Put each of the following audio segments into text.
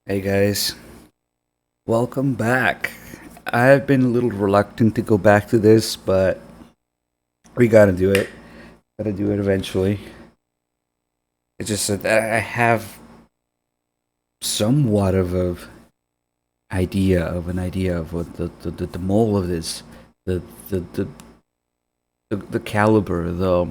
Hey guys, welcome back. I've been a little reluctant to go back to this, but we gotta do it. Gotta do it eventually. It's just that I have somewhat of a idea of what the mole of this, the the the the caliber, the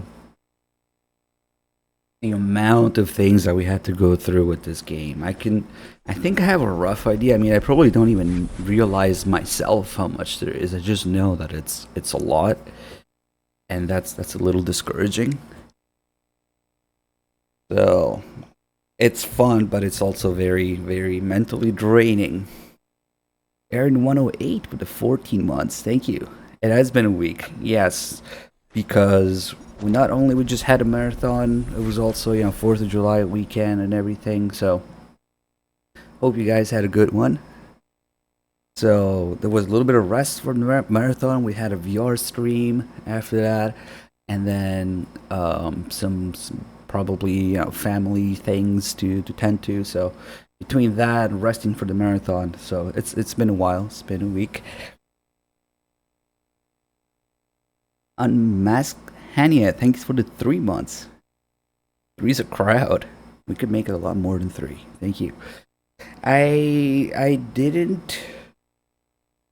amount of things that we had to go through with this game. I think I have a rough idea. I mean, I probably don't even realize myself how much there is. I just know that it's a lot, and that's a little discouraging. So it's fun, but it's also very mentally draining. Aaron 108 with the 14 months. Thank you. It has been a week, yes, because we not only we just had a marathon, it was also 4th of July weekend and everything. So hope you guys had a good one. So there was a little bit of rest for the marathon. We had a VR stream after that, and then some probably family things to tend to. So between that and resting for the marathon, so it's been a while. It's been a week. Unmasked Hania, thanks for the 3 months. Three's a crowd. We could make it a lot more than three. Thank you. I didn't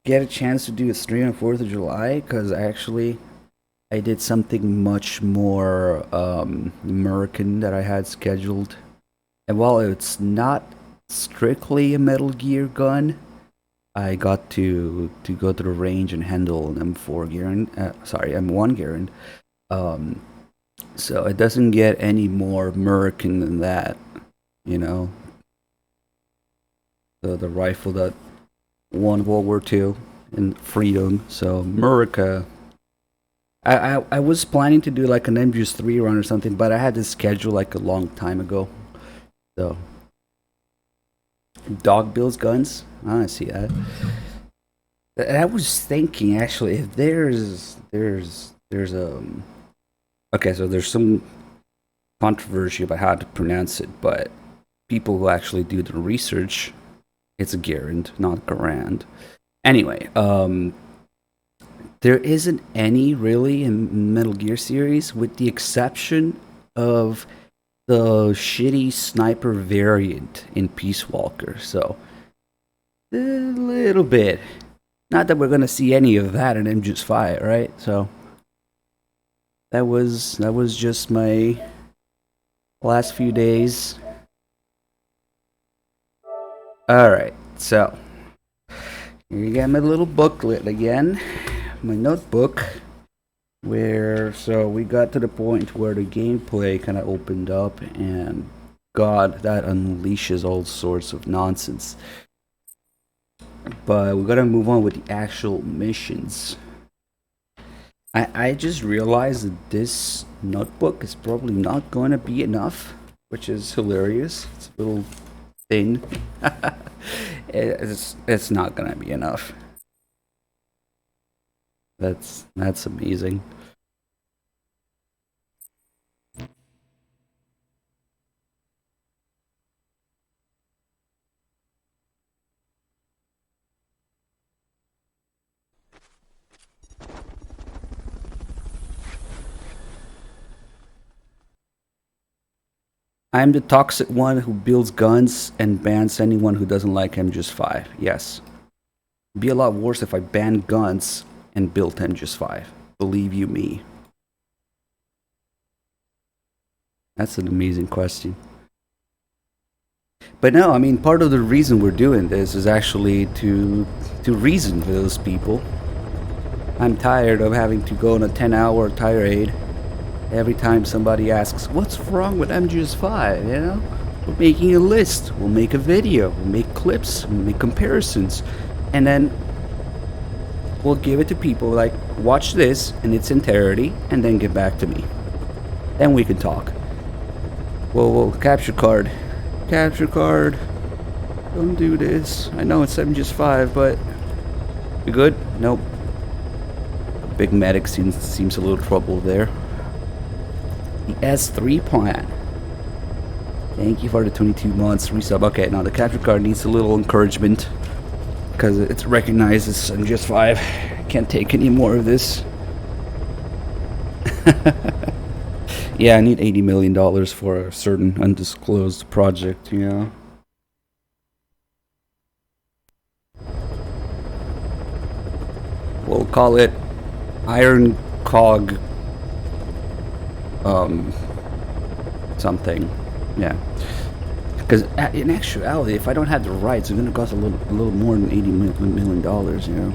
get a chance to do a stream on 4th of July because I did something much more American that I had scheduled. And while it's not strictly a Metal Gear gun, I got to go to the range and handle an M4 Garand. Sorry, M1 Garand. Um, so it doesn't get any more American than that, you know. The rifle that won World War II and freedom. So America. I was planning to do like an MGS3 run or something, but I had this schedule like a long time ago. So dog bills guns. I see that. I was thinking actually if there's okay, so there's some controversy about how to pronounce it, but people who actually do the research, it's a Garand, not Garand. Anyway, there isn't any really in Metal Gear series, with the exception of the shitty sniper variant in Peace Walker. So a little bit. Not that we're gonna see any of that in MGS5, right? So that was just my last few days. All right, so here you got my little booklet again, my notebook. Where so we got to the point where the gameplay kind of opened up, and God, that unleashes all sorts of nonsense. But we gotta move on with the actual missions. I just realized that this notebook is probably not going to be enough, which is hilarious. It's a little thin. It's not going to be enough. That's amazing. I'm the toxic one who builds guns and bans anyone who doesn't like MGS5. Yes. It'd be a lot worse if I banned guns and built MGS5. Believe you me. That's an amazing question. But no, I mean, part of the reason we're doing this is actually to reason with those people. I'm tired of having to go on a 10-hour tirade every time somebody asks, what's wrong with MGS5, you know? We're making a list, we'll make a video, we'll make clips, we'll make comparisons, and then we'll give it to people like, watch this in its entirety, and then get back to me. Then we can talk. Whoa, capture card. Capture card. Don't do this. I know it's MGS5, but... You good? Nope. Big Medic seems a little trouble there. The S3 plan. Thank you for the 22 months resub. Okay, now the capture card needs a little encouragement because it recognizes MGS5. Can't take any more of this. Yeah, I need $80 million for a certain undisclosed project, yeah. We'll call it Iron Cog something. Yeah. Because in actuality, if I don't have the rights, it's going to cost a little more than $80 million, you know.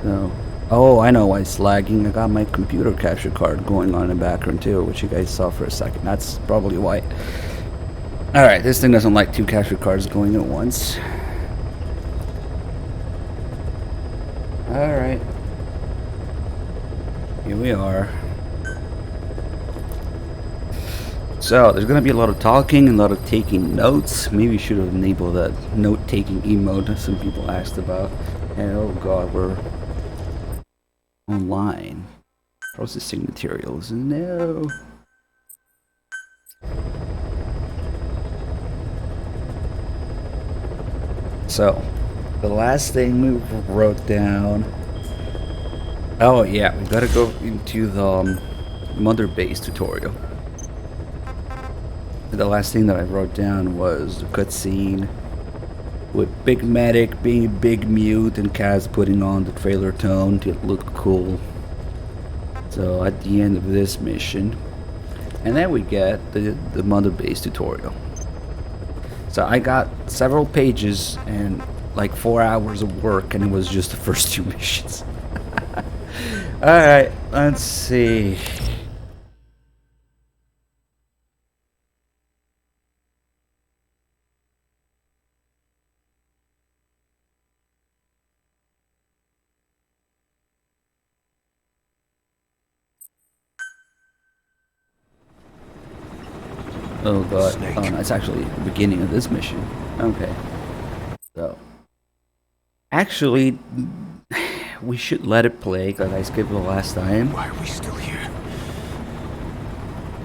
So, oh, I know why it's lagging. I got my computer capture card going on in the background too, which you guys saw for a second. That's probably why. Alright, this thing doesn't like two capture cards going at once. Alright. Here we are. So, there's gonna be a lot of talking and a lot of taking notes. Maybe we should have enabled that note-taking emote some people asked about. And oh god, we're online. Processing materials. No. So, the last thing we wrote down. Oh yeah, we gotta go into the mother base tutorial. The last thing that I wrote down was the cutscene with Big Medic being a big mute and Kaz putting on the trailer tone to look cool. So at the end of this mission, and then we get the mother base tutorial. So I got several pages and like 4 hours of work, and it was just the first two missions. Alright, let's see. Oh god, oh, that's actually the beginning of this mission. Okay. So, actually, we should let it play, because I skipped the last time. Why are we still here?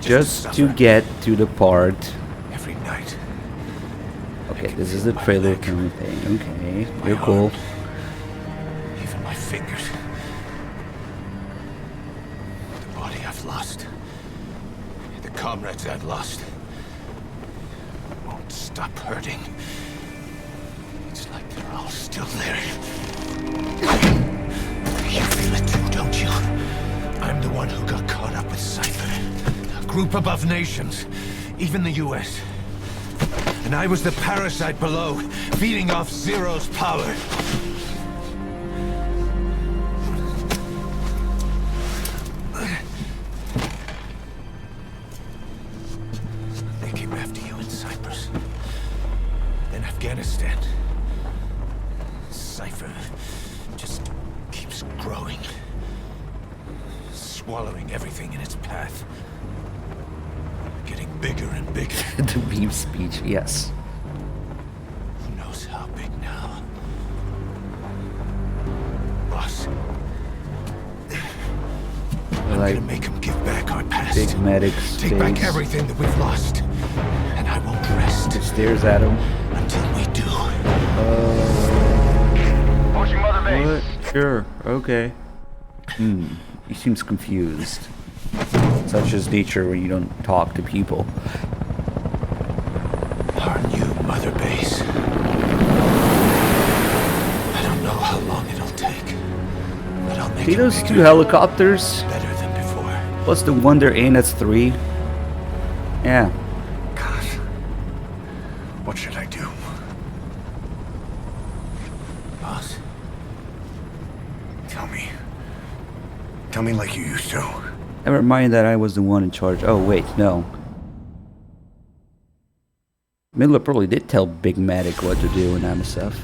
Just to get to the part. Every night. Okay, this is the trailer kind of thing. Okay, you're cool. Even my fingers. The body I've lost. The comrades I've lost. Won't stop hurting. It's like they're all still there. You feel it too, don't you? I'm the one who got caught up with Cypher. A group above nations. Even the US. And I was the parasite below, feeding off Zero's power. They came after you in Cyprus. Then Afghanistan. Cypher just keeps growing. Swallowing everything in its path. Getting bigger and bigger. The beef speech, yes. Who knows how big now? Boss. I'm gonna make him give back our past. Big Medic's Take back everything that we've lost. And I won't rest. It stares at him. Until we do. Pushing mother base. What? Sure, okay. He seems confused. Such as nature when you don't talk to people. Our new mother base. I don't know how long it'll take. But I'll make See it those bigger, two helicopters? better than before. What's the one they're in? That's 3. Yeah. God. What should I do? Boss? Tell me. Tell me like you used to. Never mind that I was the one in charge. Oh, wait, no. Miller probably did tell Big Medic what to do in MSF.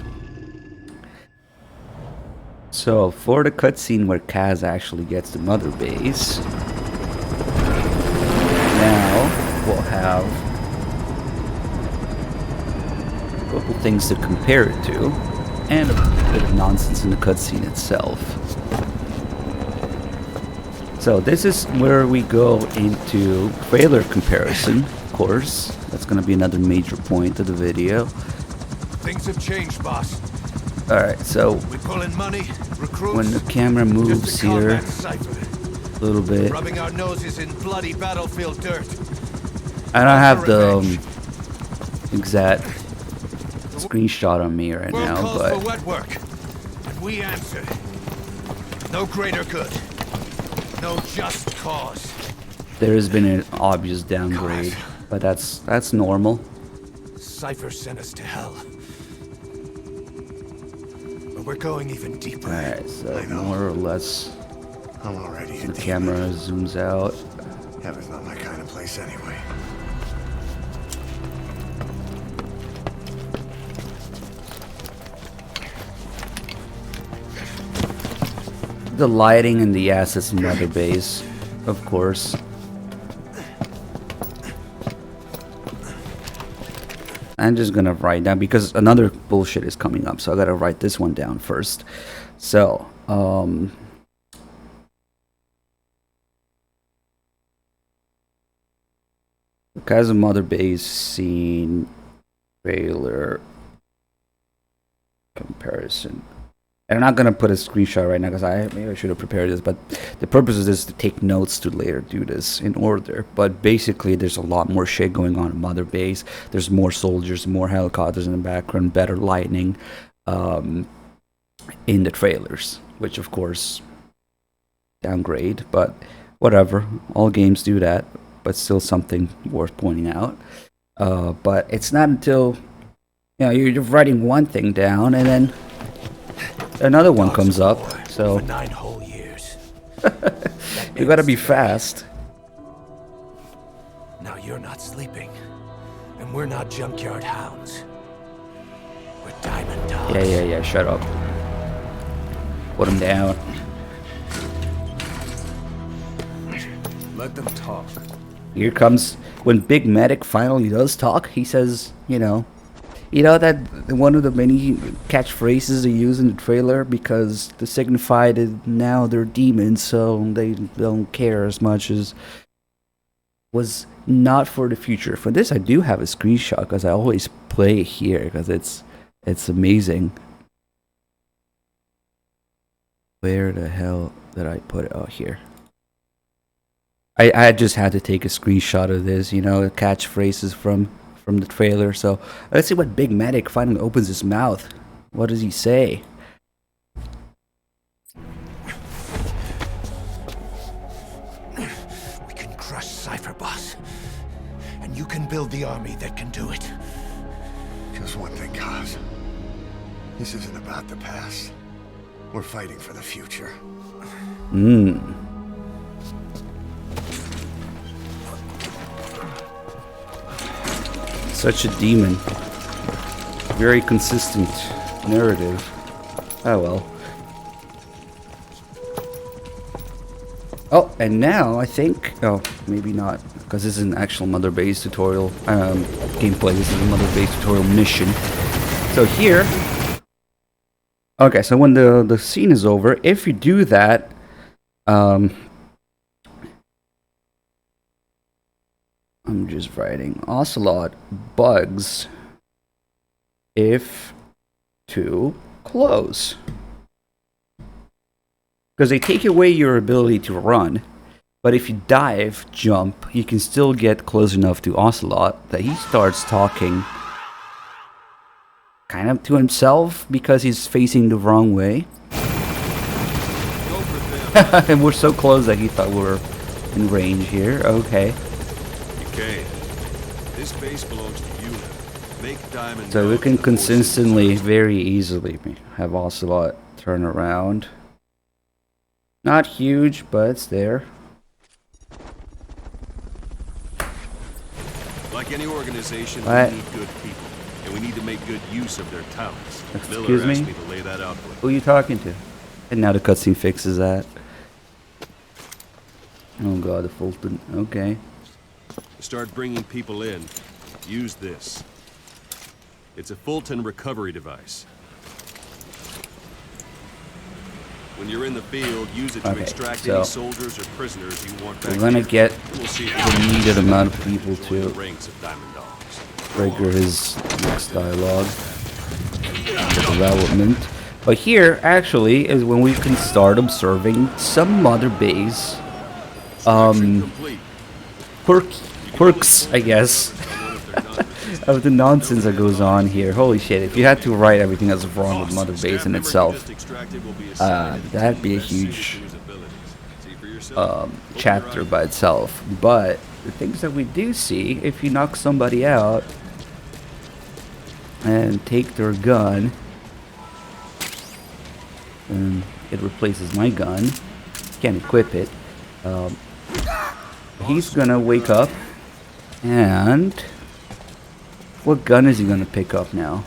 So, for the cutscene where Kaz actually gets the mother base, now we'll have a couple things to compare it to, and a bit of nonsense in the cutscene itself. So this is where we go into trailer comparison, of course. That's going to be another major point of the video. Things have changed, boss. Alright, so We pull in money, recruits. when the camera moves just to here combat Cypher. a little bit, Rubbing our noses in bloody battlefield dirt. I don't have the Revenge. exact screenshot on me right World now, calls but for wet work, and we answer. No greater good. No just cause. there has been an obvious downgrade, but that's normal. Cypher sent us to hell. But we're going even deeper. Alright, so I know. more or less I'm already a the demon. camera zooms out. Heaven's not my kind of place anyway. The lighting and the assets in Mother Base, of course. I'm just gonna write down because another bullshit is coming up, so I gotta write this one down first. So, because of Mother Base scene trailer comparison. And I'm not gonna put a screenshot right now because maybe I should have prepared this, but the purpose of this is to take notes to later do this in order. But basically, there's a lot more shit going on in Mother Base. There's more soldiers, more helicopters in the background, better lighting in the trailers, which of course downgrade, but whatever. All games do that, but still something worth pointing out. But it's not until you're writing one thing down and then another one comes up, so For 9 whole years. you gotta be fast. Now you're not sleeping, and we're not junkyard hounds. We're diamond dogs. Yeah, shut up. Put him down. Let them talk. Here comes, when Big Medic finally does talk, he says, you know that one of the many catchphrases they use in the trailer because to signify that now they're demons, so they don't care as much as was not for the future. For this, I do have a screenshot because I always play it here because it's amazing. Where the hell did I put it? Oh, here. I just had to take a screenshot of this, catchphrases from the trailer. So let's see what Big Medic finally opens his mouth. What does he say? We can crush Cypher, boss. And you can build the army that can do it. Just one thing, Kaz. This isn't about the past. We're fighting for the future. Such a demon. Very consistent narrative. Oh well. Oh, and now I think... Oh, maybe not. Because this is an actual Mother Base tutorial. Gameplay. This is a Mother Base tutorial mission. So here... Okay, so when the scene is over, if you do that... I'm just writing Ocelot bugs if to close. Because they take away your ability to run, but if you dive, jump, you can still get close enough to Ocelot that he starts talking kind of to himself because he's facing the wrong way. And we're so close that he thought we were in range here. Okay. Okay. This base belongs to you. Make diamond. So we dogs can and horses. consistently, very easily have Ocelot turn around. Not huge, but it's there. Like any organization, What? we need good people, and we need to make good use of their talents. Excuse Miller asked me? me to lay that out for Who are you talking to? And now the cutscene fixes that. Oh god, the Fulton. Okay. you. Start bringing people in. Use this. It's a Fulton recovery device. When you're in the field, use it to Okay, extract so any soldiers or prisoners you want back we're gonna here. get We'll see the needed amount of people join the to ranks of Diamond Dogs. trigger his next dialogue development. But here, actually, is when we can start observing some mother base Complete. quirks, I guess, of the nonsense that goes on here. Holy shit, if you had to write everything that's wrong with Mother Base in itself, that'd be a huge chapter by itself. But the things that we do see, if you knock somebody out and take their gun, and it replaces my gun, can't equip it, he's gonna wake up, and what gun is he gonna pick up now?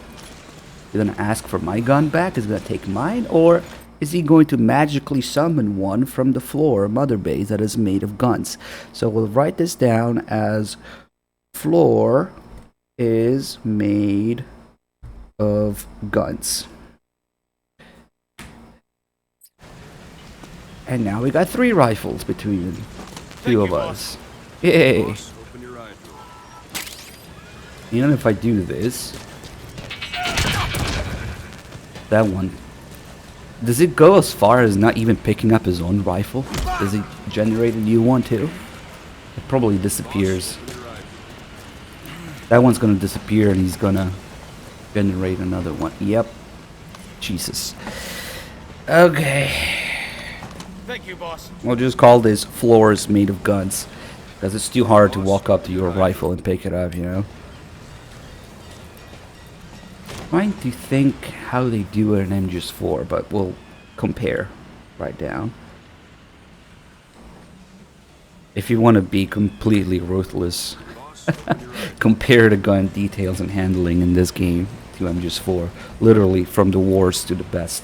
He's gonna ask for my gun back? Is he gonna take mine? Or is he going to magically summon one from the floor, Mother Base, that is made of guns? So we'll write this down as floor is made of guns. And now we got 3 rifles between the two of us. Yay! Boss, open your eye door. Even if I do this, that one, does it go as far as not even picking up his own rifle? Does it generate a new one too? It probably disappears. That one's gonna disappear and he's gonna generate another one. Yep. Jesus. Okay. Thank you, boss. We'll just call this floors made of guns. Because it's too hard to walk up to your rifle and pick it up, you know? Trying to think how they do it in MGS4, but we'll compare right down. If you want to be completely ruthless, compare the gun details and handling in this game to MGS4. Literally from the worst to the best.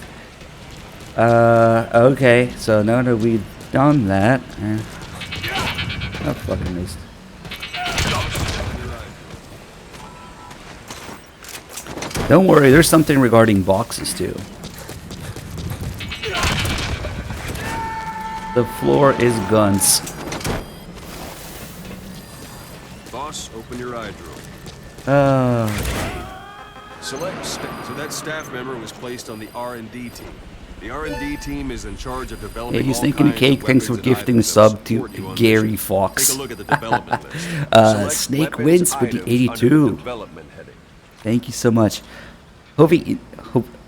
Okay, so now that we've done that, oh, fucking missed. Don't worry, there's something regarding boxes too. The floor is guns. Boss, open your eye drill. So that staff member was placed on the R&D team. The R&D team is in charge of developing Hey, he's all thinking kinds cake. of Thanks for weapons and gifting a items that sub support to you on Gary mission. Fox. Take a look at the development list. Select Snake weapons wins with the items 82. under the development heading. Thank you so much. Hovi,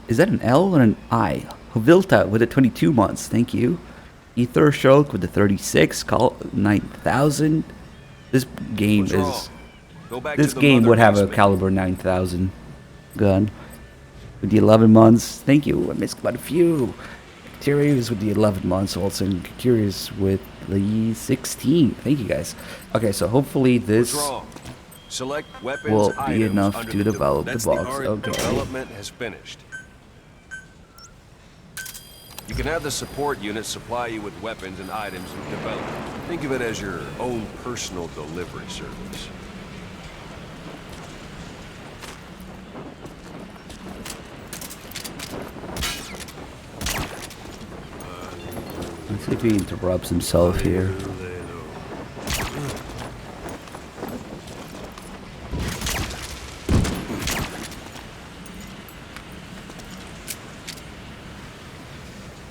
is that an L or an I? Hovilta with the 22 months. Thank you. Ether Shulk with the 36. Call 9,000. This game What's wrong? is. Go back This to the game mother would have a base, caliber 9,000 gun. With the 11 months. Thank you. I missed quite a few. Curious with the 11 months. Also curious with the 16. Thank you guys. Okay, so hopefully this. What's wrong? Select weapons will be items enough under to the develop the that's box. R&D Okay. Development has finished. You can have the support unit supply you with weapons and items you've developed. Think of it as your own personal delivery service. Let's see if he interrupts himself here.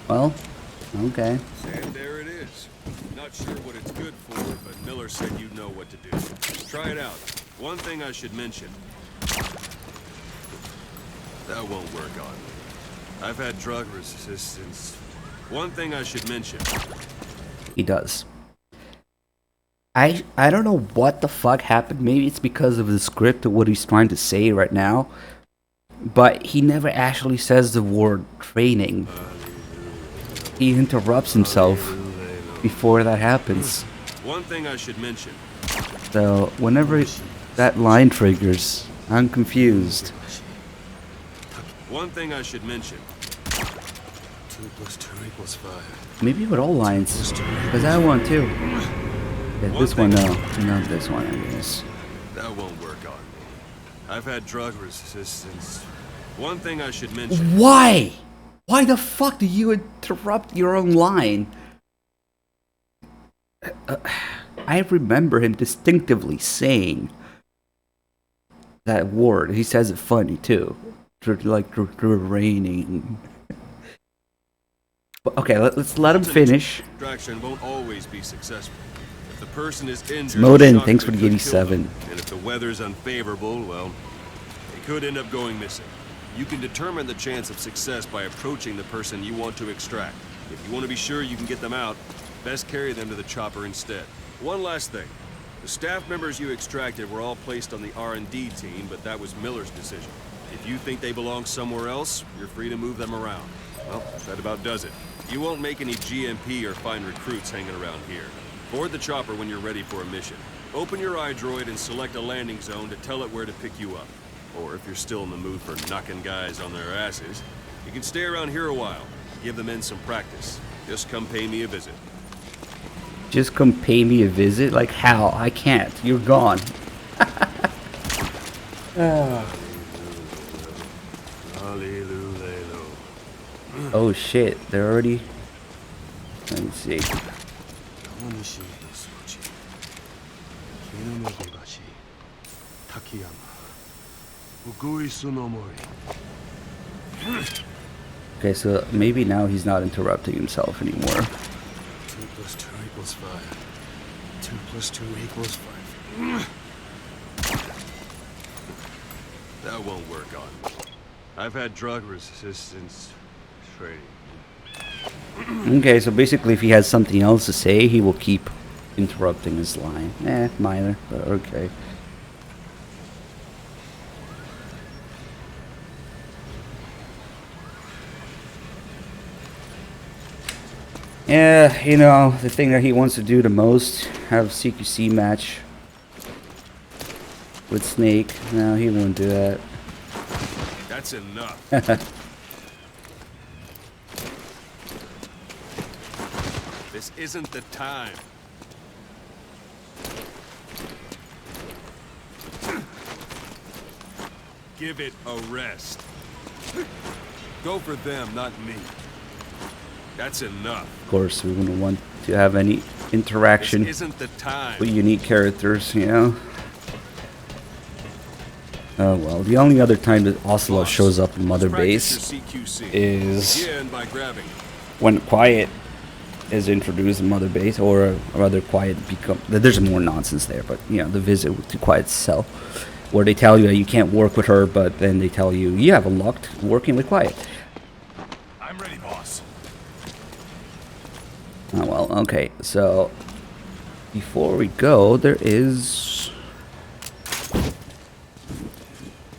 Well, okay. And there it is. Not sure what it's good for, but Miller said you know what to do. Try it out. One thing I should mention. That won't work on me. I've had drug resistance. One thing I should mention. He does. I don't know what the fuck happened. Maybe it's because of the script of what he's trying to say right now. But he never actually says the word training. He interrupts himself before that happens. One thing I should mention. So whenever that line triggers, I'm confused. One thing I should mention. 2 + 2 = 5. Maybe with all lines. Because I want too. Yeah, this one, no. Not this one, I guess. That won't work on me. I've had drug resistance. One thing I should mention. Why? Why the fuck do you interrupt your own line? I remember him distinctively saying that word. He says it funny too. Like raining. But okay, let's let him finish. Extraction won't always be successful. If the person is injured, Snowden, thanks for the 87. And if the weather's unfavorable, well, it could end up going missing. You can determine the chance of success by approaching the person you want to extract. If you want to be sure you can get them out, best carry them to the chopper instead. One last thing. The staff members you extracted were all placed on the R&D team, but that was Miller's decision. If you think they belong somewhere else, you're free to move them around. Well, that about does it. You won't make any GMP or find recruits hanging around here. Board the chopper when you're ready for a mission. Open your iDroid and select a landing zone to tell it where to pick you up. Or if you're still in the mood for knocking guys on their asses, you can stay around here a while. Give the men some practice. Just come pay me a visit. Just come pay me a visit? Like how? I can't. You're gone. Oh shit, they're already... Let me see. Okay, so maybe now he's not interrupting himself anymore. 2 + 2 = 5. 2 + 2 = 5. That won't work on me. I've had drug resistance training. Okay, so basically if he has something else to say, he will keep interrupting his line. Minor, but okay. Yeah, you know, the thing that he wants to do the most, have CQC match with Snake. No, he won't do that. That's enough. This isn't the time. Give it a rest. Go for them, not me. That's enough. Of course, we wouldn't want to have any interaction This isn't the time. with unique characters, you know? Oh well, the only other time that Ocelot shows up in Mother Base is Begin by grabbing. when Quiet is introduced in Mother Base, or rather Quiet become... There's more nonsense there, but, you know, the visit to Quiet's cell, where they tell you that you can't work with her, but then they tell you, you have unlocked working with Quiet. I'm ready, boss. Oh well, okay, so before we go, there is...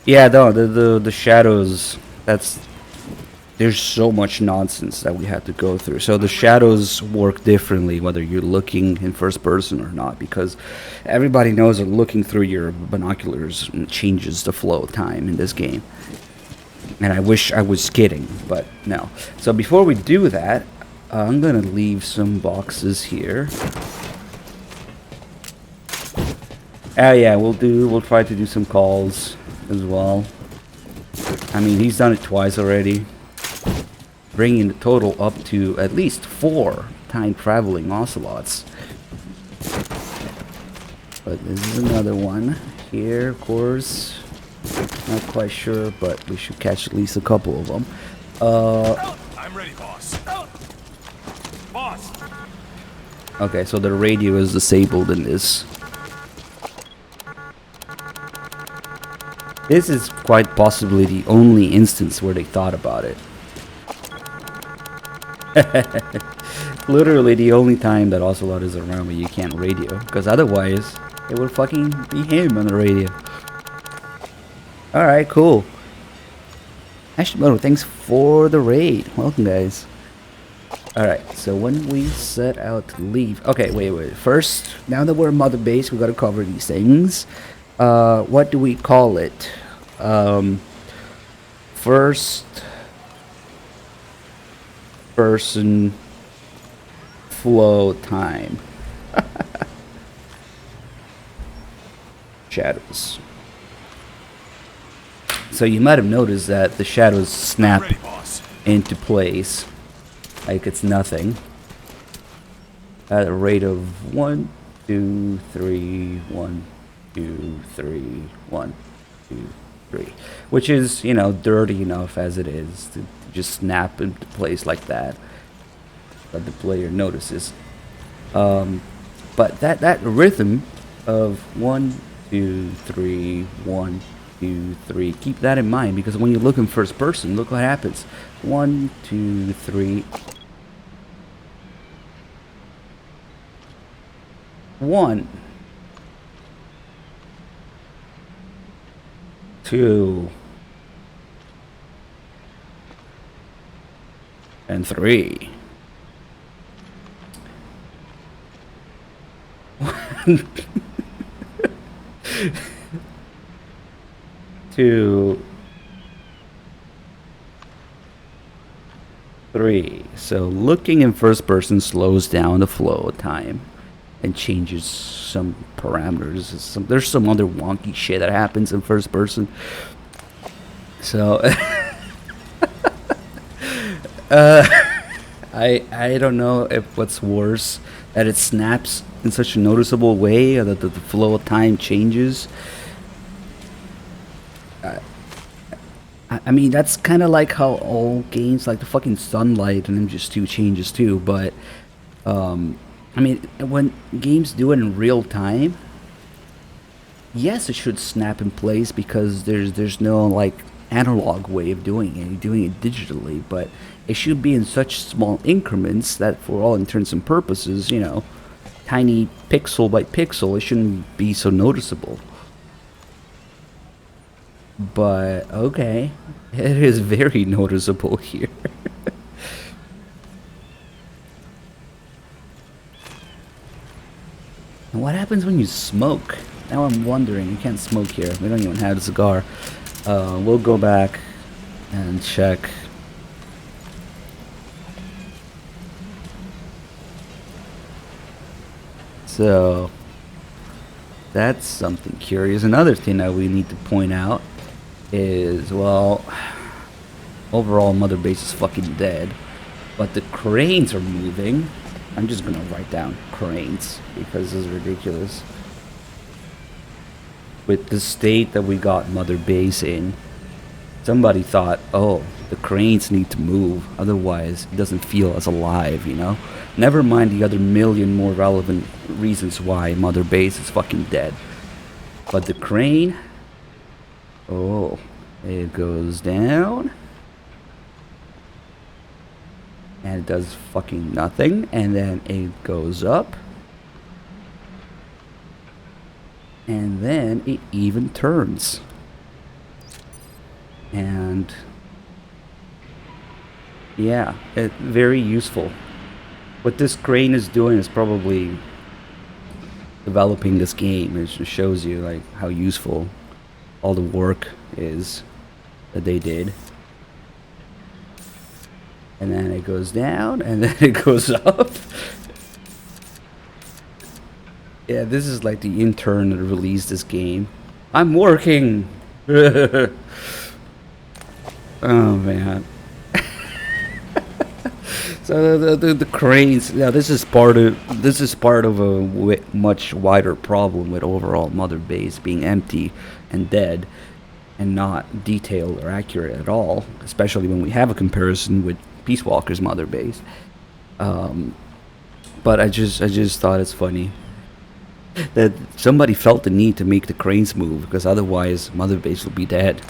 Yeah, no, the shadows, that's... There's so much nonsense that we had to go through. So the shadows work differently whether you're looking in first person or not, because everybody knows that looking through your binoculars changes the flow of time in this game. And I wish I was kidding, but no. So before we do that, I'm gonna leave some boxes here. Oh yeah, we'll try to do some calls as well. I mean, he's done it twice already, bringing the total up to at least 4 time-traveling Ocelots. But this is another one here, of course. Not quite sure, but we should catch at least a couple of them. I'm ready, boss. Boss. Okay, so the radio is disabled in this. This is quite possibly the only instance where they thought about it. Literally the only time that Ocelot is around when you can't radio, because otherwise it would fucking be him on the radio. Alright, cool. Hashimoto, thanks for the raid. Welcome, guys. Alright, so when we set out to leave... Okay, wait. First, now that we're in Mother Base, we gotta cover these things. What do we call it? First person flow time. Shadows. So you might have noticed that the shadows snap into place like it's nothing at a rate of 1, 2, 3, 1, 2, 3, 1, 2, 3, which is, you know, dirty enough as it is to just snap into place like that the player notices. But that rhythm of 1, 2, 3, 1, 2, 3, keep that in mind, because when you look in first person, look what happens. 1, 2, 3, 1, 2, and 3. 2, 3. So looking in first person slows down the flow of time and changes some parameters. There's some other wonky shit that happens in first person. So I don't know if what's worse, that it snaps in such a noticeable way, or that the flow of time changes. I mean, that's kind of like how all games, like the fucking Sunlight and MGS2 changes too, but I mean, when games do it in real time, yes, it should snap in place, because there's no like analog way of doing it. You're doing it digitally, but it should be in such small increments that for all intents and purposes, you know, tiny pixel by pixel, it shouldn't be so noticeable. But okay, it is very noticeable here. And what happens when you smoke? Now I'm wondering. You can't smoke here. We don't even have a cigar. We'll go back and check. So that's something curious. Another thing that we need to point out is, well, overall Mother Base is fucking dead, but the cranes are moving. I'm just gonna write down cranes because this is ridiculous. With the state that we got Mother Base in, somebody thought, oh, the cranes need to move, otherwise it doesn't feel as alive, you know? Never mind the other million more relevant reasons why Mother Base is fucking dead. But the crane, oh, it goes down. And it does fucking nothing. And then it goes up. And then it even turns. And yeah, it's very useful. What this crane is doing is probably developing this game. It just shows you like how useful all the work is that they did. And then it goes down, and then it goes up. Yeah, this is like the intern that released this game. I'm working. Oh man. So the cranes. Yeah, this is part of a much wider problem with overall Mother Base being empty and dead, and not detailed or accurate at all. Especially when we have a comparison with Peace Walker's Mother Base. But I just thought it's funny that somebody felt the need to make the cranes move, because otherwise Mother Base will be dead.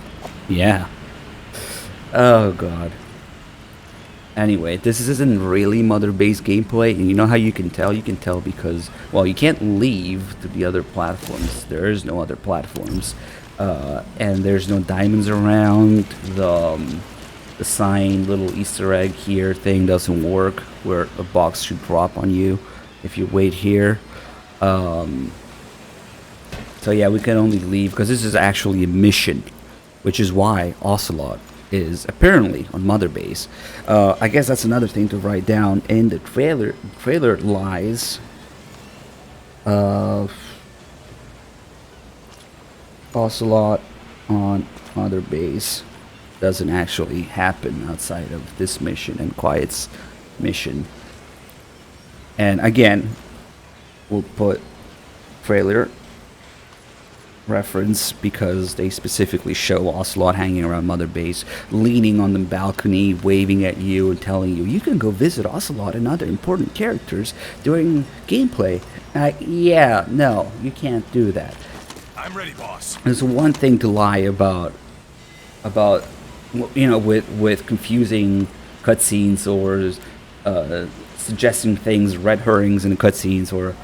Yeah. Oh god. Anyway, this isn't really Mother Base gameplay, and you know how you can tell? You can tell because, well, you can't leave to the other platforms. There is no other platforms. And there's no diamonds around. The sign, little Easter egg here thing doesn't work, where a box should drop on you if you wait here. So yeah, we can only leave because this is actually a mission, which is why Ocelot is apparently on Mother Base. I guess that's another thing to write down in the trailer. Trailer lies Ocelot on Mother Base. doesn't actually happen outside of this mission and Quiet's mission. And again, we'll put trailer reference because they specifically show Ocelot hanging around Mother Base, leaning on the balcony, waving at you and telling you, you can go visit Ocelot and other important characters during gameplay. Yeah, no, you can't do that. I'm ready, boss. There's one thing to lie about, you know, with confusing cutscenes or suggesting things, red herrings in the cutscenes, or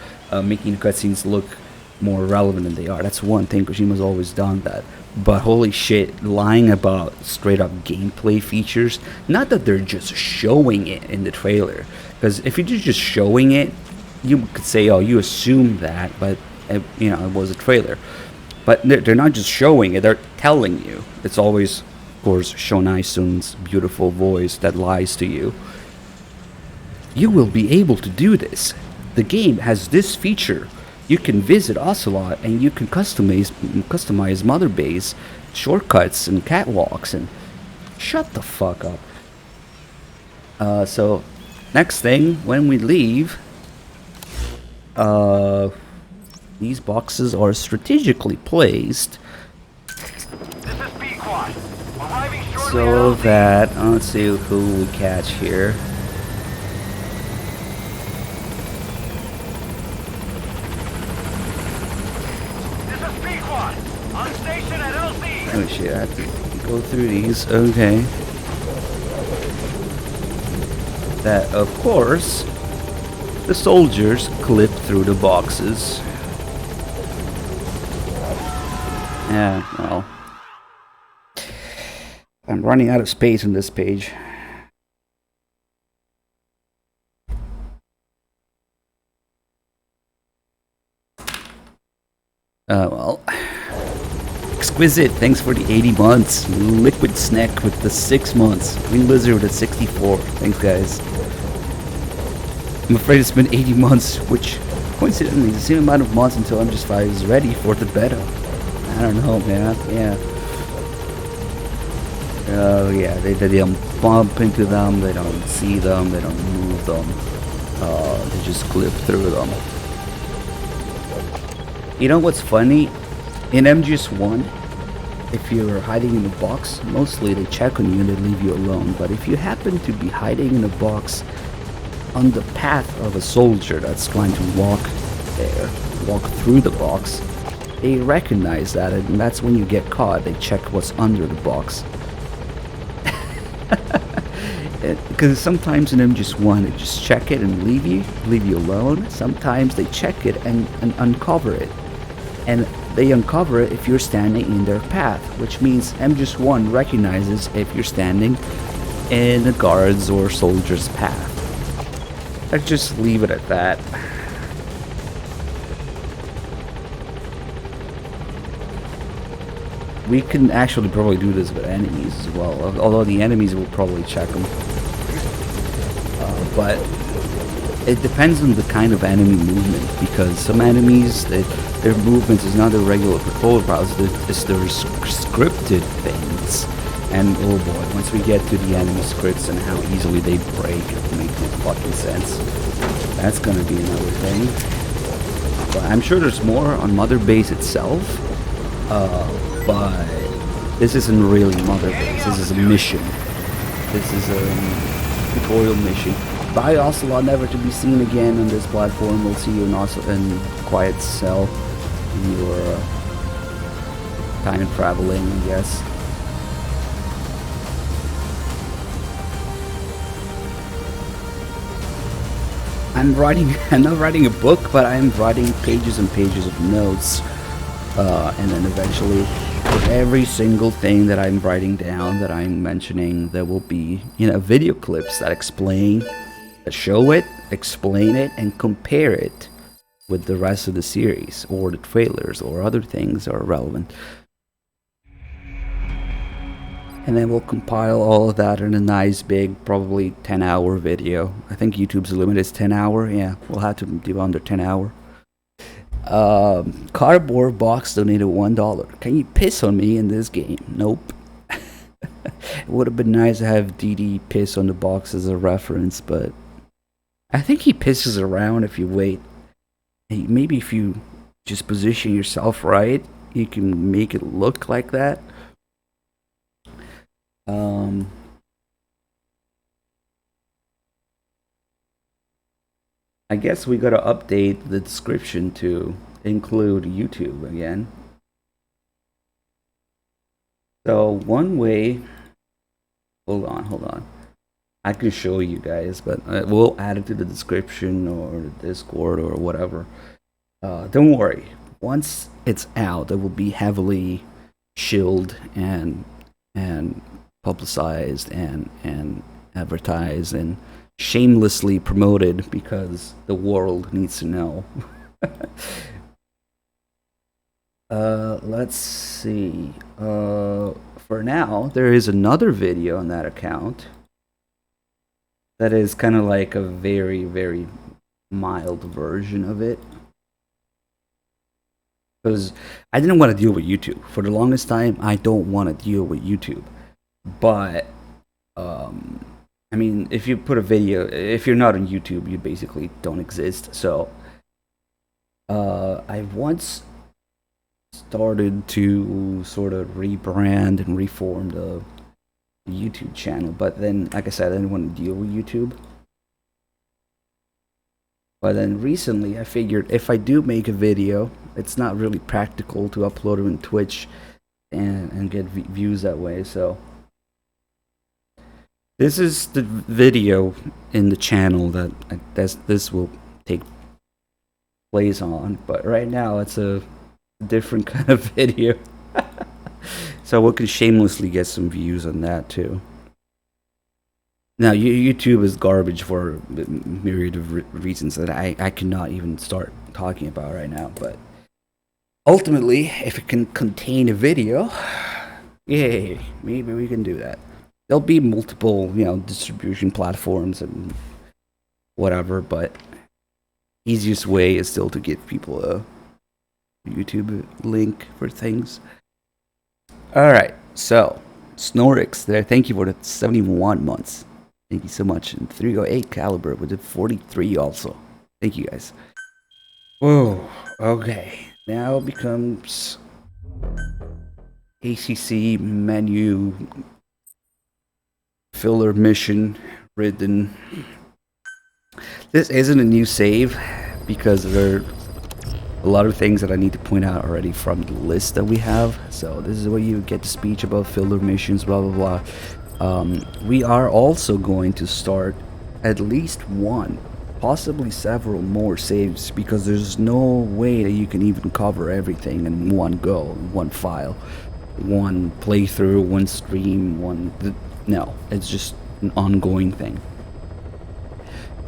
making the cutscenes look more relevant than they are. That's one thing. Kojima's always done that. But holy shit, lying about straight up gameplay features, not that they're just showing it in the trailer, because if you're just showing it, you could say, oh, you assume that, but you know, it was a trailer. But they're not just showing it, they're telling you. It's always, of course, Shonai-sun's beautiful voice that lies to you. You will be able to do this. The game has this feature. You can visit Ocelot and you can customize Mother Base shortcuts and catwalks, and shut the fuck up. So next thing, when we leave, these boxes are strategically placed so that, let's see who we catch here. Oh shit, I have to go through these. Okay. That, of course, the soldiers clip through the boxes. Yeah, well, I'm running out of space on this page. Well, Exquisite, thanks for the 80 months. Liquid Snack with the 6 months. Green Lizard with the 64. Thanks, guys. I'm afraid it's been 80 months, which coincidentally is the same amount of months until MGS5 is ready for the beta. I don't know, man. Yeah. Oh, yeah. They don't bump into them. They don't see them. They don't move them. They just clip through them. You know what's funny? In MGS1, if you're hiding in a box, mostly they check on you and they leave you alone. But if you happen to be hiding in a box on the path of a soldier that's trying to walk through the box, they recognize that, and that's when you get caught. They check what's under the box. Because sometimes in MGS1 they just check it and leave you alone. Sometimes they check it and uncover it. And they uncover it if you're standing in their path, which means MGS1 recognizes if you're standing in a guard's or soldier's path. Let's just leave it at that. We can actually probably do this with enemies as well, although the enemies will probably check them. But it depends on the kind of enemy movement, because some enemies, their movements is not a regular patrol routes, it's their scripted things. And oh boy, once we get to the enemy scripts and how easily they break, it makes no fucking sense. That's gonna be another thing. But I'm sure there's more on Mother Base itself. But this isn't really Mother Base, this is a mission. This is a tutorial mission. Bye Ocelot, never to be seen again on this platform. We'll see you in Quiet Cell in your time traveling, I guess. I'm not writing a book, but I'm writing pages and pages of notes. And then eventually, for every single thing that I'm writing down, that I'm mentioning, there will be, you know, video clips that explain, that show it, explain it, and compare it with the rest of the series, or the trailers, or other things that are relevant. And then we'll compile all of that in a nice big, probably 10-hour video. I think YouTube's limit is 10 hour. Yeah, we'll have to do under 10 hour. Cardboard Box donated $1. Can you piss on me in this game? Nope. It would have been nice to have DD piss on the box as a reference, but I think he pisses around if you wait. Maybe if you just position yourself right, you can make it look like that. I guess we gotta update the description to include YouTube again. So one way, hold on. I can show you guys, but we'll add it to the description or Discord or whatever. Don't worry. Once it's out, it will be heavily shielded and publicized and advertised and shamelessly promoted because the world needs to know. Let's see. For now, there is another video on that account that is kind of like a very, very mild version of it. Because I didn't want to deal with YouTube. For the longest time, I don't want to deal with YouTube. But, I mean, if you put a video, if you're not on YouTube, you basically don't exist. So, I once started to sort of rebrand and reform the YouTube channel, but then, like I said, I didn't want to deal with YouTube. But then recently I figured if I do make a video, it's not really practical to upload it on Twitch and get views that way. So this is the video in the channel that this will take place on, but right now it's a different kind of video. So we can shamelessly get some views on that too. Now YouTube is garbage for a myriad of reasons that I cannot even start talking about right now, but ultimately if it can contain a video, yay, maybe we can do that. There'll be multiple, you know, distribution platforms and whatever, but easiest way is still to give people a YouTube link for things. Alright, so Snorix there, thank you for the 71 months. Thank you so much. And 308 Caliber with the 43 also. Thank you guys. Whoa, okay. Now becomes ACC menu filler mission ridden. This isn't a new save because there are a lot of things that I need to point out already from the list that we have. So this is where you get the speech about filler missions, blah blah blah. We are also going to start at least one, possibly several more saves, because there's no way that you can even cover everything in one go, one file, one playthrough, one stream, no, it's just an ongoing thing.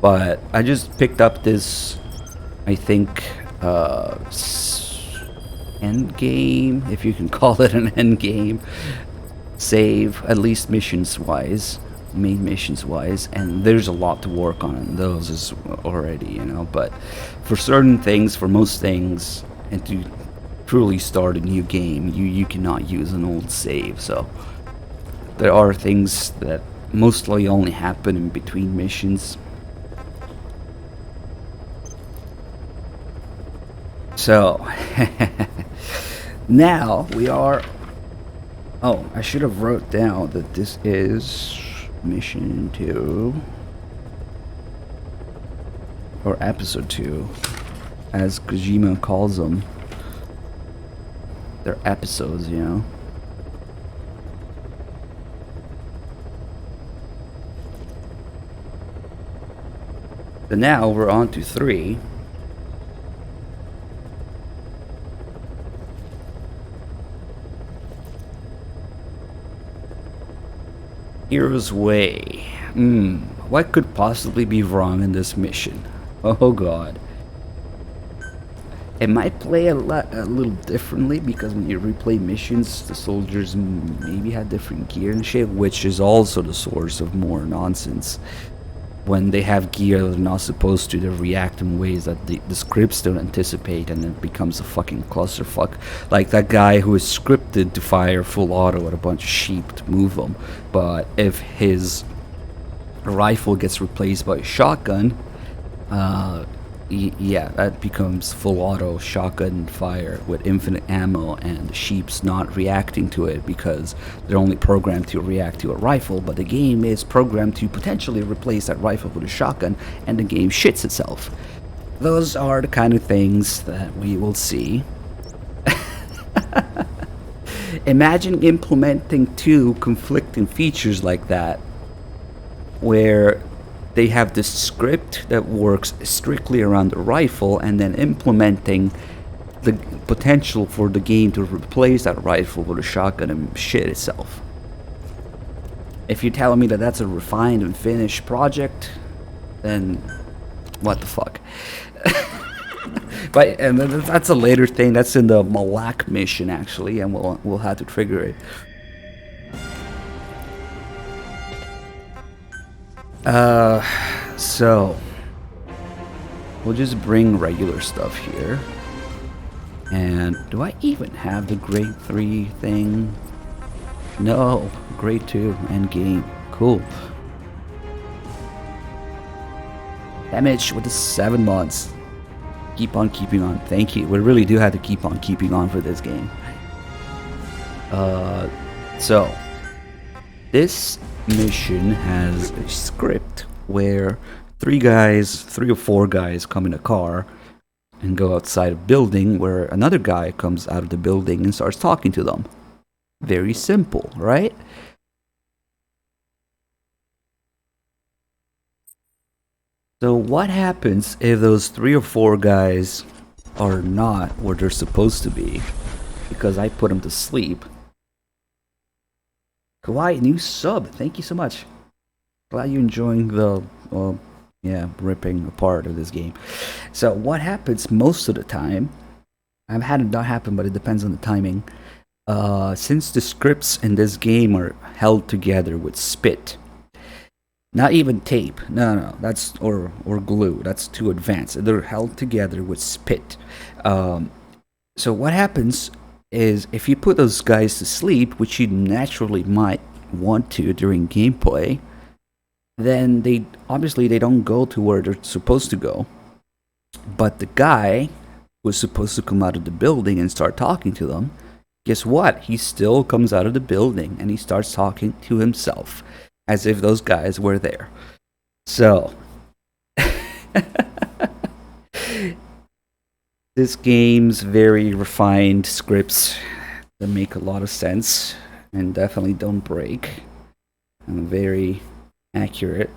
But I just picked up this, I think, end game, if you can call it an end game save, at least missions wise, main missions wise, and there's a lot to work on in those as already, you know. But for certain things, for most things, and to truly start a new game, you cannot use an old save. So there are things that mostly only happen in between missions. So now we are. Oh, I should have wrote down that this is mission 2 or episode 2, as Kojima calls them. They're episodes, you know. So now we're on to 3. Hero's Way. What could possibly be wrong in this mission? Oh god. It might play a little differently because when you replay missions, the soldiers maybe had different gear and shit, which is also the source of more nonsense. when they have gear that they're not supposed to, they react in ways that the scripts don't anticipate, and it becomes a fucking clusterfuck. Like that guy who is scripted to fire full auto at a bunch of sheep to move them, but if his rifle gets replaced by a shotgun, yeah, that becomes full auto shotgun fire with infinite ammo, and the sheep's not reacting to it because they're only programmed to react to a rifle, but the game is programmed to potentially replace that rifle with a shotgun, and the game shits itself. Those are the kind of things that we will see. Imagine implementing two conflicting features like that, where they have this script that works strictly around the rifle, and then implementing the potential for the game to replace that rifle with a shotgun and shit itself. If you're telling me that that's a refined and finished project, then what the fuck? But and that's a later thing. That's in the Malak mission actually, and we'll have to trigger it. So we'll just bring regular stuff here. And do I even have the grade 3 thing? No, grade 2 end game. Cool. Damage with the 7 months. Keep on keeping on. Thank you. We really do have to keep on keeping on for this game. So this mission has a script where 3 or 4 guys come in a car and go outside a building, where another guy comes out of the building and starts talking to them. Very simple, right? So what happens if those 3 or 4 guys are not where they're supposed to be because I put them to sleep? Kawaii, new sub. Thank you so much. Glad you're enjoying the, ripping apart of this game. So what happens most of the time, I've had it not happen, but it depends on the timing. Since the scripts in this game are held together with spit, not even tape. No, that's or glue. That's too advanced. They're held together with spit. So what happens is, if you put those guys to sleep, which you naturally might want to during gameplay, then they don't go to where they're supposed to go. But the guy was supposed to come out of the building and start talking to them. Guess what? He still comes out of the building and he starts talking to himself as if those guys were there. So this game's very refined scripts that make a lot of sense and definitely don't break, and very accurate.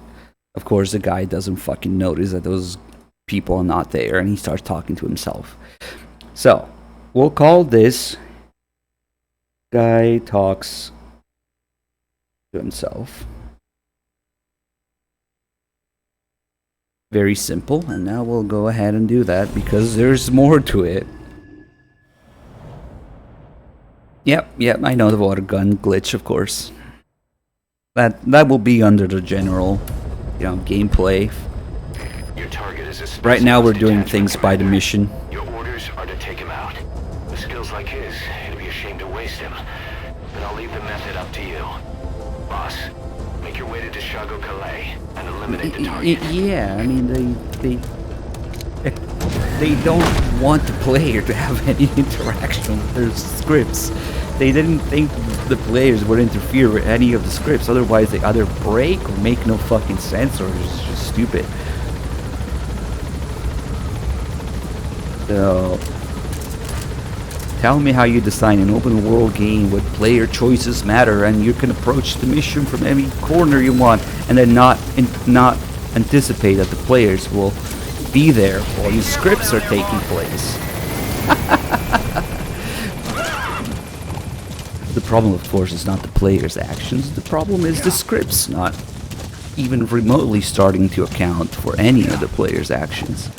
Of course, the guy doesn't fucking notice that those people are not there, and he starts talking to himself. So we'll call this guy talks to himself. Very simple, and now we'll go ahead and do that because there's more to it. Yep, I know the water gun glitch, of course. That will be under the general, gameplay. Your target is a right now we're doing things by the mission. Your orders are to take him out. With skills like his, it'd be a shame to waste him. But I'll leave the method up to you. Boss, make your way to Deshago Calais and eliminate the target. Yeah, I mean, they don't want the player to have any interaction with their scripts. They didn't think the players would interfere with any of the scripts, otherwise they either break or make no fucking sense, or it's just stupid. So tell me how you design an open world game with player choices matter, and you can approach the mission from any corner you want, and then not anticipate that the players will be there while your scripts are taking place. The problem, of course, is not the players' actions. The problem is the scripts not even remotely starting to account for any of the players' actions.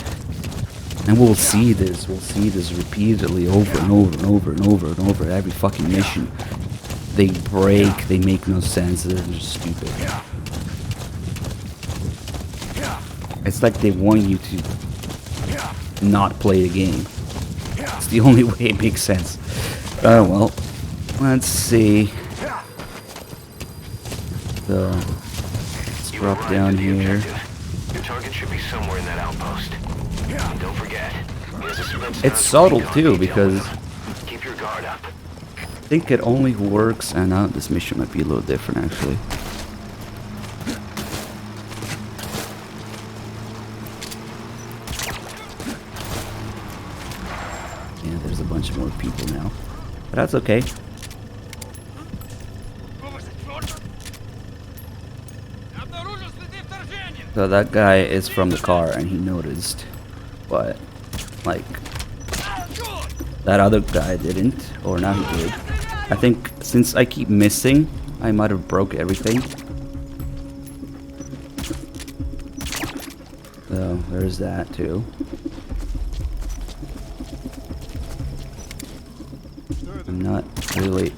And we'll see this repeatedly over and over and over and over and over at every fucking mission. They break, they make no sense, they're just stupid. It's like they want you to not play the game. It's the only way it makes sense. Oh well. Let's see. So let's drop down here. Your target should be somewhere in that outpost. And don't forget, It's subtle too because keep your guard up. I think it only works. And this mission might be a little different actually. Yeah, there's a bunch more people now, but that's okay. So that guy is from the car and he noticed, but like that other guy didn't, or now he did. I think since I keep missing, I might have broke everything. So there's that too. I'm not really...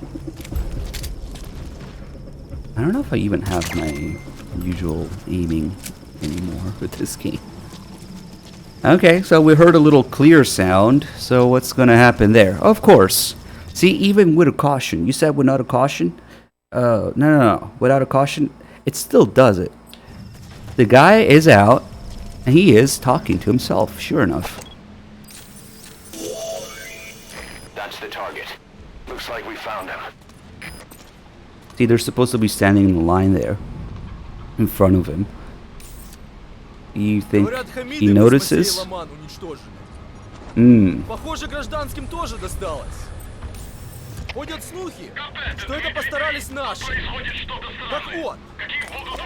I don't know if I even have my usual aiming anymore with this game. Okay, so we heard a little clear sound. So what's gonna happen there? Of course. See, even with a caution. You said without a caution? No. Without a caution, it still does it. The guy is out, and he is talking to himself, sure enough. That's the target. Looks like we found him. See, they're supposed to be standing in the line there, in front of him. You think he notices? Похоже, гражданским тоже досталось. Ходят слухи, что это постарались наши. Так вот.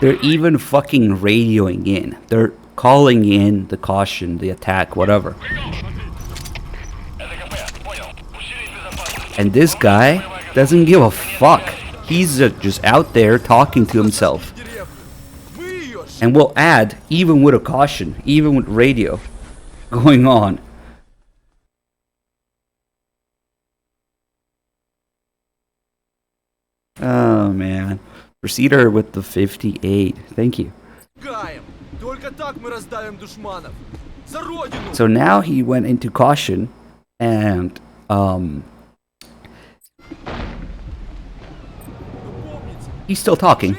They're even fucking radioing in. They're calling in the caution, the attack, whatever. And this guy doesn't give a fuck. He's just out there talking to himself. And we'll add, even with a caution, even with radio going on. Oh man. Proceeder with the 58. Thank you. So now he went into caution and he's still talking.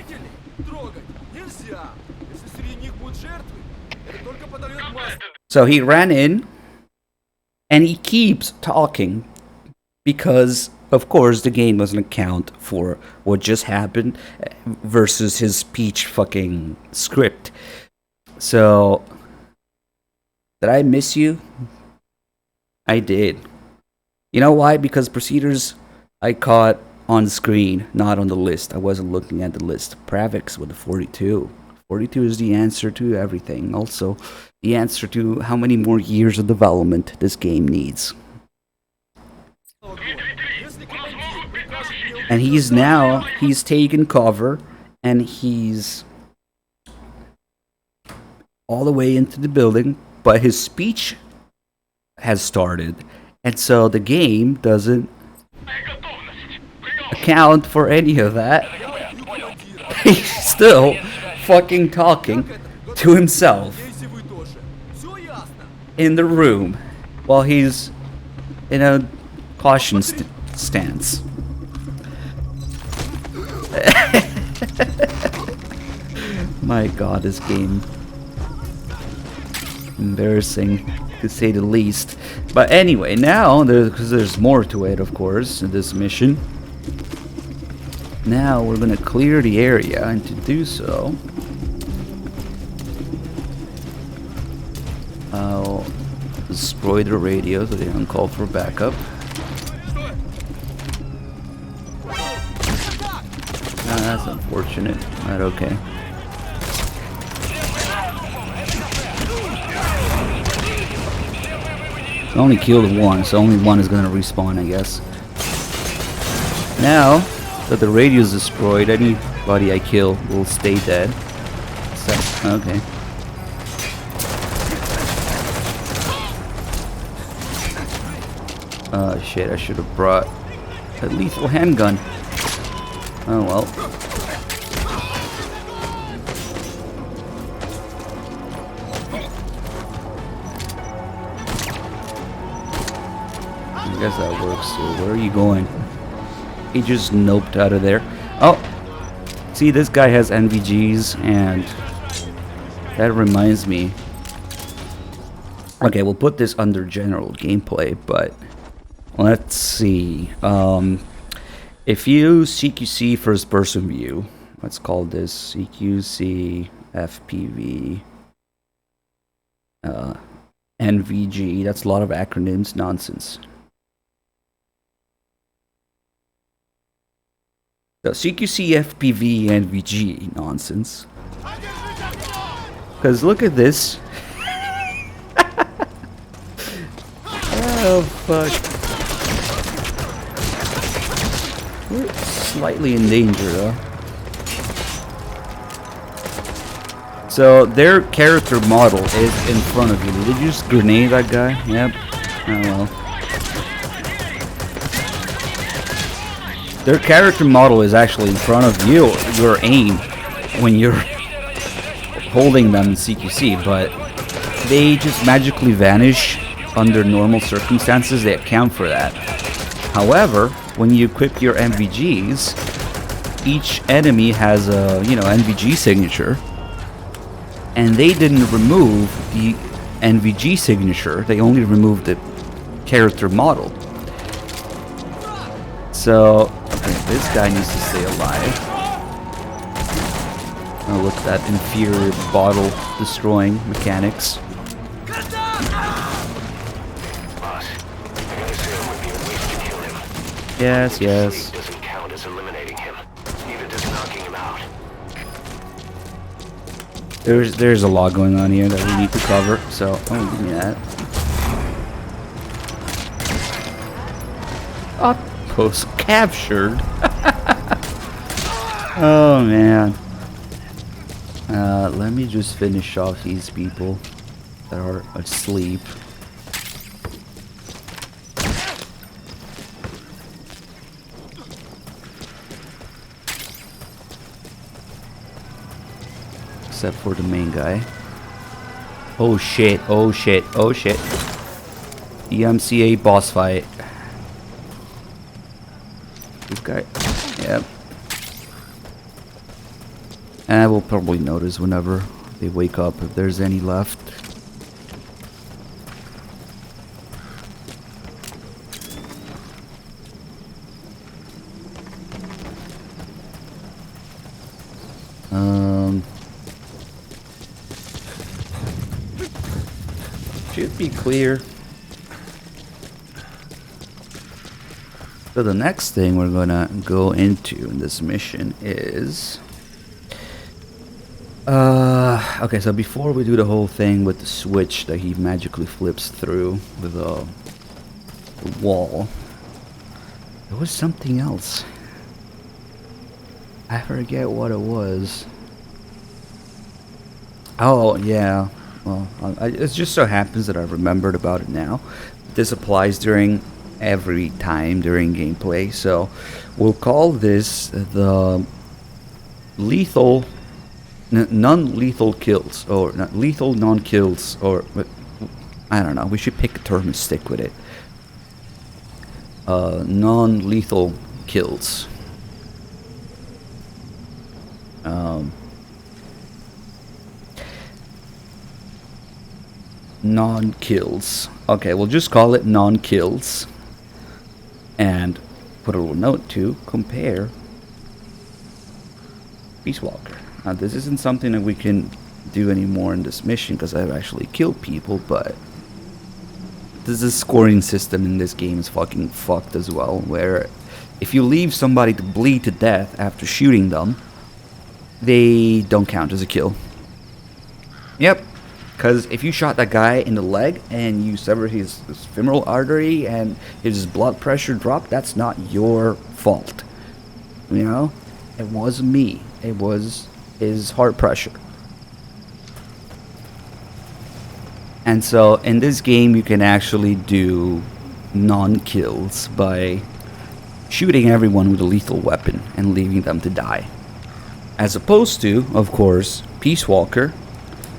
So he ran in and he keeps talking because of course the game doesn't account for what just happened versus his speech fucking script. So did I miss you? I did. You know why? Because Proceeders I caught on screen, not on the list. I wasn't looking at the list. Pravix with the 42. 42 is the answer to everything. Also, the answer to how many more years of development this game needs. And he's taken cover, and he's all the way into the building, but his speech has started. And so the game doesn't account for any of that. He's still fucking talking to himself in the room while he's in a caution stance. My god, this game. Embarrassing, to say the least. But anyway, now, because there's more to it, of course, in this mission. Now we're gonna clear the area, and to do so, I'll destroy the radio so they don't call for backup. That's unfortunate, but okay. I only killed one, so only one is gonna respawn, I guess. Now that the radio is destroyed, anybody I kill will stay dead. So, okay. Oh shit, I should have brought a lethal handgun. Oh well. I guess that works too. Where are you going? He just noped out of there. Oh! See, this guy has NVGs, and that reminds me. Okay, we'll put this under general gameplay, but let's see. If you CQC first person view, let's call this CQC FPV NVG. That's a lot of acronyms, nonsense. So CQC FPV NVG, nonsense. Because look at this. Oh fuck. We're slightly in danger though. So their character model is in front of you. Did you just grenade that guy? Yep. Oh well. Their character model is actually in front of you, your aim, when you're holding them in CQC, but they just magically vanish under normal circumstances. They account for that. However, when you equip your NVGs, each enemy has a, NVG signature, and they didn't remove the NVG signature, they only removed the character model. So, okay, this guy needs to stay alive. Oh, look at that inferior bottle destroying mechanics. Yes, yes. Doesn't count as eliminating him, even just knocking him out. There's a lot going on here that we need to cover, so give me that. Outpost captured. Oh man. Let me just finish off these people that are asleep. Except for the main guy. Oh shit, oh shit, oh shit. EMCA boss fight. This guy, yep. And we'll probably notice whenever they wake up if there's any left. Should be clear. So the next thing we're gonna go into in this mission is okay, so before we do the whole thing with the switch that he magically flips through with the wall, there was something else. I forget what it was. Oh yeah, well, it just so happens that I remembered about it now. This applies during every time during gameplay, so we'll call this the lethal non-lethal kills, or not lethal non-kills, or I don't know, we should pick a term and stick with it. Non-lethal kills. Non-kills. Okay, we'll just call it non-kills. And put a little note to compare Peace Walker. Now this isn't something that we can do anymore in this mission because I've actually killed people, but the scoring system in this game is fucking fucked as well, where if you leave somebody to bleed to death after shooting them, they don't count as a kill. Yep. Because if you shot that guy in the leg and you severed his femoral artery and his blood pressure dropped, that's not your fault. You know? It wasn't me. It was his heart pressure. And so in this game you can actually do non-kills by shooting everyone with a lethal weapon and leaving them to die. As opposed to, of course, Peace Walker,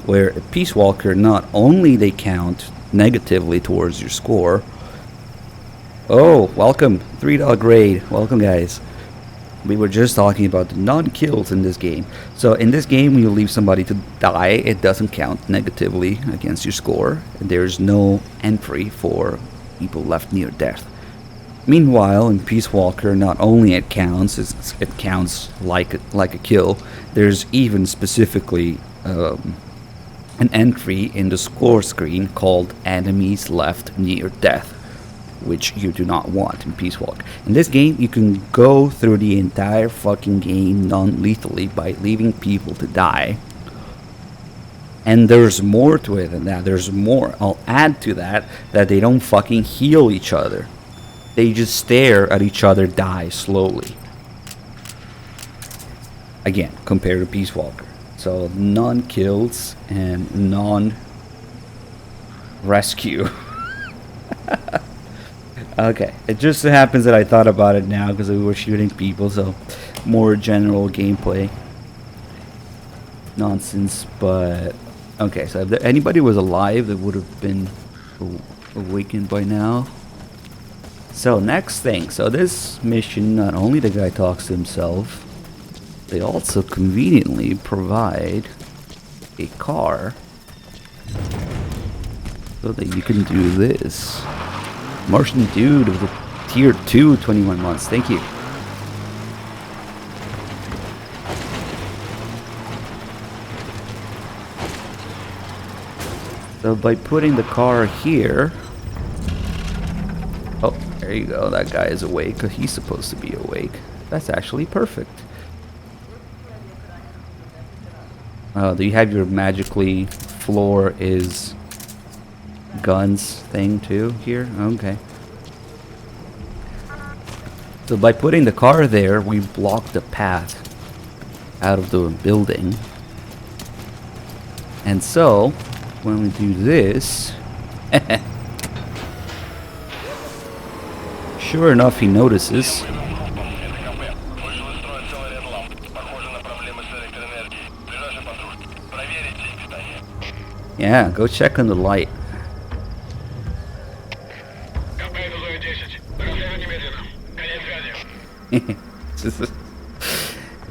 where a Peace Walker, not only they count negatively towards your score, Oh, welcome. 3-dog raid. Welcome, guys. We were just talking about the non-kills in this game. So in this game, when you leave somebody to die, it doesn't count negatively against your score. There's no entry for people left near death. Meanwhile, in Peace Walker, not only it counts like a kill. There's even specifically an entry in the score screen called enemies left near death, which you do not want in Peace Walker. In this game, you can go through the entire fucking game non-lethally by leaving people to die. And there's more to it than that. There's more. I'll add to that they don't fucking heal each other. They just stare at each other die slowly. Again, compared to Peace Walker. So non-kills and non-rescue. Okay, it just so happens that I thought about it now because we were shooting people, so more general gameplay nonsense. But okay, so if anybody was alive, that would have been awakened by now. So next thing, so this mission, not only the guy talks to himself, they also conveniently provide a car so that you can do this. Martian dude with a tier 2, 21 months. Thank you. So by putting the car here... Oh, there you go. That guy is awake because he's supposed to be awake. That's actually perfect. Do you have your magically floor is guns thing too here? Okay. So by putting the car there, we block the path out of the building. And so, when we do this... Sure enough, he notices. Yeah, go check on the light.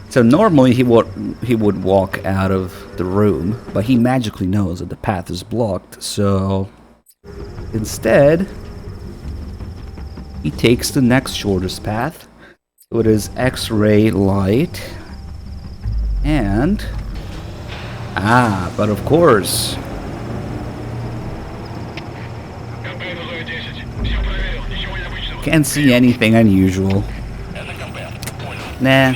So normally he would walk out of the room, but he magically knows that the path is blocked. So instead, he takes the next shortest path with his X-ray light, and but of course. Can't see anything unusual. Nah.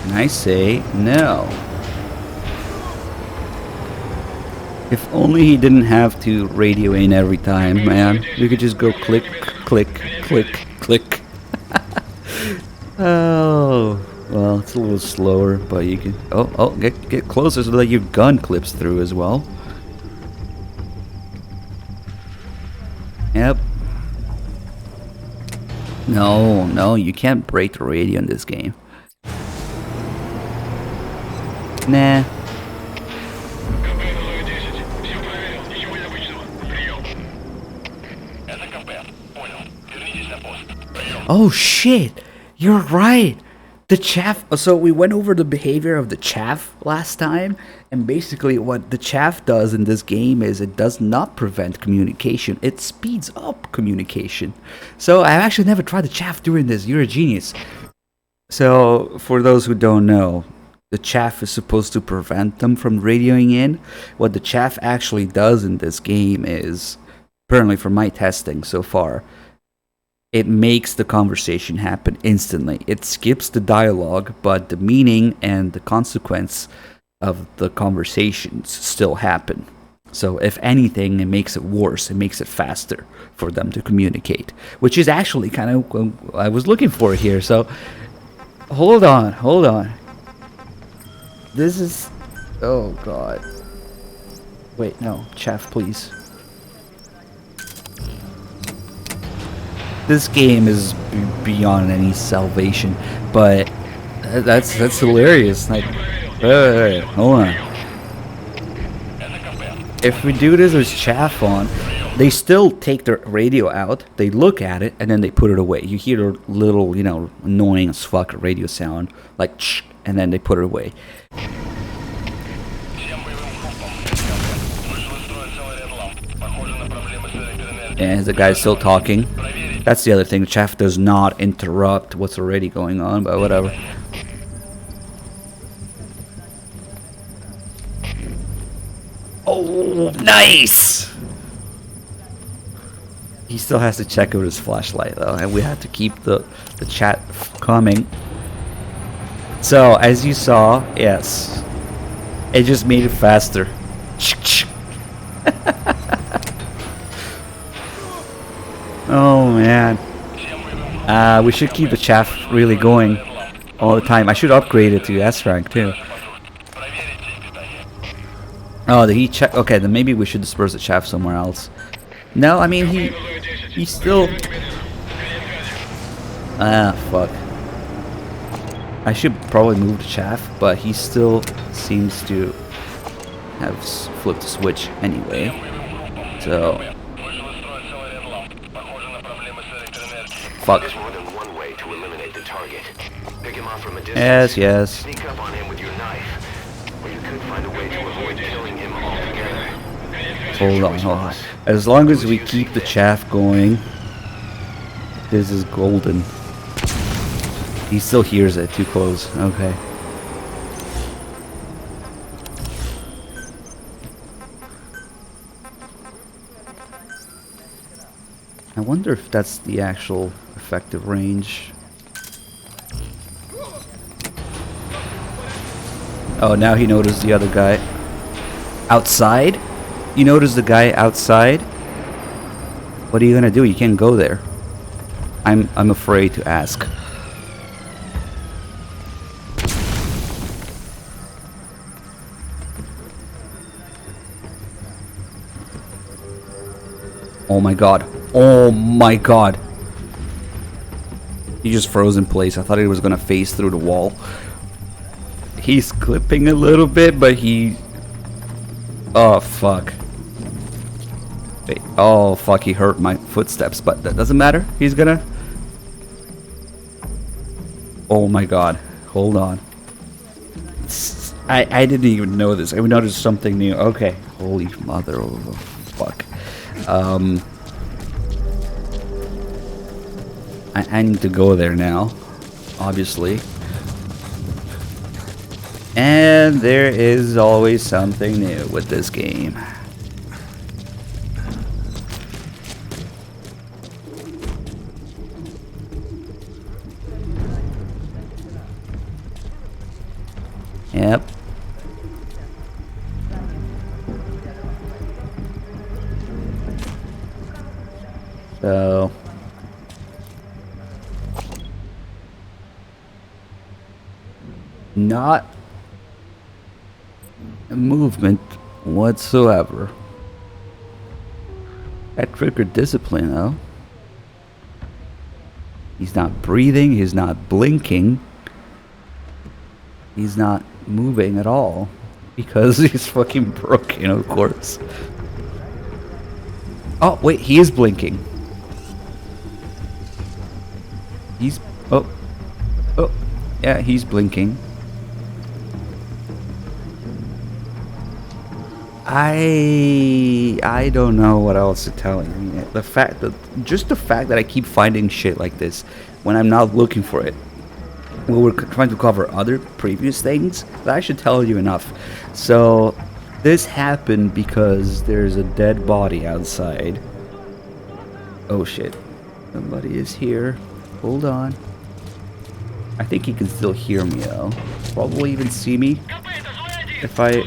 And I say no. If only he didn't have to radio in every time, man. We could just go click, click, click, click. Oh, well, it's a little slower, but you can... Oh, get closer so that your gun clips through as well. Yep. No, you can't break the radio in this game. Nah. Oh shit! You're right! The chaff... So we went over the behavior of the chaff last time, and basically what the chaff does in this game is it does not prevent communication, it speeds up communication. So I've actually never tried the chaff during this. You're a genius. So for those who don't know, the chaff is supposed to prevent them from radioing in. What the chaff actually does in this game is, apparently from my testing so far, it makes the conversation happen instantly. It skips the dialogue, but the meaning and the consequence of the conversations still happen. So if anything, it makes it worse. It makes it faster for them to communicate, which is actually kind of what I was looking for here. So hold on. This is... Oh, God. Wait, no. Chaff, please. This game is beyond any salvation, but that's hilarious. Like, wait, hold on. If we do this with chaff on, they still take their radio out, they look at it, and then they put it away. You hear a little, you know, annoying as fuck radio sound, like, shh, and then they put it away. And the guy's still talking. That's the other thing. Chaff does not interrupt what's already going on, but whatever. Oh, nice! He still has to check with his flashlight though, and we have to keep the chat coming. So, as you saw, yes, it just made it faster. Oh man, we should keep the chaff really going all the time. I should upgrade it to S rank too. Oh, the heat check. Okay, then maybe we should disperse the chaff somewhere else. No, I mean he's still. Ah, fuck. I should probably move the chaff, but he still seems to have flipped the switch anyway. So. Fuck. There's more than one way to eliminate the target. Pick him off from a distance. Yes, yes. Sneak up on him with your knife. Or you could find a way to avoid killing him altogether. Hold on, hold on. As long as we keep the chaff going, this is golden. He still hears it, too close. Okay. I wonder if that's the actual effective range. Oh, now he noticed the other guy. Outside? You notice the guy outside? What are you gonna do? You can't go there. I'm afraid to ask. Oh my god. Oh my god. He just froze in place. I thought he was gonna phase through the wall. He's clipping a little bit, but he... Oh, fuck. Wait. Oh, fuck. He hurt my footsteps, but that doesn't matter. He's gonna... Oh my god. Hold on. I didn't even know this. I noticed something new. Okay. Holy mother of a fuck. I need to go there now, obviously. And there is always something new with this game. Yep. So... not a movement whatsoever. That triggered discipline though. He's not breathing, he's not blinking. He's not moving at all. Because he's fucking broken, of course. Oh, wait, he is blinking. He's... oh. Oh. Yeah, he's blinking. I don't know what else to tell you. I mean, the fact that I keep finding shit like this when I'm not looking for it. Well, we're trying to cover other previous things, that I should tell you enough. So this happened because there's a dead body outside. Oh shit. Somebody is here. Hold on. I think he can still hear me though. Probably even see me if I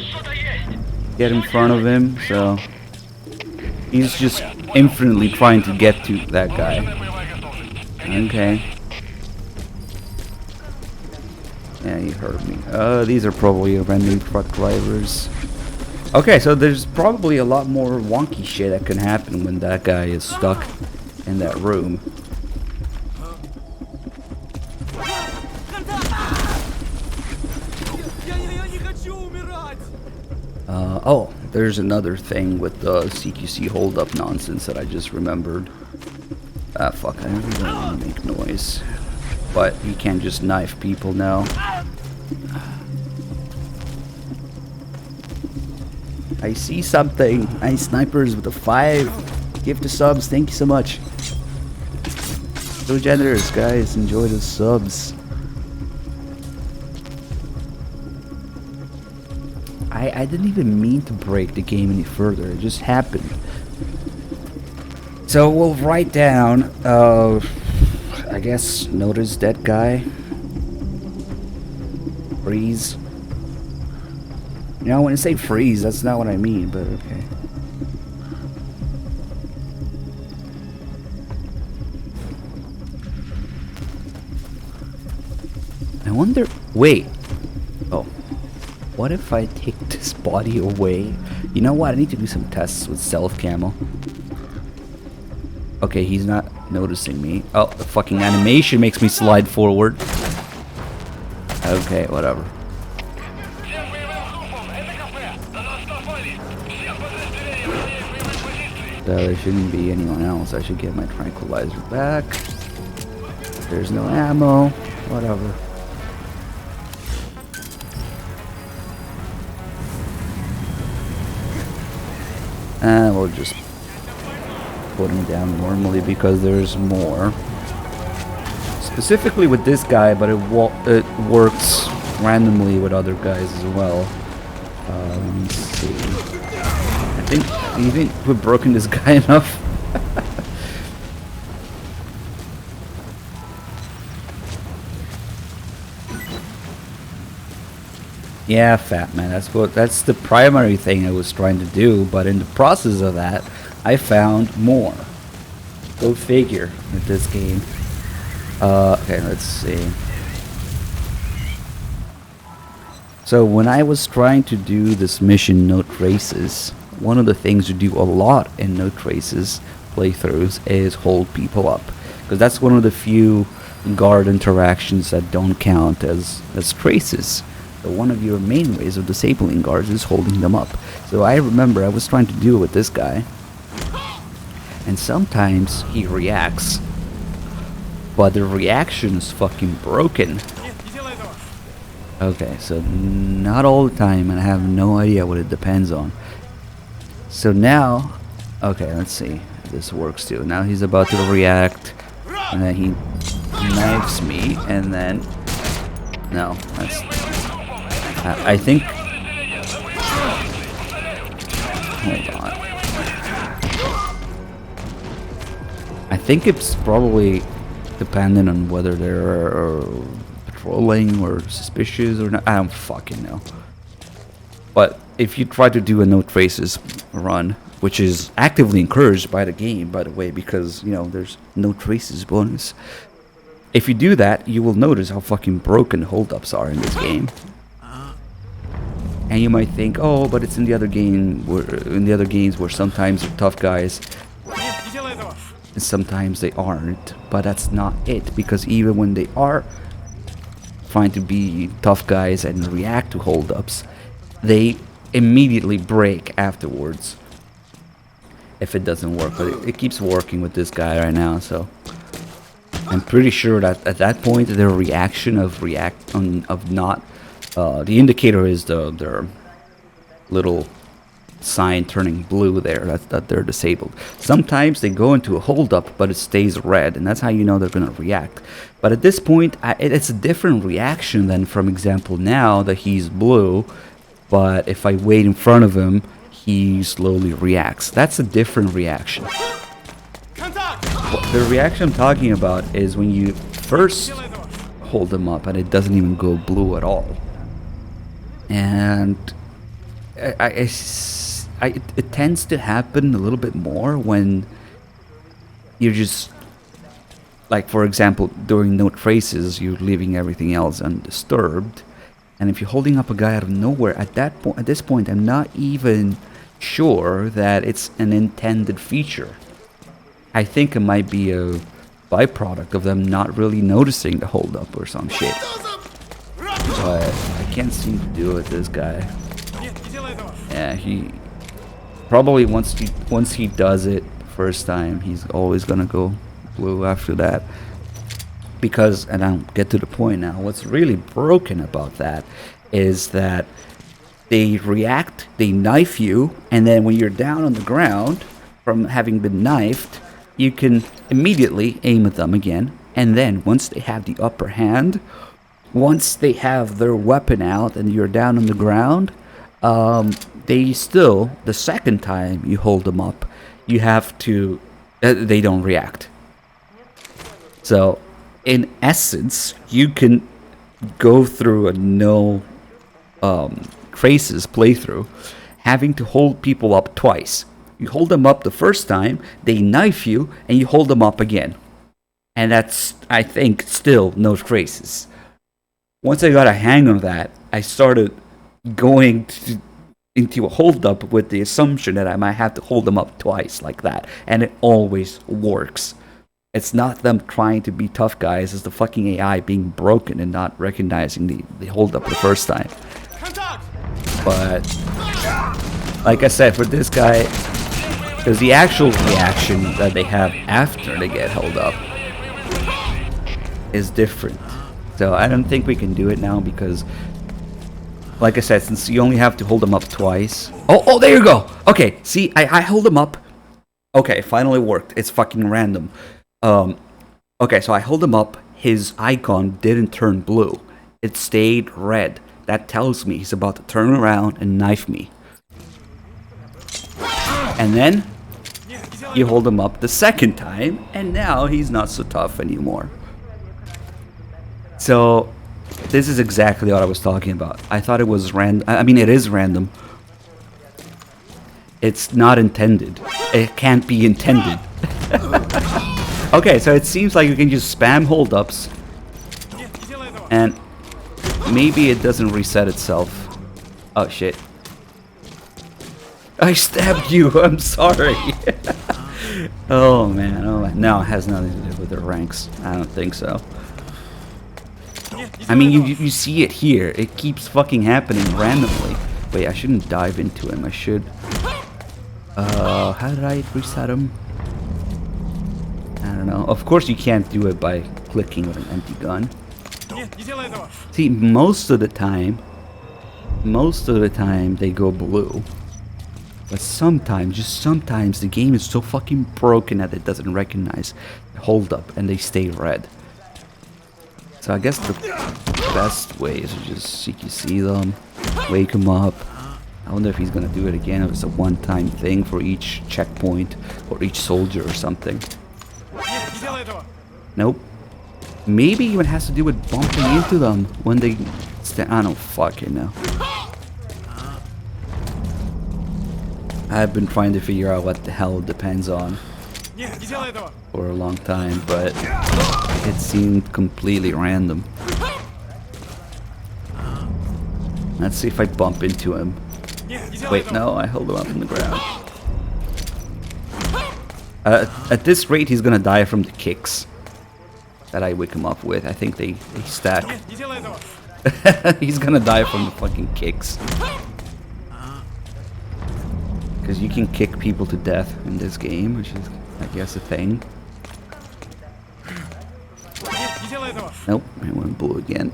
get in front of him, so he's just infinitely trying to get to that guy. Okay. Yeah, he heard me. These are probably random truck drivers. Okay, so there's probably a lot more wonky shit that can happen when that guy is stuck in that room. Oh, there's another thing with the CQC hold-up nonsense that I just remembered. Ah, fuck, I really don't want to make noise. But you can't just knife people now. I see something. Nice snipers with a 5. Gift the subs, thank you so much. So generous, guys. Enjoy the subs. I didn't even mean to break the game any further. It just happened. So we'll write down, I guess, notice that guy. Freeze. You know, when I say freeze, that's not what I mean, but okay. I wonder... Wait. Oh. What if I take this body away? You know what? I need to do some tests with self-camo. Okay, he's not noticing me. Oh, the fucking animation makes me slide forward. Okay, whatever. There shouldn't be anyone else. I should get my tranquilizer back. There's no ammo. Whatever. And we'll just put him down normally because there's more. Specifically with this guy, but it works randomly with other guys as well. Let me see. I think we've broken this guy enough. Yeah, fat man. That's the primary thing I was trying to do, but in the process of that, I found more. Go figure with this game. Okay, let's see. So when I was trying to do this mission, No Traces, one of the things you do a lot in No Traces playthroughs is hold people up, because that's one of the few guard interactions that don't count as traces. So one of your main ways of disabling guards is holding them up. So I remember I was trying to do it with this guy, and sometimes he reacts, but the reaction is fucking broken. Okay, so not all the time, and I have no idea what it depends on. So now, okay, let's see if this works too. Now he's about to react, and then he knifes me, and then no, that's. I think. Hold on. I think it's probably dependent on whether they're patrolling or suspicious or not. I don't fucking know. But if you try to do a no traces run, which is actively encouraged by the game, by the way, because you know there's no traces bonus. If you do that, you will notice how fucking broken holdups are in this game. And you might think, oh, but it's in the other game, in the other games where sometimes they're tough guys, and sometimes they aren't. But that's not it, because even when they are trying to be tough guys and react to holdups, they immediately break afterwards if it doesn't work. But it keeps working with this guy right now, so I'm pretty sure that at that point their reaction of not. The indicator is their little sign turning blue there, that they're disabled. Sometimes they go into a holdup, but it stays red, and that's how you know they're going to react. But at this point, it's a different reaction than, from example, now that he's blue, but if I wait in front of him, he slowly reacts. That's a different reaction. The reaction I'm talking about is when you first hold him up and it doesn't even go blue at all. And it tends to happen a little bit more when you're just, like, for example, during no traces, you're leaving everything else undisturbed, and if you're holding up a guy out of nowhere, at this point, I'm not even sure that it's an intended feature. I think it might be a byproduct of them not really noticing the holdup or some shit. But I can't seem to do it with this guy. Yeah, he probably once he does it first time, he's always gonna go blue after that. Because, and I'll get to the point now, what's really broken about that is that they react, they knife you, and then when you're down on the ground from having been knifed, you can immediately aim at them again. And then once they have the upper hand, once they have their weapon out and you're down on the ground, they still, the second time you hold them up, you have to, they don't react. So, in essence, you can go through a no traces playthrough having to hold people up twice. You hold them up the first time, they knife you, and you hold them up again. And that's, I think, still no traces. Once I got a hang of that, I started going into a hold up with the assumption that I might have to hold them up twice like that. And it always works. It's not them trying to be tough guys, it's the fucking AI being broken and not recognizing the hold up the first time. But, like I said, for this guy, because the actual reaction that they have after they get held up is different. So I don't think we can do it now because, like I said, since you only have to hold them up twice. Oh, there you go! Okay, see, I hold them up. Okay, finally worked. It's fucking random. Okay, so I hold him up, his icon didn't turn blue. It stayed red. That tells me he's about to turn around and knife me. And then, you hold him up the second time, and now he's not so tough anymore. So, this is exactly what I was talking about. I thought it was random. I mean, it is random. It's not intended. It can't be intended. Okay, so it seems like you can just spam holdups, and maybe it doesn't reset itself. Oh shit. I stabbed you, I'm sorry. Oh man, no, it has nothing to do with their ranks. I don't think so. I mean, you see it here. It keeps fucking happening randomly. Wait, I shouldn't dive into him, I should. How did I reset him? I don't know. Of course you can't do it by clicking with an empty gun. See, most of the time they go blue. But sometimes, just sometimes, the game is so fucking broken that it doesn't recognize the hold up and they stay red. So I guess the best way is to just see them, wake them up. I wonder if he's gonna do it again, if it's a one-time thing for each checkpoint or each soldier or something. Nope. Maybe even has to do with bumping into them when they I don't fucking know. I've been trying to figure out what the hell it depends on for a long time, but it seemed completely random. Let's see if I bump into him. Wait, no, I held him up on the ground. At this rate, he's gonna die from the kicks that I wake him up with. I think they stack. He's gonna die from the fucking kicks. Because you can kick people to death in this game, which is, I guess, a thing. Nope, it went blue again.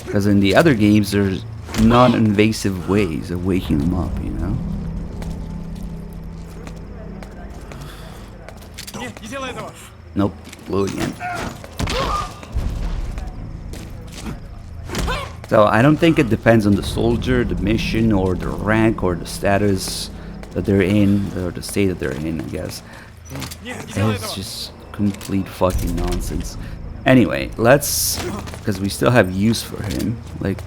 Because in the other games, there's non-invasive ways of waking them up, you know? Nope, blue again. So I don't think it depends on the soldier, the mission, or the rank, or the status that they're in, or the state that they're in, I guess. It's just complete fucking nonsense. Anyway, let's, because we still have use for him, like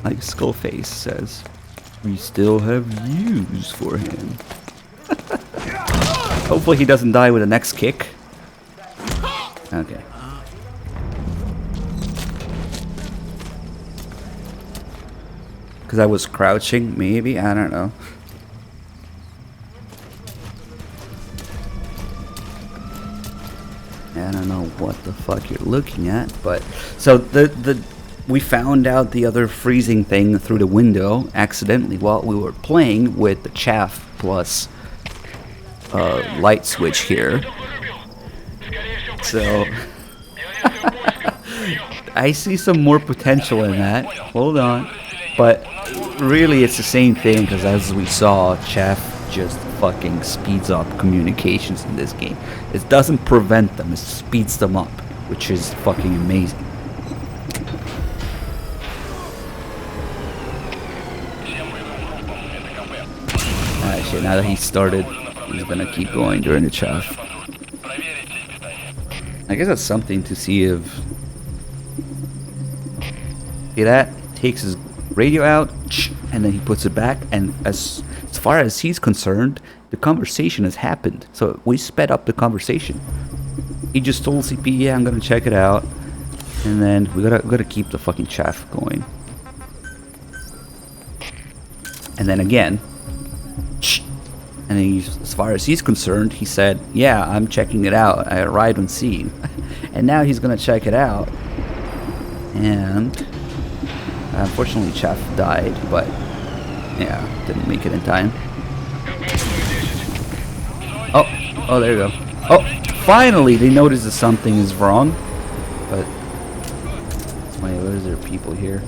Skullface says, we still have use for him. Hopefully he doesn't die with the next kick. Okay. Because I was crouching, maybe? I don't know. I don't know what the fuck you're looking at, but... So, the we found out the other freezing thing through the window accidentally while we were playing with the chaff plus light switch here. So I see some more potential in that. Hold on. But really it's the same thing, because as we saw, chaff just fucking speeds up communications in this game. It doesn't prevent them, it speeds them up, which is fucking amazing. Actually, now that he started, he's gonna keep going during the chaff. I guess that's something to see if... See that? Takes his radio out, and then he puts it back, and as far as he's concerned, the conversation has happened. So we sped up the conversation. He just told CP, yeah, I'm gonna check it out, and then we gotta keep the fucking chaff going. And then again, and then as far as he's concerned, he said, yeah, I'm checking it out. I arrived on scene. And now he's gonna check it out. And unfortunately, chaff died, but yeah, didn't make it in time. Oh, there you go. Oh, finally they notice that something is wrong. But wait, what is there people here?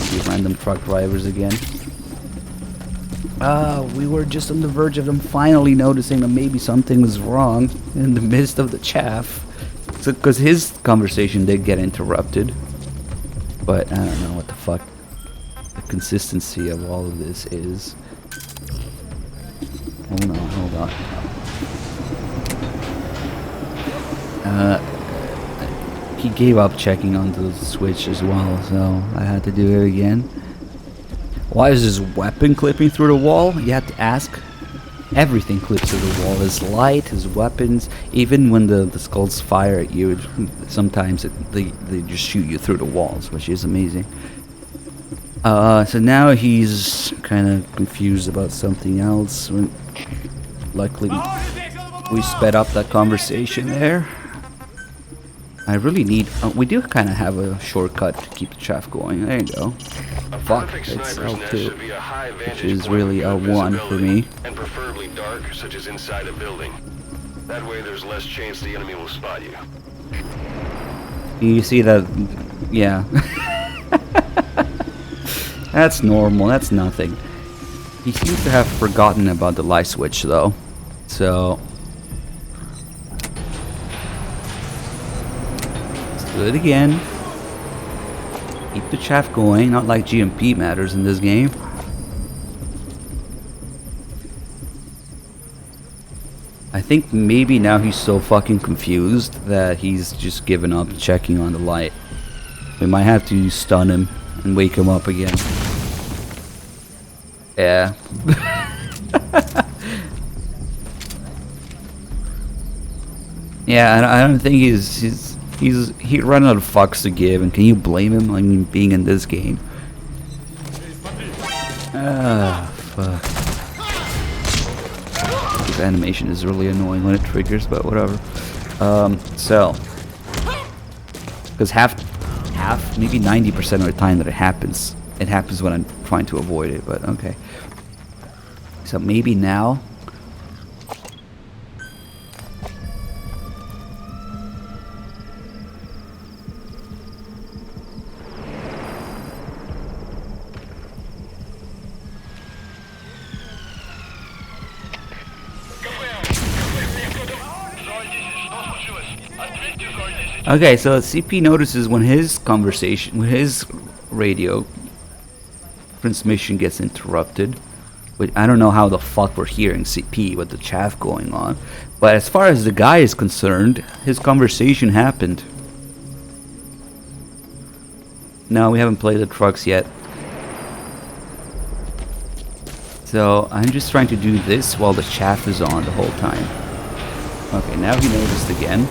These random truck drivers again. We were just on the verge of them finally noticing that maybe something was wrong in the midst of the chaff. So, because his conversation did get interrupted. But I don't know what the fuck the consistency of all of this is. Hold on. He gave up checking onto the switch as well, so I had to do it again. Why is his weapon clipping through the wall? You have to ask. Everything clips through the wall. His light, his weapons, even when the skulls fire at you, sometimes they just shoot you through the walls, which is amazing. So now he's kind of confused about something else. Luckily, we sped up that conversation there. I really need... we do kind of have a shortcut to keep the chaff going. There you go. Fuck, it's L2, which is really L1 for me. And preferably dark, such as inside a building. That way there's less chance the enemy will spot you. You see that... yeah. That's normal, that's nothing. He seems to have forgotten about the light switch though. So... let's do it again. Keep the chaff going, not like GMP matters in this game. I think maybe now he's so fucking confused that he's just given up checking on the light. We might have to stun him and wake him up again. Yeah. Yeah, I don't think he'd run out of fucks to give, and can you blame him? I mean, being in this game. Ah, fuck. This animation is really annoying when it triggers, but whatever. So, because half, maybe 90% of the time that it happens when I'm trying to avoid it. But okay. So maybe now. Okay, so CP notices when his radio transmission gets interrupted. But I don't know how the fuck we're hearing CP with the chaff going on. But as far as the guy is concerned, his conversation happened. No, we haven't played the trucks yet. So I'm just trying to do this while the chaff is on the whole time. Okay, now he noticed again.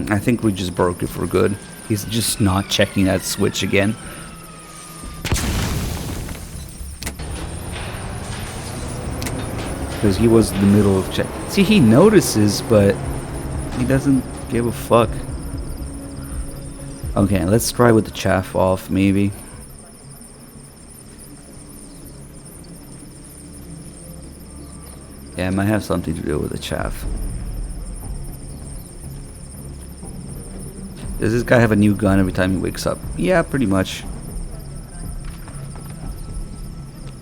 I think we just broke it for good. He's just not checking that switch again. Because he was in the middle of check. See, he notices, but he doesn't give a fuck. Okay, let's try with the chaff off, maybe. Yeah, it might have something to do with the chaff. Does this guy have a new gun every time he wakes up? Yeah, pretty much.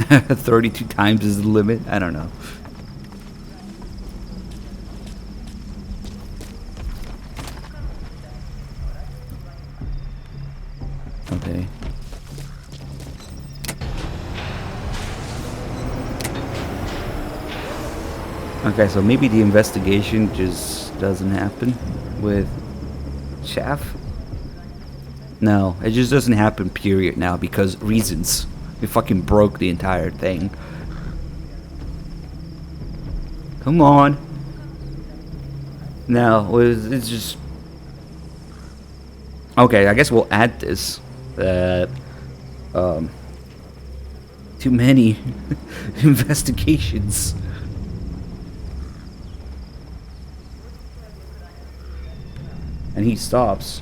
32 times is the limit? I don't know. Okay. Okay, so maybe the investigation just doesn't happen with chaff? No, it just doesn't happen, period, now, because reasons. We fucking broke the entire thing. Come on. No, it's just... Okay, I guess we'll add this. Too many investigations. And he stops.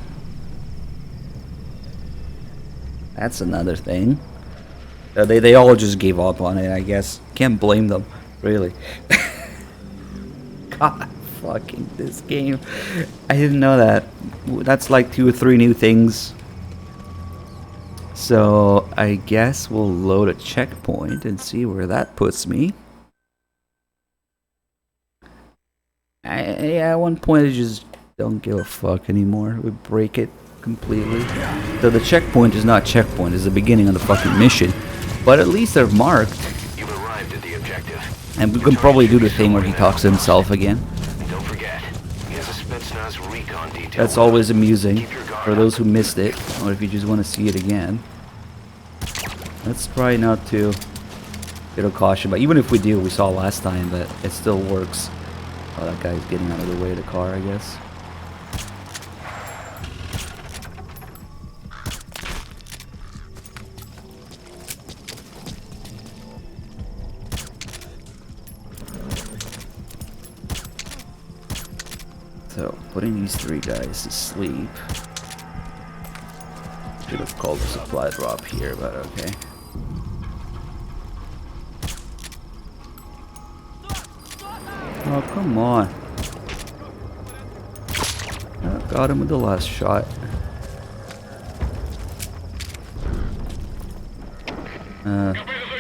That's another thing. They all just gave up on it, I guess. Can't blame them, really. God, fucking this game. I didn't know that. That's like 2 or 3 new things. So, I guess we'll load a checkpoint and see where that puts me. Yeah, at one point I just don't give a fuck anymore. We break it completely. So the checkpoint is not checkpoint, it's the beginning of the fucking mission. But at least they're marked. You've arrived at the objective. And we can probably do the thing where he talks to himself again. Don't forget, he has a Spetsnaz recon detail. That's always amusing for those who missed it, or if you just want to see it again. Let's try not to get a caution, but even if we do, we saw last time that it still works. Oh, that guy's getting out of the way of the car, I guess. So, putting these 3 guys to sleep. Should have called a supply drop here, but okay. Oh, come on. Oh, got him with the last shot.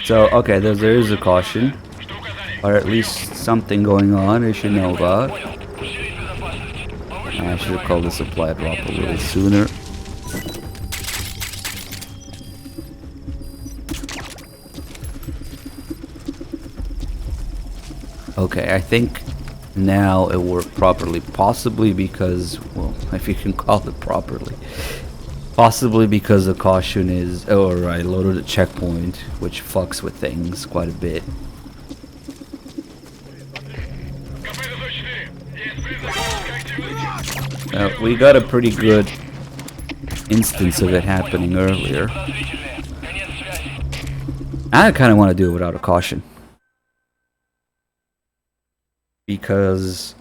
So, okay, there is a caution. Or at least something going on I should know about. I should have called the supply drop a little sooner. Okay, I think now it worked properly. Possibly because, well, if you can call it properly. Possibly because the caution is... Oh, right, loaded a checkpoint, which fucks with things quite a bit. We got a pretty good instance of it happening earlier. I kind of want to do it without a caution. Because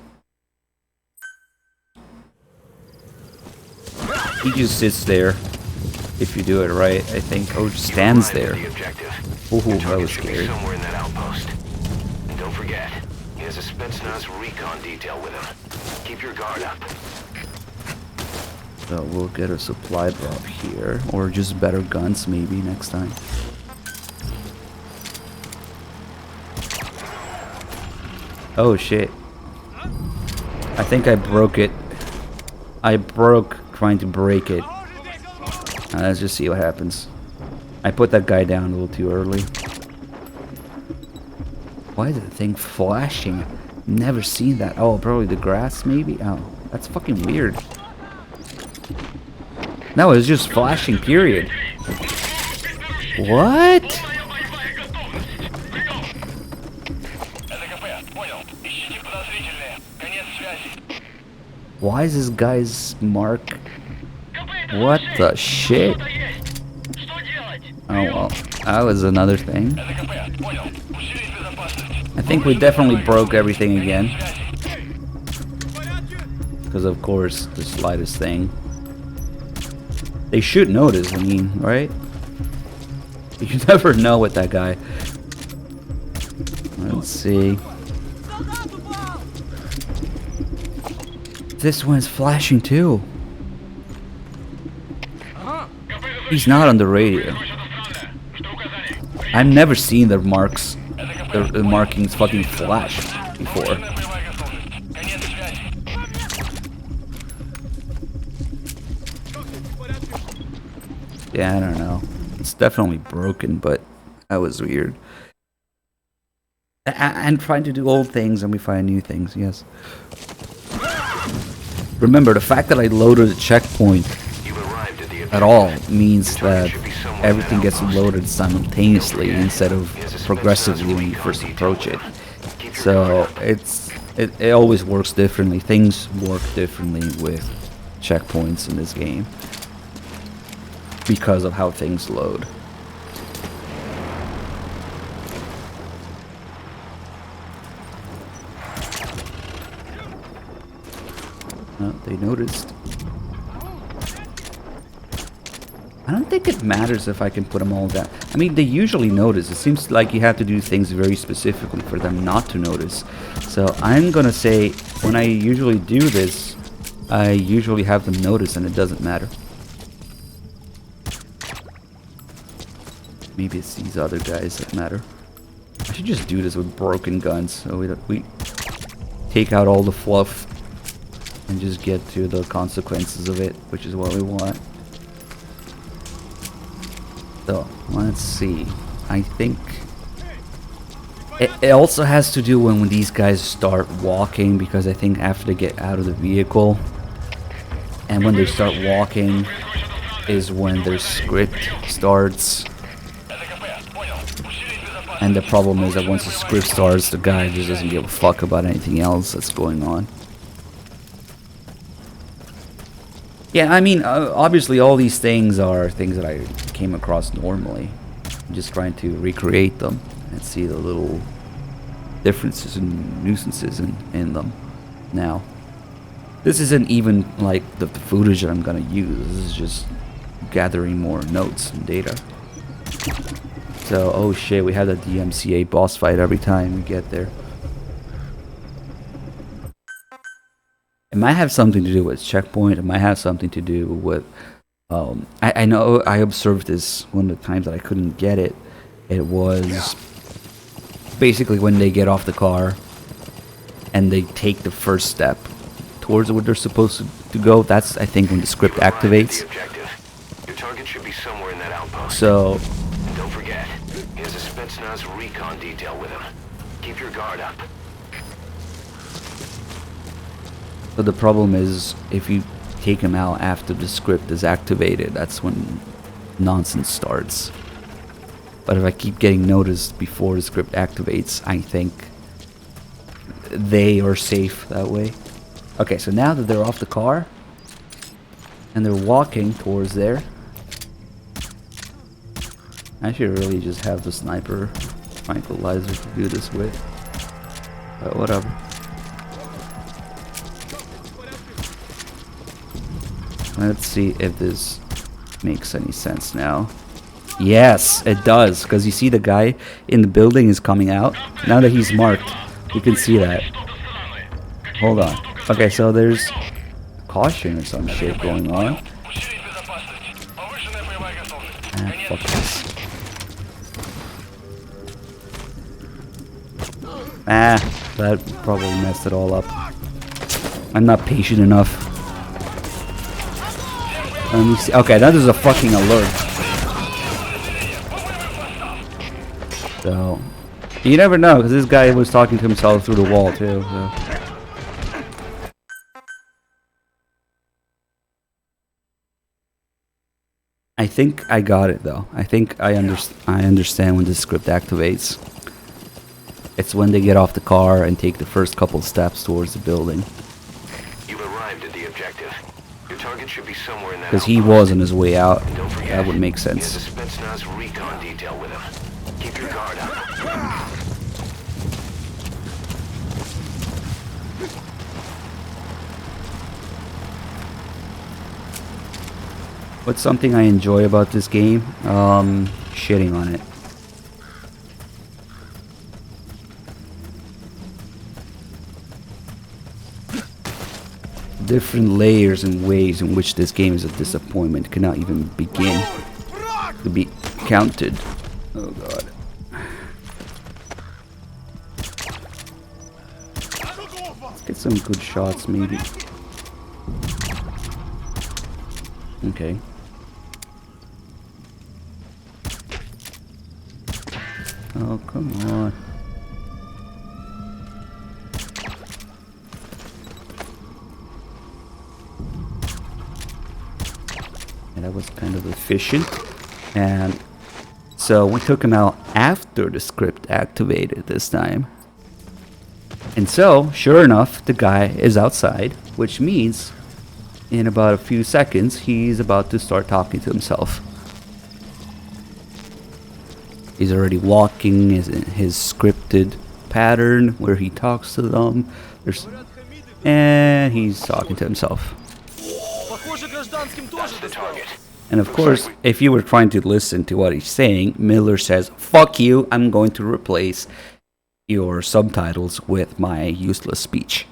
he just sits there if you do it right, I think. Oh, just stands there. Ooh, that was scary. Somewhere in that outpost. And don't forget, he has a Spetsnaz recon detail with him. Keep your guard up. So we'll get a supply drop here, or just better guns maybe next time. Oh shit. I think I broke it. I broke trying to break it. Let's just see what happens. I put that guy down a little too early. Why is the thing flashing? Never seen that. Oh, probably the grass maybe? Oh, that's fucking weird. No, it's just flashing, period. What? Why is this guy's mark? What the shit? Oh well, that was another thing. I think we definitely broke everything again. Because of course, the slightest thing. They should notice, I mean, right? You never know with that guy. Let's see. This one's flashing too. He's not on the radio. I've never seen the marks, the markings fucking flash before. Yeah, I don't know. It's definitely broken, but that was weird. And trying to do old things and we find new things, yes. Remember, the fact that I loaded a checkpoint at all means that everything gets loaded simultaneously instead of progressively when you first approach it. So it always works differently. Things work differently with checkpoints in this game because of how things load. Oh, they noticed. I don't think it matters if I can put them all down. I mean, they usually notice. It seems like you have to do things very specifically for them not to notice. So I'm gonna say, when I usually do this, I usually have them notice and it doesn't matter. Maybe it's these other guys that matter. I should just do this with broken guns, so we take out all the fluff and just get to the consequences of it, which is what we want. So, let's see. I think it also has to do when these guys start walking, because I think after they get out of the vehicle and when they start walking is when their script starts. And the problem is that once the script starts, the guy just doesn't give a fuck about anything else that's going on. Yeah, I mean, obviously all these things are things that I came across normally. I'm just trying to recreate them and see the little differences and nuisances in them. Now, this isn't even like the footage that I'm gonna use. This is just gathering more notes and data. So, oh shit, we have the DMCA boss fight every time we get there. It might have something to do with checkpoint. It might have something to do with... I know I observed this one of the times that I couldn't get it. It was basically when they get off the car and they take the first step towards where they're supposed to go. That's, I think, when the script activates. Your target should be somewhere in that outpost. So... Don't forget, he has a Spetsnaz recon detail with him. Keep your guard up. So the problem is, if you take him out after the script is activated, that's when nonsense starts. But if I keep getting noticed before the script activates, I think they are safe that way. Okay, so now that they're off the car, and they're walking towards there, I should really just have the sniper tranquilizer to do this with. But whatever. Let's see if this makes any sense now. Yes, it does, because you see the guy in the building is coming out. Now that he's marked, you can see that. Hold on. Okay, so there's caution or some shit going on. Ah, fuck this. Ah, that probably messed it all up. I'm not patient enough. Let me see. Okay, that is a fucking alert. So, you never know, because this guy was talking to himself through the wall too. So. I think I got it though. I think I understand when the script activates. It's when they get off the car and take the first couple steps towards the building. You've arrived at the objective. Your target should be somewhere in that. Because he was on his way out. That would make sense. He has a Spetsnaz recon detail with him. Keep your guard up. What's something I enjoy about this game? Shitting on it. Different layers and ways in which this game is a disappointment cannot even begin to be counted. Oh god. Let's get some good shots maybe. Okay. Oh, come on. And that was kind of efficient. And so we took him out after the script activated this time. And so, sure enough, the guy is outside, which means in about a few seconds, he's about to start talking to himself. He's already walking his scripted pattern where he talks to them. And he's talking to himself. And of course, if you were trying to listen to what he's saying, Miller says, "Fuck you, I'm going to replace your subtitles with my useless speech."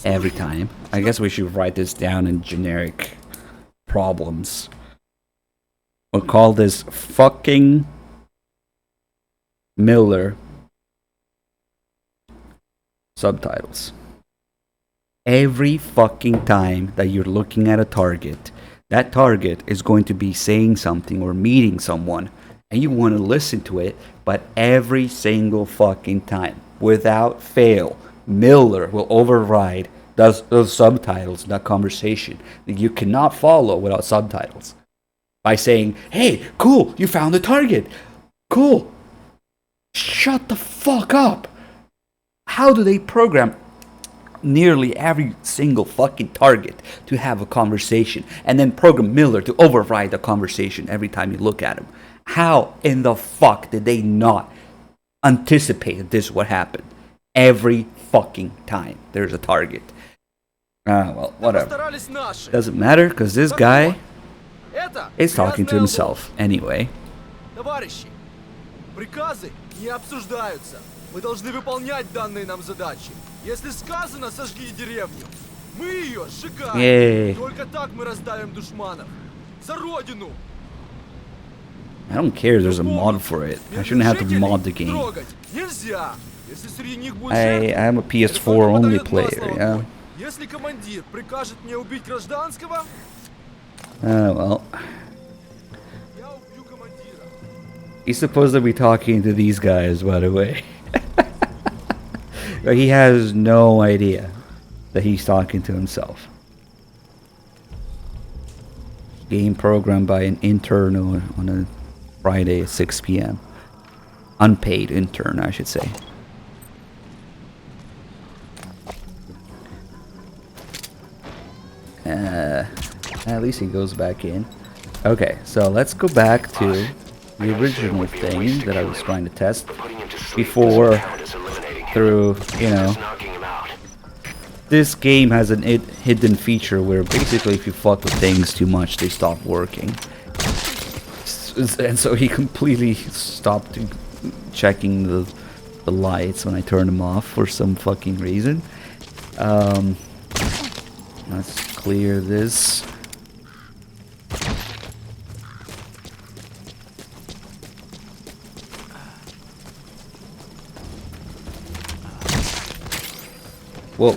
Every time. I guess we should write this down in generic problems. We'll call this fucking Miller subtitles. Every fucking time that you're looking at a target, that target is going to be saying something or meeting someone, and you want to listen to it, but every single fucking time, without fail, Miller will override those subtitles, that conversation that you cannot follow without subtitles, by saying, "Hey, cool, you found the target. Cool. Shut the fuck up." How do they program nearly every single fucking target to have a conversation and then program Miller to override the conversation every time you look at him? How in the fuck did they not anticipate that this would happen? Every fucking time there's a target. Well, whatever. Doesn't matter, because this guy is talking to himself anyway. Товарищи, приказы не обсуждаются. Мы должны выполнять данные нам задачи. Если сказано «сожги деревню», мы ее сжигаем. Только так мы раздавим душманов. За родину! I don't care, there's a mod for it. I shouldn't have to mod the game. I am a PS4 only player, yeah. Если командир прикажет мне убить гражданского, well. He's supposed to be talking to these guys, by the way. But he has no idea that he's talking to himself. Game programmed by an intern on a Friday at 6 p.m. Unpaid intern, I should say. At least he goes back in. Okay, so let's go back to the original thing that I was trying to test before, through, you know, this game has an hidden feature where basically if you fuck with things too much, they stop working. And so he completely stopped checking the lights when I turned them off for some fucking reason. Let's clear this. Whoa.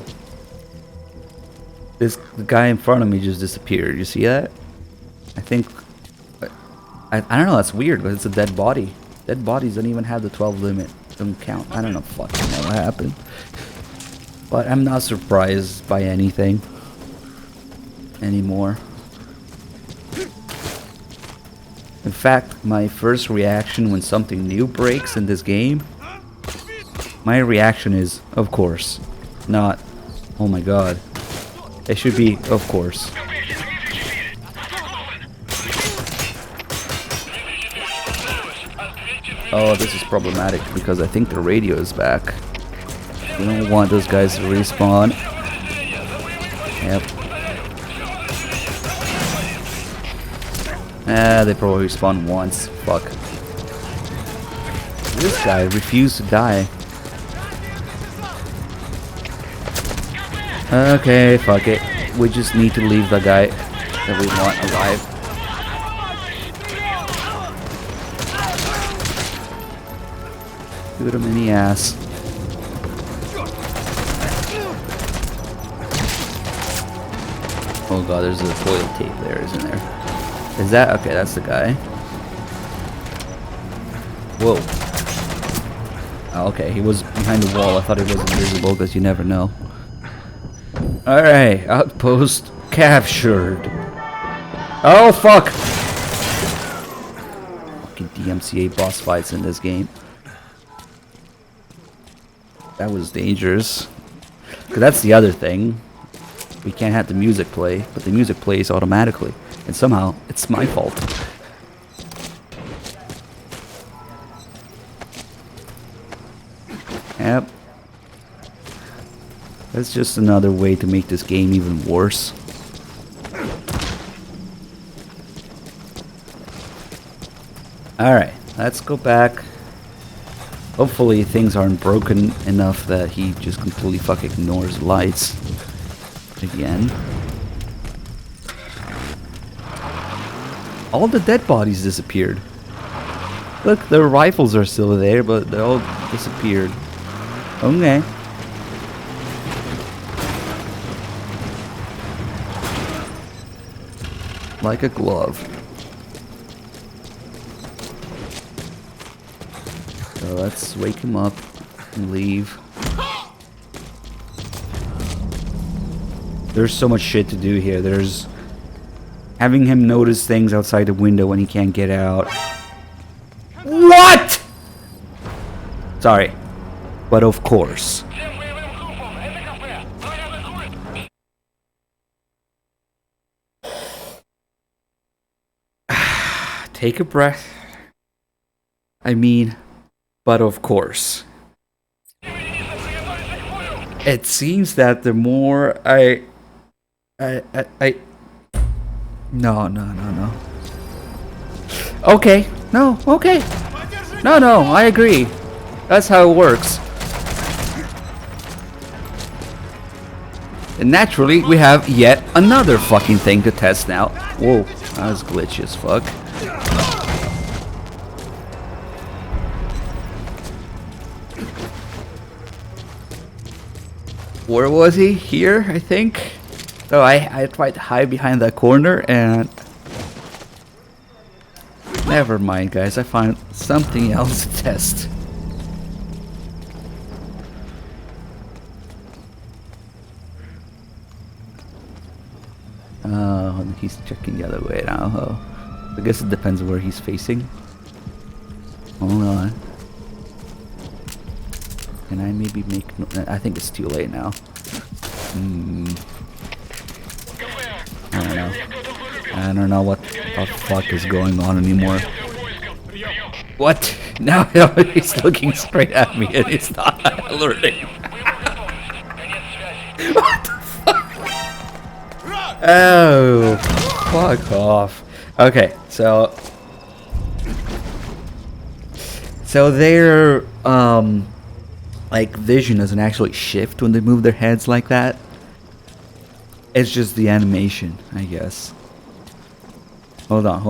The guy in front of me just disappeared. You see that? I think... I don't know, that's weird, but it's a dead body. Dead bodies don't even have the 12 limit. Doesn't count. I don't know fucking know what happened. But I'm not surprised by anything anymore. In fact, my first reaction when something new breaks in this game, my reaction is, of course. Not, oh my god. It should be, of course. Oh, this is problematic because I think the radio is back. We don't want those guys to respawn. Yep. They probably respawn once. Fuck. This guy refused to die. Okay, fuck it. We just need to leave the guy that we want alive. Shoot him in the ass. Oh god, there's a foil tape there, isn't there? Is that? Okay, that's the guy. Whoa. Oh, okay, he was behind the wall. I thought he was invisible because you never know. Alright, outpost captured. Oh, fuck! Fucking DMCA boss fights in this game. That was dangerous. Because that's the other thing. We can't have the music play, but the music plays automatically. And somehow, it's my fault. Yep. That's just another way to make this game even worse. Alright, let's go back. Hopefully things aren't broken enough that he just completely fucking ignores lights. Again. All the dead bodies disappeared. Look, the rifles are still there, but they all disappeared. Okay. Like a glove. So let's wake him up and leave. There's so much shit to do here. There's having him notice things outside the window when he can't get out. What? Sorry. But of course. Take a breath. I mean, but of course. It seems that the more No. Okay. No, okay. No, I agree. That's how it works. And naturally, we have yet another fucking thing to test now. Whoa, that was glitchy as fuck. Where was he? Here, I think. So I tried to hide behind that corner and... Never mind, guys. I found something else to test. He's checking the other way now. Oh. I guess it depends on where he's facing. Hold on. Can I maybe make... I think it's too late now. I don't know what the fuck is going on anymore. What? Now he's looking straight at me and he's not alerting. What the fuck? Oh, fuck off. Okay, so their like vision doesn't actually shift when they move their heads like that. It's just the animation, I guess. Hold on.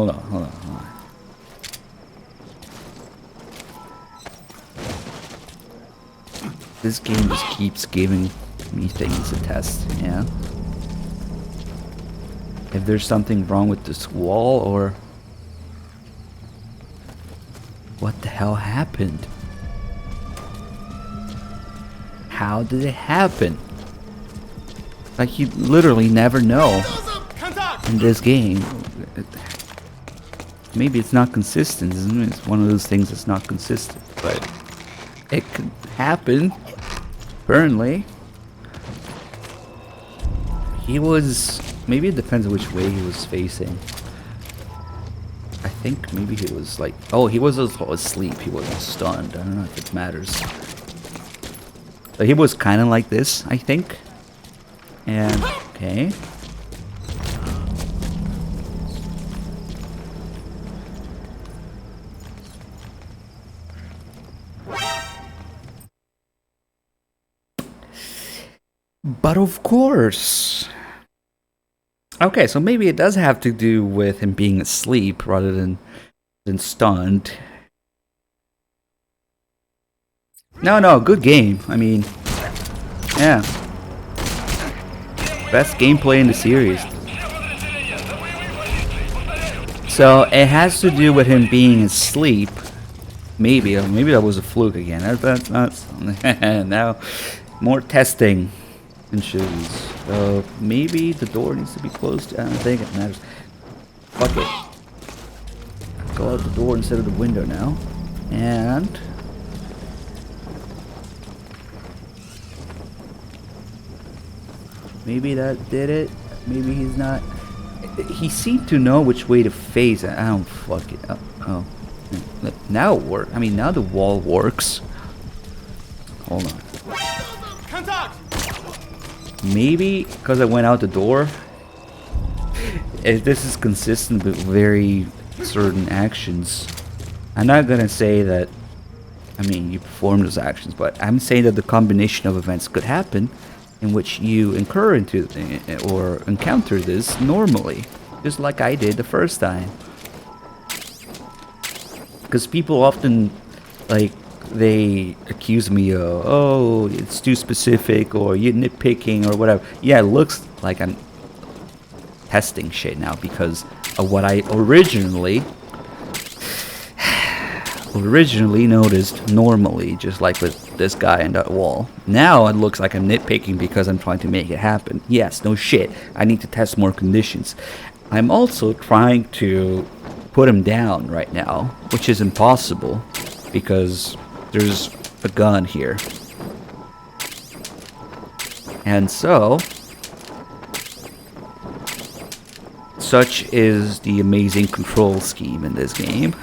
This game just keeps giving me things to test, yeah? If there's something wrong with this wall, or... What the hell happened? How did it happen? Like, you literally never know in this game. Maybe it's not consistent, isn't it? It's one of those things that's not consistent, but it could happen. Apparently. He was... Maybe it depends on which way he was facing. I think maybe he was like... Oh, he was also asleep. He wasn't stunned. I don't know if it matters. So he was kind of like this, I think. And... Okay. But of course. Okay, so maybe it does have to do with him being asleep rather than stunned. No, good game. I mean, yeah. Best gameplay in the series. So it has to do with him being asleep. Maybe that was a fluke again. That's now more testing and shoes. So maybe the door needs to be closed. I don't think it matters. Fuck it. Go out the door instead of the window now. And maybe that did it. Maybe he's not. He seemed to know which way to face it. I don't fuck it up. Oh. Now it works. I mean, now the wall works. Hold on. Maybe because I went out the door. This is consistent with very certain actions. I'm not gonna say that. I mean, you perform those actions, but I'm saying that the combination of events could happen in which you incur into or encounter this normally, just like I did the first time. Because people often, like, they accuse me of, oh, it's too specific, or you're nitpicking, or whatever. Yeah, it looks like I'm testing shit now because of what I originally noticed normally, just like with this guy and that wall. Now it looks like I'm nitpicking because I'm trying to make it happen. Yes, no shit. I need to test more conditions. I'm also trying to put him down right now, which is impossible because there's a gun here. And so, such is the amazing control scheme in this game.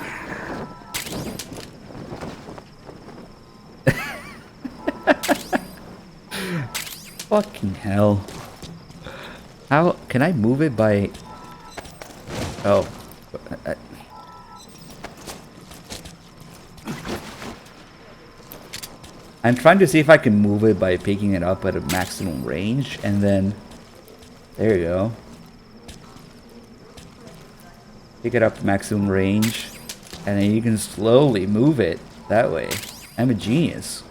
Fucking hell. How can I move it by... Oh. I'm trying to see if I can move it by picking it up at a maximum range, and then... There you go. Pick it up to maximum range, and then you can slowly move it that way. I'm a genius.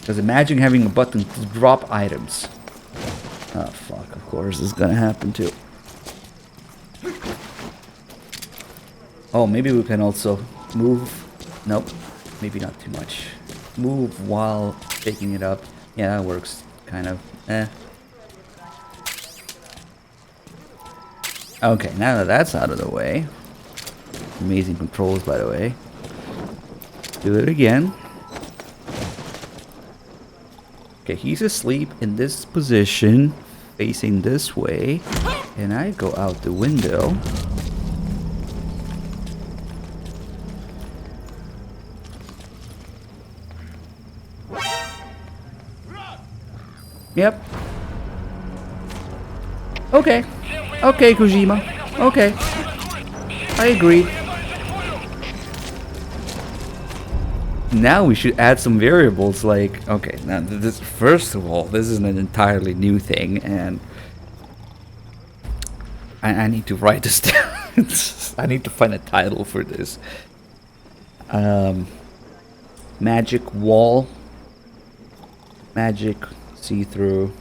Because imagine having a button to drop items. Oh fuck, of course this is gonna happen too. Oh, maybe we can also move. Nope, maybe not too much. Move while picking it up. Yeah, that works, kind of. Okay, now that that's out of the way. Amazing controls, by the way. Do it again. Okay, he's asleep in this position, facing this way, and I go out the window. Yep. Okay. Okay, Kojima. Okay. I agree. Now we should add some variables like, okay, now this, first of all, this is an entirely new thing, and I need to write this down. I need to find a title for this. Magic wall. Magic see-through.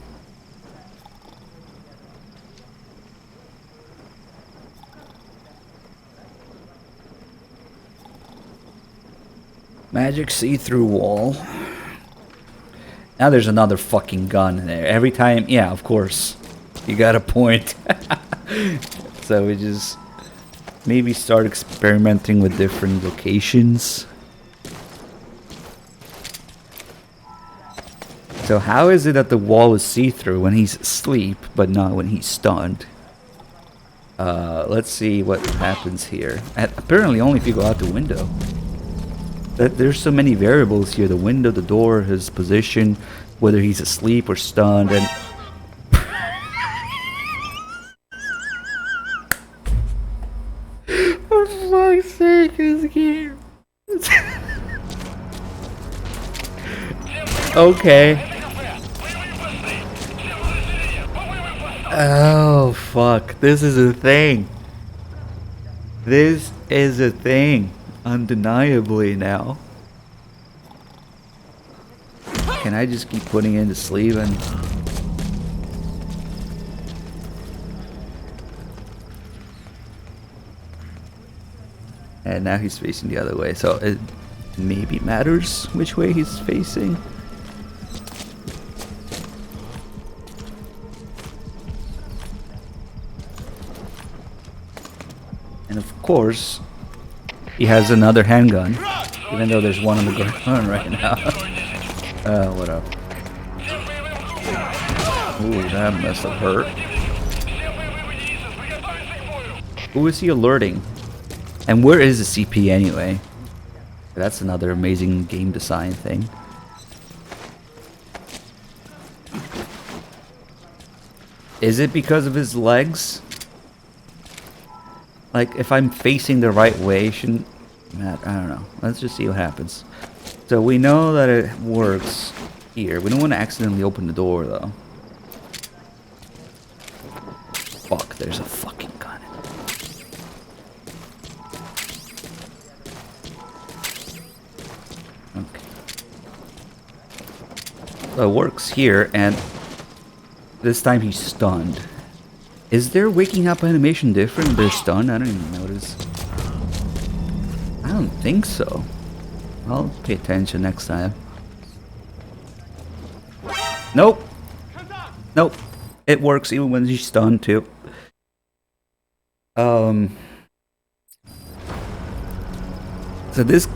Magic see-through wall. Now there's another fucking gun in there. Every time, yeah, of course. You got a point. So we just maybe start experimenting with different locations. So how is it that the wall is see-through when he's asleep, but not when he's stunned? Let's see what happens here. Apparently only if you go out the window. There's so many variables here. The window, the door, his position, whether he's asleep or stunned, and... For fuck's sake, this game. Okay. Oh, fuck. This is a thing. This is a thing. Undeniably now. Can I just keep putting in the sleeve and... And now he's facing the other way, so it maybe matters which way he's facing. And of course, he has another handgun, even though there's one on the ground right now. What up? Ooh, that must have hurt. Who is he alerting? And where is the CP anyway? That's another amazing game design thing. Is it because of his legs? Like, if I'm facing the right way, shouldn't... I don't know. Let's just see what happens. So we know that it works here. We don't want to accidentally open the door, though. Fuck, there's a fucking gun. Okay. So it works here, and this time he's stunned. Is their waking up animation different? They're stunned? I don't even notice. I don't think so. I'll pay attention next time. Nope. Nope. It works even when he's stunned too. So this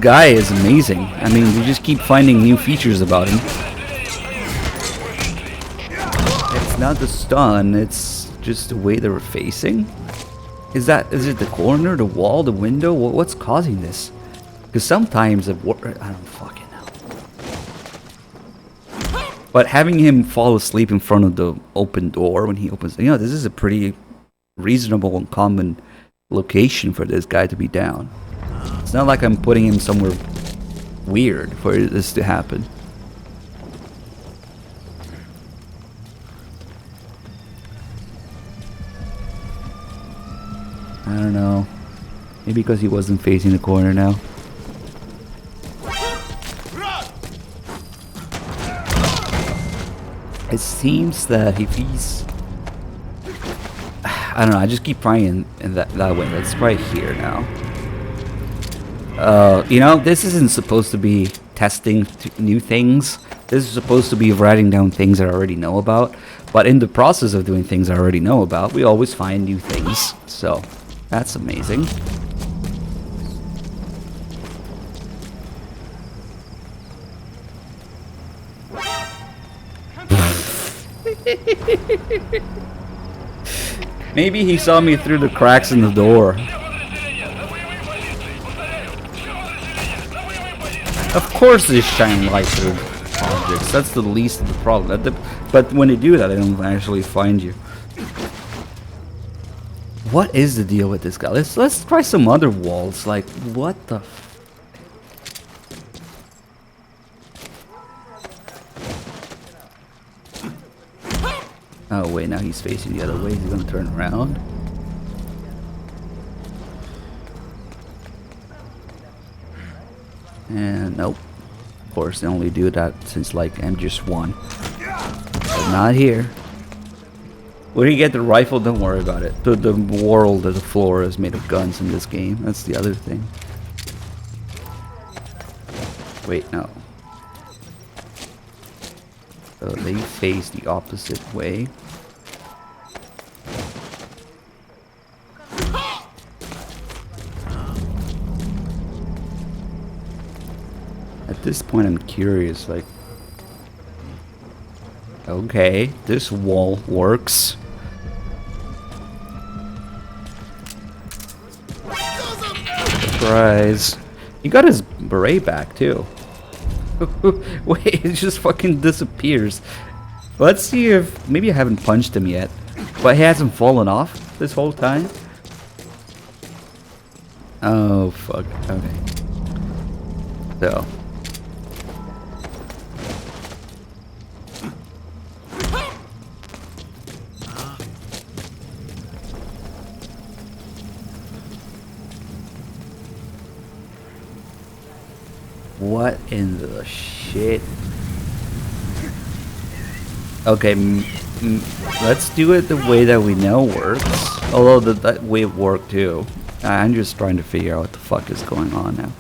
guy is amazing. I mean, we just keep finding new features about him. It's not the stun, it's just the way they were facing. Is it the corner, the wall, the window? What's causing this? Because sometimes it works. I don't fucking know. But having him fall asleep in front of the open door when he opens, this is a pretty reasonable and common location for this guy to be down. It's not like I'm putting him somewhere weird for this to happen. I don't know. Maybe because he wasn't facing the corner now. It seems that if he's... I don't know, I just keep trying in that way. Let's try here now. This isn't supposed to be testing new things. This is supposed to be writing down things that I already know about. But in the process of doing things I already know about, we always find new things. So, that's amazing. Maybe he saw me through the cracks in the door. Of course they shine light through objects. That's the least of the problem. But when they do that, they don't actually find you. What is the deal with this guy? Let's try some other walls. Like, what the Oh wait, now he's facing the other way. He's gonna turn around. And nope. Of course, they only do that since like MGSV. But not here. Where you get the rifle, don't worry about it. The world of the floor is made of guns in this game. That's the other thing. Wait, no. So they face the opposite way. At this point I'm curious, like... Okay, this wall works. Surprise. He got his beret back too. Wait, it just fucking disappears. Let's see if... Maybe I haven't punched him yet. But he hasn't fallen off this whole time? Oh, fuck. Okay. So. What in the shit? Okay, let's do it the way that we know works. Although that way worked too. I'm just trying to figure out what the fuck is going on now.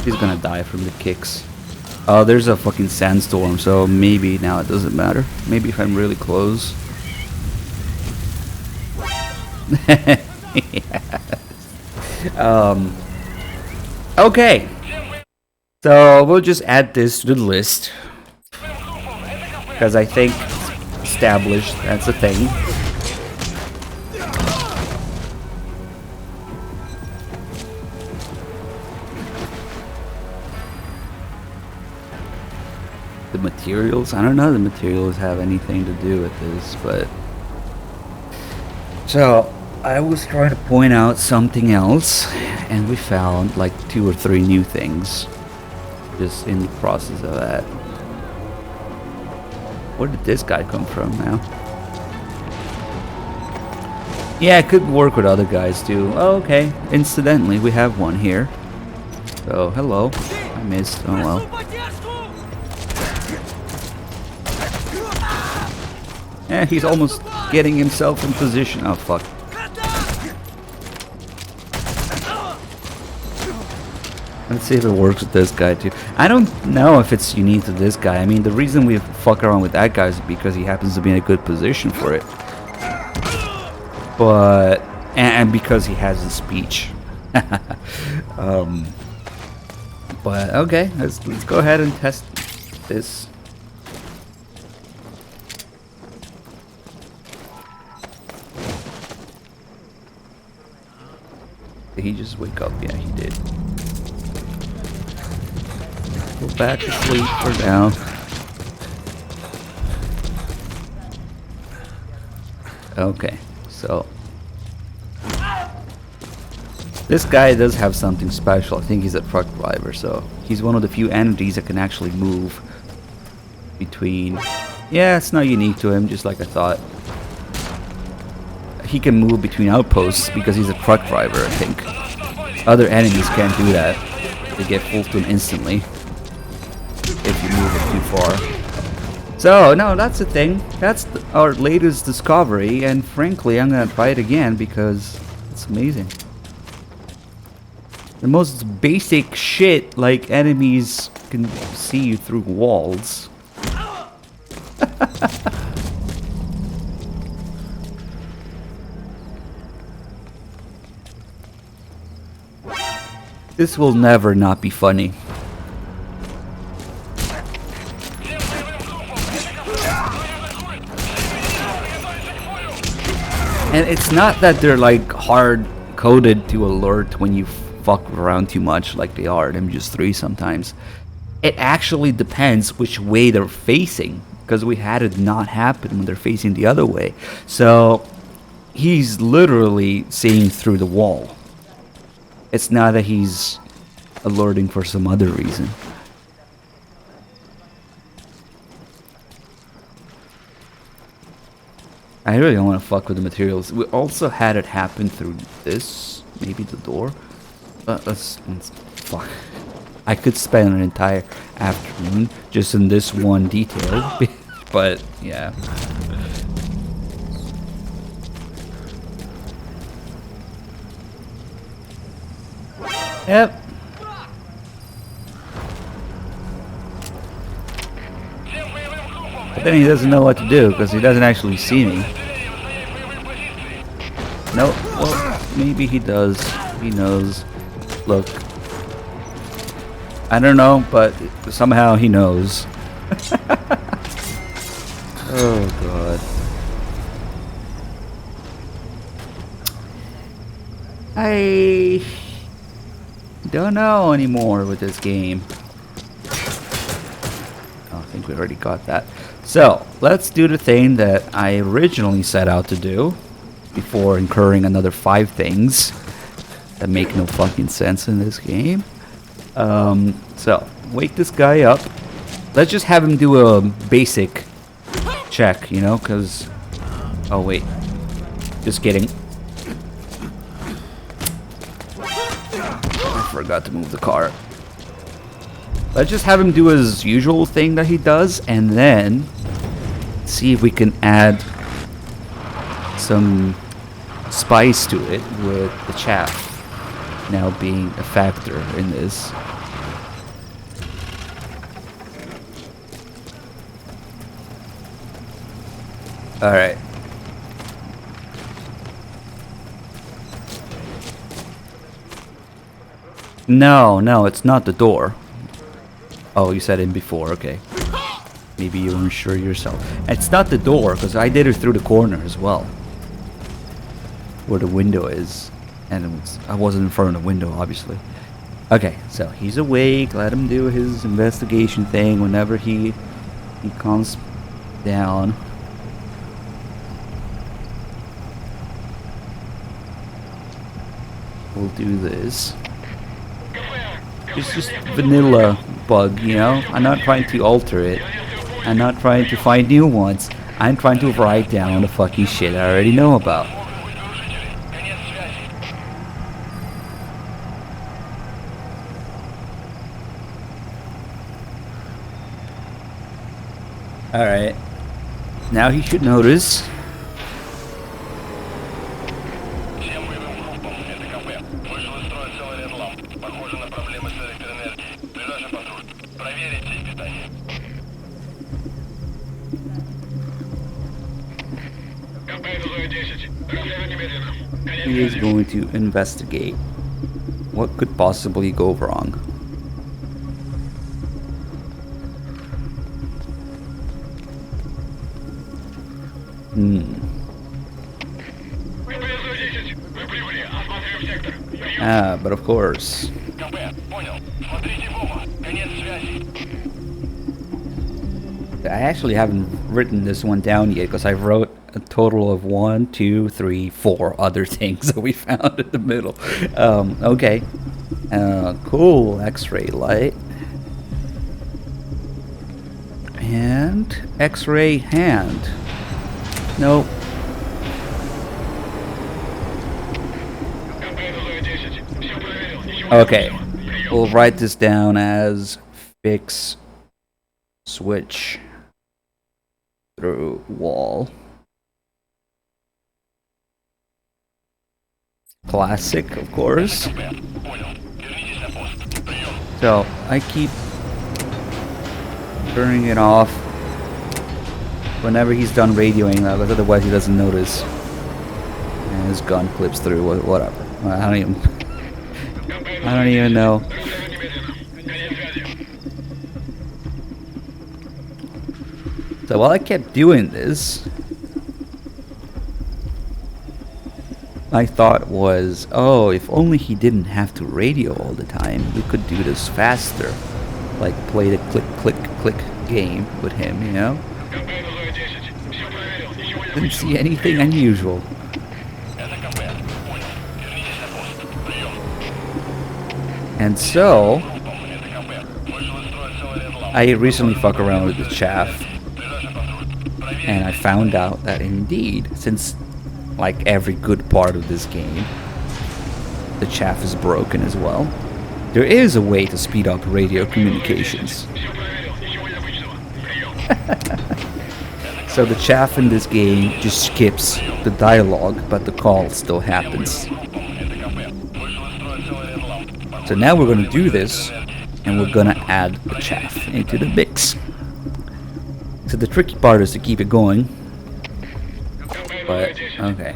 He's gonna die from the kicks. Oh, there's a fucking sandstorm, so maybe now it doesn't matter. Maybe if I'm really close. Yes. Okay. So we'll just add this to the list. Because I think it's established that's a thing. The materials, I don't know the materials have anything to do with this, but so I was trying to point out something else and we found like 2 or 3 new things just in the process of that. Where did this guy come from now? Yeah, it could work with other guys too. Oh, okay, incidentally we have one here, so hello. I missed. Oh well. Yeah, he's almost getting himself in position. Oh, fuck. Let's see if it works with this guy, too. I don't know if it's unique to this guy. I mean, the reason we fuck around with that guy is because he happens to be in a good position for it. But... And because he has his speech. But, okay. Let's go ahead and test this. Did he just wake up? Yeah, he did. Go back to sleep for now. Okay, so this guy does have something special. I think he's a truck driver, so he's one of the few entities that can actually move between. Yeah, it's not unique to him, just like I thought. He can move between outposts because he's a truck driver, I think. Other enemies can't do that. They get full stun instantly if you move it too far. So, no, that's the thing. That's our latest discovery, and frankly, I'm gonna try it again because it's amazing. The most basic shit, like enemies can see you through walls. This will never not be funny. And it's not that they're like hard coded to alert when you fuck around too much like they are in MGS3 sometimes. It actually depends which way they're facing, because we had it not happen when they're facing the other way. So he's literally seeing through the wall. It's not that he's alerting for some other reason. I really don't want to fuck with the materials. We also had it happen through this, maybe the door. Let's fuck. I could spend an entire afternoon just in this one detail, but yeah. Yep. But then he doesn't know what to do because he doesn't actually see me. No, well, maybe he does. He knows. Look. I don't know, but somehow he knows. Oh, God. I don't know anymore with this game. Oh, I think we already got that. So, let's do the thing that I originally set out to do before incurring another 5 things that make no fucking sense in this game. So, wake this guy up. Let's just have him do a basic check, you know, because... Oh, wait. Just kidding. I forgot to move the car. Let's just have him do his usual thing that he does, and then see if we can add some spice to it with the chaff now being a factor in this. Alright. No, it's not the door. Oh, you said it before, okay. Maybe you weren't sure yourself. It's not the door, because I did it through the corner as well. Where the window is. And I wasn't in front of the window, obviously. Okay, so he's awake. Let him do his investigation thing whenever he calms down. We'll do this. It's just vanilla bug, you know? I'm not trying to alter it. I'm not trying to find new ones. I'm trying to write down the fucking shit I already know about. Alright. Now he should notice. He is going to investigate what could possibly go wrong. But of course. I actually haven't written this one down yet because I wrote a total of 1, 2, 3, 4 other things that we found in the middle. Okay. Cool. X-ray light. And X-ray hand. Nope. Okay. We'll write this down as fix switch through wall. Classic, of course. So, I keep turning it off whenever he's done radioing, because otherwise he doesn't notice. And his gun clips through, whatever. I don't even know. So while I kept doing this, my thought was, oh, if only he didn't have to radio all the time, we could do this faster. Like play the click, click, click game with him, you know? Didn't see anything unusual. And so, I recently fucked around with the chaff. And I found out that indeed, since like every good part of this game, the chaff is broken as well, there is a way to speed up radio communications. So the chaff in this game just skips the dialogue, but the call still happens. So now we're going to do this, and we're going to add the chaff into the mix. So the tricky part is to keep it going. But, okay.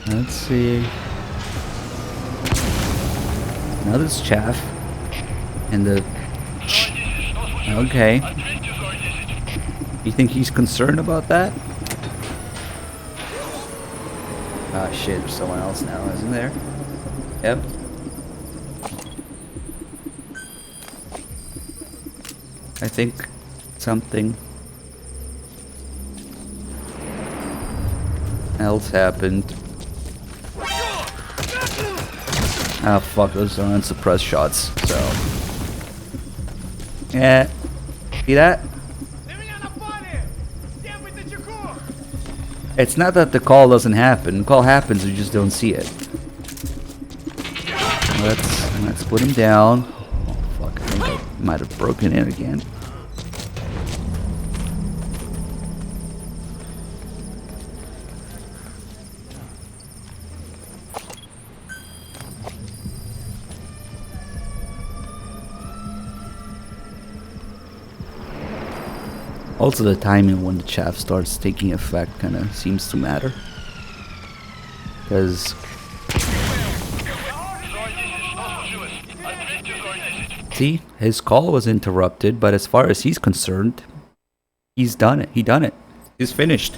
Let's see. Now this chaff. And the... Okay. You think he's concerned about that? Oh shit, there's someone else now, isn't there? Yep. I think something else happened. Ah, fuck, those are unsuppressed shots, so... Yeah. See that? It's not that the call doesn't happen. The call happens, you just don't see it. Let's put him down. Oh, fuck, I think I might have broken in again. Also, the timing when the chaff starts taking effect kind of seems to matter. Because... See, his call was interrupted, but as far as he's concerned, he's done it. He done it. He's finished.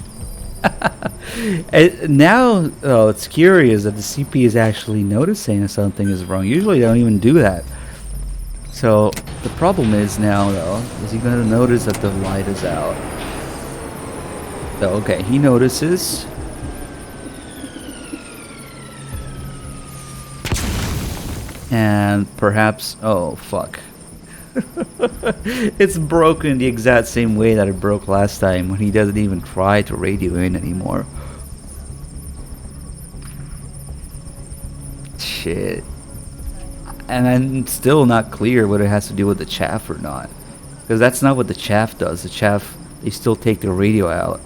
And now, oh, it's curious that the CP is actually noticing that something is wrong. Usually they don't even do that. So, the problem is now, though, is he going to notice that the light is out? So, okay, he notices. And perhaps, oh, fuck. It's broken the exact same way that it broke last time when he doesn't even try to radio in anymore. Shit. And I'm still not clear whether it has to do with the chaff or not. Because that's not what the chaff does. The chaff, they still take the radio out.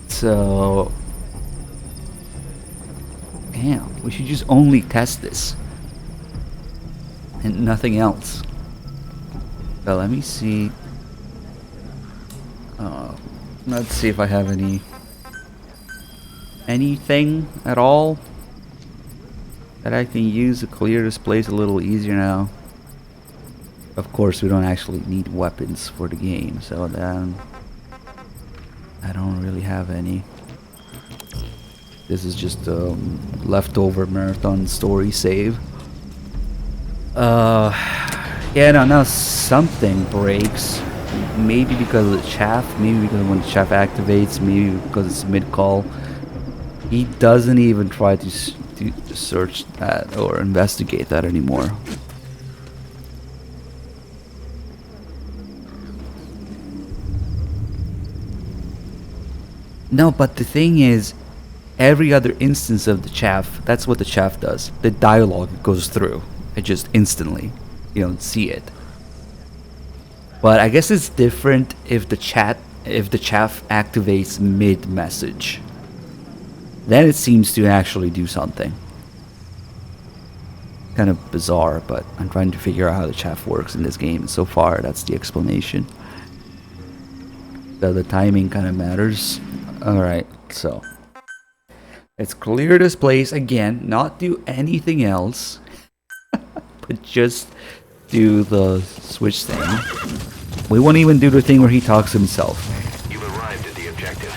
So... Damn, we should just only test this. And nothing else. So let me see. Let's see if I have anything at all that I can use to clear this place a little easier now. Of course, we don't actually need weapons for the game, so then I don't really have any. This is just a leftover marathon story save. Yeah, no, now something breaks. Maybe because of the chaff, maybe because when the chaff activates, maybe because it's mid-call. He doesn't even try to search that or investigate that anymore. No, but the thing is, every other instance of the chaff, that's what the chaff does. The dialogue goes through. It just instantly. You don't see it. But I guess it's different if the chaff activates mid-message. Then it seems to actually do something. Kind of bizarre, but I'm trying to figure out how the chaff works in this game. So far, that's the explanation. So the timing kind of matters. Alright, so let's clear this place again, not do anything else, but just do the switch thing. We won't even do the thing where he talks to himself. You've arrived at the objective.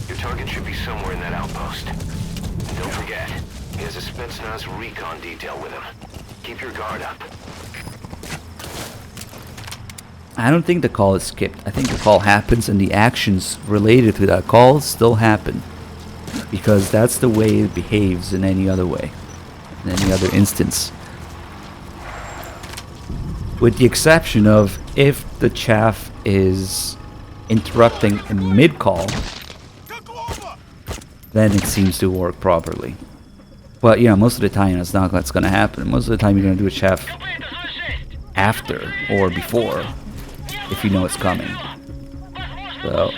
Your target should be somewhere in that outpost. Don't forget, he has a Spetsnaz recon detail with him. Keep your guard up. I don't think the call is skipped. I think the call happens and the actions related to that call still happen. Because that's the way it behaves in any other way. In any other instance. With the exception of if the chaff is interrupting in mid-call, then it seems to work properly. But yeah, most of the time that's not what's going to happen. Most of the time you're going to do a chaff after or before, if you know it's coming. So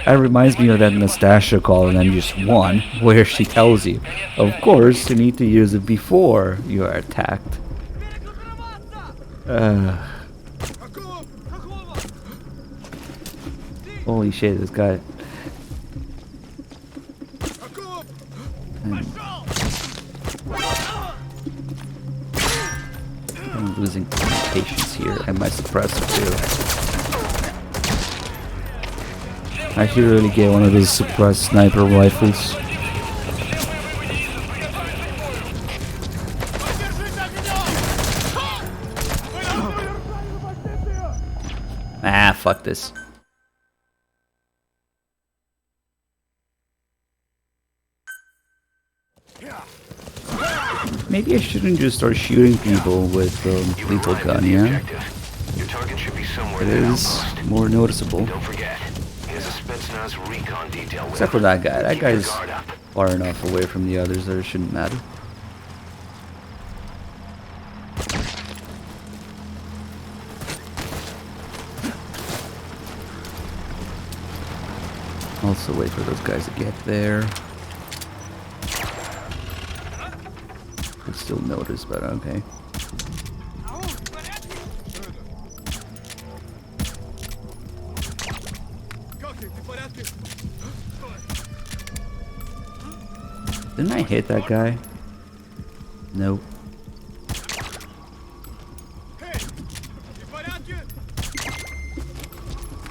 that reminds me of that Nastasia call in MGS1, where she tells you, of course, you need to use it before you are attacked. Holy shit, this guy. I'm losing patience here, and my suppressor too. I should really get one of those suppressed sniper rifles. Ah, fuck this. Maybe I shouldn't just start shooting people with lethal gun, yeah? Your target should be somewhere It there is outpost. more noticeable. Don't forget, here's a Spetsnaz recon detail. Except for that guy. That Keep your guy's guard up. far enough away from the others that it shouldn't matter. Also wait for those guys to get there. I still notice, but okay. Didn't I hit that guy? Nope.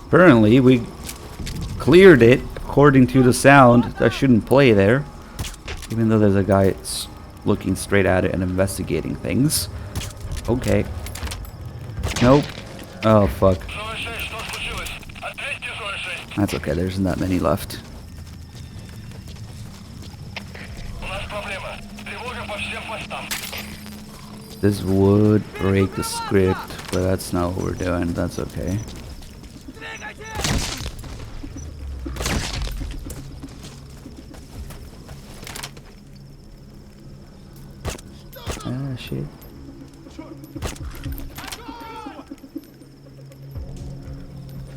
Apparently we cleared it according to the sound. That shouldn't play there. Even though there's a guy looking straight at it and investigating things. Okay. Nope. Oh fuck. That's okay, there's not many left. This would break the script, but that's not what we're doing. That's okay. Ah, shit.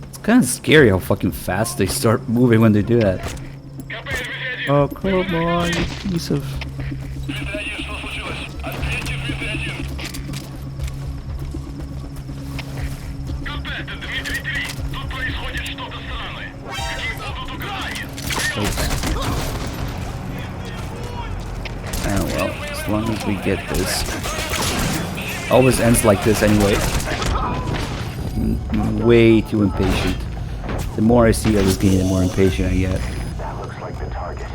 It's kind of scary how fucking fast they start moving when they do that. Oh, come on, you piece of... Oh well, as long as we get this. Always ends like this anyway. Way too impatient. The more I see of this game, the more impatient I get. That looks like the target.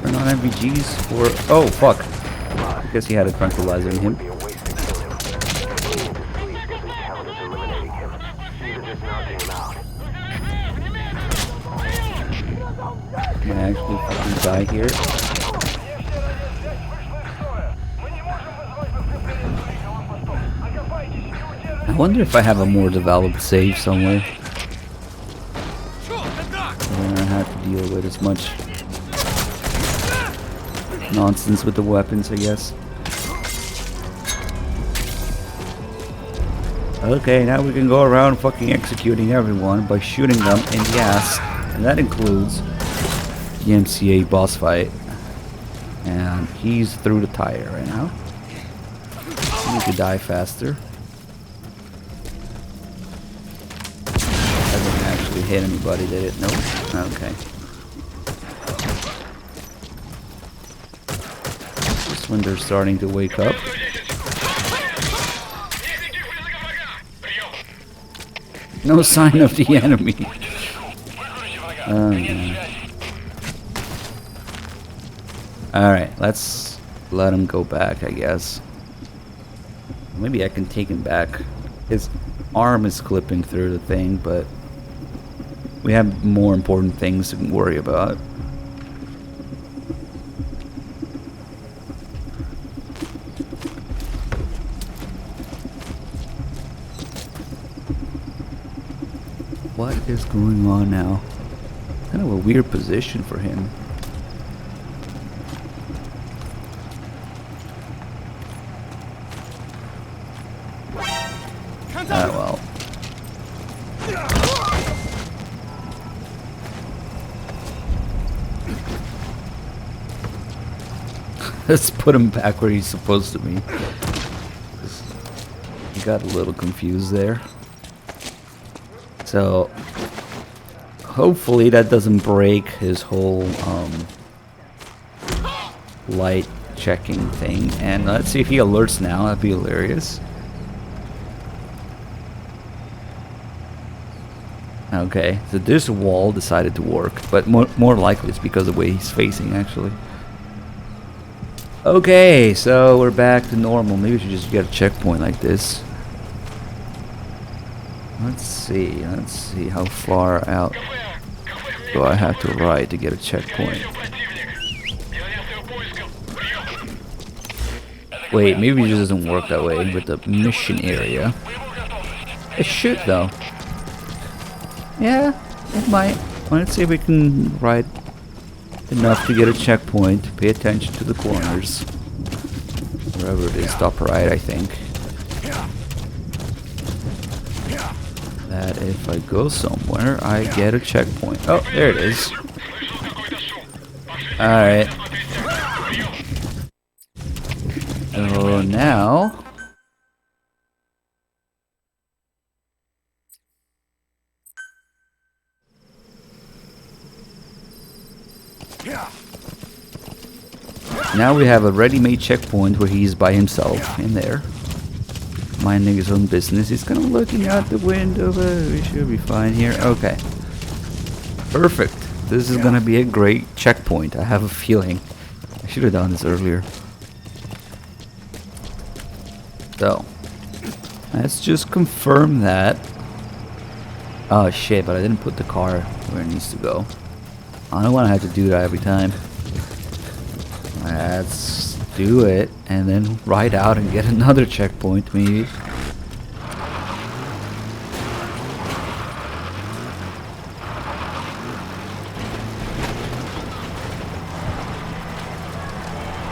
Turn on MVGs for... Oh, fuck. I guess he had a tranquilizer in him. I'm gonna actually fucking die here. I wonder if I have a more developed save somewhere. I don't have to deal with as much nonsense with the weapons, I guess. Okay, now we can go around fucking executing everyone by shooting them in the ass. And that includes the MCA boss fight. And he's through the tire right now. I need to die faster. That didn't actually hit anybody, did it? Nope. Okay. Just when they're starting to wake up. No sign of the enemy. Oh, man. Alright, let's let him go back, I guess. Maybe I can take him back. His arm is clipping through the thing, but we have more important things to worry about. What is going on now? Kind of a weird position for him. Ah, well. Let's put him back where he's supposed to be. He got a little confused there. So, hopefully that doesn't break his whole light checking thing. And let's see if he alerts now. That'd be hilarious. Okay, so this wall decided to work, but more likely it's because of the way he's facing, actually. Okay, so we're back to normal. Maybe we should just get a checkpoint like this. Let's see how far out. do I have to ride to get a checkpoint? Wait, maybe it just doesn't work that way with the mission area. It should though. Yeah, it might. Let's see if we can ride enough to get a checkpoint. Pay attention to the corners. Wherever it is, top right, I think. That if I go somewhere, I get a checkpoint. Oh, there it is. Alright. Oh, now... Now we have a ready-made checkpoint where he's by himself in there, minding his own business. He's kind of looking out the window, but we should be fine here. Okay. Perfect. This is gonna be a great checkpoint. I have a feeling. I should have done this earlier. So, let's just confirm that. Oh shit, but I didn't put the car where it needs to go. I don't want to have to do that every time. Let's do it and then ride out and get another checkpoint maybe.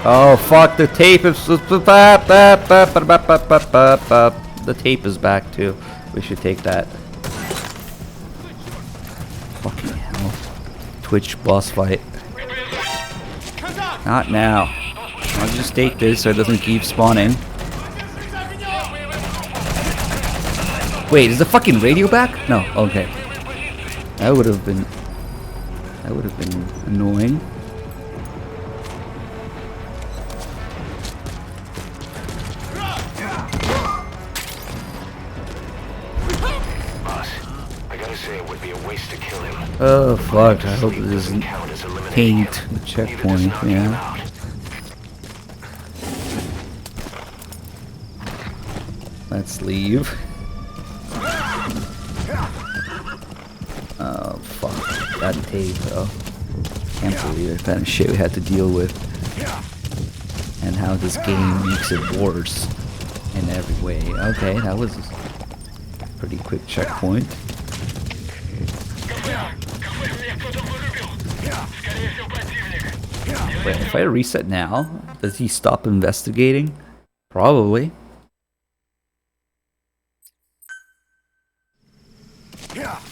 Oh fuck, the tape is... The tape is back too. We should take that. Fucking hell. Twitch boss fight. Not now. I'll just take this so it doesn't keep spawning. Wait, is the fucking radio back? No, okay. That would have been annoying. Oh fuck, I hope it doesn't taint the checkpoint, yeah. Let's leave. Oh fuck, that tape though. Can't believe it, kind of shit we had to deal with. And how this game makes it worse in every way. Okay, that was a pretty quick checkpoint. Wait, if I reset now, does he stop investigating? Probably.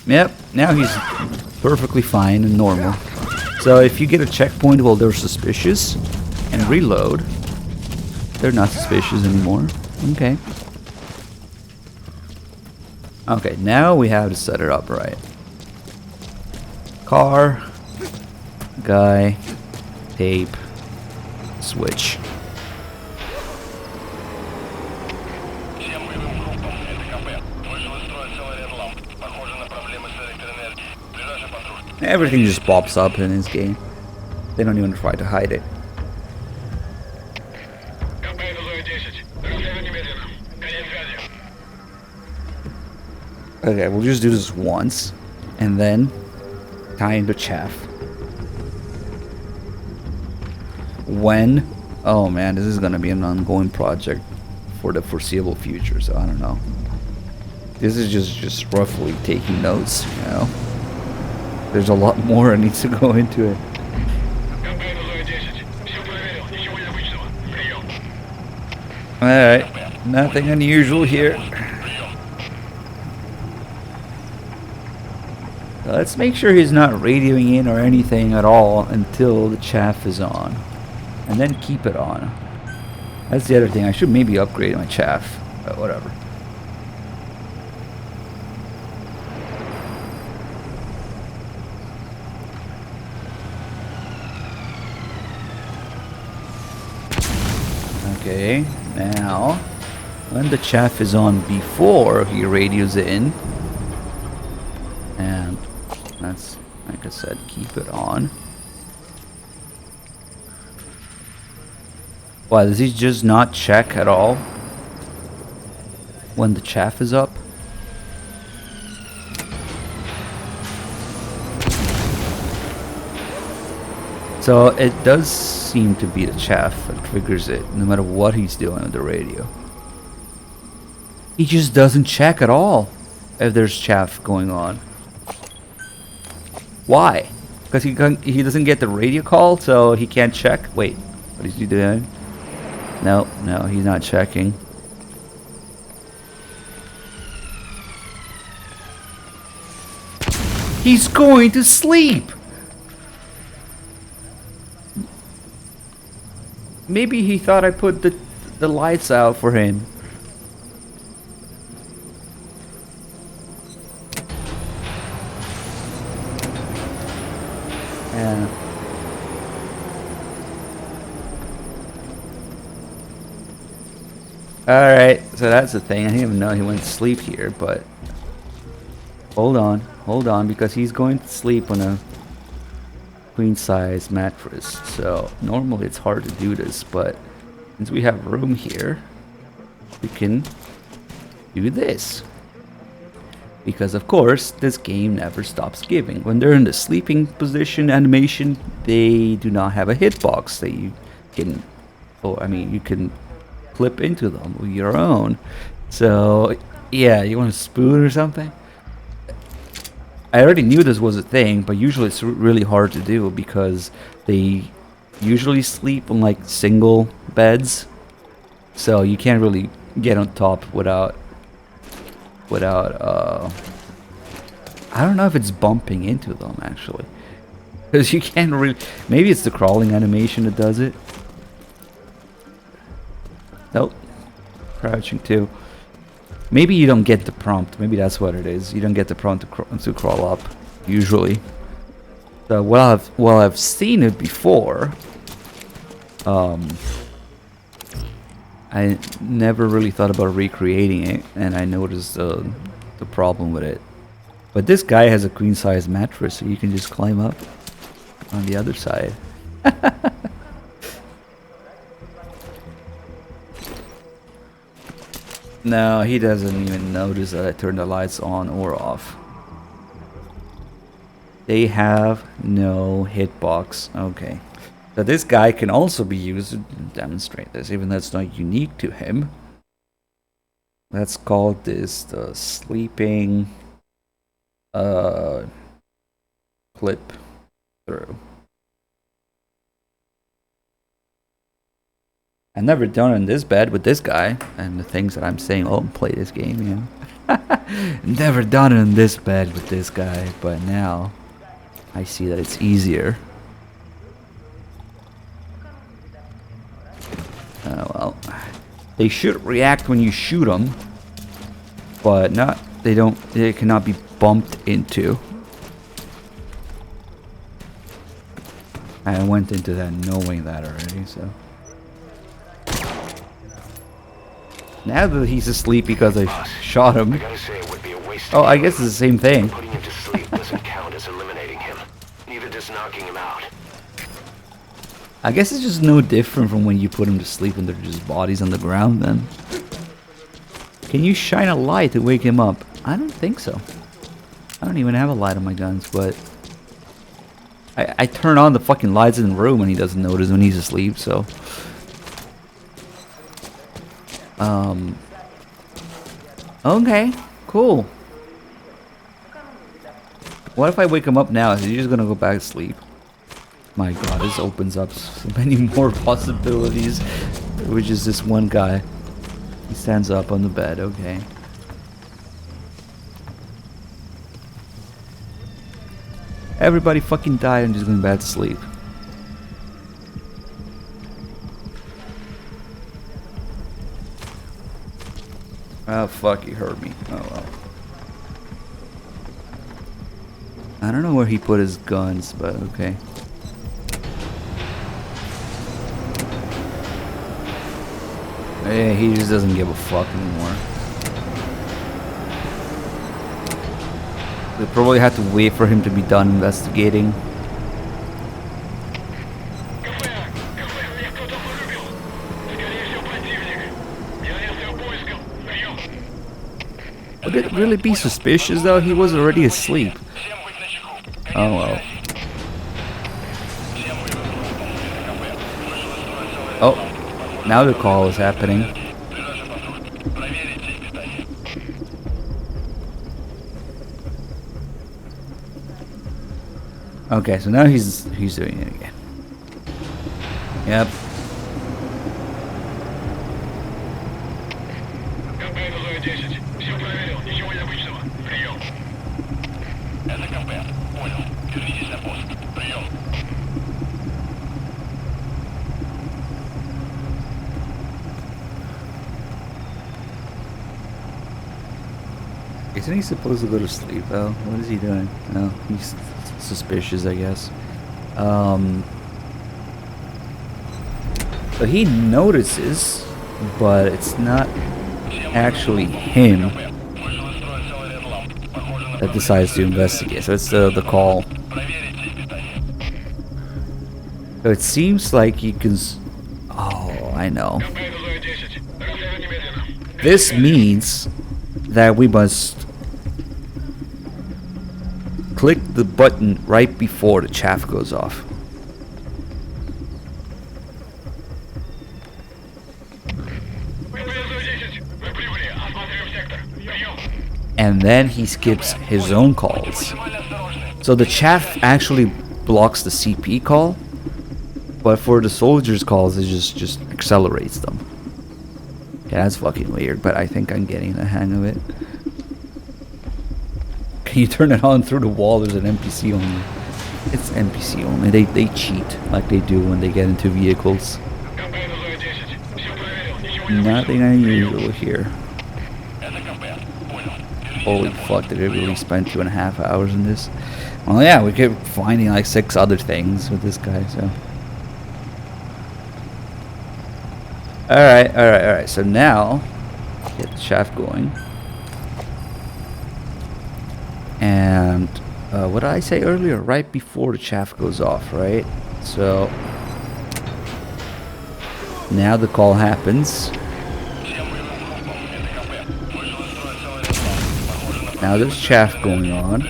Yep, now he's perfectly fine and normal. So if you get a checkpoint while they're suspicious and reload, they're not suspicious anymore. Okay. Okay, now we have to set it up right. Car, guy, tape, switch. Everything just pops up in this game. They don't even try to hide it. Okay, we'll just do this once, and then tie into chaff. When? Oh man, this is gonna be an ongoing project for the foreseeable future, so I don't know. This is just roughly taking notes, you know. There's a lot more that needs to go into it. Alright, nothing unusual here. Let's make sure he's not radioing in or anything at all until the chaff is on. And then keep it on. That's the other thing. I should maybe upgrade my chaff. But whatever. Okay, now when the chaff is on before he radios in, and that's, like I said, keep it on. Why, does he just not check at all when the chaff is up? So it does seem to be the chaff that triggers it, no matter what he's doing with the radio. He just doesn't check at all if there's chaff going on. Why? Because he doesn't get the radio call, so he can't check. Wait, what is he doing? No, he's not checking. He's going to sleep. Maybe he thought I put the lights out for him. Yeah. Alright, so that's the thing. I didn't even know he went to sleep here, but hold on, because he's going to sleep on a queen size mattress. So normally it's hard to do this, but since we have room here, we can do this. Because of course, this game never stops giving. When they're in the sleeping position animation, they do not have a hitbox that you can, you can clip into them with your own. So yeah, you want a spoon or something? I already knew this was a thing, but usually it's really hard to do because they usually sleep on like single beds, so you can't really get on top without I don't know if it's bumping into them actually, because you can't really. Maybe it's the crawling animation that does it. Nope, crouching too. Maybe you don't get the prompt. Maybe that's what it is. You don't get the prompt to crawl up usually. So while I've seen it before, I never really thought about recreating it, and I noticed the problem with it. But this guy has a queen size mattress, so you can just climb up on the other side. No, he doesn't even notice that I turned the lights on or off. They have no hitbox. Okay. So this guy can also be used to demonstrate this, even though it's not unique to him. Let's call this the sleeping clip through. I've never done it in this bed with this guy and the things that I'm saying. Oh, play this game, you know. Never done it in this bed with this guy, but now I see that it's easier. Well, they should react when you shoot them, but they cannot be bumped into. I went into that knowing that already, so. Now that he's asleep because I shot him. Oh, I guess it's the same thing. Putting him to sleep doesn't count as eliminating him. Neither does knocking him out. I guess it's just no different from when you put him to sleep and they're just bodies on the ground then. Can you shine a light to wake him up? I don't think so. I don't even have a light on my guns, but I turn on the fucking lights in the room and he doesn't notice when he's asleep, so. Okay, cool. What if I wake him up now? Is he just gonna go back to sleep? My god, this opens up so many more possibilities. Which is this one guy. He stands up on the bed, okay. Everybody fucking died and just going back to sleep. Oh fuck, he hurt me. Oh well. I don't know where he put his guns, but okay. Hey, he just doesn't give a fuck anymore. We probably had to wait for him to be done investigating. Would it really be suspicious though? He was already asleep. Oh well. Oh, now the call is happening. Okay, so now he's doing it again. Yep. Isn't he supposed to go to sleep though? What is he doing? No, he's suspicious, I guess. So he notices, but it's not actually him that decides to investigate. So it's the call. So it seems like you can. Oh, I know. This means that we must click the button right before the chaff goes off. And then he skips his own calls. So the chaff actually blocks the CP call, but for the soldiers' calls, it just accelerates them. Yeah, that's fucking weird, but I think I'm getting the hang of it. Can you turn it on through the wall? There's an NPC only. It's NPC only. They cheat like they do when they get into vehicles. Nothing unusual here. Holy fuck, did it really spend 2.5 hours in this? Well, yeah, we kept finding like 6 other things with this guy, so. Alright. So now, get the shaft going. And, what did I say earlier? Right before the shaft goes off, right? So, now the call happens. Now there's chaff going on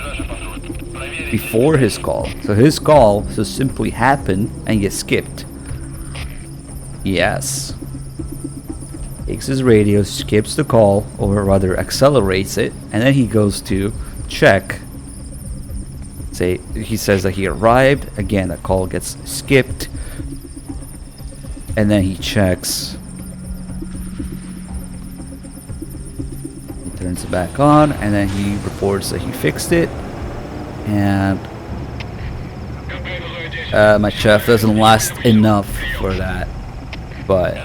before his call. So his call just simply happened and gets skipped. Yes. Takes his radio, skips the call, or rather accelerates it, and then he goes to check. Say he says that he arrived. Again, the call gets skipped. And then he checks. Turns it back on, and then he reports that he fixed it. And my chef doesn't last enough for that, but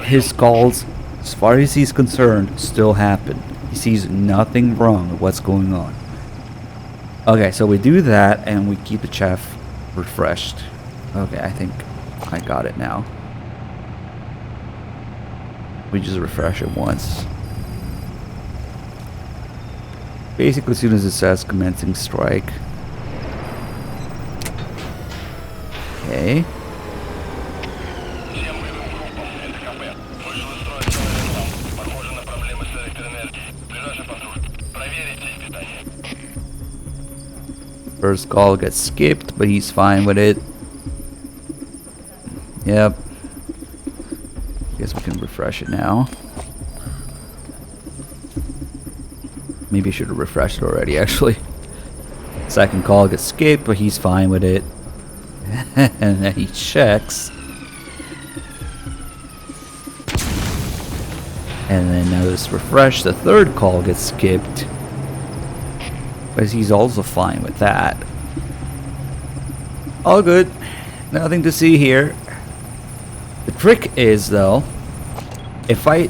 his calls, as far as he's concerned, still happen. He sees nothing wrong with what's going on. Okay, so we do that, and we keep the chef refreshed. Okay, I think I got it now. We just refresh it once. Basically, as soon as it says commencing strike. Okay. First call gets skipped, but he's fine with it. Yep. Guess we can refresh it now. Maybe I should have refreshed it already, actually. Second call gets skipped, but he's fine with it. And then he checks. And then now this refresh, the third call gets skipped. But he's also fine with that. All good. Nothing to see here. The trick is, though, if I...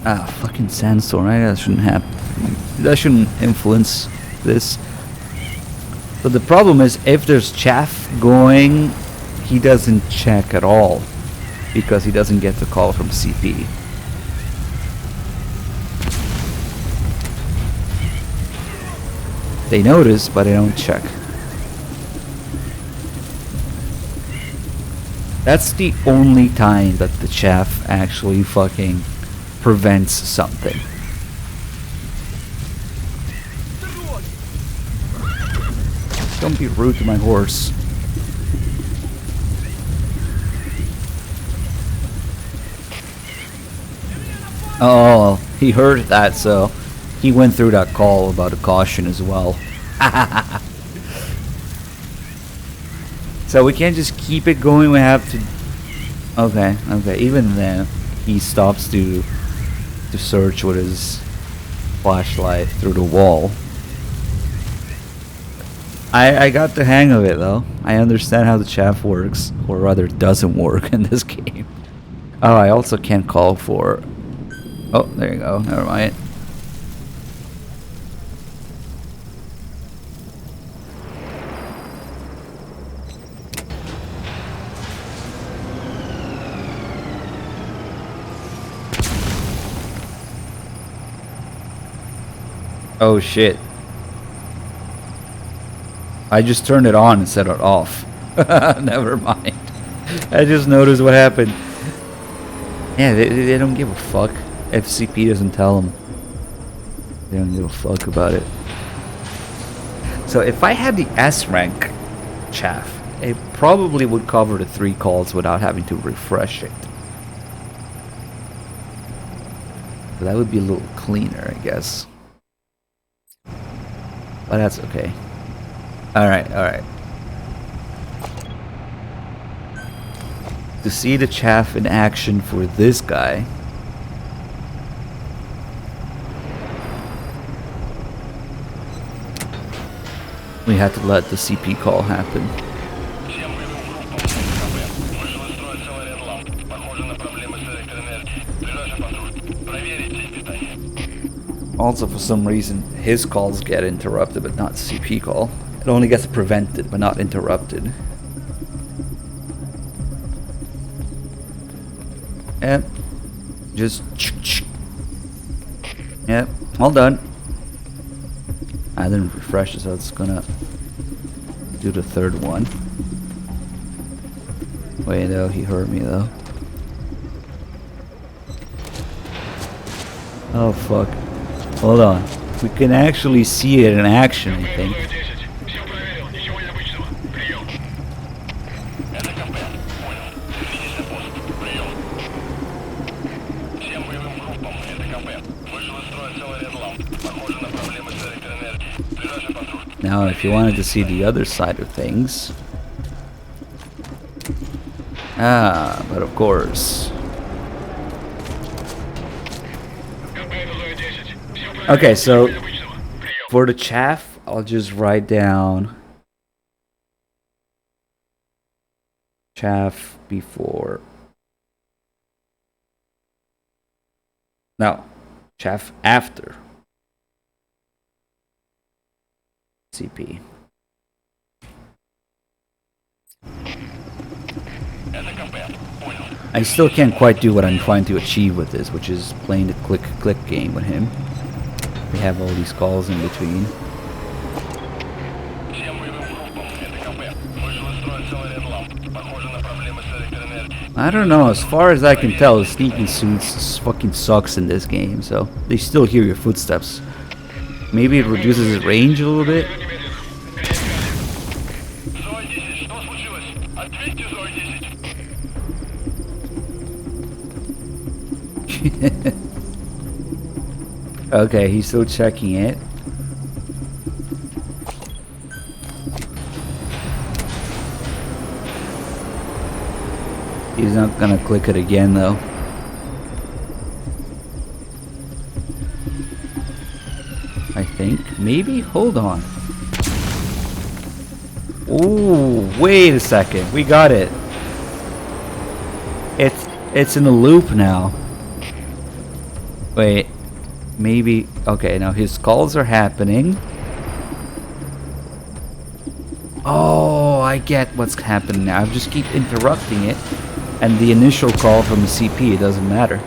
fucking sandstorm. That shouldn't happen. That shouldn't influence this. But the problem is, if there's chaff going, he doesn't check at all. Because he doesn't get the call from CP. They notice, but they don't check. That's the only time that the chaff actually fucking prevents something. Don't be rude to my horse. Oh, he heard that, so he went through that call about a caution as well. So we can't just keep it going, we have to... Okay, even then, he stops to search with his flashlight through the wall. I got the hang of it though. I understand how the chaff works, or rather doesn't work in this game. Oh, I also can't call for... Oh, there you go, never mind. Oh shit. I just turned it on and set it off. Never mind. I just noticed what happened. Yeah, they don't give a fuck. FCP doesn't tell them. They don't give a fuck about it. So if I had the S rank chaff, it probably would cover the 3 calls without having to refresh it. So that would be a little cleaner, I guess. But that's okay. Alright. To see the chaff in action for this guy, we had to let the CP call happen. Also, for some reason, his calls get interrupted, but not the CP call. It only gets prevented, but not interrupted. Yep. Just... Yep, all done. I didn't refresh it, so it's gonna do the 3rd one. Wait, though, he heard me, though. Oh, fuck. Hold on. We can actually see it in action, I think. Now, if you wanted to see the other side of things... Ah, but of course... Okay, so for the chaff, I'll just write down chaff before. No, chaff after CP. I still can't quite do what I'm trying to achieve with this, which is playing the click game with him. We have all these calls in between. I don't know, as far as I can tell, the sneaking suits fucking sucks in this game, so they still hear your footsteps. Maybe it reduces its range a little bit. Okay, he's still checking it. He's not gonna click it again though. I think. Maybe? Hold on. Ooh, wait a second. We got it. It's in a loop now. Wait. Maybe... Okay, now his calls are happening. Oh, I get what's happening now. I just keep interrupting it. And the initial call from the CP, it doesn't matter.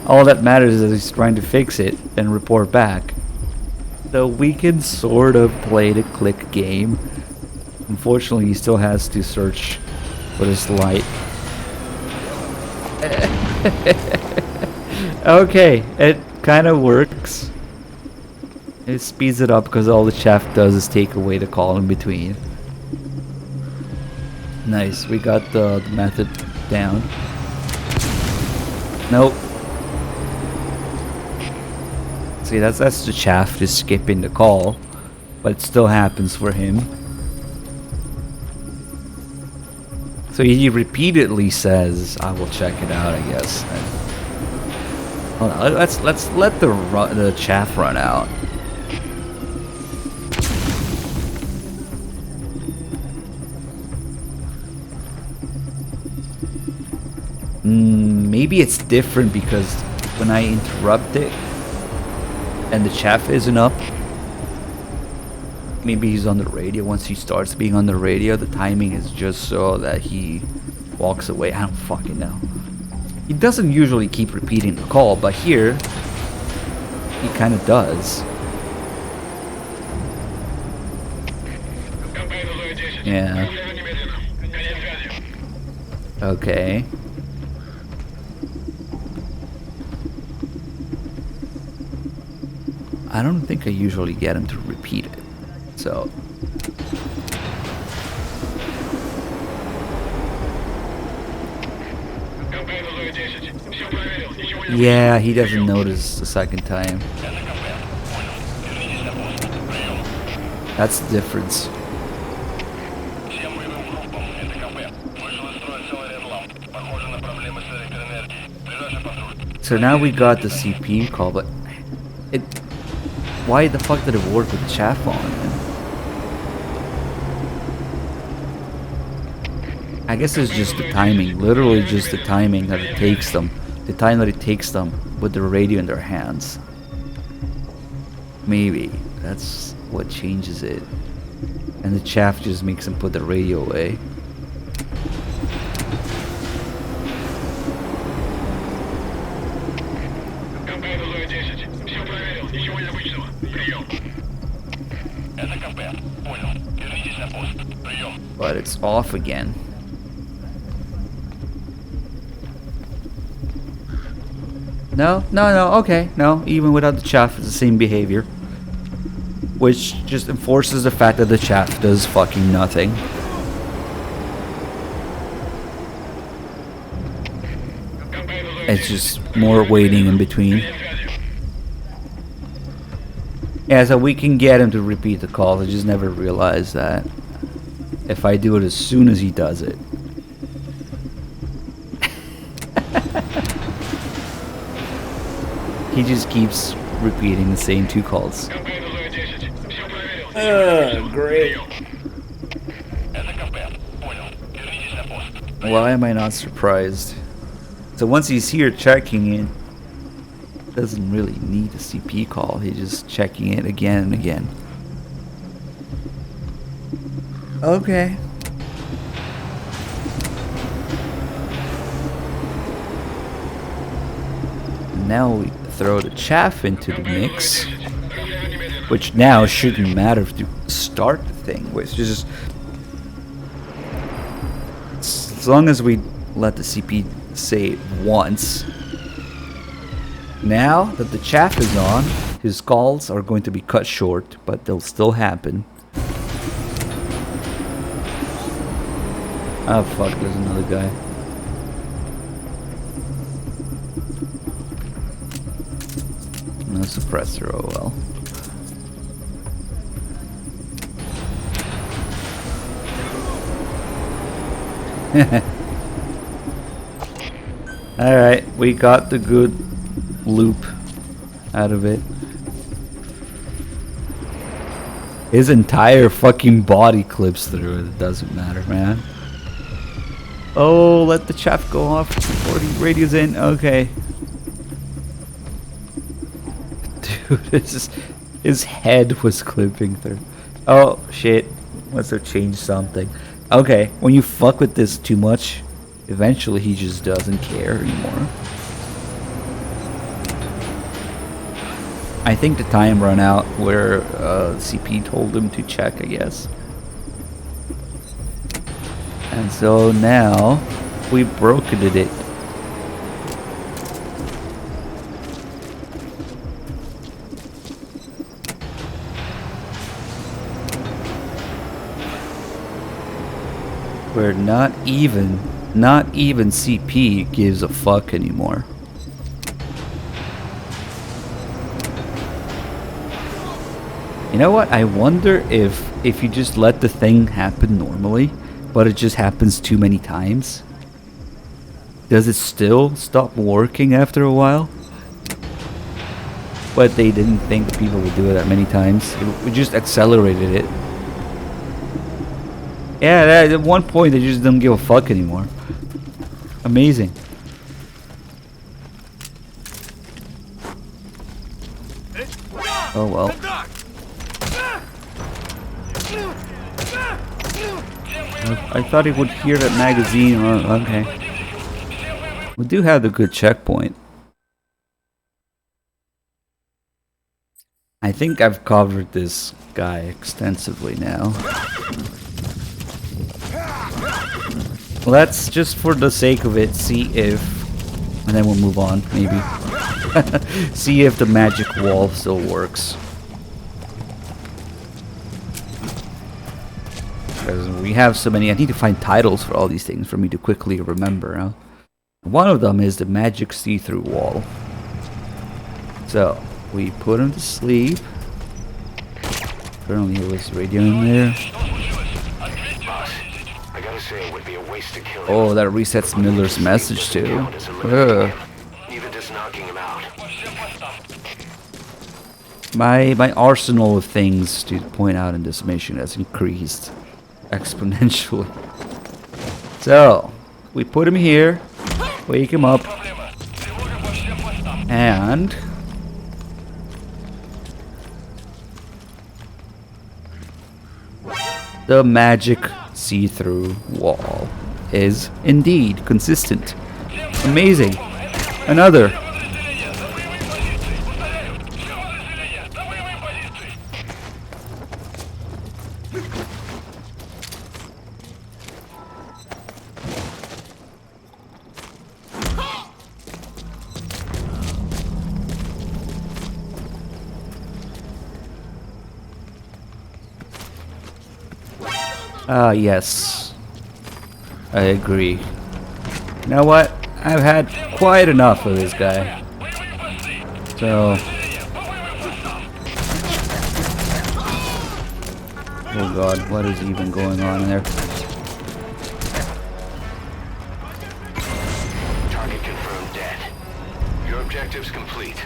All that matters is that he's trying to fix it and report back. So we can sort of play the click game. Unfortunately, he still has to search for this light. Okay, it kind of works. It speeds it up because all the chaff does is take away the call in between. Nice, we got the method down. Nope. See, that's the chaff just skipping the call, but it still happens for him. So he repeatedly says, "I will check it out," I guess. Hold on, let's let the chaff run out. Maybe it's different because when I interrupt it and the chaff isn't up, maybe he's on the radio. Once he starts being on the radio, the timing is just so that he walks away. I don't fucking know. He doesn't usually keep repeating the call, but here he kind of does. Yeah. Okay. I don't think I usually get him to repeat it, so. Yeah, he doesn't notice the second time. That's the difference. So now we got the CP call, but it... Why the fuck did it work with the chaff on, man? I guess it's just the timing. Literally just the timing that it takes them. The time that it takes them with the radio in their hands. Maybe. That's what changes it. And the chaff just makes them put the radio away. But it's off again. No, okay, no, even without the chaff, it's the same behavior. Which just enforces the fact that the chaff does fucking nothing. It's just more waiting in between. Yeah, so we can get him to repeat the calls. I just never realized that. If I do it as soon as he does it. He just keeps repeating the same two calls. Great. Why am I not surprised? So once he's here checking it, doesn't really need a CP call. He's just checking it again and again. Okay. Now we throw the chaff into the mix, which now shouldn't matter to start the thing, which is just as long as we let the CP say it once. Now that the chaff is on, his calls are going to be cut short, but they'll still happen. Oh fuck, there's another guy. No suppressor, oh well. Alright, we got the good loop out of it. His entire fucking body clips through it. It doesn't matter, man. Oh, let the chaff go off before he radios in. Okay. Dude, his head was clipping through. Oh, shit. Must have changed something. Okay, when you fuck with this too much, eventually he just doesn't care anymore. I think the time ran out where CP told him to check, I guess. And so now we brokered it. Where not even CP gives a fuck anymore. You know what? I wonder if you just let the thing happen normally, but it just happens too many times. Does it still stop working after a while? But they didn't think people would do it that many times. It just accelerated it. Yeah, at one point they just don't give a fuck anymore. Amazing. Oh well. I thought he would hear that magazine. Oh, okay. We do have the good checkpoint. I think I've covered this guy extensively now. Let's just, for the sake of it, see if... And then we'll move on, maybe. See if the magic wall still works. Because we have so many... I need to find titles for all these things for me to quickly remember. Huh? One of them is the magic see-through wall. So, we put him to sleep. Apparently there was radio in there. Oh, that resets Miller's message too. Even just knocking him out. My arsenal of things to point out in this mission has increased exponentially. So, we put him here, wake him up, and the magic see-through wall is indeed consistent. Amazing. Another. Ah, yes. I agree. You know what? I've had quite enough of this guy. So... Oh god, what is even going on in there? Target confirmed dead. Your objective's complete.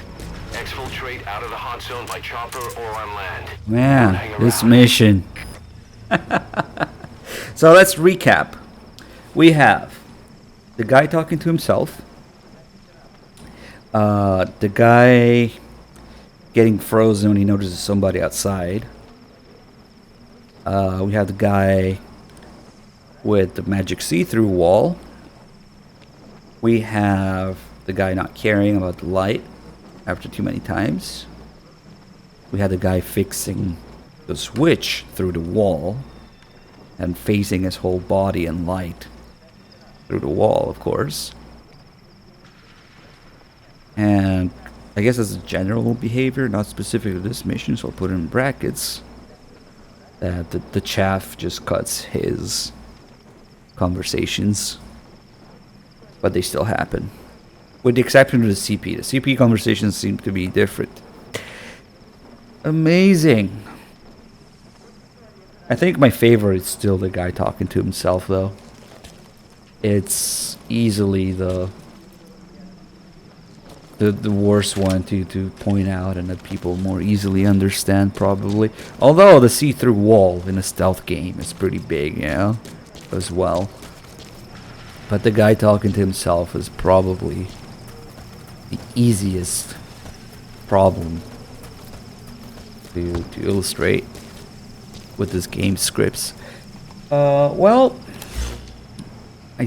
Exfiltrate out of the hot zone by chopper or on land. Man, this mission. So let's recap. We have the guy talking to himself, the guy getting frozen when he notices somebody outside, we have the guy with the magic see-through wall, we have the guy not caring about the light after too many times, we have the guy fixing the switch through the wall and phasing his whole body in light through the wall, of course. And I guess as a general behavior, not specific to this mission, so I'll put it in brackets, that the chaff just cuts his conversations, but they still happen. With the exception of the CP. The CP conversations seem to be different. Amazing. I think my favorite is still the guy talking to himself, though. It's easily the worst one to point out and that people more easily understand, probably. Although the see-through wall in a stealth game is pretty big, you know, as well. But the guy talking to himself is probably the easiest problem to illustrate with this game's scripts. Well, I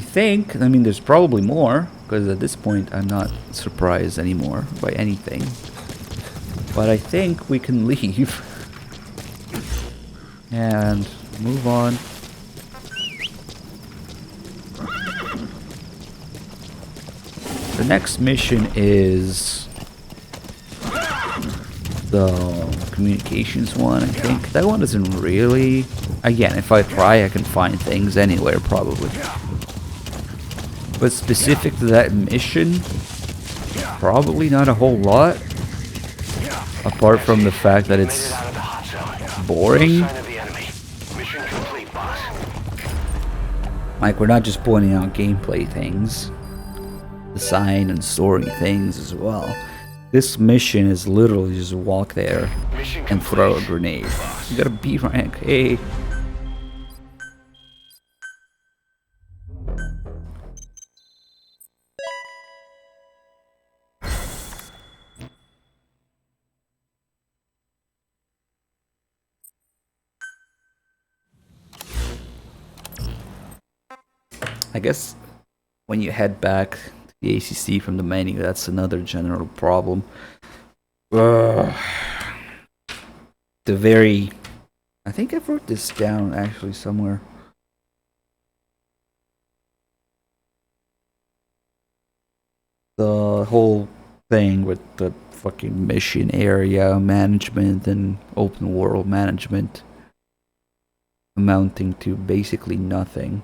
mean, there's probably more, because at this point I'm not surprised anymore by anything. But I think we can leave and move on. The next mission is the communications one, I think. That one isn't really... Again, if I try, I can find things anywhere, probably. But specific to that mission, probably not a whole lot. Apart from the fact that it's boring. No sign of the enemy. Mission complete, boss. Like, we're not just pointing out gameplay things, design and story things as well. This mission is literally just walk there Mission and throw a complete. grenade. You got a B rank, hey. I guess when you head back to the ACC from the menu, that's another general problem. The very... I think I wrote this down actually somewhere. The whole thing with the fucking mission area management and open world management amounting to basically nothing.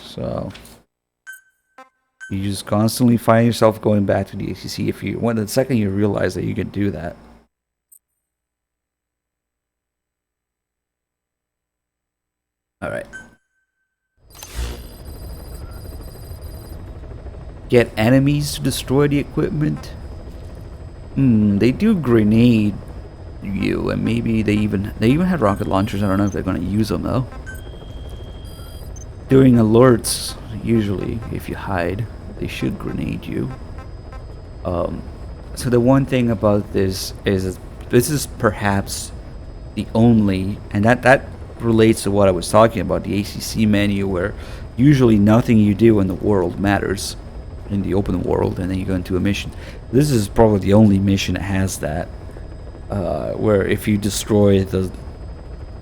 So you just constantly find yourself going back to the ACC if you when the second you realize that you can do that. All right. Get enemies to destroy the equipment. They do grenade you, and maybe they even had rocket launchers. I don't know if they're gonna use them though. During alerts, usually, if you hide, they should grenade you. So the one thing about this is this is perhaps the only, and that relates to what I was talking about, the ACC menu, where usually nothing you do in the world matters in the open world, and then you go into a mission. This is probably the only mission that has that, where if you destroy the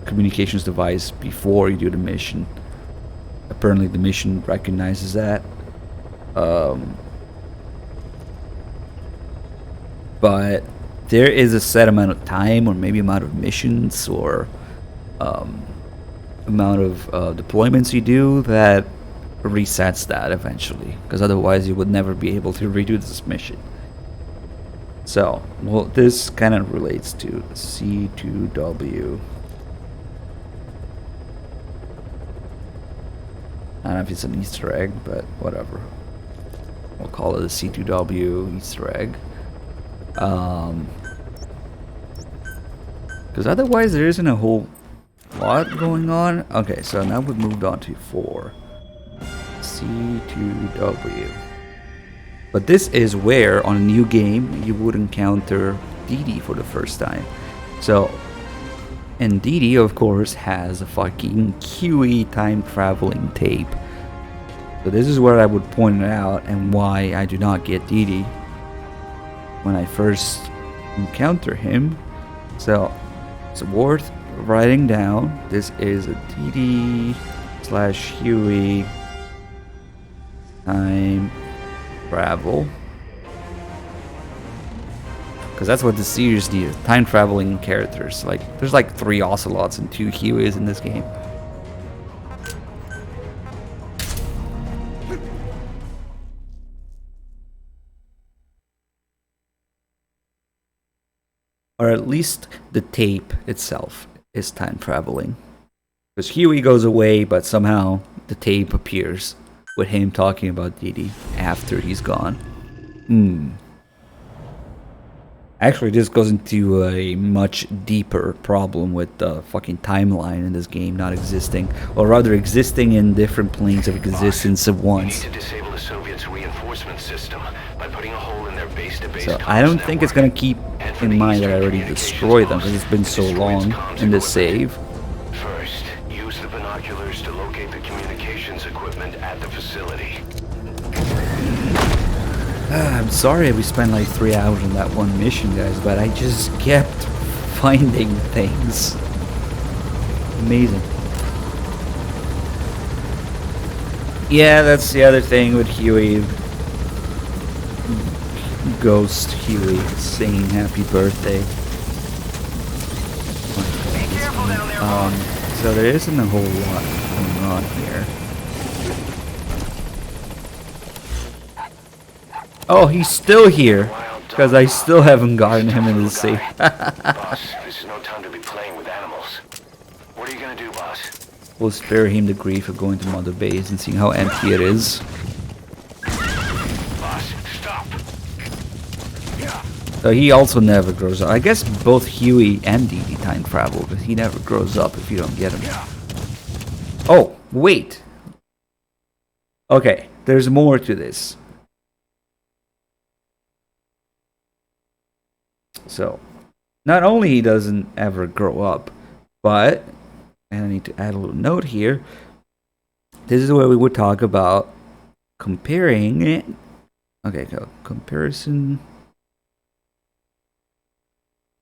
communications device before you do the mission, apparently the mission recognizes that. But there is a set amount of time, or maybe amount of missions, or amount of deployments you do that resets that eventually, because otherwise you would never be able to redo this mission. So, well, this kind of relates to C2W. I don't know if it's an Easter egg, but whatever. We'll call it a C2W Easter egg. Because otherwise there isn't a whole lot going on. Okay, so now we've moved on to 4. C2W. But this is where, on a new game, you would encounter DD for the first time. So, and DD, of course, has a fucking QE time traveling tape. So this is where I would point it out and why I do not get DD when I first encounter him. So it's worth writing down. This is a DD/Huey time travel. Because that's what the series needs. Time traveling characters. Like, there's like 3 Ocelots and 2 Hueys in this game. Or at least the tape itself is time traveling. Because Huey goes away, but somehow the tape appears with him talking about Didi after he's gone. Actually, this goes into a much deeper problem with the fucking timeline in this game not existing, or rather existing in different planes of existence at once. You need to disable the Soviets' reinforcement system by putting a hole in their base-to-base So comms I don't think it's gonna network. keep And for in the mind that I Eastern already Communications destroyed them Box, because it's been so destroy its long comms in this equipment. save. First, use the binoculars to locate the communications equipment at the facility. I'm sorry we spent like 3 hours on that one mission, guys, but I just kept finding things. Amazing. Yeah, that's the other thing with Huey. Ghost Huey singing happy birthday. So there isn't a whole lot going on here. Oh, he's still here. Because I still haven't gotten him in the safe. Boss, this is no time to be playing with animals. What are you gonna do, boss? We'll spare him the grief of going to Mother Base and seeing how empty it is. Boss, stop. So he also never grows up. I guess both Huey and Dee Dee time travel, because he never grows up if you don't get him. Oh, wait. Okay, there's more to this. So, not only he doesn't ever grow up, but, and I need to add a little note here, this is where we would talk about comparing it. Okay, go. Comparison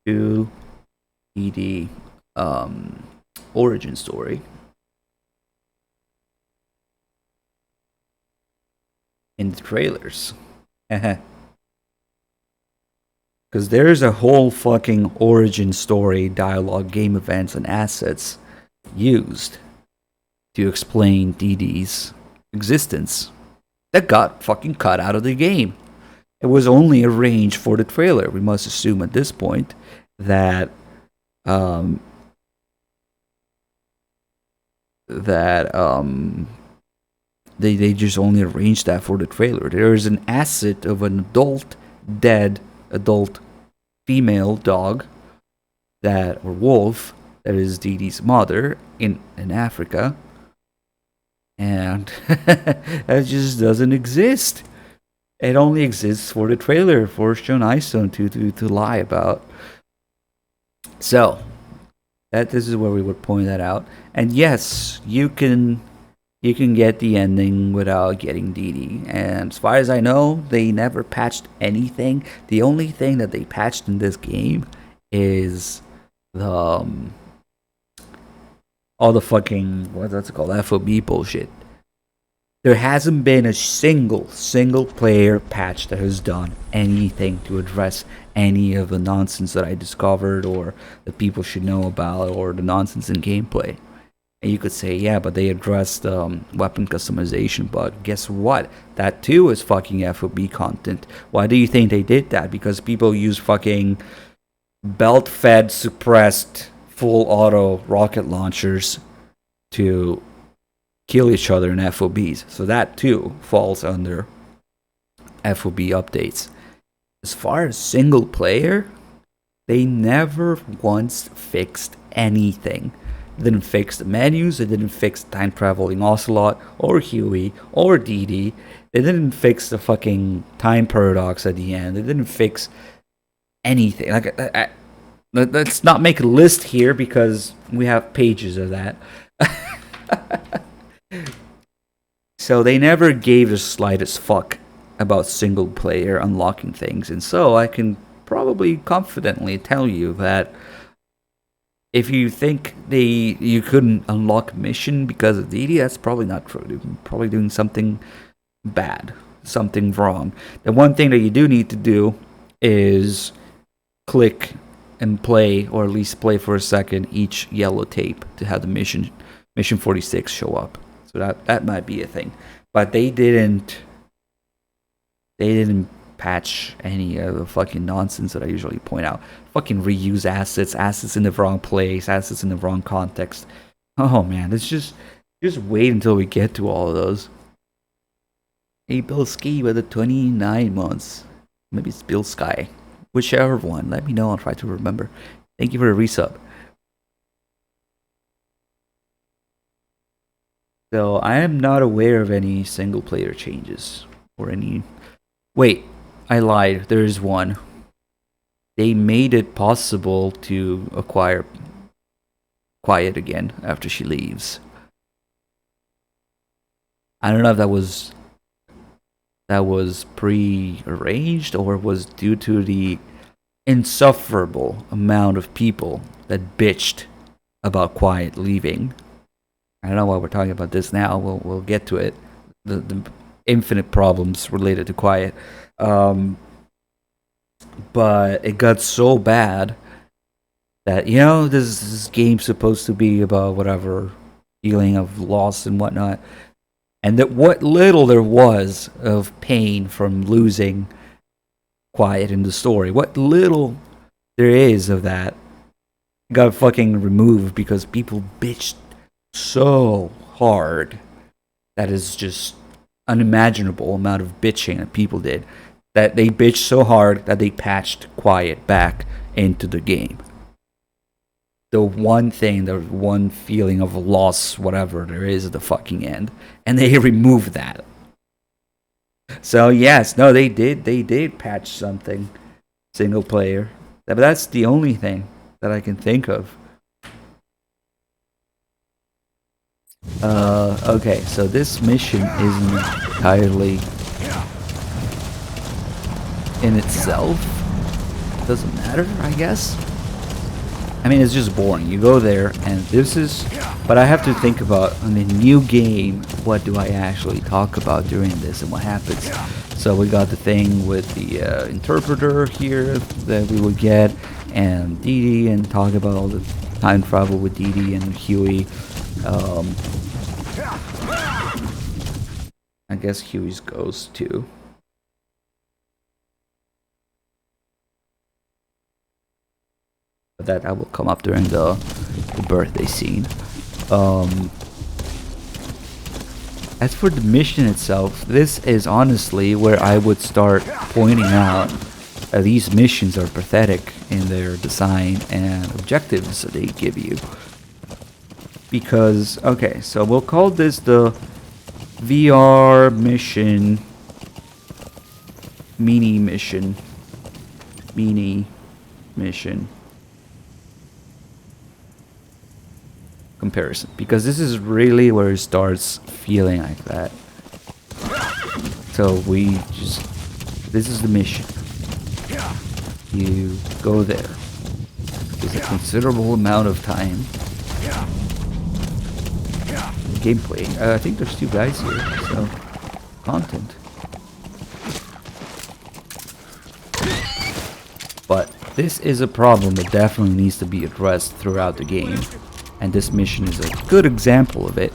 to the origin story. In the trailers. Because there's a whole fucking origin story, dialogue, game events, and assets used to explain Dee Dee's existence that got fucking cut out of the game. It was only arranged for the trailer. We must assume at this point that they just only arranged that for the trailer. There is an asset of an dead adult female dog or wolf that is Dee Dee's mother in Africa, and that just doesn't exist. It only exists for the trailer for Sean Istone to lie about. So this is where we would point that out. And yes, you can get the ending without getting Dee Dee. And as far as I know, they never patched anything. The only thing that they patched in this game is the all the fucking what's it called, FOB bullshit. There hasn't been a single player patch that has done anything to address any of the nonsense that I discovered or that people should know about or the nonsense in gameplay. And you could say, yeah, but they addressed weapon customization, but guess what? That too is fucking FOB content. Why do you think they did that? Because people use fucking belt-fed, suppressed, full auto rocket launchers to kill each other in FOBs. So that too falls under FOB updates. As far as single player, they never once fixed anything. They didn't fix the menus, they didn't fix time traveling Ocelot or Huey or Dee Dee. They didn't fix the fucking time paradox at the end. They didn't fix anything. Let's not make a list here because we have pages of that. So they never gave the slightest fuck about single player unlocking things, and so I can probably confidently tell you that if you think you couldn't unlock a mission because of Dee Dee, that's probably not true. You're probably doing something bad, something wrong. The one thing that you do need to do is click and play, or at least play for a second, each yellow tape to have the mission 46 show up. So that might be a thing. But they didn't patch any of the fucking nonsense that I usually point out. Fucking reuse assets in the wrong place, assets in the wrong context. Oh man, let's just wait until we get to all of those. Hey, Bill Ski with the 29 months. Maybe it's Bill Sky. Whichever one. Let me know. I'll try to remember. Thank you for the resub. So I am not aware of any single player changes or any. Wait, I lied. There is one. They made it possible to acquire Quiet again after she leaves. I don't know if that was pre-arranged or was due to the insufferable amount of people that bitched about Quiet leaving. I don't know why we're talking about this now. We'll get to it. The infinite problems related to Quiet. But it got so bad that, this game's supposed to be about whatever, feeling of loss and whatnot. And that what little there was of pain from losing Quiet in the story, what little there is of that, got fucking removed because people bitched so hard. That is just unimaginable amount of bitching that people did. That they bitched so hard that they patched Quiet back into the game. The one thing, the one feeling of loss, whatever there is at the fucking end, and they removed that. So yes, no, they did patch something single player, but that's the only thing that I can think of. Okay, so this mission isn't entirely in itself. Doesn't matter, I guess. I mean, it's just boring. You go there, and this is... But I have to think about, on the new game, what do I actually talk about during this and what happens. So we got the thing with the interpreter here that we would get, and Dee Dee, and talk about all the time travel with Dee Dee and Huey. I guess Huey's goes too. But that will come up during the birthday scene. As for the mission itself, this is honestly where I would start pointing out that these missions are pathetic in their design and objectives that they give you. Because, okay, so we'll call this the VR mission, mini mission comparison, because this is really where it starts feeling like that. So we just, this is the mission. You go there. There's a considerable amount of time. Gameplay. I think there's 2 guys here, so content. But this is a problem that definitely needs to be addressed throughout the game. And this mission is a good example of it.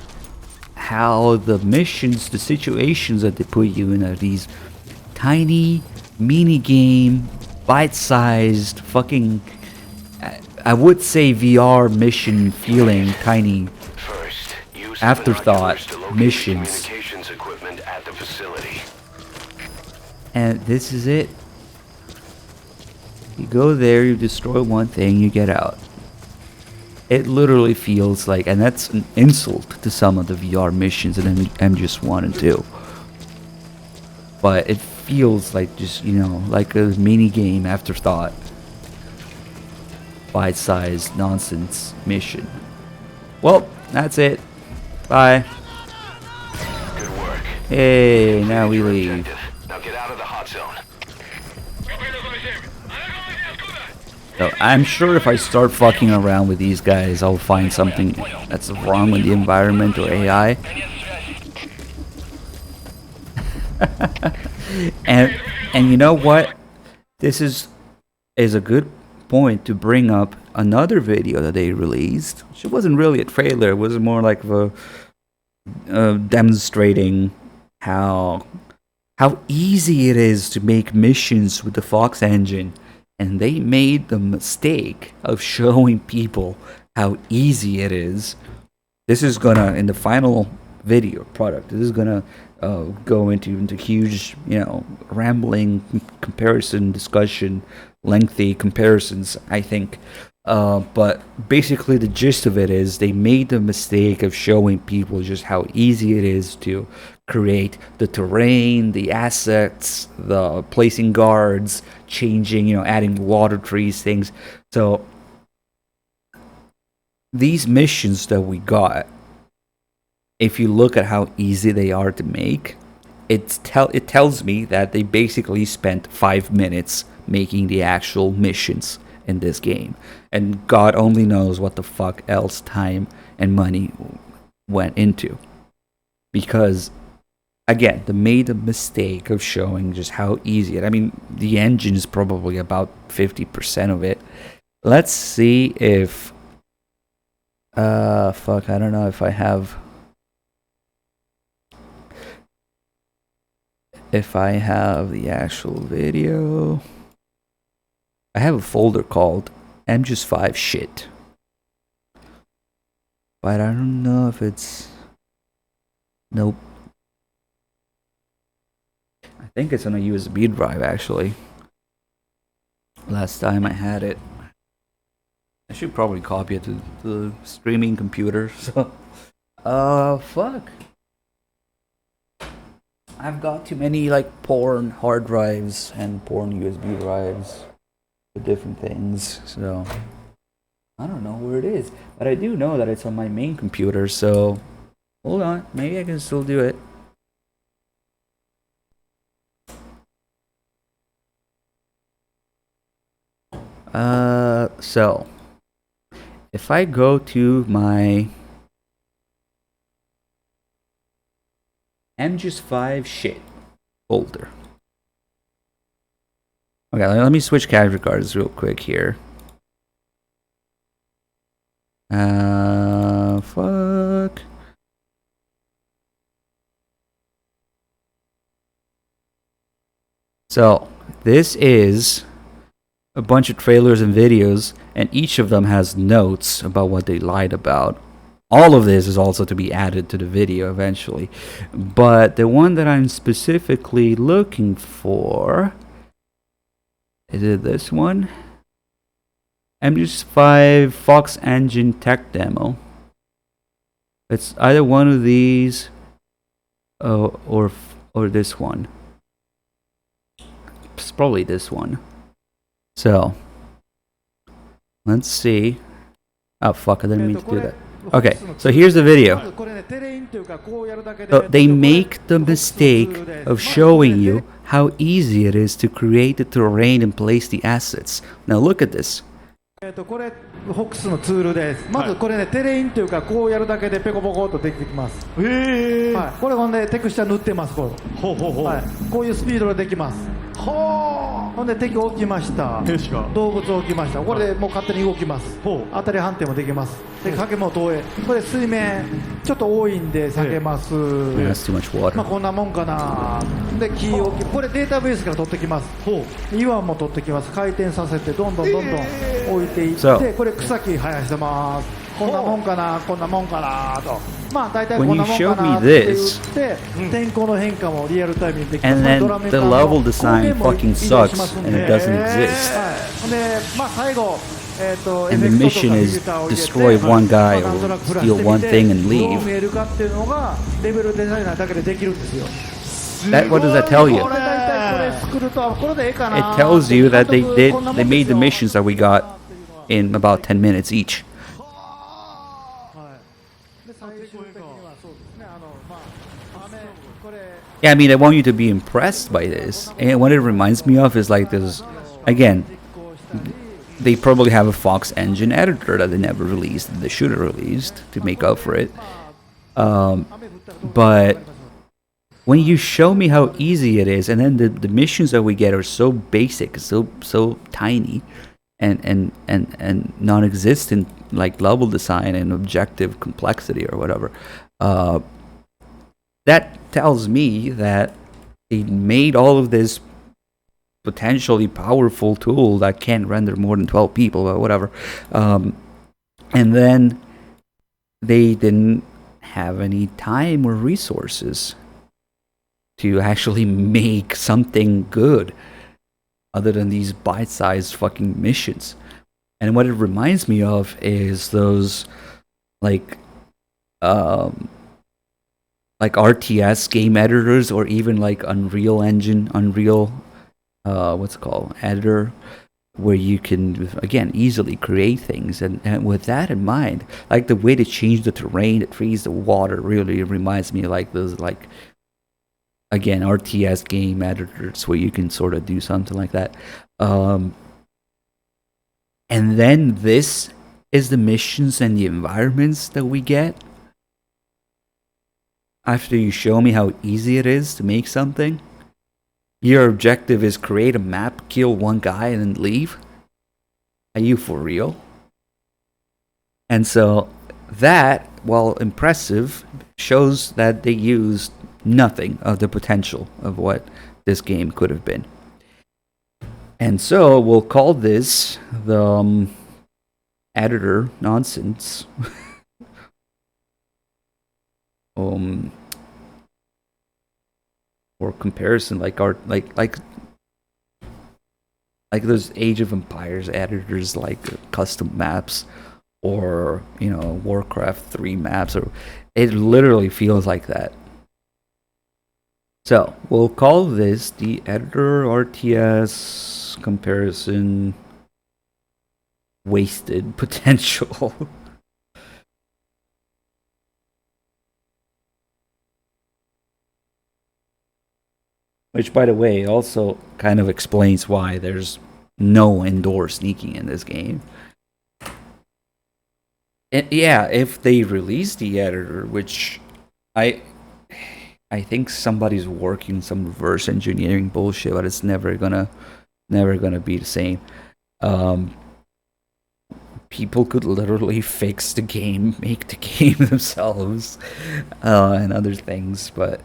How the missions, the situations that they put you in are these tiny, mini-game, bite-sized, fucking, I would say VR mission feeling, tiny afterthought missions. And this is it. You go there, you destroy one thing, you get out. It literally feels like, and that's an insult to some of the VR missions in MGS1 and 2. But it feels like just, you know, like a mini game afterthought. Bite-sized nonsense mission. Well, that's it. Bye. Good work. Hey, now we leave. Now get out of the hot zone. So I'm sure if I start fucking around with these guys, I'll find something that's wrong with the environment or AI. and you know what? This is a good point to bring up another video that they released. It wasn't really a trailer. It was more like demonstrating how easy it is to make missions with the Fox engine. And they made the mistake of showing people how easy it is. This is gonna, in the final video product, this is gonna go into huge, you know, rambling comparison discussion, lengthy comparisons, I think. But basically the gist of it is they made the mistake of showing people just how easy it is to create the terrain, the assets, the placing guards, changing, you know, adding water trees, things. So these missions that we got, if you look at how easy they are to make, it tells me that they basically spent 5 minutes making the actual missions in this game. And God only knows what the fuck else time and money went into. Because, again, they made a mistake of showing just how easy it is. I mean, the engine is probably about 50% of it. Let's see if... fuck, I don't know if I have... if I have the actual video. I have a folder called MGSV shit. But I don't know if it's... Nope. I think it's on a USB drive actually. Last time I had it. I should probably copy it to the streaming computer. So, fuck. I've got too many like porn hard drives and porn USB drives for different things. So, I don't know where it is, but I do know that it's on my main computer. So, hold on, maybe I can still do it. So if I go to my MGS5 shit folder. Okay, let me switch capture cards real quick here. Fuck. So this is a bunch of trailers and videos, and each of them has notes about what they lied about. All of this is also to be added to the video eventually, but the one that I'm specifically looking for, is it this one? MGS5 Fox Engine Tech Demo. It's either one of these or this one. It's probably this one. So, let's see. Oh fuck, I didn't mean to do that. Okay, so here's the video. So they make the mistake of showing you how easy it is to create the terrain and place the assets. Now look at this. これホックスのツールです。まずこれね、テレインというかこうやるだけでペコペコっとできてきます。はい、これほんでテクスチャ塗ってます。こう、はい、こういうスピードでできます。ほんで敵置きました。動物置きました。これでもう勝手に動きます。当たり判定もできます。で影も投影。これ水面ちょっと多いんで下げます。まあこんなもんかな。で木置き、これデータベースから取ってきます。岩も取ってきます。回転させてどんどん置いていって、これ草木生やしてます。こんなもんかな、こんなもんかなと。まあ大体こんなもんかなって言って天候の変化もリアルタイムにできます。 And then the level design fucking sucks and it doesn't exist. でまあ最後 And the mission is destroy one guy or steal one thing and leave. That, what does that tell you? It tells you that they made the missions that we got in about 10 minutes each. Yeah, I mean, I want you to be impressed by this. And what it reminds me of is like this, again, they probably have a Fox engine editor that they never released, that they should have released to make up for it. But when you show me how easy it is, and then the missions that we get are so basic, so tiny, and non-existent, like level design and objective complexity or whatever, that tells me that they made all of this potentially powerful tool that can render more than 12 people or whatever, and then they didn't have any time or resources to actually make something good other than these bite-sized fucking missions. And what it reminds me of is those like RTS game editors, or even like Unreal what's it called, editor, where you can again easily create things. And with that in mind, like the way to change the terrain, the trees, the water, really reminds me of like those, like, again, RTS game editors where you can sort of do something like that. And then this is the missions and the environments that we get after you show me how easy it is to make something. Your objective is create a map, kill one guy, and then leave? Are you for real? And so that, while impressive, shows that they used nothing of the potential of what this game could have been. And so we'll call this the editor nonsense. Or comparison, like those Age of Empires editors, like custom maps, or Warcraft 3 maps, or it literally feels like that. So we'll call this the editor RTS comparison wasted potential. Which, by the way, also kind of explains why there's no indoor sneaking in this game. And yeah, if they release the editor, which I think somebody's working some reverse engineering bullshit, but it's never gonna be the same. People could literally fix the game, make the game themselves, and other things, but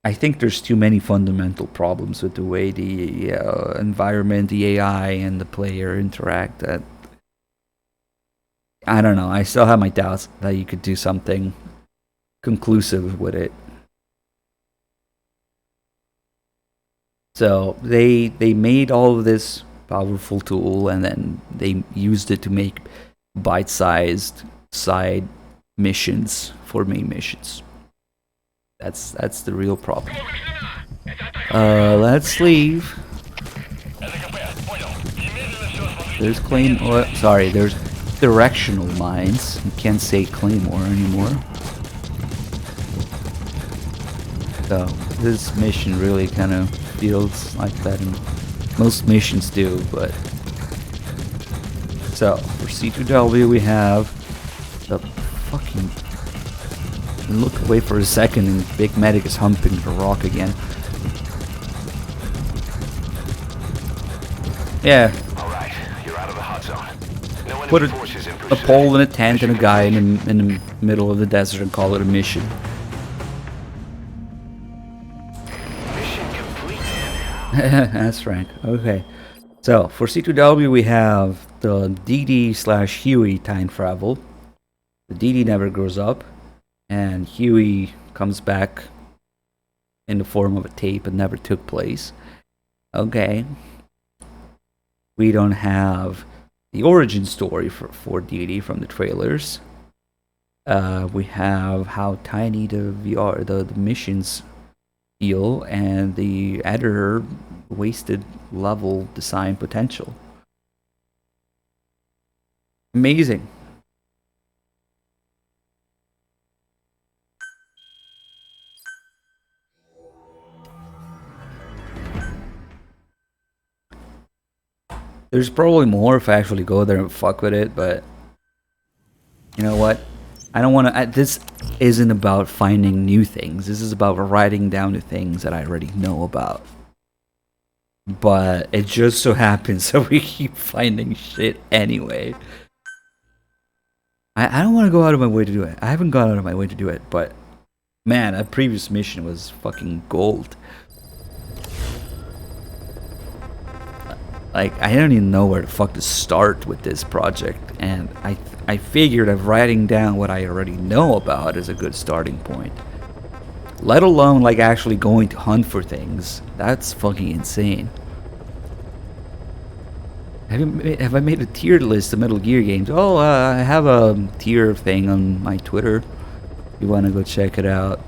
I think there's too many fundamental problems with the way the environment, the AI, and the player interact that I don't know. I still have my doubts that you could do something conclusive with it. So they made all of this powerful tool, and then they used it to make bite-sized side missions for main missions. That's the real problem. Let's leave. There's there's directional mines. You can't say Claymore anymore. So this mission really kind of feels like that, and most missions do, but so for C2W we have the fucking look away for a second and Big Medic is humping the rock again. Yeah. Alright, you're out of the hot zone. No enemy Put forces in a pursuit. pole and a tent and a guy in the middle of the desert and call it a mission. Mission complete. That's right. Okay. So for C2W we have the DD/Huey time travel. The DD never grows up, and Huey comes back in the form of a tape and never took place. Okay. We don't have the origin story for DD from the trailers. We have how tiny the missions feel, and the editor wasted level design potential. Amazing. There's probably more if I actually go there and fuck with it, but you know what? I don't want to. This isn't about finding new things. This is about writing down the things that I already know about. But it just so happens that we keep finding shit anyway. I don't want to go out of my way to do it. I haven't gone out of my way to do it, but man, that previous mission was fucking gold. Like, I don't even know where the fuck to start with this project, and I figured that writing down what I already know about is a good starting point. Let alone, like, actually going to hunt for things. That's fucking insane. Have I made a tier list of Metal Gear games? Oh, I have a tier thing on my Twitter. You want to go check it out.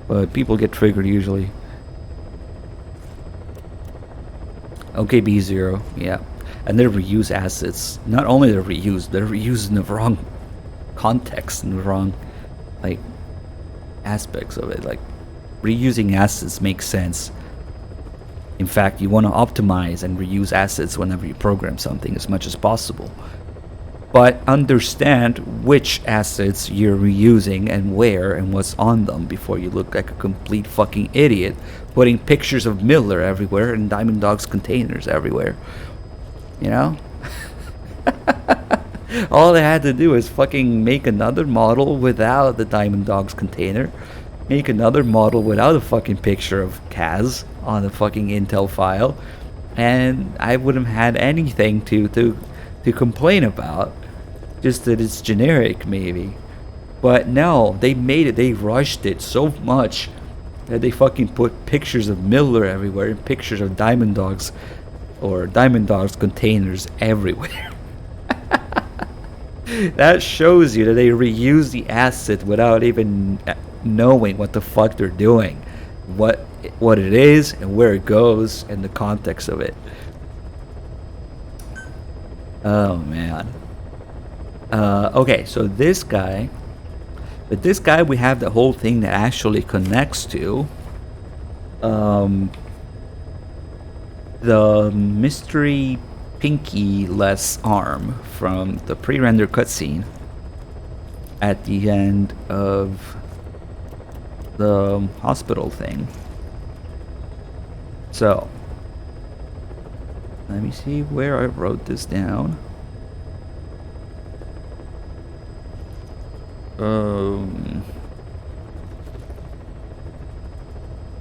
But people get triggered usually. Okay, B0, yeah. And they reuse assets. Not only they're reused in the wrong context, in the wrong, like, aspects of it. Like, reusing assets makes sense. In fact, you want to optimize and reuse assets whenever you program something as much as possible. But understand which assets you're reusing and where and what's on them before you look like a complete fucking idiot putting pictures of Miller everywhere and Diamond Dog's containers everywhere. You know? All they had to do is fucking make another model without the Diamond Dog's container. Make another model without a fucking picture of Kaz on the fucking intel file, and I wouldn't have had anything to complain about. Just that it's generic, maybe. But no, they made it. They rushed it so much that they fucking put pictures of Miller everywhere and pictures of Diamond Dogs or Diamond Dogs containers everywhere. That shows you that they reuse the asset without even knowing what the fuck they're doing, what it is and where it goes and the context of it. Oh man. Okay, so this guy, but this guy we have the whole thing that actually connects to the mystery pinky-less arm from the pre-render cutscene at the end of the hospital thing. So, let me see where I wrote this down.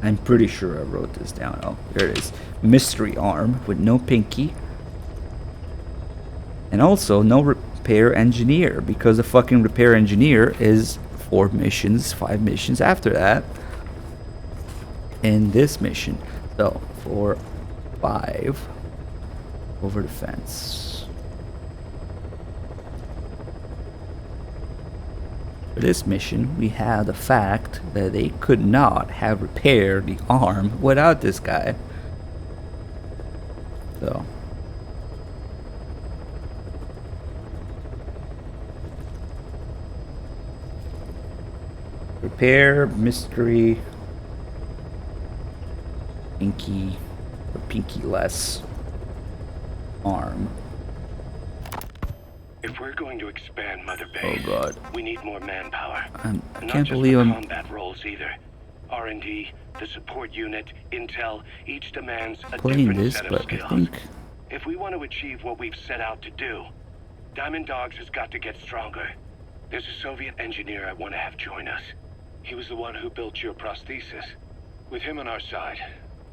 I'm pretty sure I wrote this down. Oh, there it is. Mystery arm with no pinky. And also no repair engineer, because the fucking repair engineer is 4 missions, 5 missions after that in this mission. So 4, 5 over the fence. For this mission, we have the fact that they could not have repaired the arm without this guy. So repair mystery pinky or pinky-less arm. If we're going to expand Mother Base, Oh god. we need more manpower. I Not can't just believe for I'm... combat roles either. R&D, the support unit, intel, each demands a playing different this, set of but skills. I think... If we want to achieve what we've set out to do, Diamond Dogs has got to get stronger. There's a Soviet engineer I want to have join us. He was the one who built your prosthesis. With him on our side,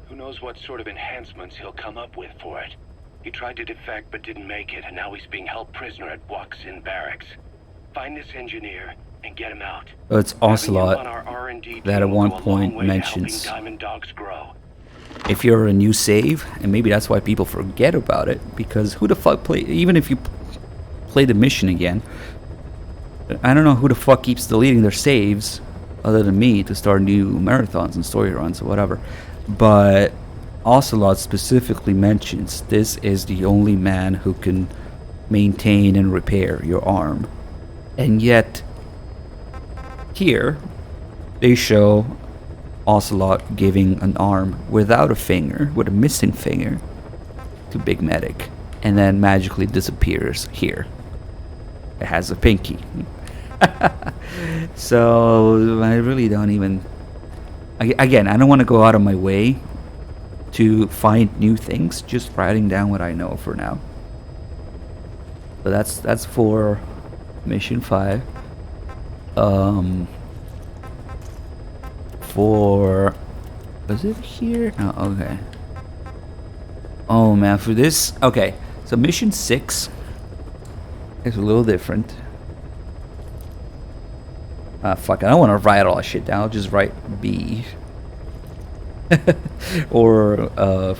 who knows what sort of enhancements he'll come up with for it. He tried to defect but didn't make it, and now he's being held prisoner at Waksin Barracks. Find this engineer and get him out. Oh, it's Ocelot that at one point mentions mentions Diamond Dogs grow. if you're a new save, and maybe that's why people forget about it, because who the fuck play, even if you play the mission again, I don't know who the fuck keeps deleting their saves other than me to start new marathons and story runs or whatever. But Ocelot specifically mentions this is the only man who can maintain and repair your arm. And yet here they show Ocelot giving an arm without a finger, with a missing finger, to Big Medic, and then magically disappears here. It has a pinky. So I really don't even... Again, I don't want to go out of my way to find new things, just writing down what I know for now. So that's for mission 5. For... was it here? Oh, okay. Oh man, for this... okay, so mission 6 is a little different. Fuck, I don't want to write all that shit down. I'll just write B. Or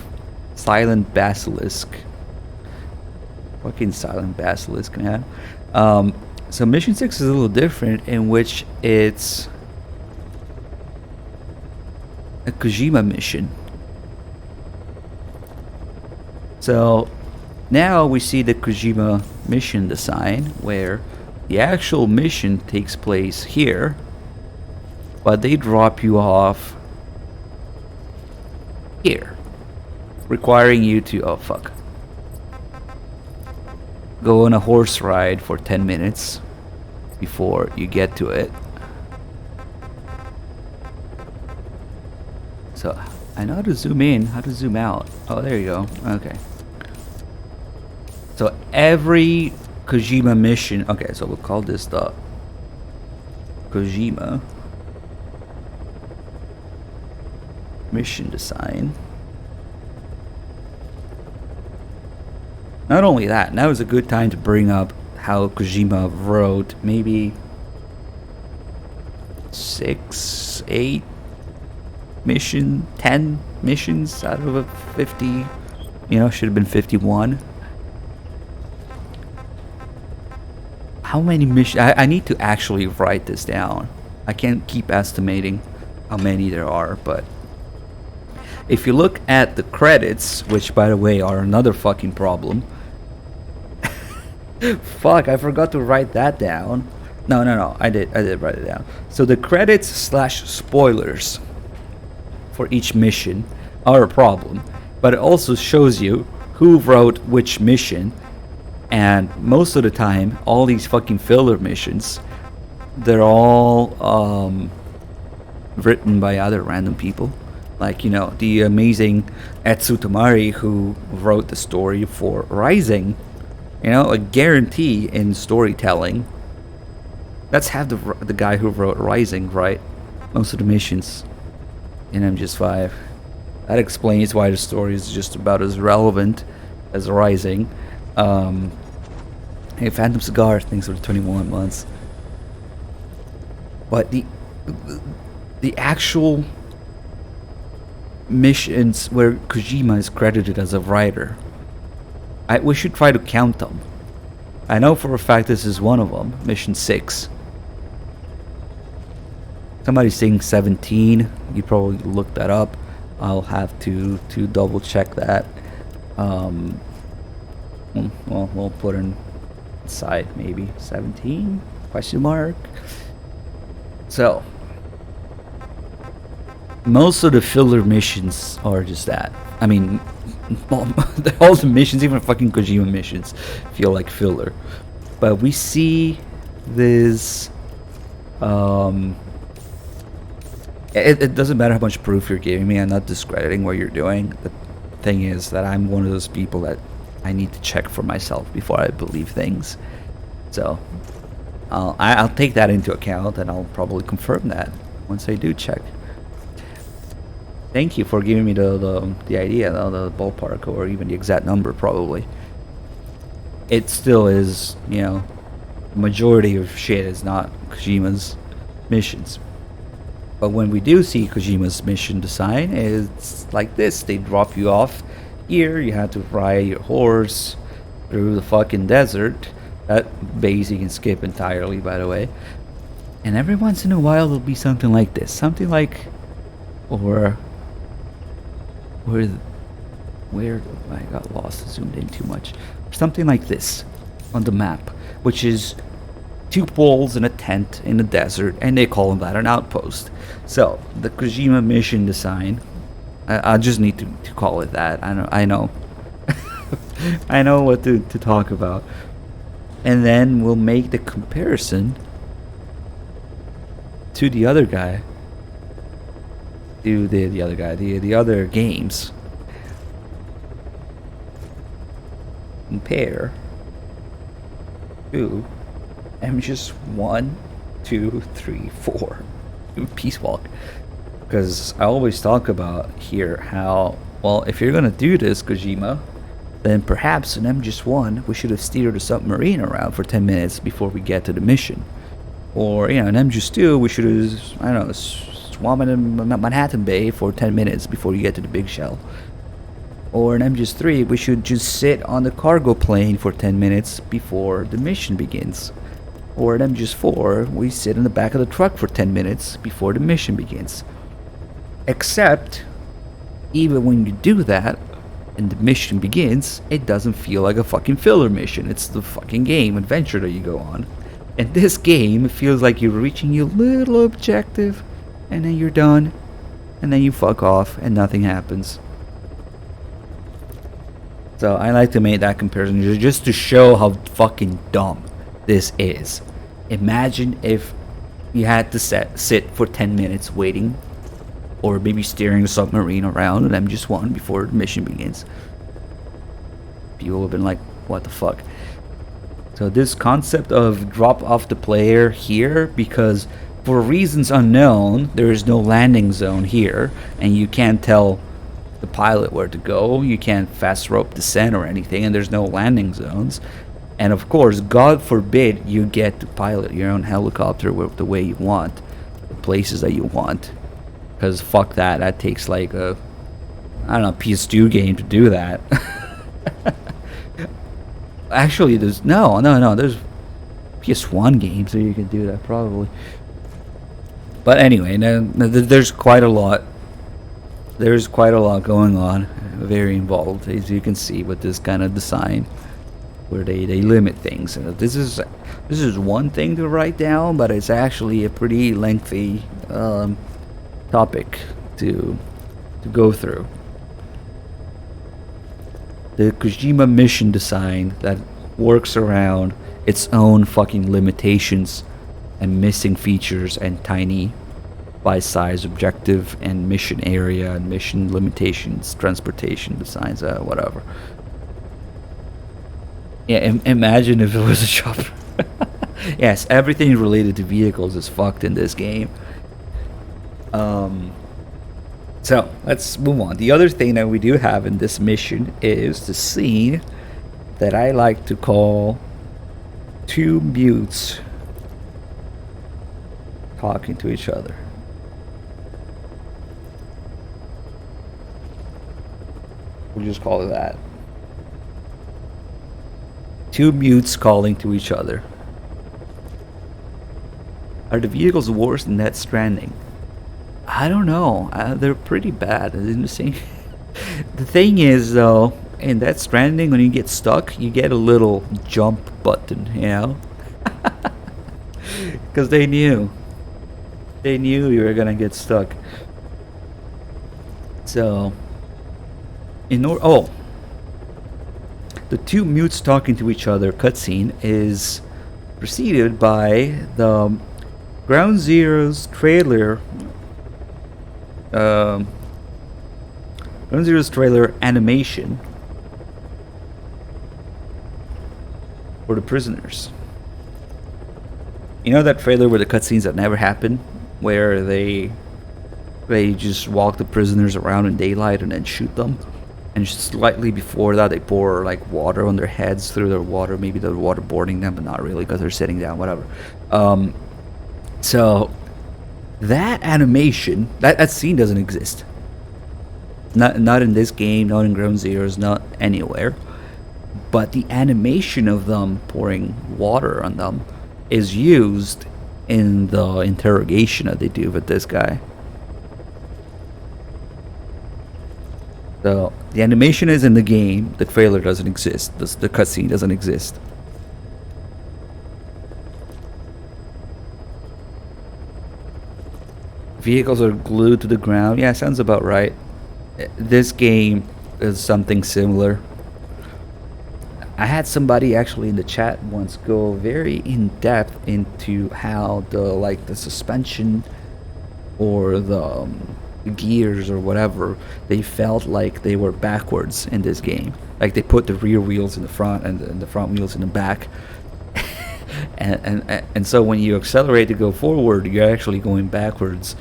Silent Basilisk. Fucking Silent Basilisk, man. So mission 6 is a little different, in which it's a Kojima mission. So now we see the Kojima mission design, where the actual mission takes place here, but they drop you off here, requiring you to, oh fuck, go on a horse ride for 10 minutes before you get to it. So I know how to zoom in, how to zoom out. Oh, there you go. Okay. So every Kojima mission, okay, so we'll call this the Kojima mission design. Not only that, now is a good time to bring up how Kojima wrote maybe 6, 8 10 missions out of a 50, you know, should have been 51. How many missions? I need to actually write this down. I can't keep estimating how many there are, but if you look at the credits, which by the way are another fucking problem. Fuck, I forgot to write that down. No, I did write it down. So the credits / spoilers for each mission are a problem, but it also shows you who wrote which mission, and most of the time, all these fucking filler missions, they're all written by other random people. Like, you know, the amazing Etsu Tamari who wrote the story for Rising. You know, a guarantee in storytelling. Let's have the guy who wrote Rising write most of the missions in MGS5. That explains why the story is just about as relevant as Rising. Hey, Phantom Cigar, thanks for the 21 months. But the actual missions where Kojima is credited as a writer, we should try to count them. I know for a fact this is one of them, mission 6. Somebody's saying 17. You probably looked that up. I'll have to double check that. Well, we'll put in side maybe 17 question mark. So most of the filler missions are just that. I mean, all the missions, even fucking Kojima missions, feel like filler. But we see this. It doesn't matter how much proof you're giving me. I'm not discrediting what you're doing. The thing is that I'm one of those people that I need to check for myself before I believe things. So I'll take that into account, and I'll probably confirm that once I do check. Thank you for giving me the idea, the ballpark, or even the exact number, probably. It still is, you know, the majority of shit is not Kojima's missions. But when we do see Kojima's mission design, it's like this. They drop you off here, you have to ride your horse through the fucking desert. That base you can skip entirely, by the way. And every once in a while there'll be something like this. Something like, or where I got lost, zoomed in too much. Something like this on the map, which is 2 poles and a tent in the desert, and they call that an outpost. So the Kojima mission design, I just need to call it that. I know I know what to talk about. And then we'll make the comparison to the other guy, to the other guy, the other games. Compare to MGS 1, 2, 3, 4 Peace Walk. Because I always talk about here how, well, if you're gonna do this, Kojima, then perhaps in MGS 1 we should have steered a submarine around for 10 minutes before we get to the mission. Or, you know, in MGS 2 we should have, I don't know, swam in Manhattan Bay for 10 minutes before you get to the big shell. Or in MGS 3 we should just sit on the cargo plane for 10 minutes before the mission begins. Or in MGS 4 we sit in the back of the truck for 10 minutes before the mission begins. Except, even when you do that and the mission begins, it doesn't feel like a fucking filler mission. It's the fucking game adventure that you go on. And this game, it feels like you're reaching your little objective, and then you're done, and then you fuck off, and nothing happens. So I like to make that comparison just to show how fucking dumb this is. Imagine if you had to sit for 10 minutes waiting, or maybe steering a submarine around an MGS1 before the mission begins. People would have been like, what the fuck? So this concept of drop off the player here, because for reasons unknown, there is no landing zone here, and you can't tell the pilot where to go. You can't fast rope descent or anything, and there's no landing zones. And of course, God forbid you get to pilot your own helicopter the way you want, the places that you want. Because fuck that, that takes like a, I don't know, PS2 game to do that. Actually, there's there's PS1 games that you can do that probably. But anyway, there's quite a lot. There's quite a lot going on, very involved, as you can see with this kind of design, where they limit things. This is one thing to write down, but it's actually a pretty lengthy topic to go through. The Kojima mission design that works around its own fucking limitations and missing features and tiny by size objective and mission area and mission limitations, transportation designs, whatever. Yeah, imagine if it was a chopper. Yes, everything related to vehicles is fucked in this game. So let's move on. The other thing that we do have in this mission is the scene that I like to call two mutes talking to each other. We'll just call it that. Two mutes calling to each other. Are the vehicles worse than Death Stranding? I don't know. They're pretty bad. The thing is, though, in Death Stranding, when you get stuck, you get a little jump button, you know? Because they knew. They knew you were gonna get stuck. So, the two mutes talking to each other cutscene is preceded by the Ground Zeroes trailer. Ground Zeroes trailer animation for the prisoners. You know that trailer where the cutscenes that never happen, where they just walk the prisoners around in daylight and then shoot them, and just slightly before that they pour like water on their heads through their water, maybe they're waterboarding them, but not really because they're sitting down, whatever. So that animation, that scene doesn't exist. Not in this game, not in Ground Zeroes, not anywhere. But the animation of them pouring water on them is used in the interrogation that they do with this guy. So the animation is in the game, the trailer doesn't exist, the cutscene doesn't exist. Vehicles are glued to the ground. Yeah, sounds about right. This game is something similar. I had somebody actually in the chat once go very in depth into how the suspension or the gears or whatever, they felt like they were backwards in this game. Like they put the rear wheels in the front and the front wheels in the back. and so when you accelerate to go forward, you're actually going backwards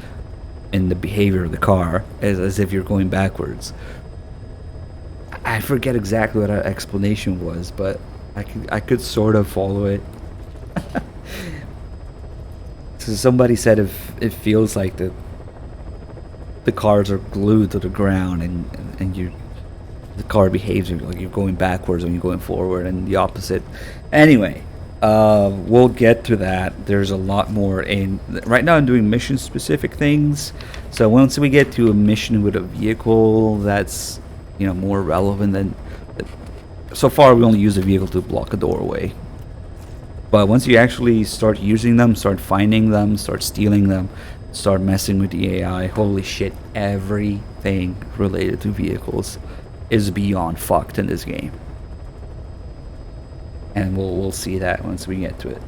in the behavior of the car, as if you're going backwards. I forget exactly what that explanation was, but I could sort of follow it. So somebody said if it feels like the cars are glued to the ground and the car behaves like you're going backwards when you're going forward, and the opposite. Anyway, we'll get to that. There's a lot more in right now. I'm doing mission specific things, so once we get to a mission with a vehicle that's more relevant than so far, we only use a vehicle to block a doorway. But once you actually start using them, start finding them, start stealing them, start messing with the AI, holy shit, everything related to vehicles is beyond fucked in this game. And we'll see that once we get to it.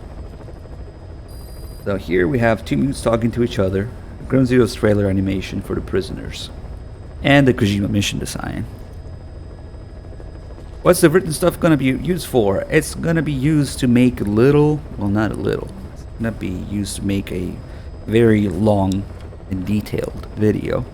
So here we have two mutes talking to each other, Ground Zeroes trailer animation for the prisoners, and the Kojima mission design. What's the written stuff gonna be used for? It's gonna be used to make it's gonna be used to make a very long and detailed video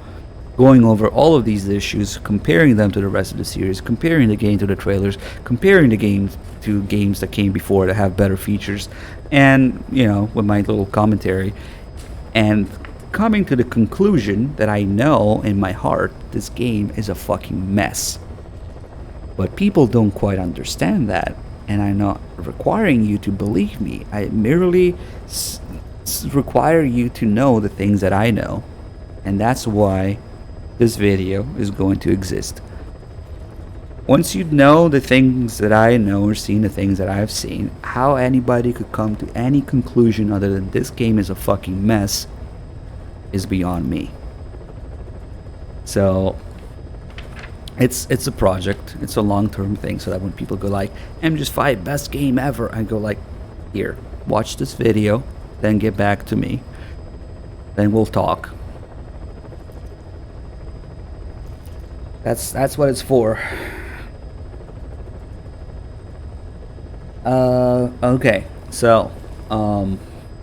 going over all of these issues, comparing them to the rest of the series, comparing the game to the trailers, comparing the game to games that came before that have better features, and, you know, with my little commentary, and coming to the conclusion that I know in my heart this game is a fucking mess. But people don't quite understand that, and I'm not requiring you to believe me. I merely require you to know the things that I know, and that's why this video is going to exist. Once you know the things that I know or seen the things that I've seen, how anybody could come to any conclusion other than this game is a fucking mess is beyond me. So it's a project, it's a long-term thing, so that when people go like, MGS5 best game ever, I go like, here, watch this video, then get back to me, then we'll talk. That's what it's for. Okay, so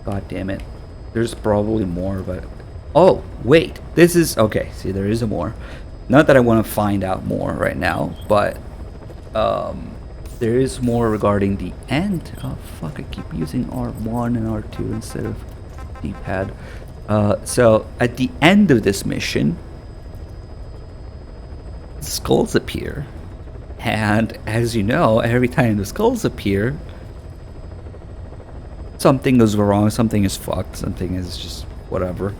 god damn it, there's probably more, but oh wait, this is okay. See, there is a more. Not that I want to find out more right now, but there is more regarding the end. Oh fuck, I keep using R1 and R2 instead of D-pad. So at the end of this mission, skulls appear, and as you know, every time the skulls appear, something goes wrong, something is fucked, something is just whatever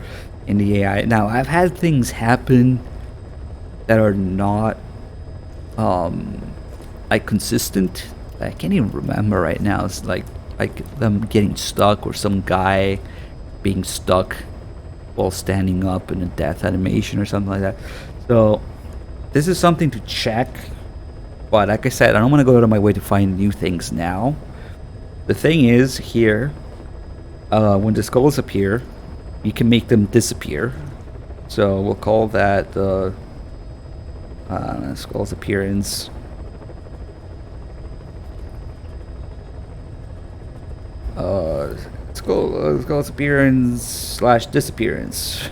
in the AI. Now, I've had things happen that are not like consistent. I can't even remember right now. It's like them getting stuck, or some guy being stuck while standing up in a death animation or something like that. So this is something to check, but like I said, I don't want to go out of my way to find new things now. The thing is, here, when the skulls appear, you can make them disappear. So we'll call that the skull's appearance. Skull's appearance / disappearance.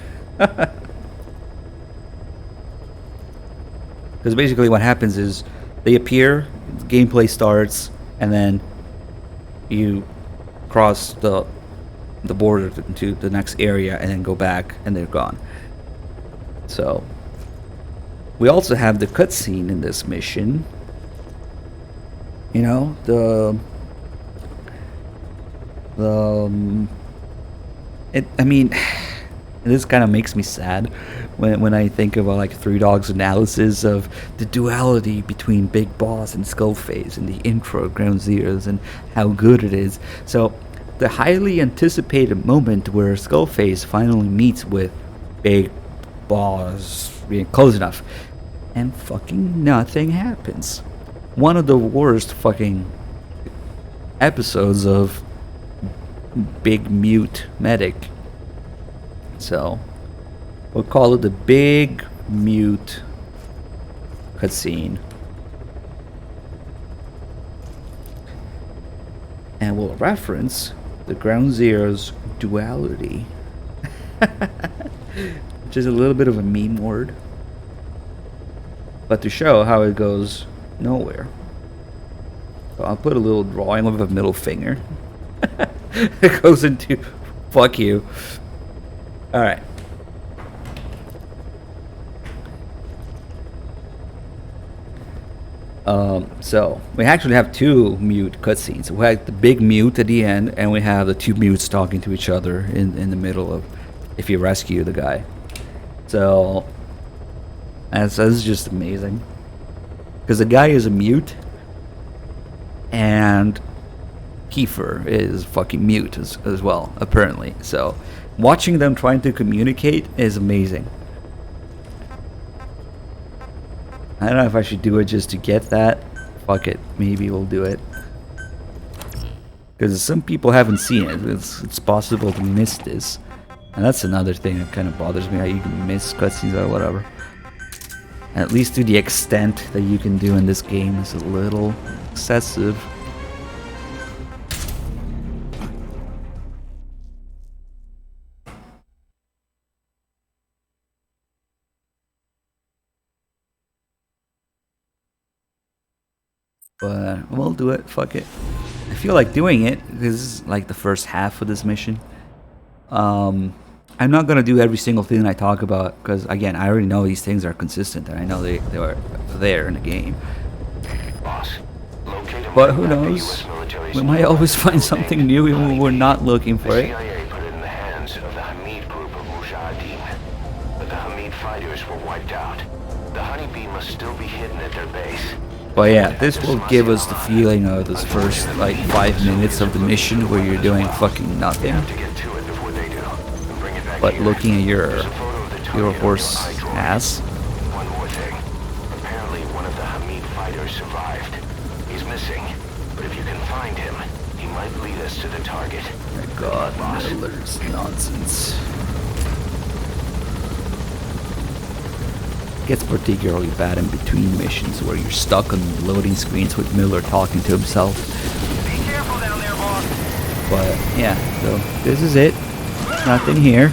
Because basically what happens is they appear, gameplay starts, and then you cross the border to the next area and then go back and they're gone. So we also have the cutscene in this mission. You know, I mean, this kind of makes me sad when I think about like Three Dogs' analysis of the duality between Big Boss and Skullface in the intro Ground Zeroes and how good it is. So the highly anticipated moment where Skullface finally meets with Big Boss, being close enough, and fucking nothing happens. One of the worst fucking episodes of Big Mute Medic. So we'll call it the Big Mute cutscene, and we'll reference the Ground Zeroes duality, which is a little bit of a meme word, but to show how it goes nowhere. So I'll put a little drawing of a middle finger. It goes into fuck you. Alright. So we actually have two mute cutscenes. We have the big mute at the end, and we have the two mutes talking to each other in the middle of if you rescue the guy. So that's just amazing, because the guy is a mute and Kiefer is fucking mute as well, apparently. So watching them trying to communicate is amazing. I don't know if I should do it just to get that. Fuck it, maybe we'll do it, because some people haven't seen it. It's possible to miss this, and that's another thing that kind of bothers me, how you can miss cutscenes or whatever. At least to the extent that you can do in this game is a little excessive. But we'll do it. Fuck it. I feel like doing it because this is like the first half of this mission. I'm not gonna do every single thing I talk about because again, I already know these things are consistent and I know they are there in the game. But who knows? We might always find something new even when we're not looking for it. CIA put it in the hands of the Hamid group of Mujahideen, but the Hamid fighters were wiped out. The honeybee must still be hidden at their base. But yeah, this will give us the feeling of this first like 5 minutes of the mission where you're doing fucking nothing. But looking at your horse ass. One more thing. Apparently one of the Hamid fighters survived. He's missing, but if you can find him, he might lead us to the target. My god, Miller's nonsense. Gets particularly bad in between missions where you're stuck on loading screens with Miller talking to himself. Be careful down there, boss. But yeah, so this is it. Nothing here.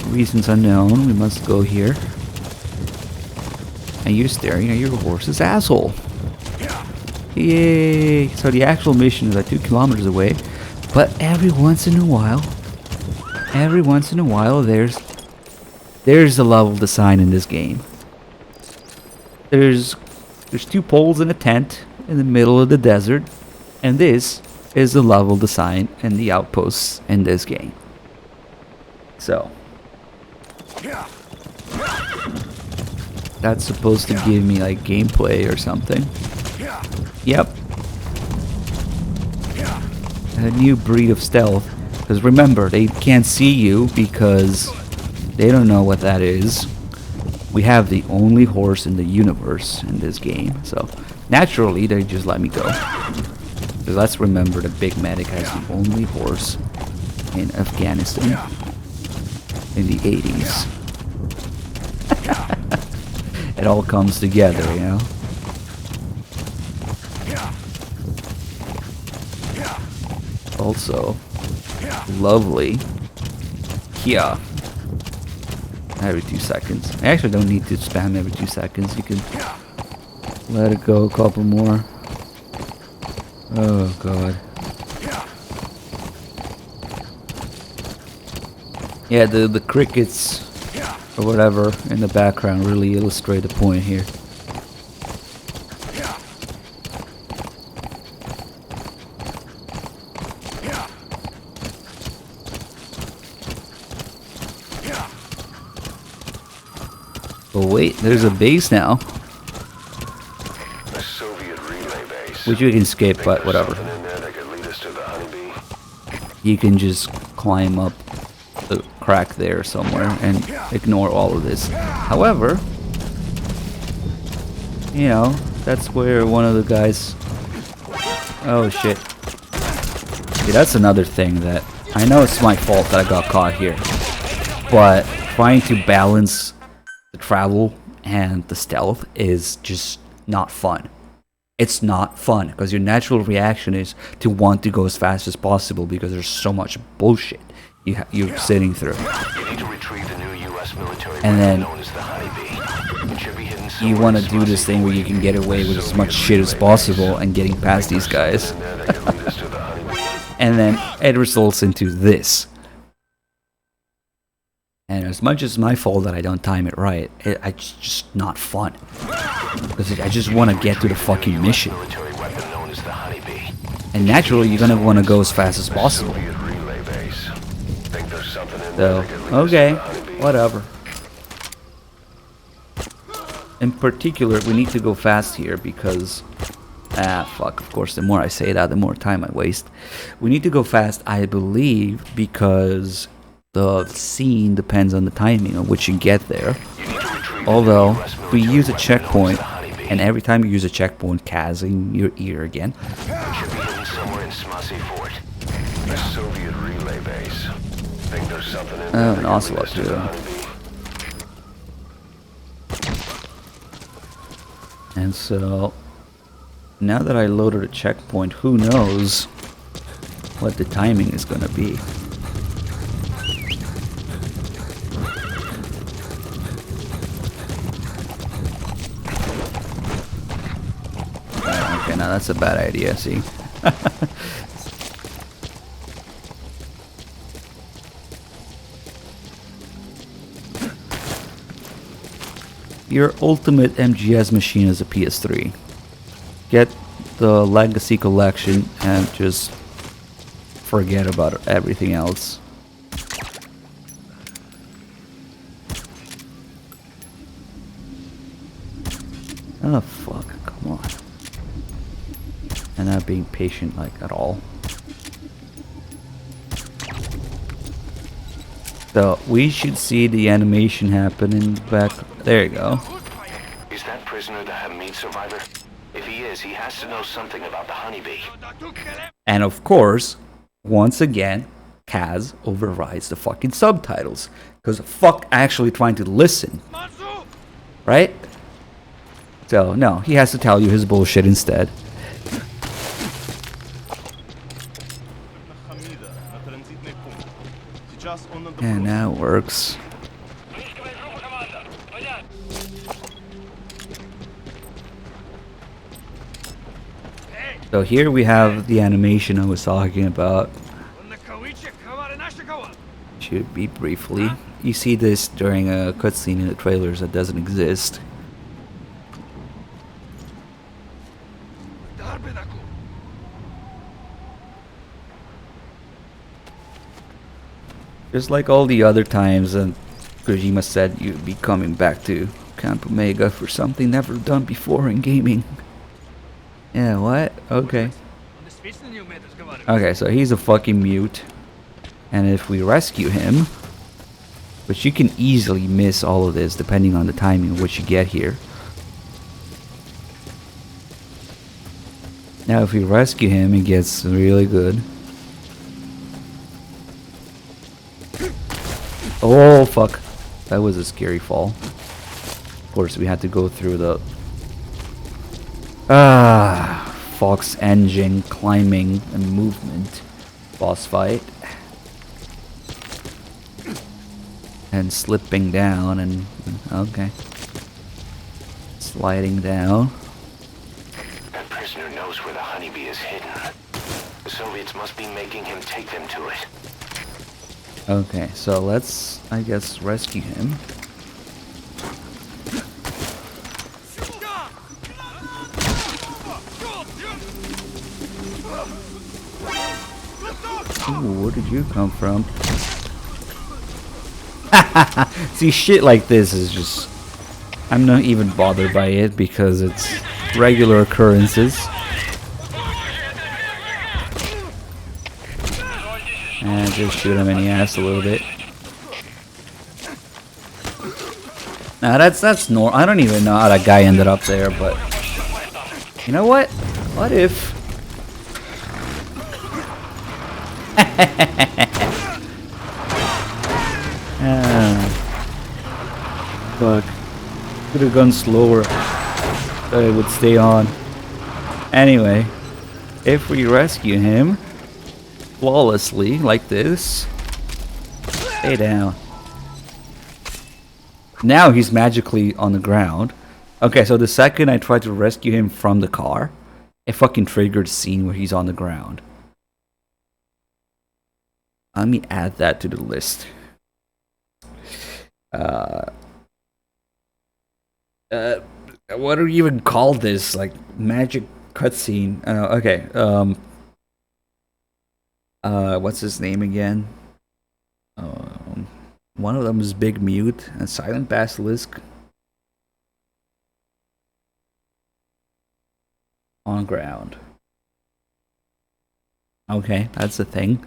Reasons unknown. We must go here. And you're staring at your horse's asshole. Yay! So the actual mission is like 2 kilometers away. But every once in a while, there's a level design in this game. There's 2 poles in a tent in the middle of the desert, and this is the level design and the outposts in this game. So that's supposed to give me like gameplay or something. Yep. A new breed of stealth. Because remember, they can't see you because they don't know what that is. We have the only horse in the universe in this game, so naturally they just let me go. Because let's remember the Big Medic has the only horse in Afghanistan in the 80s. It all comes together, you know? Also, lovely. Yeah. Every 2 seconds. I actually don't need to spam every 2 seconds. You can let it go a couple more. Oh god. Yeah, the crickets or whatever in the background really illustrate the point here. Oh wait, there's a base now. A Soviet relay base. Which we can skip, but whatever. You can just climb up the crack there somewhere and ignore all of this. However, you know, that's where one of the guys... Oh shit. See, that's another thing that... I know it's my fault that I got caught here. But trying to balance the travel and the stealth is just not fun. It's not fun because your natural reaction is to want to go as fast as possible because there's so much bullshit you're sitting through. You need to retrieve the new US military and then known as the Honeybee. It should be hidden you want to do this thing where you can get away with as much shit as possible and getting past these guys. And then it results into this. And as much as it's my fault that I don't time it right, it's just not fun. Because I just want to get to the fucking mission. And naturally, you're going to want to go as fast as possible. So, okay, whatever. In particular, we need to go fast here because... fuck, of course, the more I say that, the more time I waste. We need to go fast, I believe, because... the scene depends on the timing of which you get there. Although, if we use a checkpoint, and every time you use a checkpoint, Kaz in your ear again. Oh, an ocelot too. And so, now that I loaded a checkpoint, who knows what the timing is gonna be. Okay, now that's a bad idea, see? Your ultimate MGS machine is a PS3. Get the Legacy Collection and just forget about everything else. Oh fuck, come on. And not being patient like at all. So we should see the animation happen in the back. There you go. Is that prisoner the Hamid survivor? If he is, he has to know something about the honeybee. And of course, once again, Kaz overrides the fucking subtitles. Because fuck actually trying to listen. Right? So, no, he has to tell you his bullshit instead. And now it works. So here we have the animation I was talking about. Should be briefly. You see this during a cutscene in the trailers that doesn't exist. Just like all the other times, and Kojima said you'd be coming back to Camp Omega for something never done before in gaming. Yeah, what? Okay. Okay, so he's a fucking mute. And if we rescue him, which you can easily miss all of this depending on the timing of which you get here. Now if we rescue him, it gets really good. Oh fuck, that was a scary fall. Of course we had to go through the Fox engine climbing and movement boss fight. And slipping down and okay. Sliding down. That prisoner knows where the honeybee is hidden. The Soviets must be making him take them to it. Okay, so let's, I guess, rescue him. Ooh, where did you come from? See, shit like this is just... I'm not even bothered by it because it's regular occurrences. And just shoot him in the ass a little bit. Now that's normal. I don't even know how that guy ended up there, but you know what? What if? Fuck. Could have gone slower. So it would stay on. Anyway, if we rescue him flawlessly like this, stay down. Now he's magically on the ground. Okay, so the second I tried to rescue him from the car, it fucking triggered a scene where he's on the ground. Let me add that to the list. What do you even call this? Like magic cutscene? Okay. What's his name again? One of them is Big Mute and Silent Basilisk. On ground. Okay, that's the thing.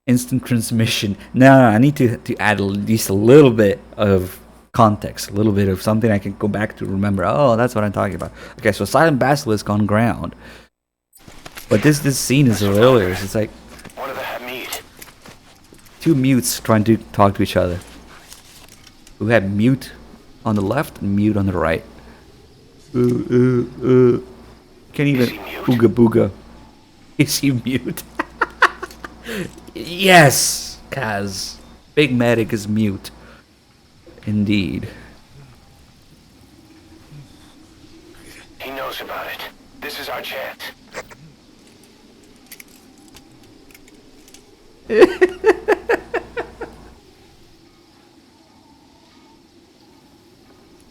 Instant transmission. No, I need to add at least a little bit of context, a little bit of something I can go back to remember. Oh, that's what I'm talking about. Okay, so Silent Basilisk on ground. But this scene is hilarious. It's like One of the Hamid. two mutes trying to talk to each other. Who had mute on the left and mute on the right. Can't even ooga booga. Is he mute? Yes, Kaz. Big Medic is mute. Indeed. He knows about it. This This is our chance.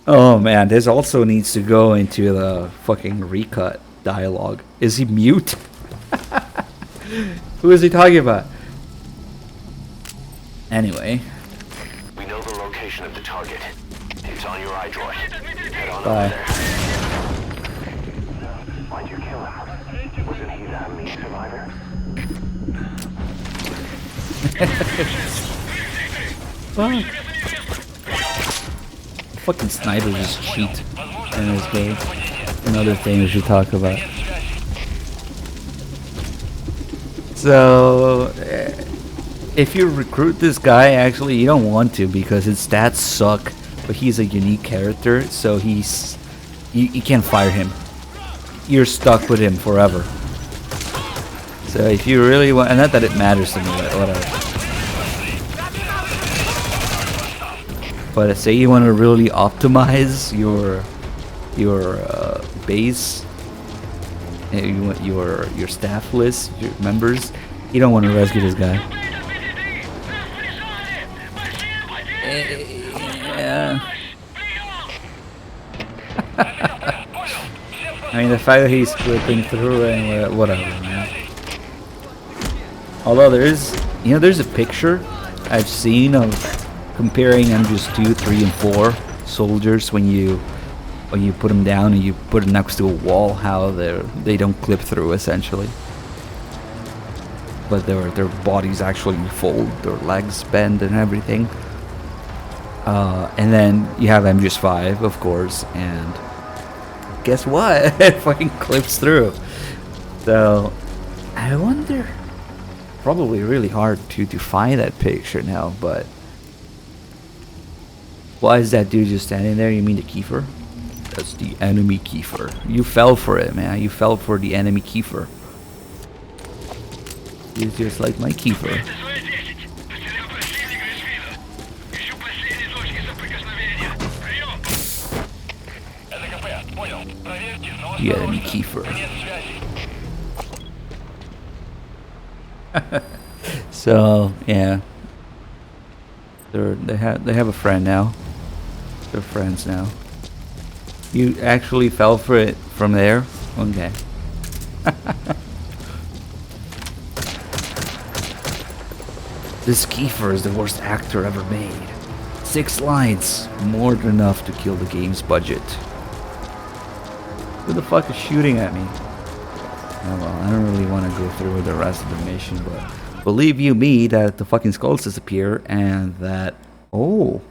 Oh man, this also needs to go into the fucking recut dialogue. Is he mute? Who is he talking about? Anyway. We know the location of the target. It's on your iDroid. Head on Bye. over there. Why'd you kill him? Wasn't he the meat survivor? Fuck. Fucking snipers just cheat in this game. Another thing we should talk about. So, if you recruit this guy, actually you don't want to because his stats suck. But he's a unique character, so you can't fire him. You're stuck with him forever. So if you really want, and not that it matters to me, but whatever. But say you want to really optimize your base, you want your staff list, your members. You don't want to rescue this guy. Yeah. I mean, the fact that he's flipping through and whatever, man. Although there's a picture I've seen of comparing MGS2, 3, and 4 soldiers when you put them down and you put them next to a wall, how they don't clip through essentially, but their bodies actually fold, their legs bend and everything. And then you have MGS5, of course, and guess what? It fucking clips through. So I wonder. Probably really hard to find that picture now, but why is that dude just standing there? You mean the Kiefer? That's the enemy Kiefer. You fell for it, man. You fell for the enemy Kiefer. He's just like my Kiefer. The enemy Kiefer. So yeah, they have a friend now. They're friends now. You actually fell for it from there? Okay. This Kiefer is the worst actor ever made. 6 lines, more than enough to kill the game's budget. Who the fuck is shooting at me? Oh well, I don't really want to go through the rest of the mission, but believe you me that the fucking skulls disappear and that... Oh!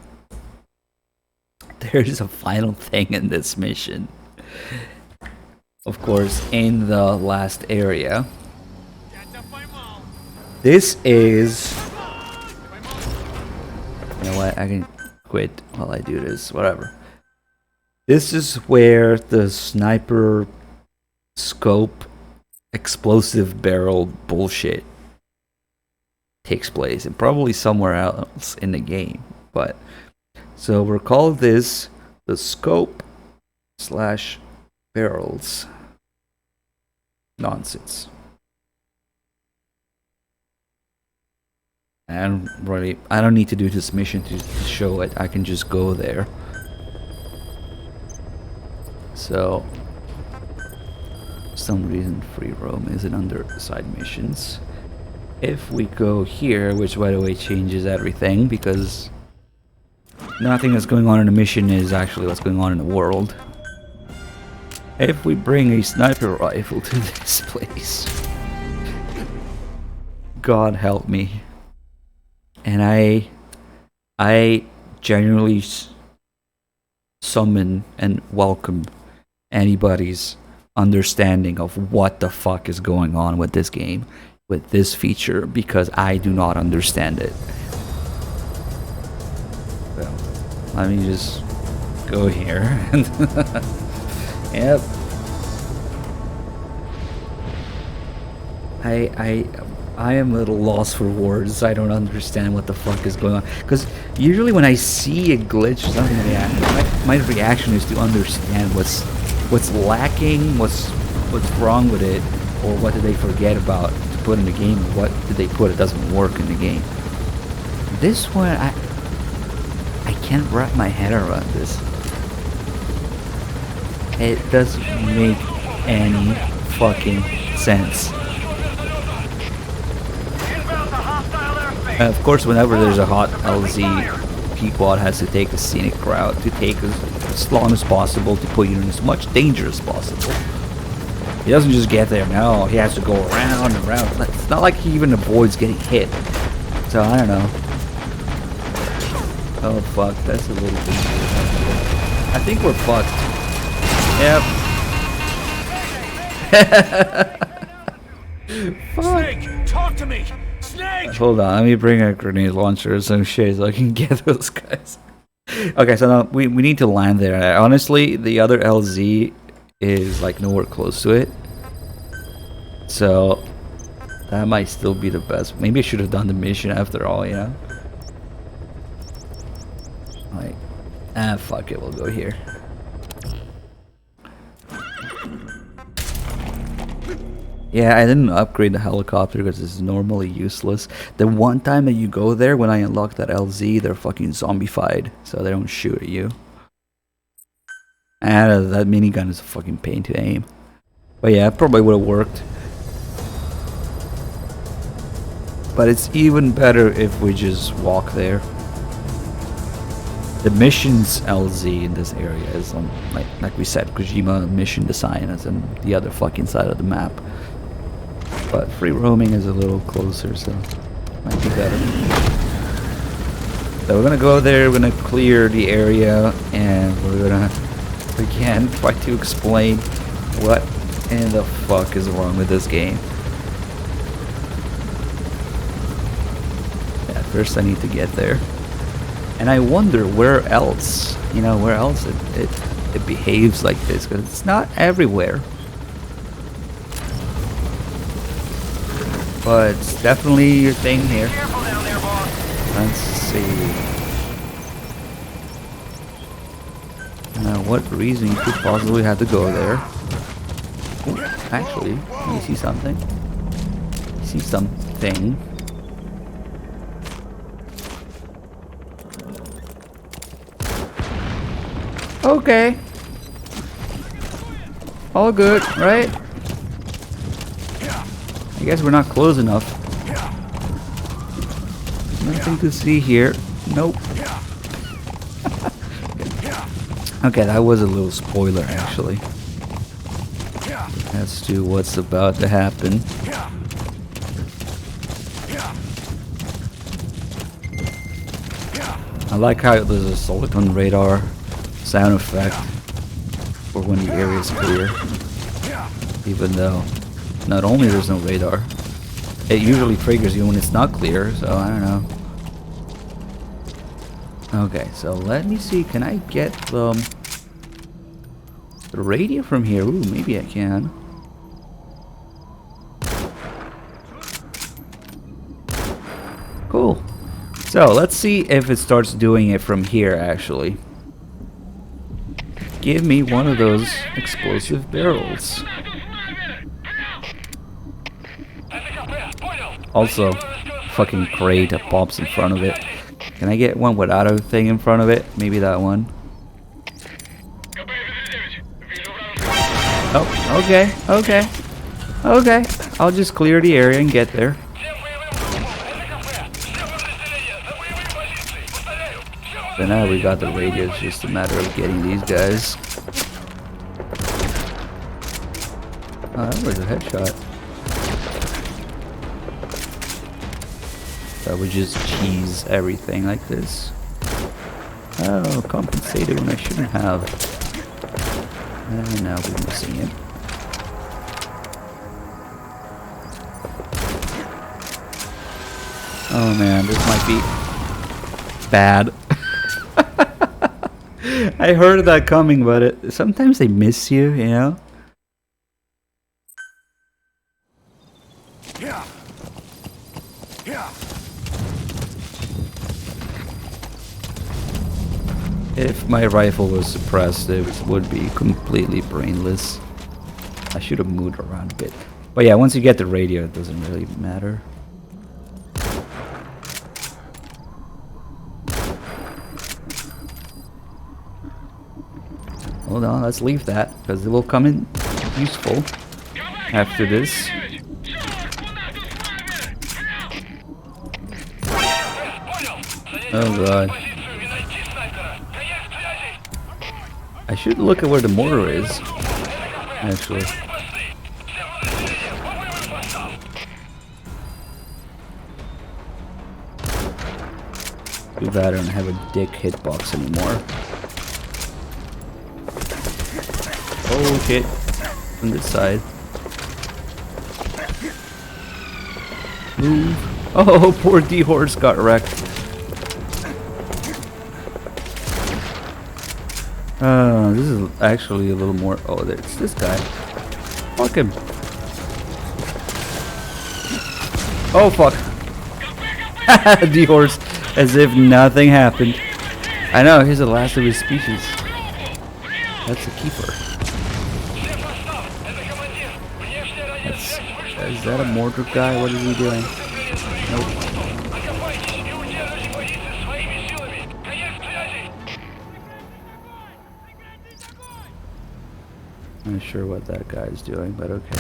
There's a final thing in this mission. Of course, in the last area. This is... You know what, I can quit while I do this, whatever. This is where the sniper scope explosive barrel bullshit takes place, and probably somewhere else in the game, but so we'll call this the scope / barrels nonsense. And really, I don't need to do this mission to show it. I can just go there. So for some reason free roam isn't under side missions. If we go here, which by the way changes everything because nothing that's going on in the mission is actually what's going on in the world. If we bring a sniper rifle to this place, God help me. And I genuinely summon and welcome anybody's understanding of what the fuck is going on with this game, with this feature, because I do not understand it. Well, let me just go here and yep. I am a little lost for words. I don't understand what the fuck is going on. Because usually when I see a glitch, something like that, my reaction is to understand what's lacking, what's what's wrong with it, or what did they forget about to put in the game, or what did they put it doesn't work in the game. This one, I can't wrap my head around this. It doesn't make any fucking sense. Of course, whenever there's a hot LZ, Pequod has to take a scenic route to take as long as possible to put you in as much danger as possible. He doesn't just get there, no, he has to go around and around. It's not like he even avoids getting hit. So, I don't know. Oh fuck, that's a little bit... I think we're fucked. Yep. Snake, talk to me! Snake! Hold on, let me bring a grenade launcher or some shit so I can get those guys. Okay, so now we need to land there. Honestly, the other LZ is like nowhere close to it. So that might still be the best. Maybe I should have done the mission after all, you know? Like, fuck it, we'll go here. Yeah, I didn't upgrade the helicopter because it's normally useless. The one time that you go there, when I unlock that LZ, they're fucking zombified, so they don't shoot at you. And that minigun is a fucking pain to aim. But yeah, it probably would have worked. But it's even better if we just walk there. The missions LZ in this area is on, like we said, Kojima mission design is on the other fucking side of the map. But free roaming is a little closer, so might be better. So we're gonna go there, we're gonna clear the area, and we're gonna again try to explain what in the fuck is wrong with this game. Yeah, first I need to get there. And I wonder where else, you know, where else it behaves like this, because it's not everywhere. But it's definitely a thing here. Let's see. Now, what reason you could possibly have to go there? Ooh, actually, let me see something. See something. Okay. All good, right? I guess we're not close enough. Nothing to see here. Nope. Okay, that was a little spoiler actually. As to what's about to happen. I like how there's a silicon radar sound effect for when the area is clear. Even though not only there's no radar, it usually triggers you when it's not clear, so I don't know. Okay, so let me see, can I get the radio from here? Ooh, maybe I can. Cool. So let's see if it starts doing it from here actually. Give me one of those explosive barrels. Also, fucking crate that pops in front of it. Can I get one without a thing in front of it? Maybe that one. Oh, okay, okay, okay. I'll just clear the area and get there. So now we got the radio, it's just a matter of getting these guys. Oh, that was a headshot. I would just cheese everything like this. Oh, compensated when I shouldn't have. And now we're missing it. Oh man, this might be bad. I heard that coming, but sometimes they miss you, you know? Yeah. Yeah. If my rifle was suppressed, it would be completely brainless. I should have moved around a bit. But yeah, once you get the radio, it doesn't really matter. Hold on, let's leave that, because it will come in useful after this. Oh god. I should look at where the mortar is, actually. Too bad I don't have a dick hitbox anymore. Oh shit. On this side. Move. Oh, poor D-Horse got wrecked. This is actually a little more... Oh, there's this guy. Fuck him. Oh, fuck. D-Horse. As if nothing happened. I know, he's the last of his species. That's a keeper. Is that a mortar guy? What is he doing? Nope. I'm not sure what that guy is doing, but okay.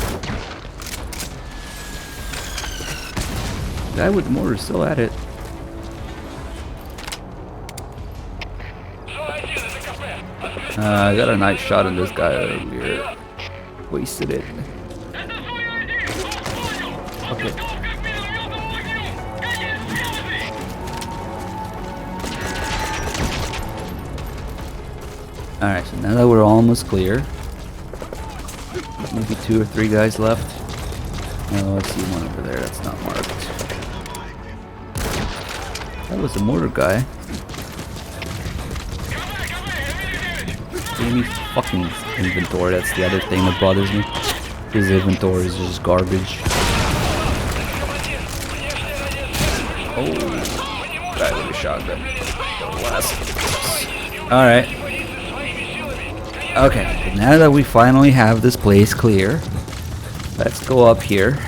Guy with mortar still at it. I got a nice shot on this guy earlier. Wasted it. Okay. Alright, so now that we're almost clear. Maybe 2 or 3 guys left. Oh, I see one over there that's not marked. That was the mortar guy. Any fucking inventory, that's the other thing that bothers me. His inventory is just garbage. Oh, guy with a shotgun. Alright. Okay, now that we finally have this place clear, let's go up here.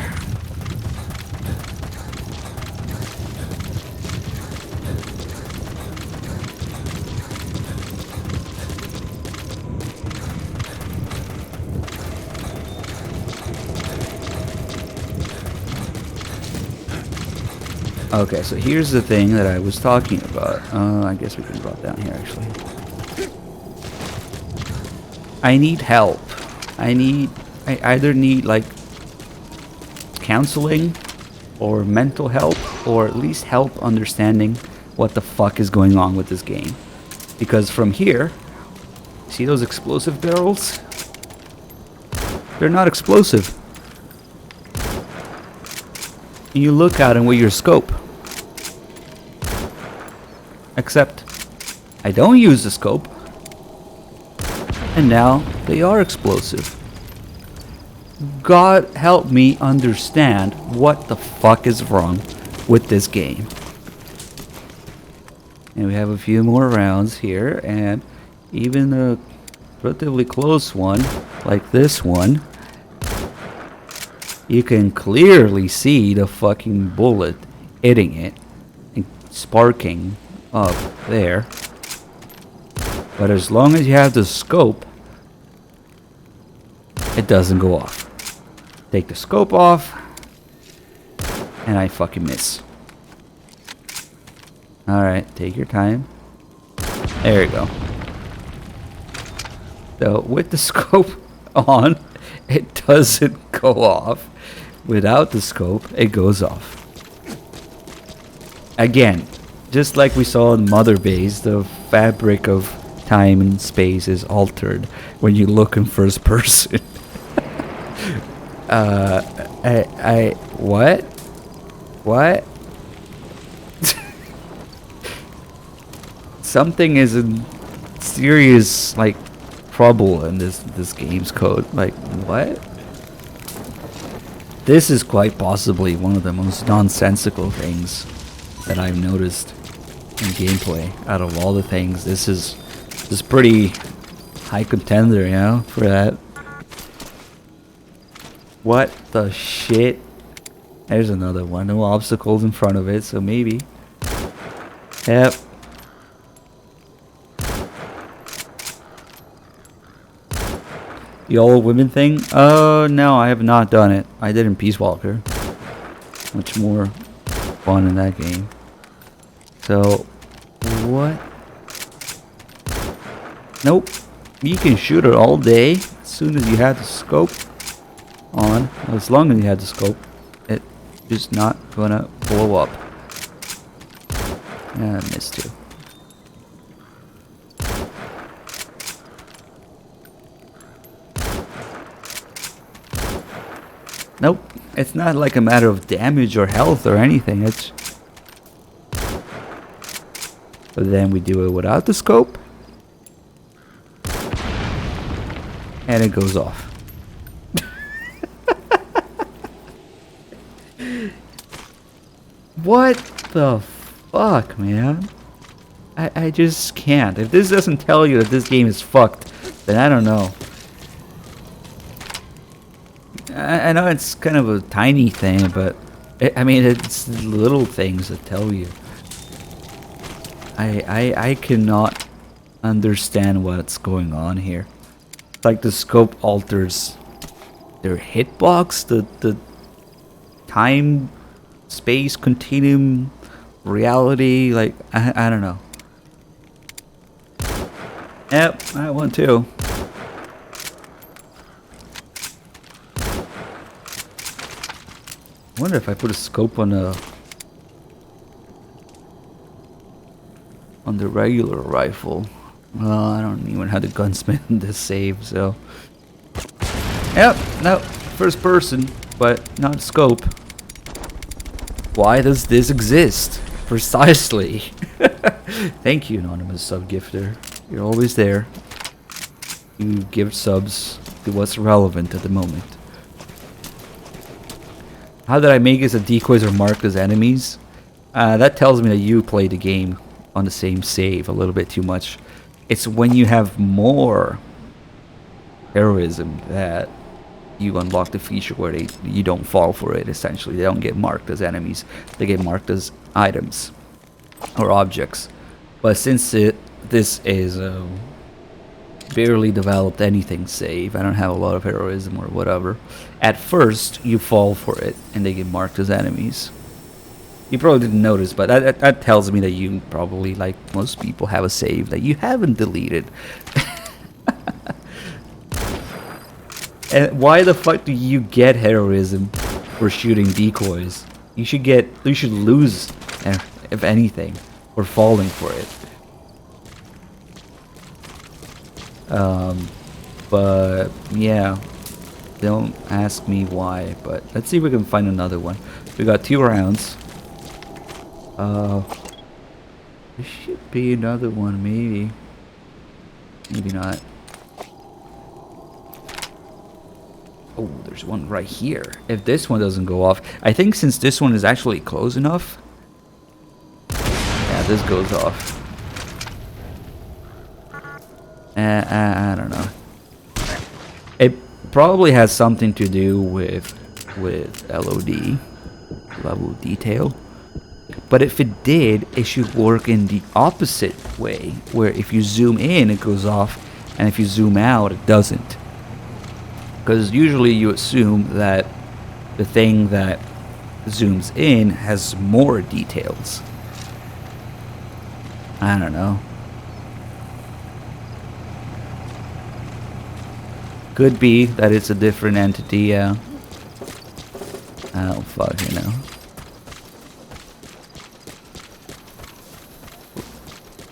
Okay, so here's the thing that I was talking about. I guess we can drop down here, actually. I need help. I either need, like, counseling or mental help, or at least help understanding what the fuck is going on with this game. Because from here, see those explosive barrels? They're not explosive. You look at them with your scope. Except, I don't use the scope. And now, they are explosive. God help me understand what the fuck is wrong with this game. And we have a few more rounds here, and even a relatively close one, like this one, you can clearly see the fucking bullet hitting it and sparking up there. But as long as you have the scope, it doesn't go off. Take the scope off, and I fucking miss. Alright, take your time. There you go. So, with the scope on, it doesn't go off. Without the scope, it goes off. Again, just like we saw in Mother Base, the fabric of time and space is altered when you look in first person. What? What? Something is in serious, like, trouble in this game's code. Like, what? This is quite possibly one of the most nonsensical things that I've noticed in gameplay. Out of all the things, this is pretty high contender, you know, for that. What the shit? There's another one. No obstacles in front of it, so maybe. Yep. The all women thing? Oh, no, I have not done it. I did in Peace Walker. Much more fun in that game. So, what? Nope. You can shoot it all day as soon as you have the scope on. As long as you have the scope, it's just not gonna blow up. Yeah, I missed too. Nope. It's not like a matter of damage or health or anything. It's. But then we do it without the scope. And it goes off. What the fuck, man? I just can't. If this doesn't tell you that this game is fucked, then I don't know. I know it's kind of a tiny thing, but I mean, it's little things that tell you. I cannot understand what's going on here. It's like the scope alters their hitbox, the time, space, continuum, reality. Like I don't know. Yep, that one too. I wonder if I put a scope on the regular rifle. Well, I don't even have the gunsmith in this save, so. Yep, no, first person, but not scope. Why does this exist? Precisely. Thank you, anonymous sub-gifter. You're always there. You give subs to what's relevant at the moment. How did I make it so decoys are marked as enemies? That tells me that you play the game on the same save a little bit too much. It's when you have more heroism that you unlock the feature where you don't fall for it, essentially. They don't get marked as enemies. They get marked as items or objects. But since this is a barely developed anything save, I don't have a lot of heroism or whatever, at first you fall for it and they get marked as enemies. You probably didn't notice, but that tells me that you probably, like most people, have a save that you haven't deleted. And why the fuck do you get heroism for shooting decoys? You should lose, if anything, for falling for it. But yeah, don't ask me why, but let's see if we can find another one. We got 2 rounds. There should be another one, maybe. Maybe not. Oh, there's one right here. If this one doesn't go off, I think since this one is actually close enough. Yeah, this goes off. I don't know. It probably has something to do with LOD, level of detail. But if it did, it should work in the opposite way, where if you zoom in, it goes off, and if you zoom out, it doesn't. Because usually you assume that the thing that zooms in has more details. I don't know. Could be that it's a different entity, yeah. I don't fucking know.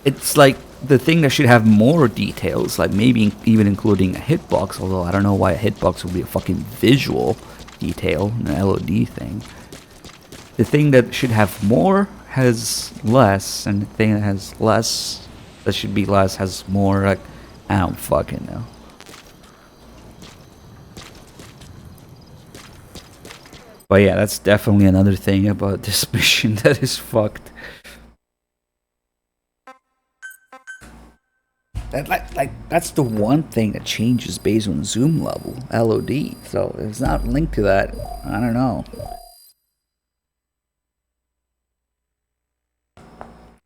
It's like the thing that should have more details, like maybe even including a hitbox, although I don't know why a hitbox would be a fucking visual detail, an LOD thing. The thing that should have more has less, and the thing that has less, that should be less, has more. Like, I don't fucking know. But yeah, that's definitely another thing about this mission that is fucked. Like that's the one thing that changes based on zoom level, LOD. So if it's not linked to that, I don't know.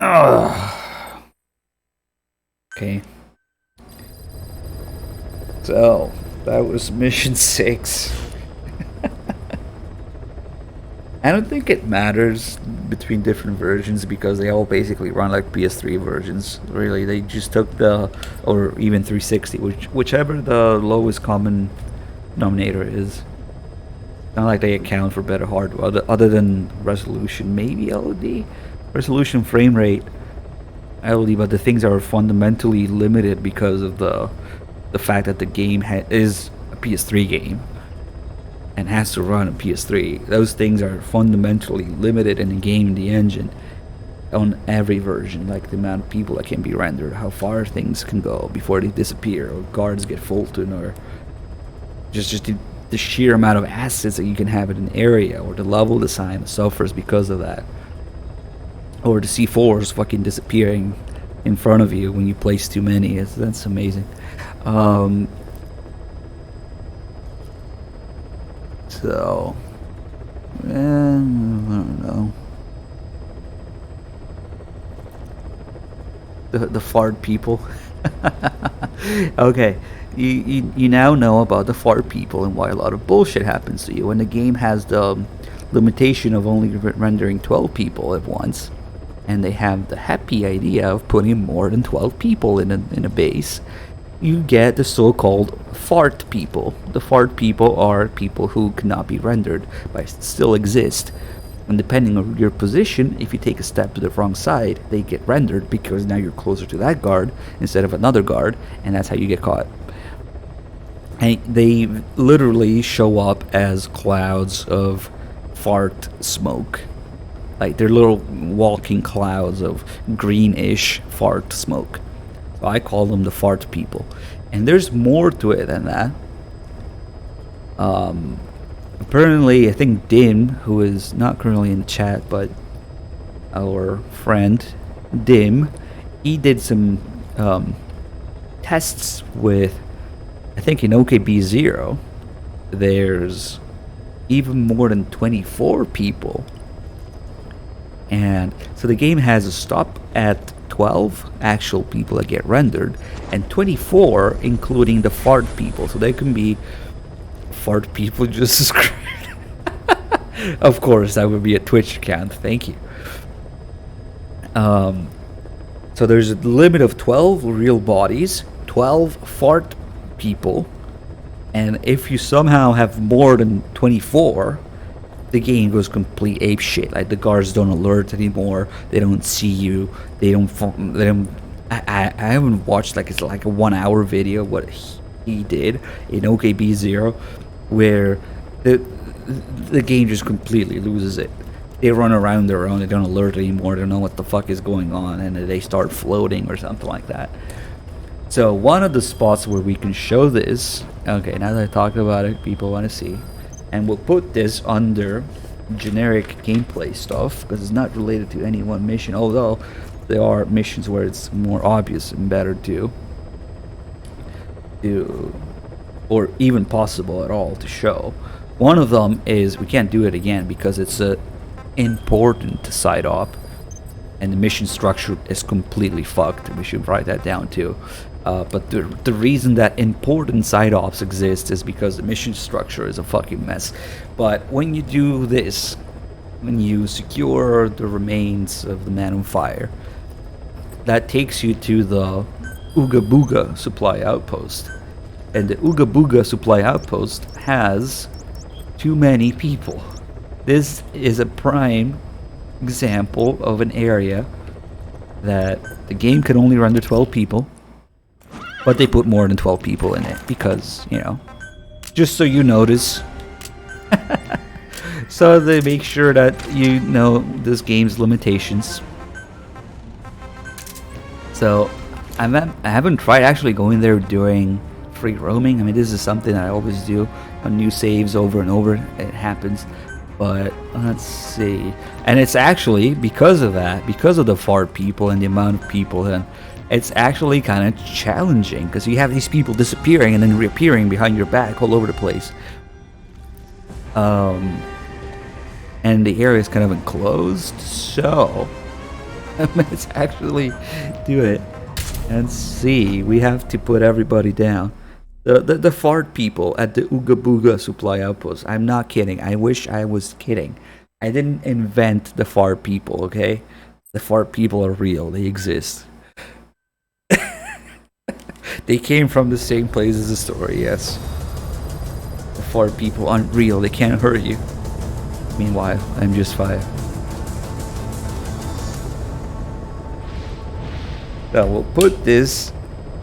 Ugh. Okay. So that was mission 6. I don't think it matters between different versions because they all basically run like PS3 versions. Really, they just took or even 360, whichever the lowest common denominator is. Not like they account for better hardware other than resolution, maybe LOD, resolution, frame rate, LOD, but the things are fundamentally limited because of the fact that the game is a PS3 game. And has to run a PS3. Those things are fundamentally limited in the game, the engine, on every version. Like the amount of people that can be rendered, how far things can go before they disappear, or guards get Fulton, or just the sheer amount of assets that you can have in an area, or the level design suffers because of that. Or the C4s fucking disappearing in front of you when you place too many. That's amazing. So, I don't know. The fart people. Okay, you now know about the fart people and why a lot of bullshit happens to you. When the game has the limitation of only rendering 12 people at once, and they have the happy idea of putting more than 12 people in a base, you get the so-called fart people. The fart people are people who cannot be rendered but still exist. And depending on your position, if you take a step to the wrong side, they get rendered because now you're closer to that guard instead of another guard, and that's how you get caught. And they literally show up as clouds of fart smoke. Like they're little walking clouds of greenish fart smoke. So I call them the fart people. And there's more to it than that. Apparently, I think Dim, who is not currently in the chat, but our friend Dim, he did some tests with, I think in OKB0, there's even more than 24 people. And so the game has a stop at 12 actual people that get rendered, and 24 including the fart people. So they can be fart people just as great. Of course, that would be a Twitch account. Thank you. So there's a limit of 12 real bodies, 12 fart people, and if you somehow have more than 24, the game goes complete ape shit. Like the guards don't alert anymore. They don't see you. They don't. I haven't watched it's like a 1 hour video what he did in OKB0, where the game just completely loses it. They run around their own. They don't alert anymore. They don't know what the fuck is going on, and they start floating or something like that. So one of the spots where we can show this. Okay, now that I talked about it, people want to see. And we'll put this under generic gameplay stuff because it's not related to any one mission, although there are missions where it's more obvious and better to or even possible at all to show. One of them is, we can't do it again because it's a important side op and the mission structure is completely fucked. We should write that down too. But the reason that important side ops exist is because the mission structure is a fucking mess. But when you do this, when you secure the remains of the man on fire, that takes you to the Ooga Booga supply outpost. And the Ooga Booga supply outpost has too many people. This is a prime example of an area that the game can only render 12 people. But they put more than 12 people in it because, you know, just so you notice. So they make sure that you know this game's limitations. So I haven't tried actually going there doing free roaming. I mean, this is something that I always do on new saves over and over. It happens. But let's see. And it's actually because of that, because of the fart people and the amount of people and It's actually kind of challenging because you have these people disappearing and then reappearing behind your back all over the place. And the area is kind of enclosed, so let's actually do it and see. We have to put everybody down. The fart people at the Ooga Booga supply outpost. I'm not kidding. I wish I was kidding. I didn't invent the fart people, okay? The fart people are real. They exist. They came from the same place as the story, yes. The fart people aren't real. They can't hurt you. Meanwhile, I'm just fine. So we'll put this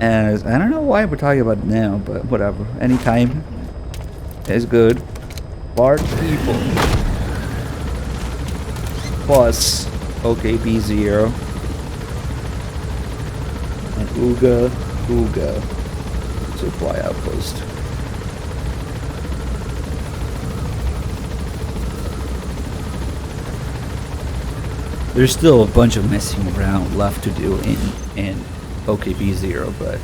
as, I don't know why we're talking about it now, but whatever. Anytime is good. Fart people plus OKB0 and Ooga Booga supply outpost. There's still a bunch of messing around left to do in OKB0, but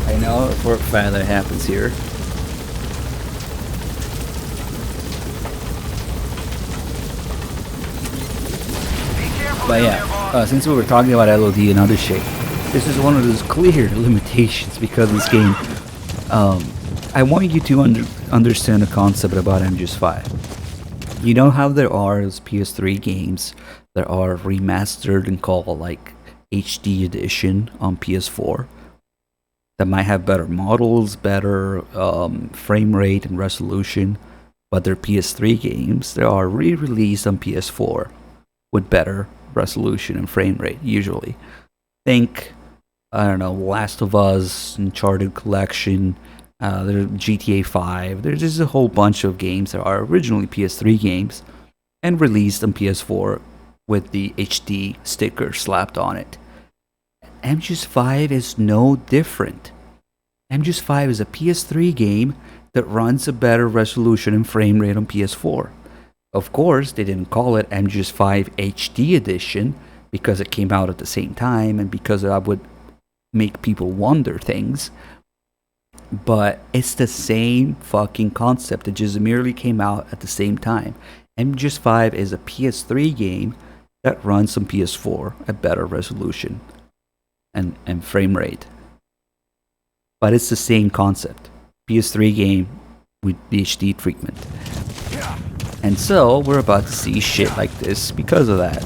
I know for a fact that it happens here. But yeah, since we were talking about LOD and other shit, this is one of those clear limitations because this game, I want you to understand the concept about MGS5. You know how there are those PS3 games that are remastered and called like HD edition on PS4 that might have better models, better frame rate and resolution, but they're PS3 games that are re-released on PS4 with better resolution and frame rate usually. Think, I don't know, Last of Us, Uncharted Collection, there's GTA 5. There's just a whole bunch of games that are originally PS3 games and released on PS4 with the HD sticker slapped on it. MGS5 is no different. MGS5 is a PS3 game that runs a better resolution and frame rate on PS4. Of course, they didn't call it MGS5 HD Edition because it came out at the same time and because that would make people wonder things. But it's the same fucking concept. It just merely came out at the same time. MGS5 is a PS3 game that runs on PS4 at better resolution and frame rate. But it's the same concept. PS3 game with the HD treatment. And so we're about to see shit like this because of that.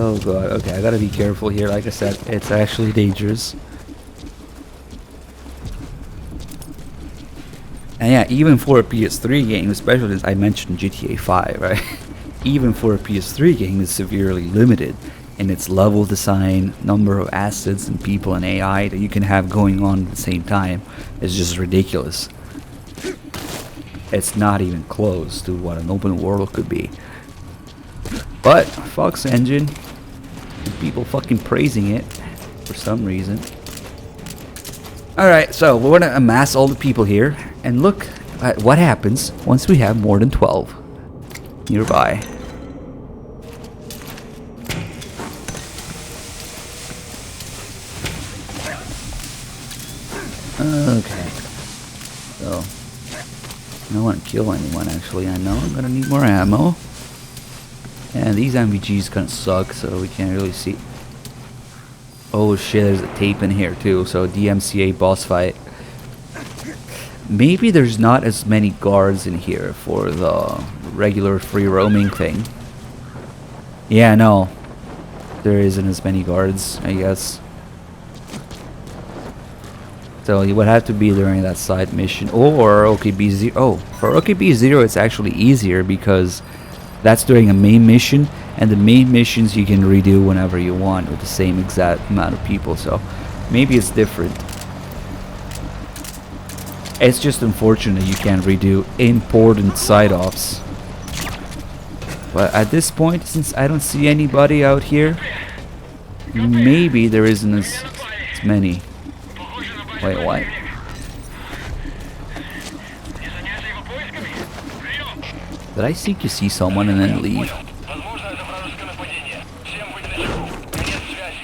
Oh god, okay, I gotta be careful here. Like I said, it's actually dangerous. And yeah, even for a PS3 game, especially as I mentioned GTA 5, right? Even for a PS3 game, it's severely limited in its level design, number of assets and people and AI that you can have going on at the same time. It's just ridiculous. It's not even close to what an open world could be. But Fox Engine, people fucking praising it for some reason. Alright, so we're gonna amass all the people here and look at what happens once we have more than 12 nearby. Okay, so I don't want to kill anyone actually. I know I'm gonna need more ammo. And these MVGs kind of suck, so we can't really see. Oh shit, there's a tape in here too, so DMCA boss fight. Maybe there's not as many guards in here for the regular free roaming thing. Yeah, no. There isn't as many guards, I guess. So you would have to be during that side mission. Or OKB0. Oh, for OKB0 it's actually easier because that's during a main mission, and the main missions you can redo whenever you want with the same exact amount of people, so maybe it's different. It's just unfortunate you can't redo important side ops. But at this point, since I don't see anybody out here, maybe there isn't as many. Wait, what? Did I seek to see someone and then leave?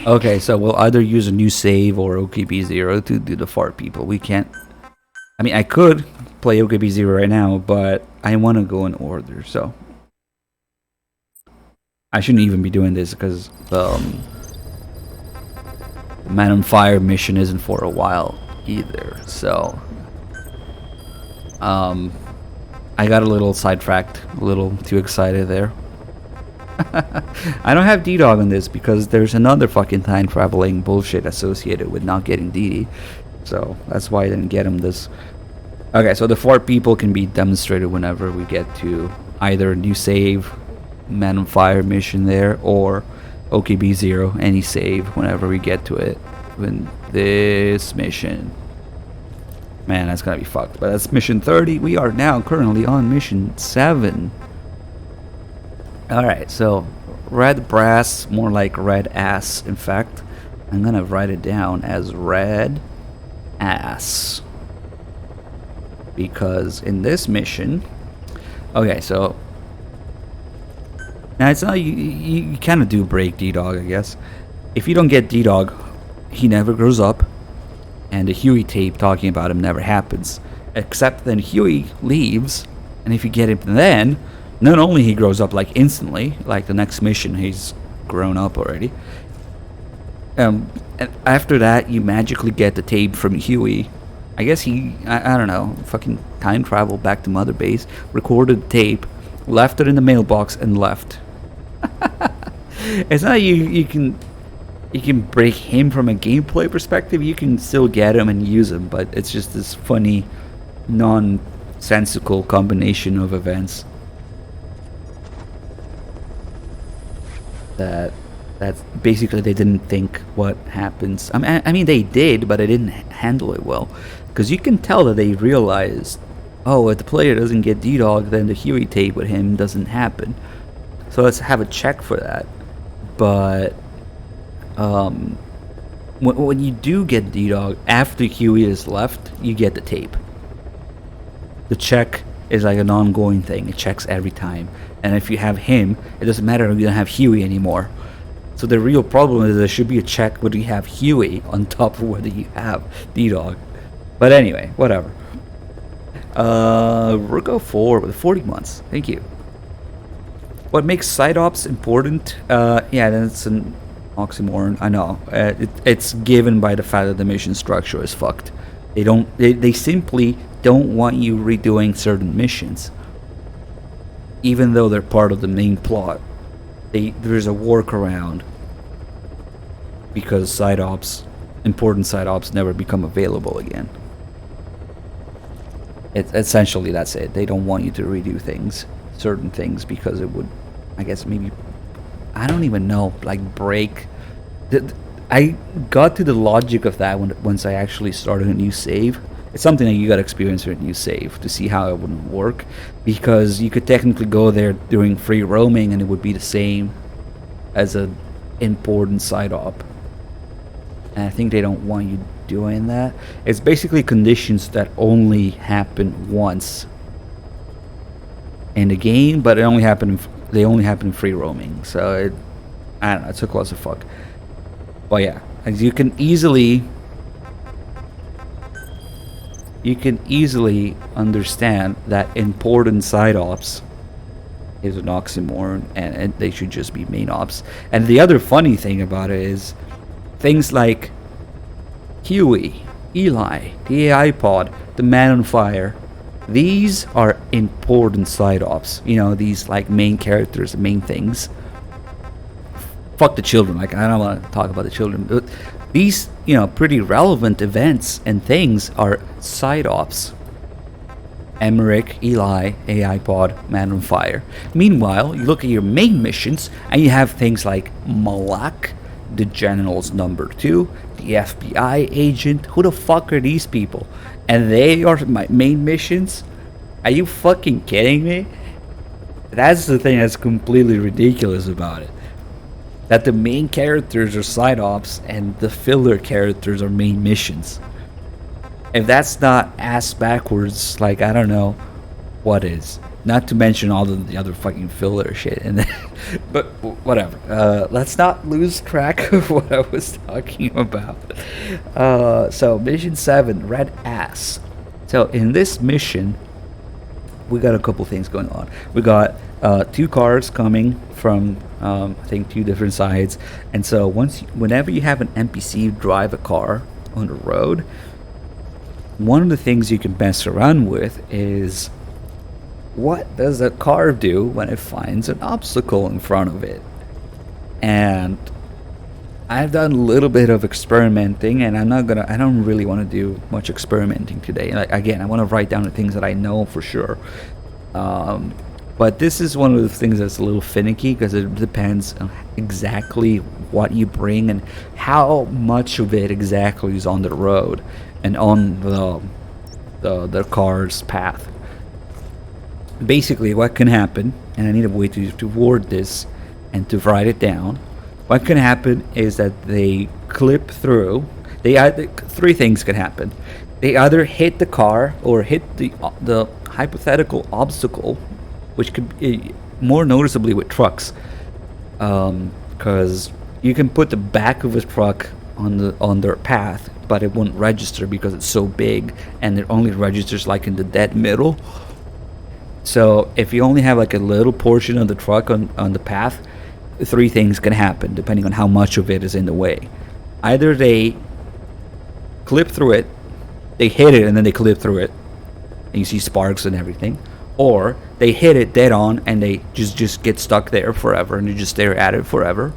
Okay, so we'll either use a new save or OKB0 to do the fart people. We can't... I mean, I could play OKB0 right now, but I want to go in order, so... I shouldn't even be doing this because the Man on Fire mission isn't for a while either, so... I got a little sidetracked, a little too excited there. I don't have D-Dog on this because there's another fucking time traveling bullshit associated with not getting DD. So that's why I didn't get him this. Okay, so the 4 people can be demonstrated whenever we get to either a new save, Man on Fire mission there, or OKB0, any save whenever we get to it. When this mission. Man, that's gonna be fucked. But that's mission 30. We are now currently on mission 7. Alright, so red brass, more like red ass. In fact, I'm gonna write it down as red ass. Because in this mission... Okay, so... Now it's not... You kind of do break D-Dog, I guess. If you don't get D-Dog, he never grows up. And the Huey tape talking about him never happens. Except then Huey leaves, and if you get him then... Not only he grows up like instantly, like the next mission he's grown up already. And after that you magically get the tape from Huey. I guess he, I don't know, fucking time traveled back to Mother Base, recorded the tape, left it in the mailbox and left. It's not you can break him from a gameplay perspective, you can still get him and use him, but it's just this funny, nonsensical combination of events. That basically they didn't think what happens. I mean they did, but they didn't handle it well, because you can tell that they realized, oh, if the player doesn't get D-Dog, then the Huey tape with him doesn't happen. So let's have a check for that. But when you do get D-Dog after Huey is left, you get the tape. The check is like an ongoing thing. It checks every time. And if you have him, it doesn't matter if you don't have Huey anymore. So the real problem is there should be a check whether you have Huey on top of whether you have D-Dog. But anyway, whatever. We'll go forward with 40 months. Thank you. What makes side ops important? Yeah, that's an oxymoron. I know. It's given by the fact that the mission structure is fucked. They simply don't want you redoing certain missions, even though they're part of the main plot. There's a workaround because side ops, important side ops, never become available again. Essentially that's it. They don't want you to redo certain things, because it would, I guess, maybe, I don't even know, like break. I got to the logic of that once I actually started a new save. It's something that you gotta experience with a new save to see how it wouldn't work, because you could technically go there doing free roaming and it would be the same as an important side op. And I think they don't want you doing that. It's basically conditions that only happen once in the game, but they only happen in free roaming. So I don't know, it's a clusterfuck. But yeah, as you can easily understand that important side ops is an oxymoron, and they should just be main ops. And the other funny thing about it is things like Huey, Eli, the AI pod, the Man on Fire. These are important side ops. You know, these like main characters, the main things. Fuck the children. Like, I don't want to talk about the children, but these, you know, pretty relevant events and things are side ops. Emmerich, Eli, AI pod, Man on Fire. Meanwhile, you look at your main missions and you have things like Malak, the General's number 2, the FBI agent. Who the fuck are these people? And they are my main missions? Are you fucking kidding me? That's the thing that's completely ridiculous about it. That the main characters are side ops and the filler characters are main missions. If that's not ass backwards, like, I don't know what is. Not to mention all the other fucking filler shit. And then, but whatever. Let's not lose track of what I was talking about. So mission 7, Red Ass. So in this mission, we got a couple things going on. We got 2 cars coming from I think 2 different sides, and so whenever you have an NPC drive a car on the road, one of the things you can mess around with is, what does a car do when it finds an obstacle in front of it? And I've done a little bit of experimenting, and I don't really want to do much experimenting today. Like, again, I want to write down the things that I know for sure. But this is one of the things that's a little finicky, because it depends on exactly what you bring and how much of it exactly is on the road and on the car's path. Basically, what can happen, and I need a way to word this and to write it down. What can happen is that they clip through. Three things can happen. They either hit the car or hit the hypothetical obstacle, which could be more noticeably with trucks, because you can put the back of a truck on their path, but it won't register because it's so big, and it only registers like in the dead middle. So if you only have like a little portion of the truck on the path, 3 things can happen depending on how much of it is in the way. Either they clip through it, they hit it, and then they clip through it, and you see sparks and everything. Or they hit it dead on and they just get stuck there forever, and you just stare at it forever.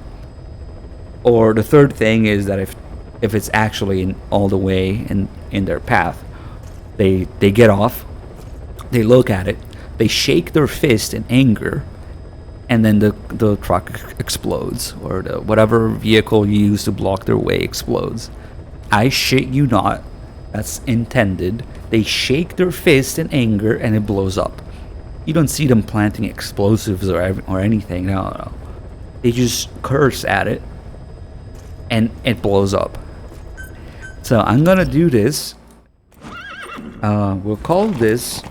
Or the third thing is that if it's actually all the way in their path, they get off, they look at it, they shake their fist in anger, and then the truck explodes, or whatever vehicle you use to block their way explodes. I shit you not, that's intended. They shake their fist in anger and it blows up. You don't see them planting explosives or anything. No. They just curse at it and it blows up. So I'm gonna do this. We'll call this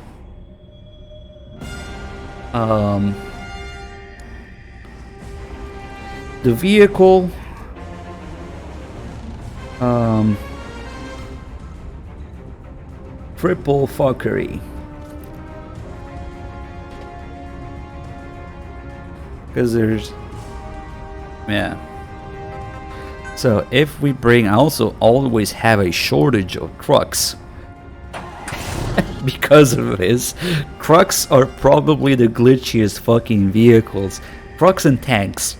the vehicle triple fuckery, because there's so if we bring, I also always have a shortage of trucks because of this. Trucks are probably the glitchiest fucking vehicles. Trucks and tanks,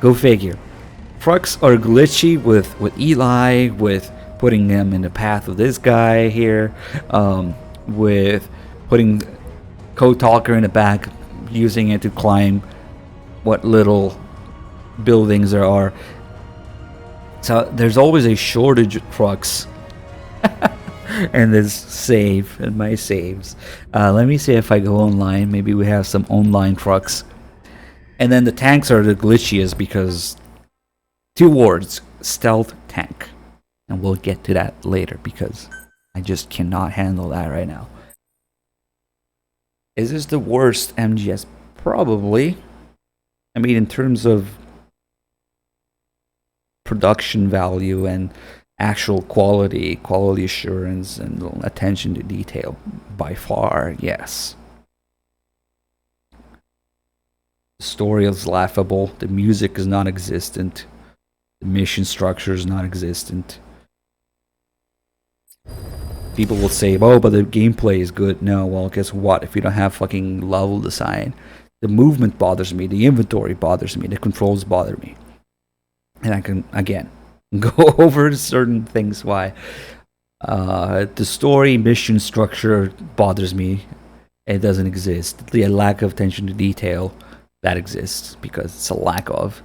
go figure. Trucks are glitchy with Eli, with putting them in the path of this guy here, with putting Code Talker in the back, using it to climb what little buildings there are. So there's always a shortage of trucks. And this save and my saves. Let me see if I go online. Maybe we have some online trucks. And then the tanks are the glitchiest because 2 words: stealth tank. And we'll get to that later because I just cannot handle that right now. Is this the worst MGS? Probably. I mean, in terms of production value and actual quality assurance and attention to detail, by far, yes. The story is laughable, the music is non-existent, the mission structure is non-existent. People will say, oh, but the gameplay is good. No, well, guess what? If you don't have fucking level design, the movement bothers me, the inventory bothers me, the controls bother me. And I can, again, go over certain things why. The story mission structure bothers me. It doesn't exist. The lack of attention to detail, that exists because it's a lack of.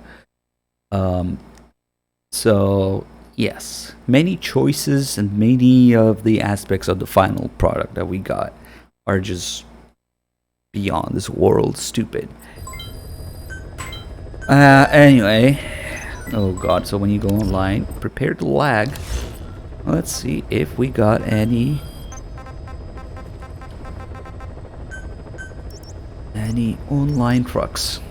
So yes, many choices and many of the aspects of the final product that we got are just beyond this world stupid. Anyway, oh god, so when you go online, prepare to lag. Let's see if we got any any online trucks.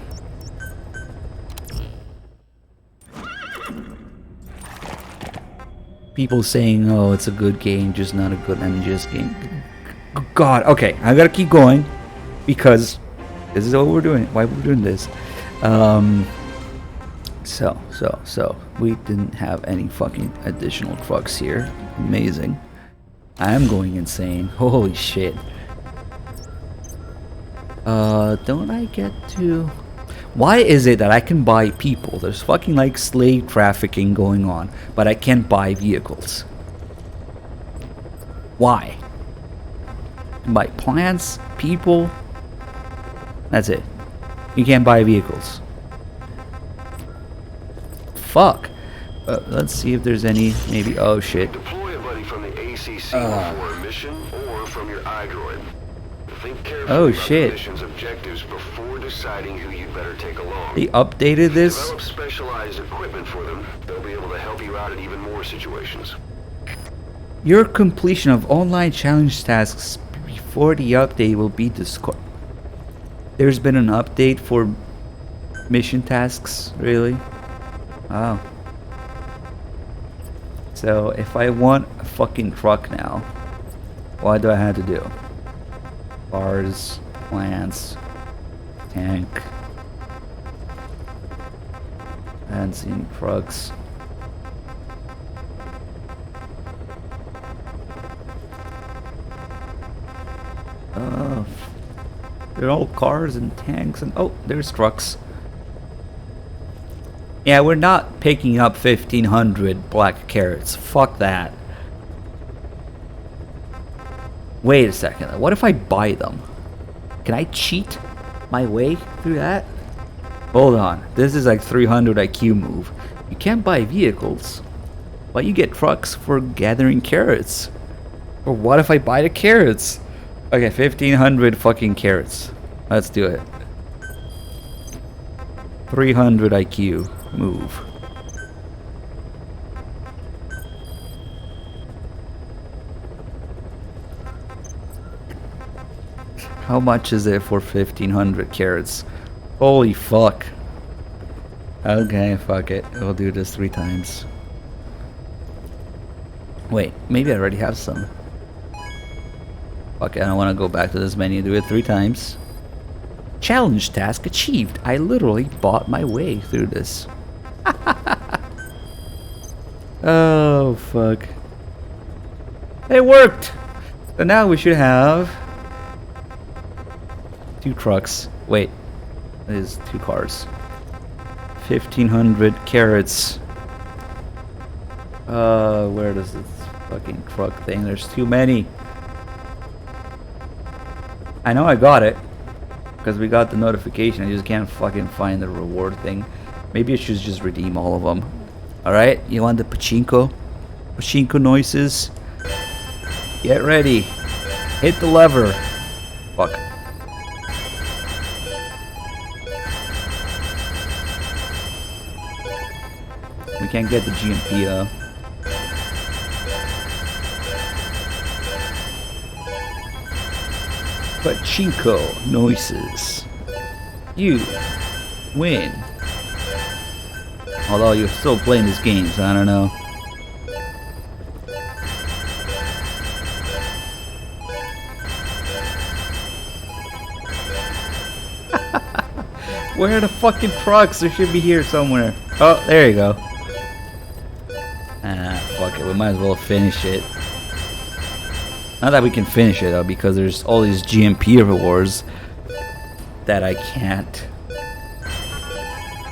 People saying, oh, it's a good game, just not a good MGS game. God, okay, I gotta keep going because this is what we're doing. Why we're doing this? So we didn't have any fucking additional trucks here. Amazing. I am going insane. Holy shit. Don't I get to... Why is it that I can buy people? There's fucking like slave trafficking going on, but I can't buy vehicles. Why? I can buy plants, people. That's it. You can't buy vehicles. Fuck. Let's see if there's any, maybe, oh shit. Deploy a buddy from the ACC for a mission or from your iDroid. Think carefully Oh about shit. the mission's objectives before deciding who you'd better take along. They updated this? Develop specialized equipment for them. They'll be able to help you out in even more situations. Your completion of online challenge tasks before the update will be discarded. There's been an update for mission tasks, really? Oh. So if I want a fucking truck now, what do I have to do? Cars, plants, tank. I haven't seen trucks. They're all cars and tanks and oh, there's trucks. Yeah, we're not picking up 1,500 black carrots. Fuck that. Wait a second. What if I buy them? Can I cheat my way through that? Hold on. This is like 300 IQ move. You can't buy vehicles, but you get trucks for gathering carrots. Or what if I buy the carrots? Okay, 1,500 fucking carrots. Let's do it. 300 IQ move. How much is it for 1,500 carrots? Holy fuck. Okay, fuck it. We'll do this 3 times. Wait, maybe I already have some. Fuck it, I don't want to go back to this menu. Do it 3 times. Challenge task achieved. I literally bought my way through this. Oh, fuck. It worked! So now we should have 2 trucks. Wait. There's 2 cars. 1,500 carrots. Where does this fucking truck thing? There's too many. I know I got it. Because we got the notification. I just can't fucking find the reward thing. Maybe I should just redeem all of them. Alright, you want the pachinko? Pachinko noises? Get ready. Hit the lever. Fuck. We can't get the GMP though. Pachinko noises. You win. Although you're still playing this game, so I don't know. Where are the fucking trucks? They should be here somewhere. Oh, there you go. Ah, fuck it. We might as well finish it. Not that we can finish it though, because there's all these GMP rewards that I can't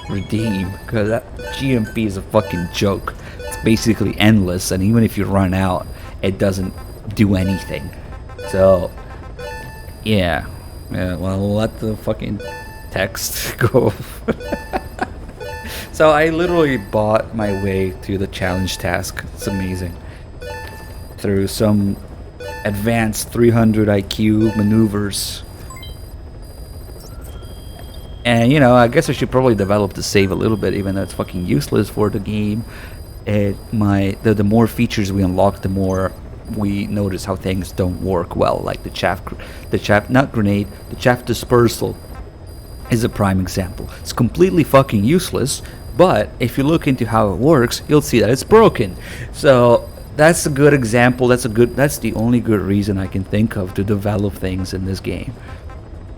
redeem, because that GMP is a fucking joke. It's basically endless, and even if you run out, it doesn't do anything. So, yeah. Well, we'll let the fucking text go. So I literally bought my way through the challenge task. It's amazing. Through some advanced 300 IQ maneuvers. And you know, I guess I should probably develop the save a little bit, even though it's fucking useless for the game. The more features we unlock, the more we notice how things don't work well, like the chaff dispersal. is a prime example. It's completely fucking useless, but if you look into how it works, you'll see that it's broken. So that's a good example. That's the only good reason I can think of to develop things in this game.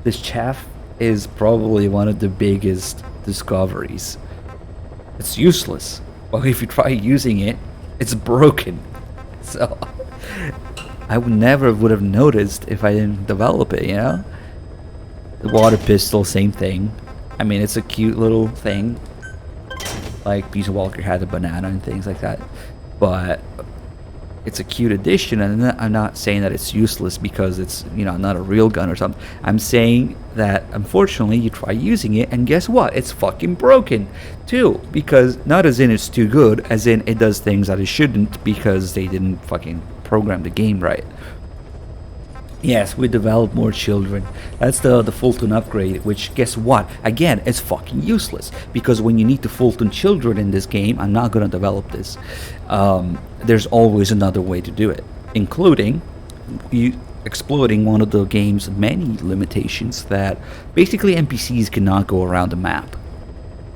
This chaff is probably one of the biggest discoveries. It's useless. Well, if you try using it, it's broken. So I would have noticed if I didn't develop it, you know? The water pistol, same thing. I mean, it's a cute little thing. Like Peace Walker had a banana and things like that. But it's a cute addition, and I'm not saying that it's useless because it's, you know, not a real gun or something. I'm saying that unfortunately you try using it and guess what? It's fucking broken too, because not as in it's too good, as in it does things that it shouldn't because they didn't fucking program the game right. Yes, we develop more children. That's the Fulton upgrade, which guess what? Again, it's fucking useless because when you need to Fulton children in this game, I'm not gonna develop this. There's always another way to do it, including exploiting one of the game's many limitations that basically NPCs cannot go around the map.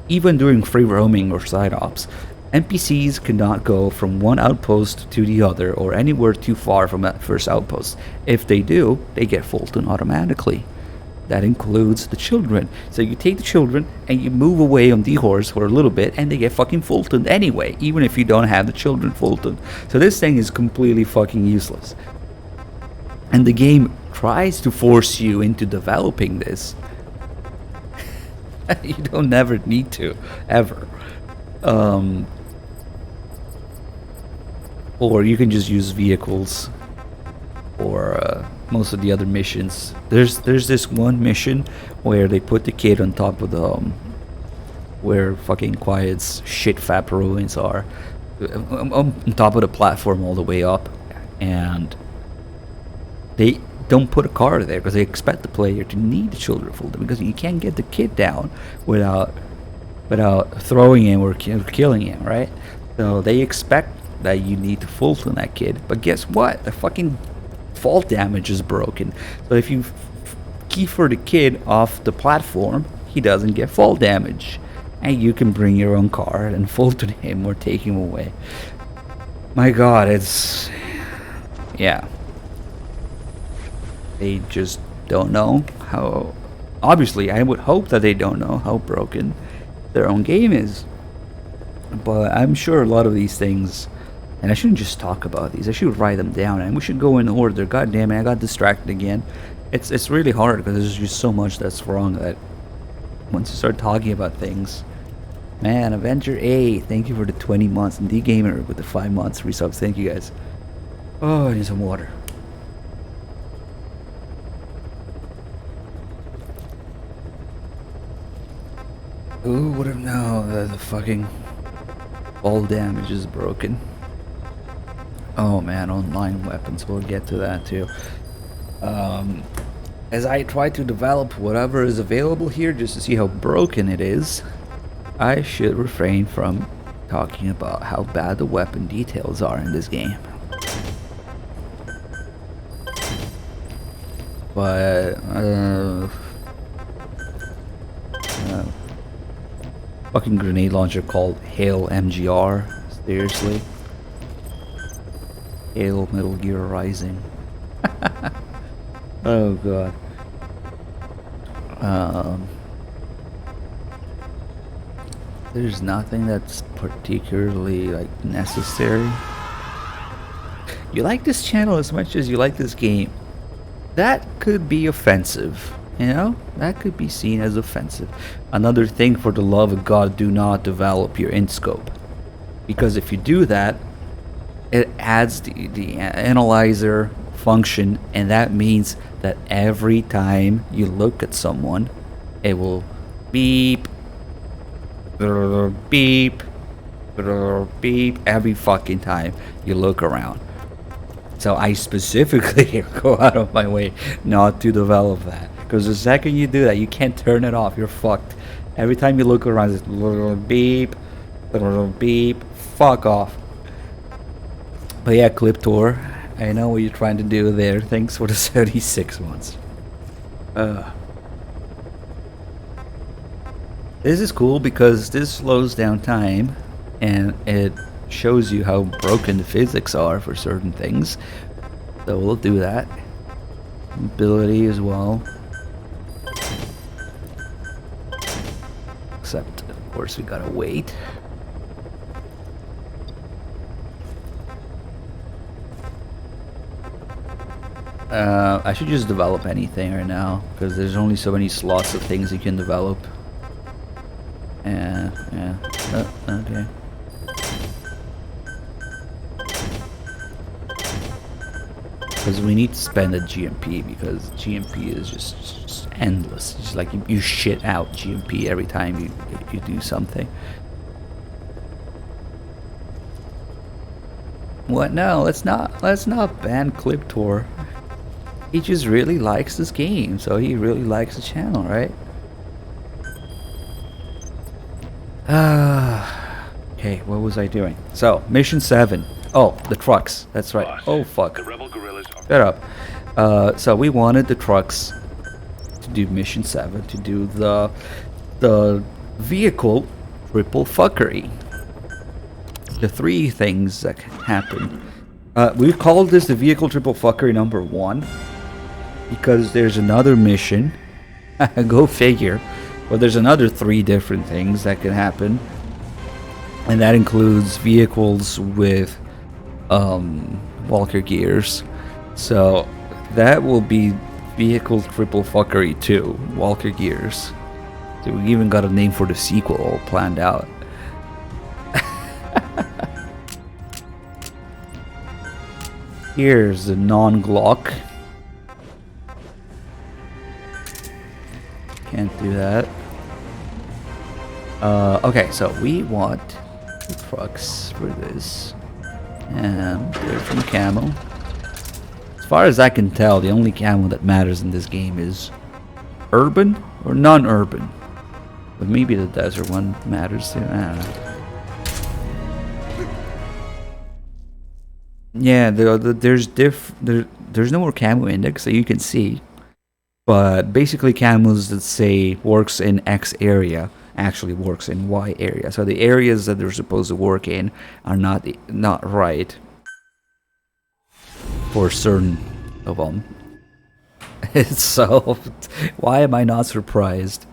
Even during free roaming or side ops, NPCs cannot go from one outpost to the other or anywhere too far from that first outpost. If they do, they get Fulton automatically. That includes the children. So you take the children and you move away on the horse for a little bit and they get fucking Fulton anyway, even if you don't have the children Fulton. So this thing is completely fucking useless. And the game tries to force you into developing this. You don't never need to, ever. Or you can just use vehicles, or most of the other missions. There's this one mission where they put the kid on top of the where fucking Quiet's shit fat ruins are, on top of the platform all the way up, and they don't put a car there because they expect the player to need the children Fulton, because you can't get the kid down without throwing him or killing him, right? So they expect that you need to Fulton that kid, but guess what? The fucking fall damage is broken. So if you keyfer the kid off the platform, he doesn't get fall damage, and you can bring your own car and Fulton him or take him away. My God, it's, yeah. They just don't know how. Obviously, I would hope that they don't know how broken their own game is. But I'm sure a lot of these things, and I shouldn't just talk about these, I should write them down, and we should go in order. God damn it, I got distracted again. It's really hard because there's just so much that's wrong that once you start talking about things. Man, Avenger A, thank you for the 20 months, and D-Gamer with the 5 months resubs. Thank you guys. Oh, I need some water. Who would have known that the fucking all damage is broken? Oh man, online weapons, we'll get to that too. As I try to develop whatever is available here just to see how broken it is, I should refrain from talking about how bad the weapon details are in this game. But fucking grenade launcher called Hail MGR. Seriously? Hail Metal Gear Rising. Oh god. There's nothing that's particularly like necessary. You like this channel as much as you like this game. That could be offensive. You know, that could be seen as offensive. Another thing, for the love of God, do not develop your int scope, because if you do that, it adds the analyzer function, and that means that every time you look at someone, it will beep, beep, beep every fucking time you look around. So I specifically go out of my way not to develop that. Because the second you do that, you can't turn it off. You're fucked. Every time you look around, it's beep, beep. Fuck off. But yeah, Cliptor, I know what you're trying to do there. Thanks for the 36 months. This is cool because this slows down time and it shows you how broken the physics are for certain things. So we'll do that. Mobility as well. Except, of course, we gotta wait. I should just develop anything right now because there's only so many slots of things you can develop. Yeah. Oh, okay. Because we need to spend a GMP because GMP is just endless. It's just like you shit out GMP every time you do something. What? No, let's not ban Cliptor. He just really likes this game, so he really likes the channel, right? Okay, what was I doing? So, mission 7. Oh, the trucks. That's right. Boss, Oh, fuck. The rebel guerrillas are... Shut up. So we wanted the trucks to do mission 7, to do the vehicle triple fuckery. The 3 things that happened. We called this the vehicle triple fuckery number 1 because there's another mission. Go figure. But there's another 3 different things that can happen. And that includes vehicles with Walker gears. So that will be vehicle triple fuckery 2, Walker gears. So we even got a name for the sequel all planned out. Here's the non-Glock. Can't do that. Okay, so we want the trucks for this. And there's some camo. As far as I can tell, the only camo that matters in this game is urban or non-urban. But maybe the desert one matters too. I don't know. Yeah, there's no more camo index that you can see. But basically camos that say works in X area actually works in Y area. So the areas that they're supposed to work in are not right for certain of them. So why am I not surprised?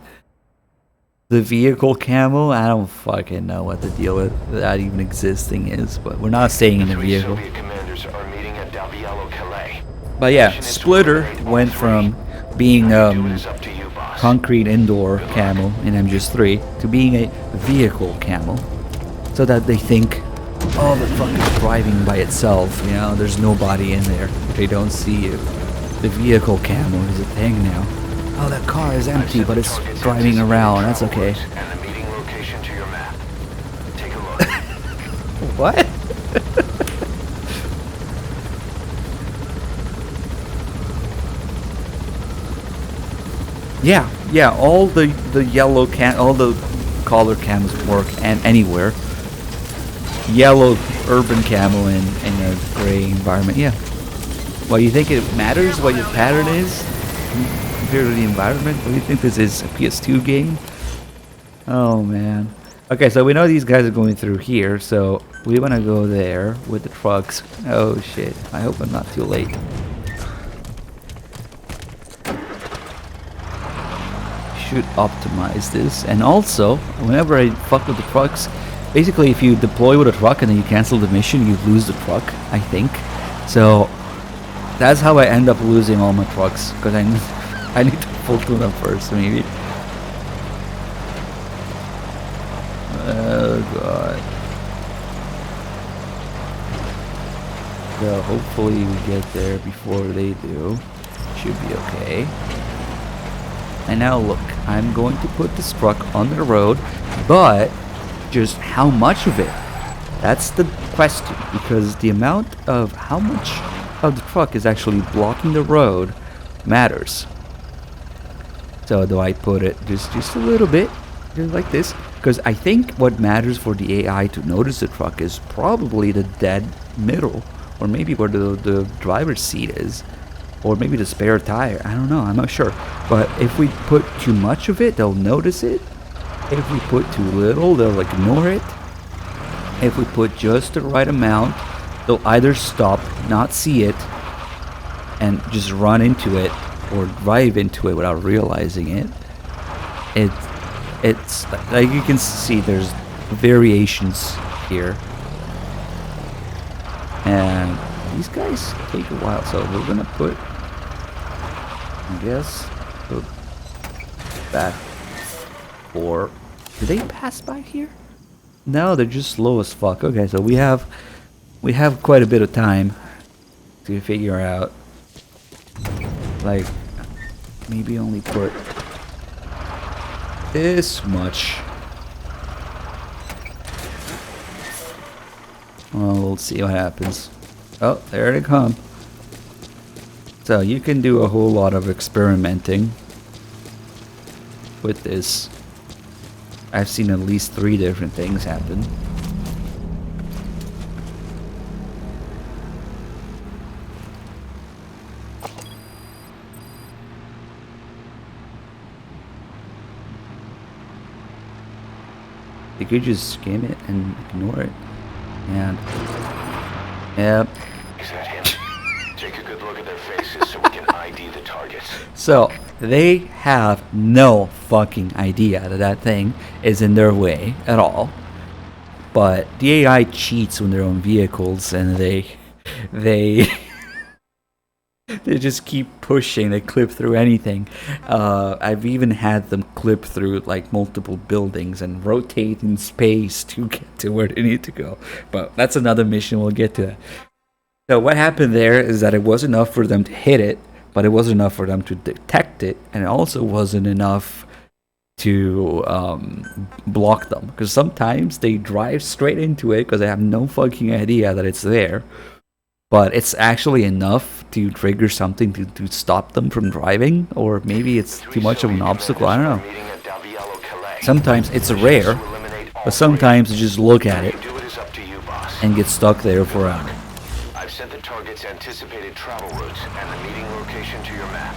The vehicle camo, I don't fucking know what the deal with that even existing is, but we're not staying in the vehicle. Soviet commanders are meeting at Calais. But yeah, Splitter went from being concrete indoor camo in MGS3 to being a vehicle camo, so that they think, oh, the truck is driving by itself, you know, there's nobody in there, they don't see you. The vehicle camo is a thing now. Oh, that car is empty, but it's driving around, that's okay. And the meeting location to your map. Take a look. What? Yeah, all the yellow all the color cams work and anywhere. Yellow urban camo in a gray environment, yeah. Well, you think it matters what your pattern is compared to the environment? What do you think this is, a PS2 game? Oh man. Okay, so we know these guys are going through here, so we want to go there with the trucks. Oh shit, I hope I'm not too late. Should optimize this, and also whenever I fuck with the trucks, basically if you deploy with a truck and then you cancel the mission, you lose the truck, I think. So that's how I end up losing all my trucks, because I need to full tune them first, maybe. Oh god. So hopefully we get there before they do. Should be okay. And now look, I'm going to put this truck on the road, but just how much of it? That's the question, because the amount of how much of the truck is actually blocking the road matters. So do I put it just a little bit, just like this? Because I think what matters for the AI to notice the truck is probably the dead middle, or maybe where the driver's seat is. Or maybe the spare tire. I don't know. I'm not sure. But if we put too much of it, they'll notice it. If we put too little, they'll ignore it. If we put just the right amount, they'll either stop, not see it, and just run into it, or drive into it without realizing it. It's like you can see there's variations here. And these guys take a while, so we're gonna put, I guess, back. Or do they pass by here? No, they're just slow as fuck. Okay, so we have quite a bit of time to figure out, like, maybe only put this much. Well, we'll see what happens. Oh, there they come. So you can do a whole lot of experimenting with this. I've seen at least 3 different things happen. You could just skim it and ignore it. And yep. Is that him? Take a good look at their faces so we can ID the targets. So they have no fucking idea that that thing is in their way at all. But the AI cheats when they're on vehicles, and they they just keep pushing. They clip through anything. I've even had them clip through like multiple buildings and rotate in space to get to where they need to go. But that's another mission. We'll get to that. So what happened there is that it was enough for them to hit it, but it wasn't enough for them to detect it, and it also wasn't enough to block them. Because sometimes they drive straight into it because they have no fucking idea that it's there. But it's actually enough to trigger something to stop them from driving, or maybe it's too much of an obstacle, I don't know. Sometimes it's rare, but sometimes you just look at it and get stuck there forever. I've sent the target's anticipated travel routes and the meeting location to your map.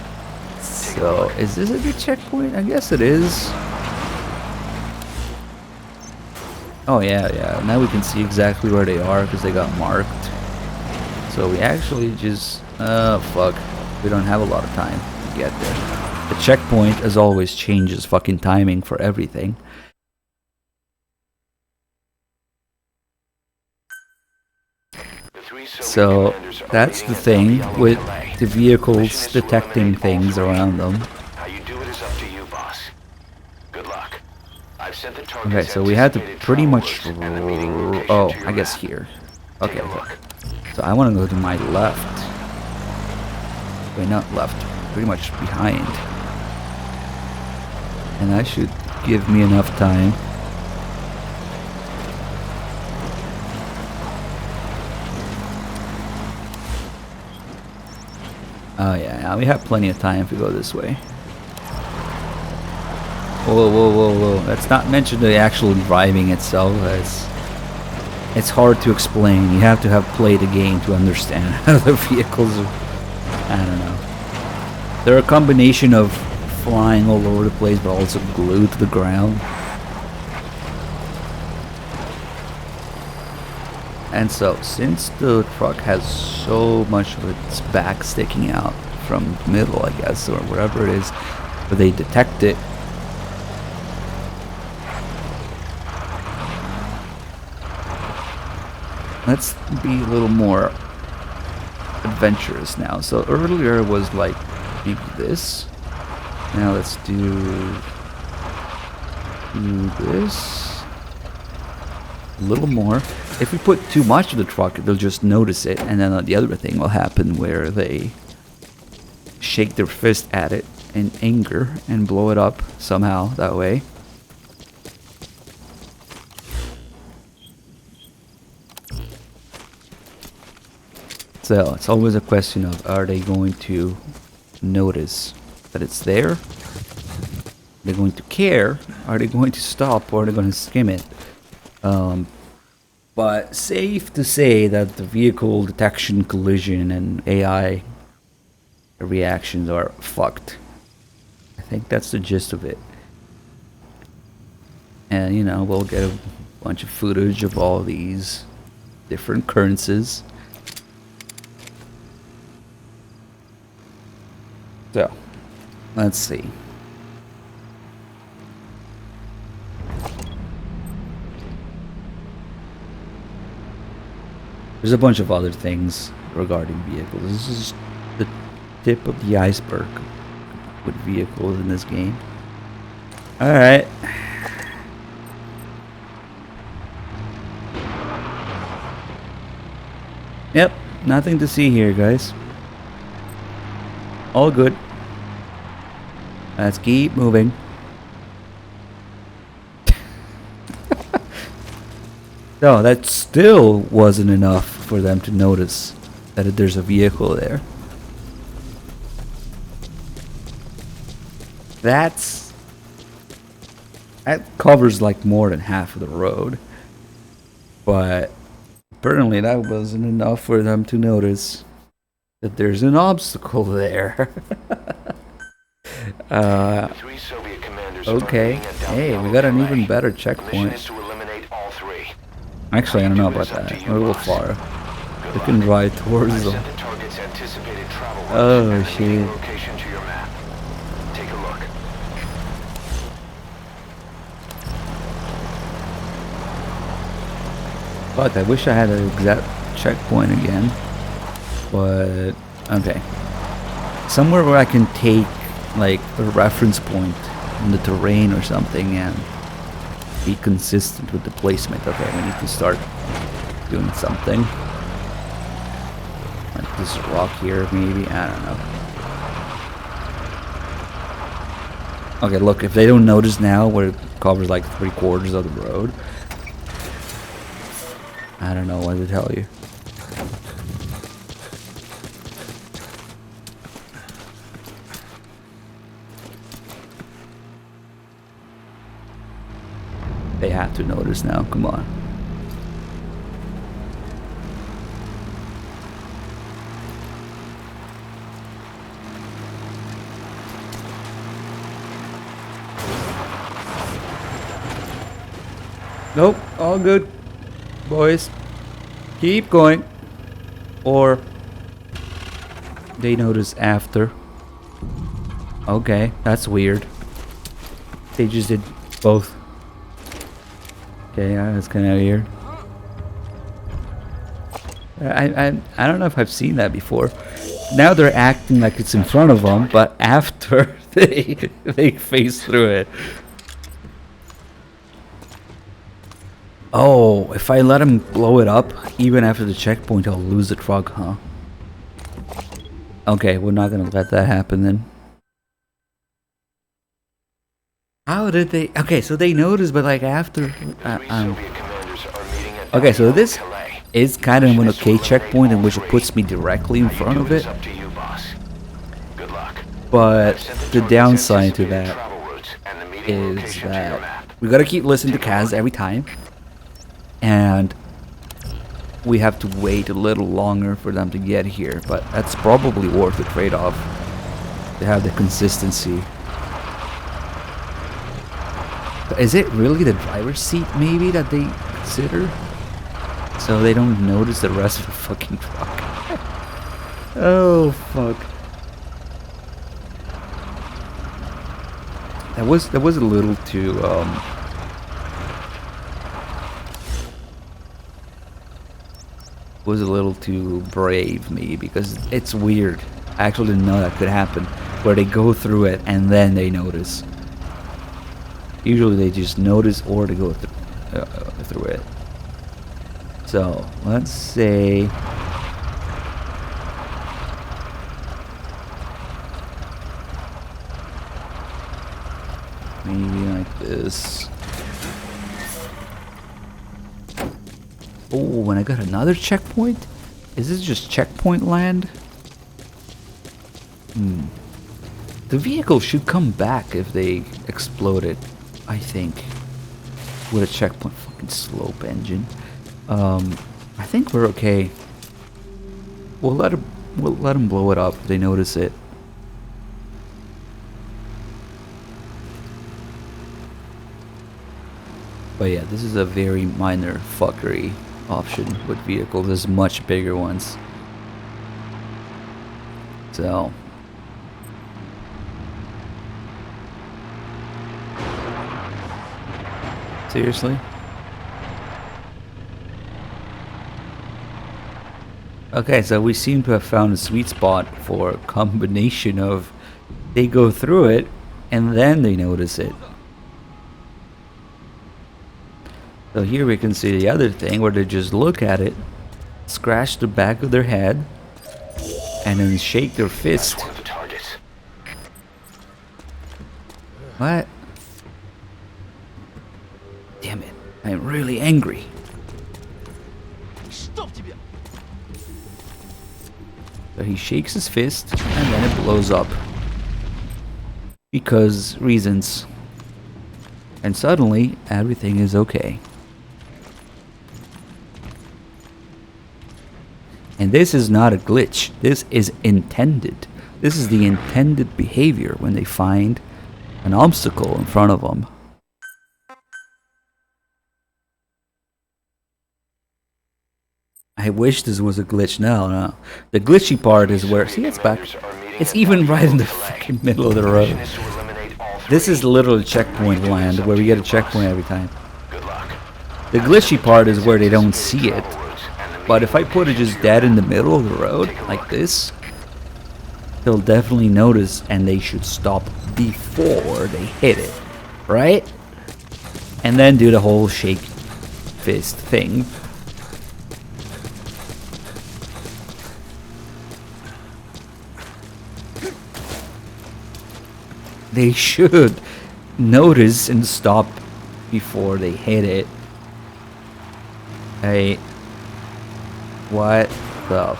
So, is this a good checkpoint? I guess it is. Oh yeah, now we can see exactly where they are because they got marked. So we actually just, fuck, we don't have a lot of time to get there. The checkpoint, as always, changes fucking timing for everything. So that's the thing with the vehicles detecting things around them. How you do it is up to you, boss. Good luck. I've sent the target's Okay, so we had to pretty much, oh, I guess here. Okay, so I want to go to my left. Wait, not left, pretty much behind. And that should give me enough time. Oh yeah, now we have plenty of time if we go this way. Whoa. That's not mentioned the actual driving itself. It's hard to explain. You have to have played the game to understand how the vehicles are, I don't know. They're a combination of flying all over the place, but also glued to the ground. And so, since the truck has so much of its back sticking out from the middle, I guess, or wherever it is, where they detect it, let's be a little more adventurous now. So earlier it was like maybe this. Now let's do this. A little more. If we put too much of the truck, they'll just notice it, and then the other thing will happen where they shake their fist at it in anger and blow it up somehow that way. So it's always a question of, are they going to notice that it's there? Are they going to care? Are they going to stop, or are they going to skim it? But safe to say that the vehicle detection, collision, and AI reactions are fucked. I think that's the gist of it. And, you know, we'll get a bunch of footage of all these different occurrences. So, let's see. There's a bunch of other things regarding vehicles. This is the tip of the iceberg with vehicles in this game. Alright. Yep, nothing to see here, guys. All good. Let's keep moving. No, that still wasn't enough for them to notice that there's a vehicle there. That covers like more than half of the road. But apparently that wasn't enough for them to notice that there's an obstacle there. Okay. Hey, we got an even better checkpoint. Actually, I don't know about that. We're a little far. We can drive towards them. Oh, shit. Fuck, I wish I had an exact checkpoint again. But, okay. Somewhere where I can take, like, a reference point in the terrain or something and be consistent with the placement. Okay, we need to start doing something. Like this rock here, maybe? I don't know. Okay, look, if they don't notice now where it covers like 3/4 of the road, I don't know what to tell you. They have to notice now, come on. Nope, all good, boys. Keep going. Or they notice after. Okay, that's weird. They just did both. Okay, yeah, that's kind of weird. I don't know if I've seen that before. Now they're acting like it's in front of them, but after they face through it. Oh, if I let him blow it up, even after the checkpoint, I'll lose the truck, huh? Okay, we're not gonna let that happen then. How did they... Okay, so they noticed, but like after... Okay, so this is kind of an okay checkpoint in which it puts me directly in front of it. But the downside to that is that we gotta keep listening to Kaz every time. And we have to wait a little longer for them to get here. But that's probably worth the trade-off to have the consistency. Is it really the driver's seat maybe that they consider? So they don't notice the rest of the fucking truck. Oh fuck. That was a little too was a little too brave maybe, because it's weird. I actually didn't know that could happen, where they go through it and then they notice. Usually they just notice or they go through it. So let's say maybe like this. Oh, and I got another checkpoint? Is this just checkpoint land? The vehicle should come back if they explode it, I think. With a checkpoint. Fucking slope engine. I think we're okay. We'll let them blow it up if they notice it. But yeah, this is a very minor fuckery option with vehicles. There's much bigger ones. So seriously? Okay, so we seem to have found a sweet spot for a combination of they go through it and then they notice it. So here we can see the other thing where they just look at it, scratch the back of their head, and then shake their fist. One of the targets. What? Damn it. I'm really angry. So he shakes his fist and then it blows up. Because reasons. And suddenly everything is okay. And this is not a glitch. This is intended. This is the intended behavior when they find an obstacle in front of them. I wish this was a glitch. No. The glitchy part is where... See, it's back. It's even right in the fucking middle of the road. This is the little checkpoint land where we get a checkpoint every time. The glitchy part is where they don't see it. But if I put it just dead in the middle of the road, like this, they'll definitely notice and they should stop before they hit it. Right? And then do the whole shake fist thing. They should notice and stop before they hit it. Hey, what the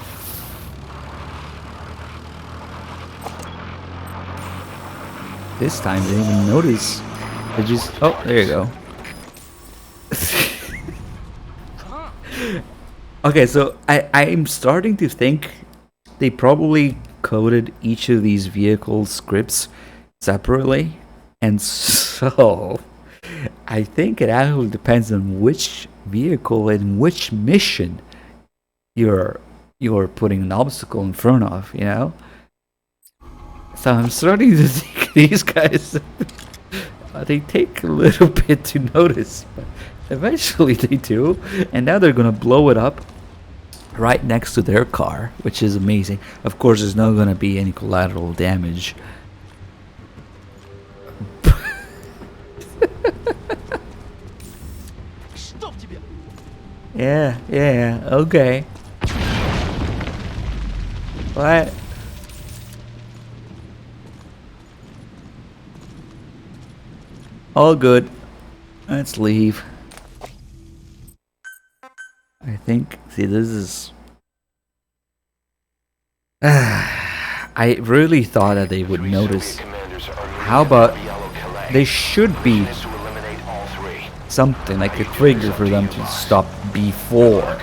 this time they didn't even notice. They just... Oh, there you go. Okay, so I'm starting to think they probably coded each of these vehicle scripts separately, and so I think it actually depends on which vehicle and which mission you're putting an obstacle in front of, you know. So I'm starting to think these guys they take a little bit to notice, but eventually they do, and now they're gonna blow it up right next to their car, which is amazing. Of course, there's not gonna be any collateral damage. Yeah, okay. What? All good. Let's leave. I think, see, this is... I really thought that they would notice. How about they should be something like a trigger for them to stop before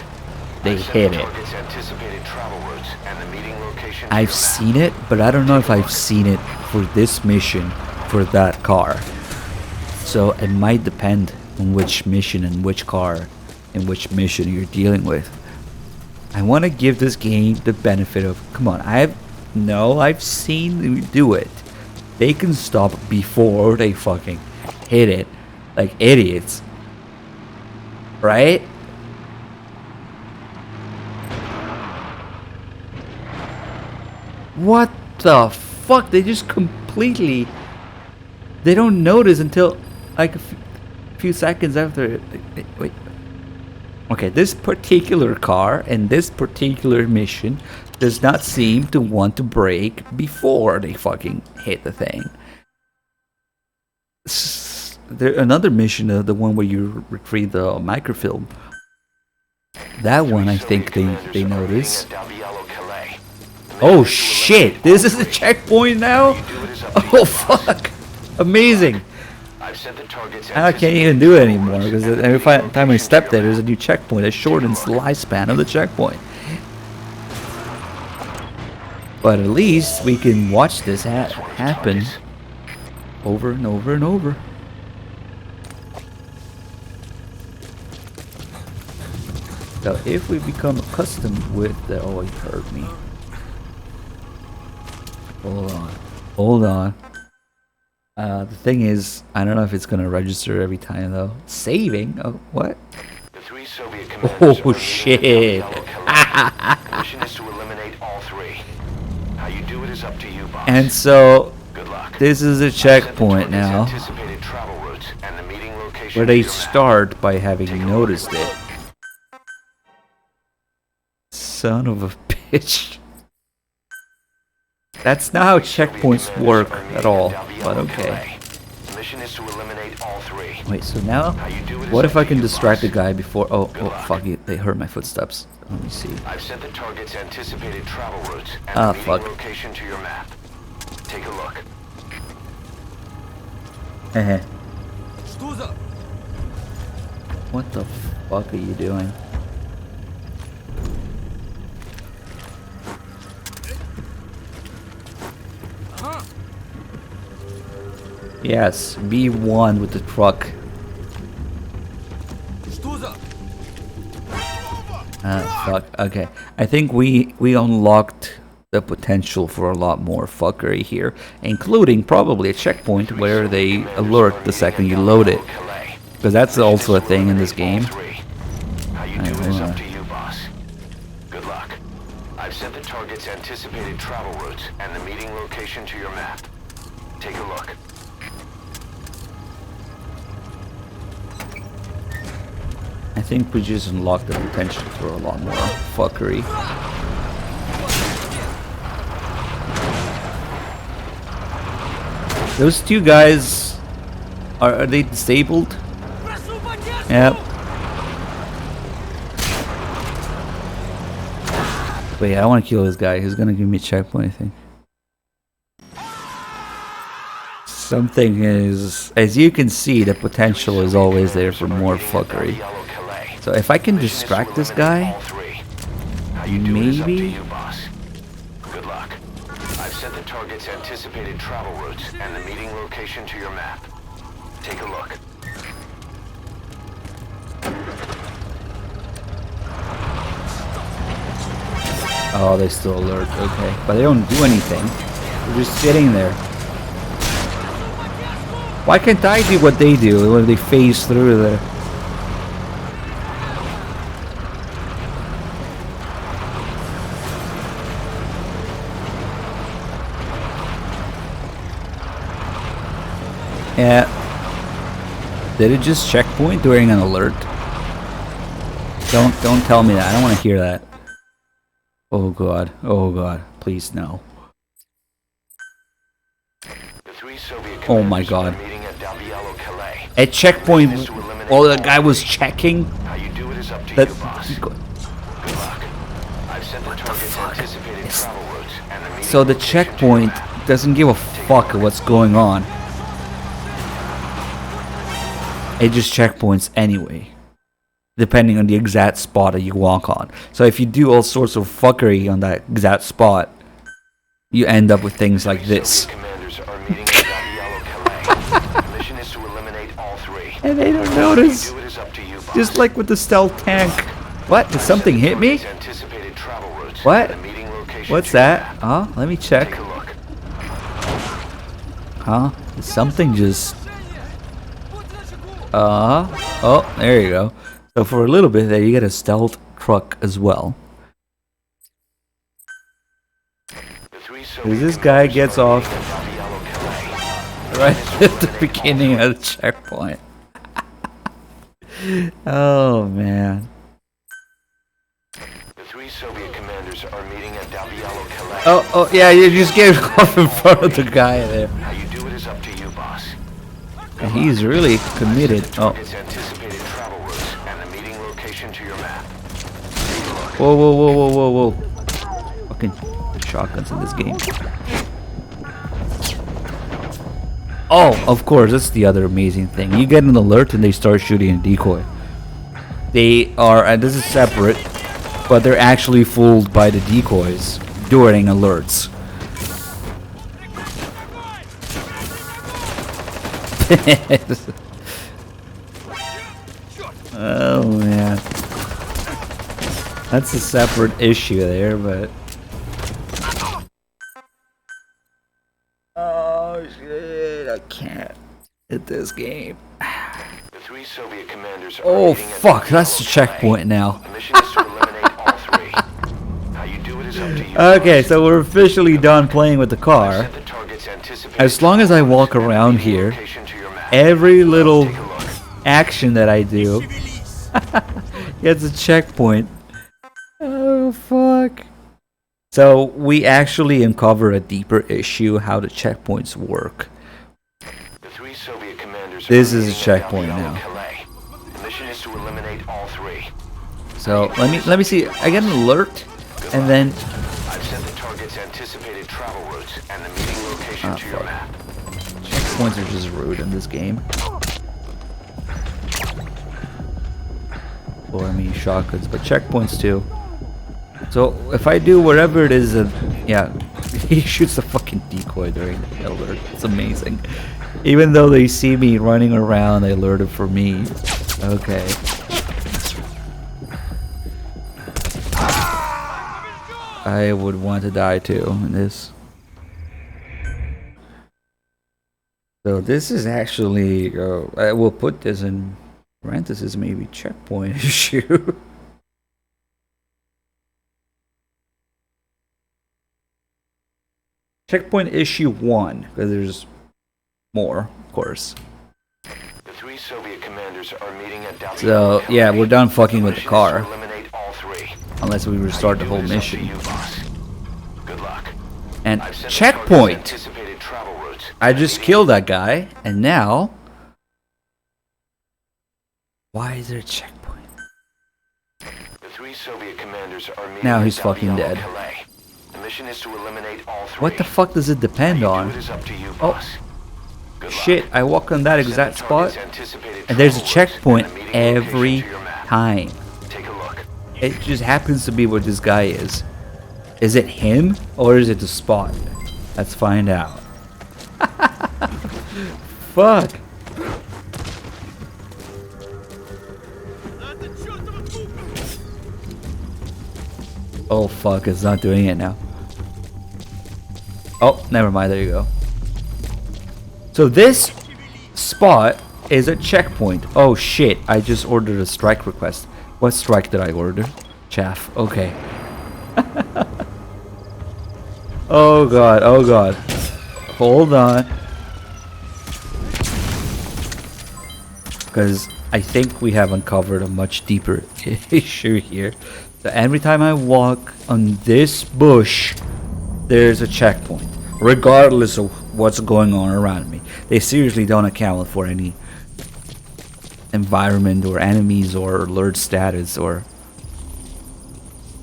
they hit it. I've seen it, but I don't know if I've seen it for this mission for that car. So it might depend on which mission and which car and which mission you're dealing with. I want to give this game the benefit of, come on, I've seen them do it. They can stop before they fucking hit it like idiots. Right? What the fuck? They just completely... They don't notice until like a few seconds after... Wait. Okay, this particular car and this particular mission does not seem to want to brake before they fucking hit the thing. Another mission, the one where you retrieve the microfilm. That one, I think they notice. Oh shit! This is a checkpoint now? Oh fuck! Amazing! I can't even do it anymore because every time I step there's a new checkpoint. It shortens the lifespan of the checkpoint. But at least we can watch this happen over and over and over. So if we become accustomed with the... Oh, he hurt me. Hold on. Hold on. The thing is, I don't know if it's gonna register every time though. Saving? Oh, what? The 3 Soviet commanders Oh shit! The mission is to eliminate all 3. How you do it is up to you, boss. And so, Good luck. this is a checkpoint now, Anticipated travel routes and the meeting location where they to your map. start by having noticed it. Son of a bitch. That's not how checkpoints work at all, but okay. The mission is to eliminate all 3. Wait, so now, How you do it is what up if I to can you, distract the boss. guy before... Oh, Good oh, luck. fuck it, they heard my footsteps. Let me see. I've sent the target's anticipated travel routes and Ah, the meeting fuck. location to your map. Take a look. Heh. Что за... What the fuck are you doing? Yes, B1 with the truck. Что за... Fuck. Okay. I think we unlocked the potential for a lot more fuckery here, including probably a checkpoint where they alert the second you load it. Because that's also a thing in this game. How you do it is up to you, boss. Good luck. I've sent the target's anticipated travel routes and the meeting location to your map. Take a look. I think we just unlocked the potential for a lot more fuckery. Those 2 guys, are they disabled? Yep. Wait, I want to kill this guy. He's gonna give me a checkpoint, I think. Something is... As you can see, the potential is always there for more fuckery. So if I can distract this guy, maybe... Good luck. I've sent the target's anticipated travel routes and the meeting location to your map. Take a look. Oh, they still alert. Okay. But they don't do anything. They're just sitting there. Why can't I do what they do when they phase through there? Yeah. Did it just checkpoint during an alert? Don't tell me that. I don't want to hear that. Oh god. Oh god. Please no. Oh my god. At checkpoint while the guy was checking. That so the checkpoint doesn't give a fuck what's going on. It just checkpoints anyway, depending on the exact spot that you walk on. So if you do all sorts of fuckery on that exact spot, you end up with things like this. And they don't notice. Just like with the stealth tank. What? Did something hit me? What? What's that? Huh? Let me check. Huh? Did something just... Oh, there you go. So for a little bit there, you get a stealth truck as well. Because this guy gets off right at the beginning of the checkpoint. Oh man. The 3 Soviet commanders are meeting at Calais. Oh yeah, you just gave off in front of the guy there. How you do it is up to you, boss. And he's really committed. Oh. It's anticipated travel routes and the meeting location to your map. Whoa, whoa, whoa, whoa, whoa, whoa. Fucking shotguns in this game. Oh, of course, that's the other amazing thing. You get an alert and they start shooting a decoy. They are, and this is separate, but they're actually fooled by the decoys during alerts. Oh man. That's a separate issue there, but... Oh shit, I can't hit this game. The 3 Soviet commanders are Oh meeting at fuck, the that's the checkpoint now. The mission is to eliminate all 3. How you do it is up to you. Okay, so we're officially done playing with the car. Set the target's anticipated As long as I walk around here, location to your map. every little Take a look. action that I do gets a checkpoint. Oh fuck. So we actually uncover a deeper issue, how the checkpoints work. The 3 Soviet commanders This are is a meeting at checkpoint Dalbial now. Calais. The mission is to eliminate all 3. So let me see. I get an alert, and then I've set the target's anticipated travel routes and the meeting location to your fuck. map. checkpoints are just rude in this game. Or I mean shotguns, but checkpoints too. So if I do whatever it is, yeah, he shoots the fucking decoy during the alert. It's amazing. Even though they see me running around, they alerted for me. Okay. I would want to die too in this. So this is actually, I will put this in parentheses, maybe checkpoint issue. Checkpoint issue 1, because there's more, of course. The 3 Soviet commanders are meeting at Dalbial So Calais. yeah, we're done fucking with the mission is to car, eliminate all 3. unless we restart the How you whole do it is up to mission. you, boss. Good luck. And I've set the target's checkpoint! anticipated travel routes I and the just meeting killed that guy, and now... Why is there a checkpoint? The 3 Soviet commanders are meeting Now at he's fucking Dalbial dead. Calais. The mission is to eliminate all 3. What the fuck does it depend How you on? do it is up to you, Oh, boss. Good luck. shit, I walk on that I've set exact the spot, target's anticipated and there's a travel routes checkpoint and the meeting every location to your map. time. Take a look. It just happens to be where this guy is. Is it him, or is it the spot? Let's find out. Fuck. Oh fuck, it's not doing it now. Oh, never mind, there you go. So this spot is a checkpoint. Oh shit, I just ordered a strike request. What strike did I order? Chaff, okay. Oh god, oh god. Hold on. Because I think we have uncovered a much deeper issue here. So every time I walk on this bush, there's a checkpoint. Regardless of what's going on around me. They seriously don't account for any environment or enemies or alert status or...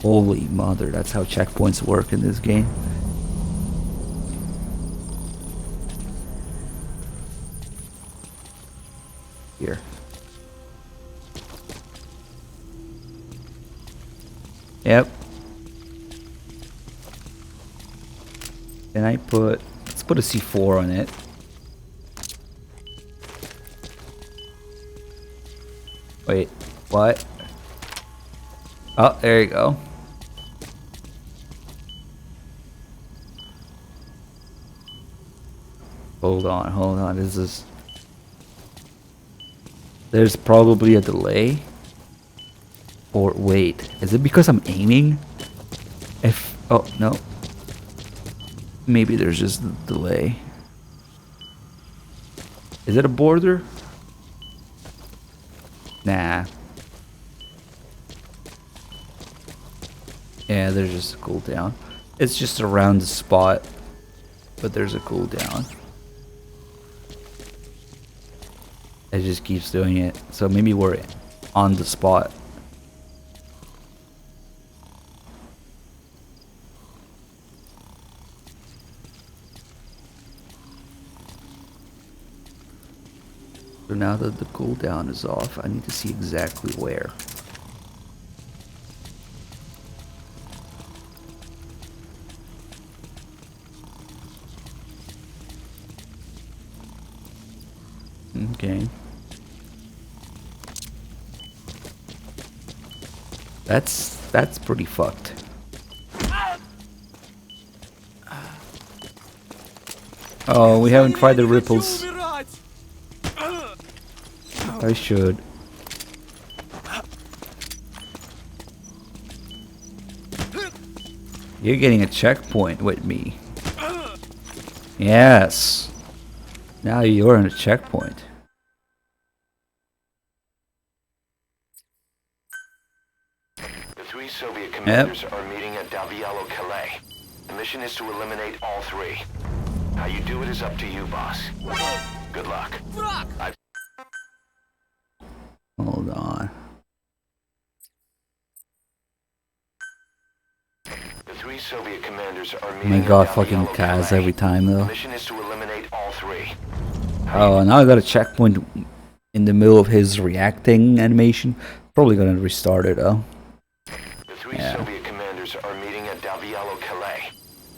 Holy mother, that's how checkpoints work in this game. Here. Yep. Then I put... Let's put a C4 on it. Wait, what? Oh, there you go. Hold on, this is... There's probably a delay. Or wait, is it because I'm aiming? If... Oh, no. Maybe there's just a delay. Is it a border? Nah. Yeah, there's just a cooldown. It's just around the spot, but there's a cooldown. It just keeps doing it. So maybe we're on the spot. So now that the cooldown is off, I need to see exactly where. Okay. That's That's pretty fucked. Oh, we haven't tried the ripples. I should. You're getting a checkpoint with me. Yes. Now you're in a checkpoint. The 3 Soviet commanders are meeting at Davialo Calais. The mission is to eliminate all 3. How you do it is up to you, boss. Good luck. Hold on. The 3 Soviet commanders are Oh meeting my god, at fucking Davialo Kaz Calais. every time The though. mission is to eliminate all 3. Oh, now I got a checkpoint in the middle of his reacting animation. Probably gonna restart it though. The 3 Yeah. Soviet commanders are meeting at Davialo Calais.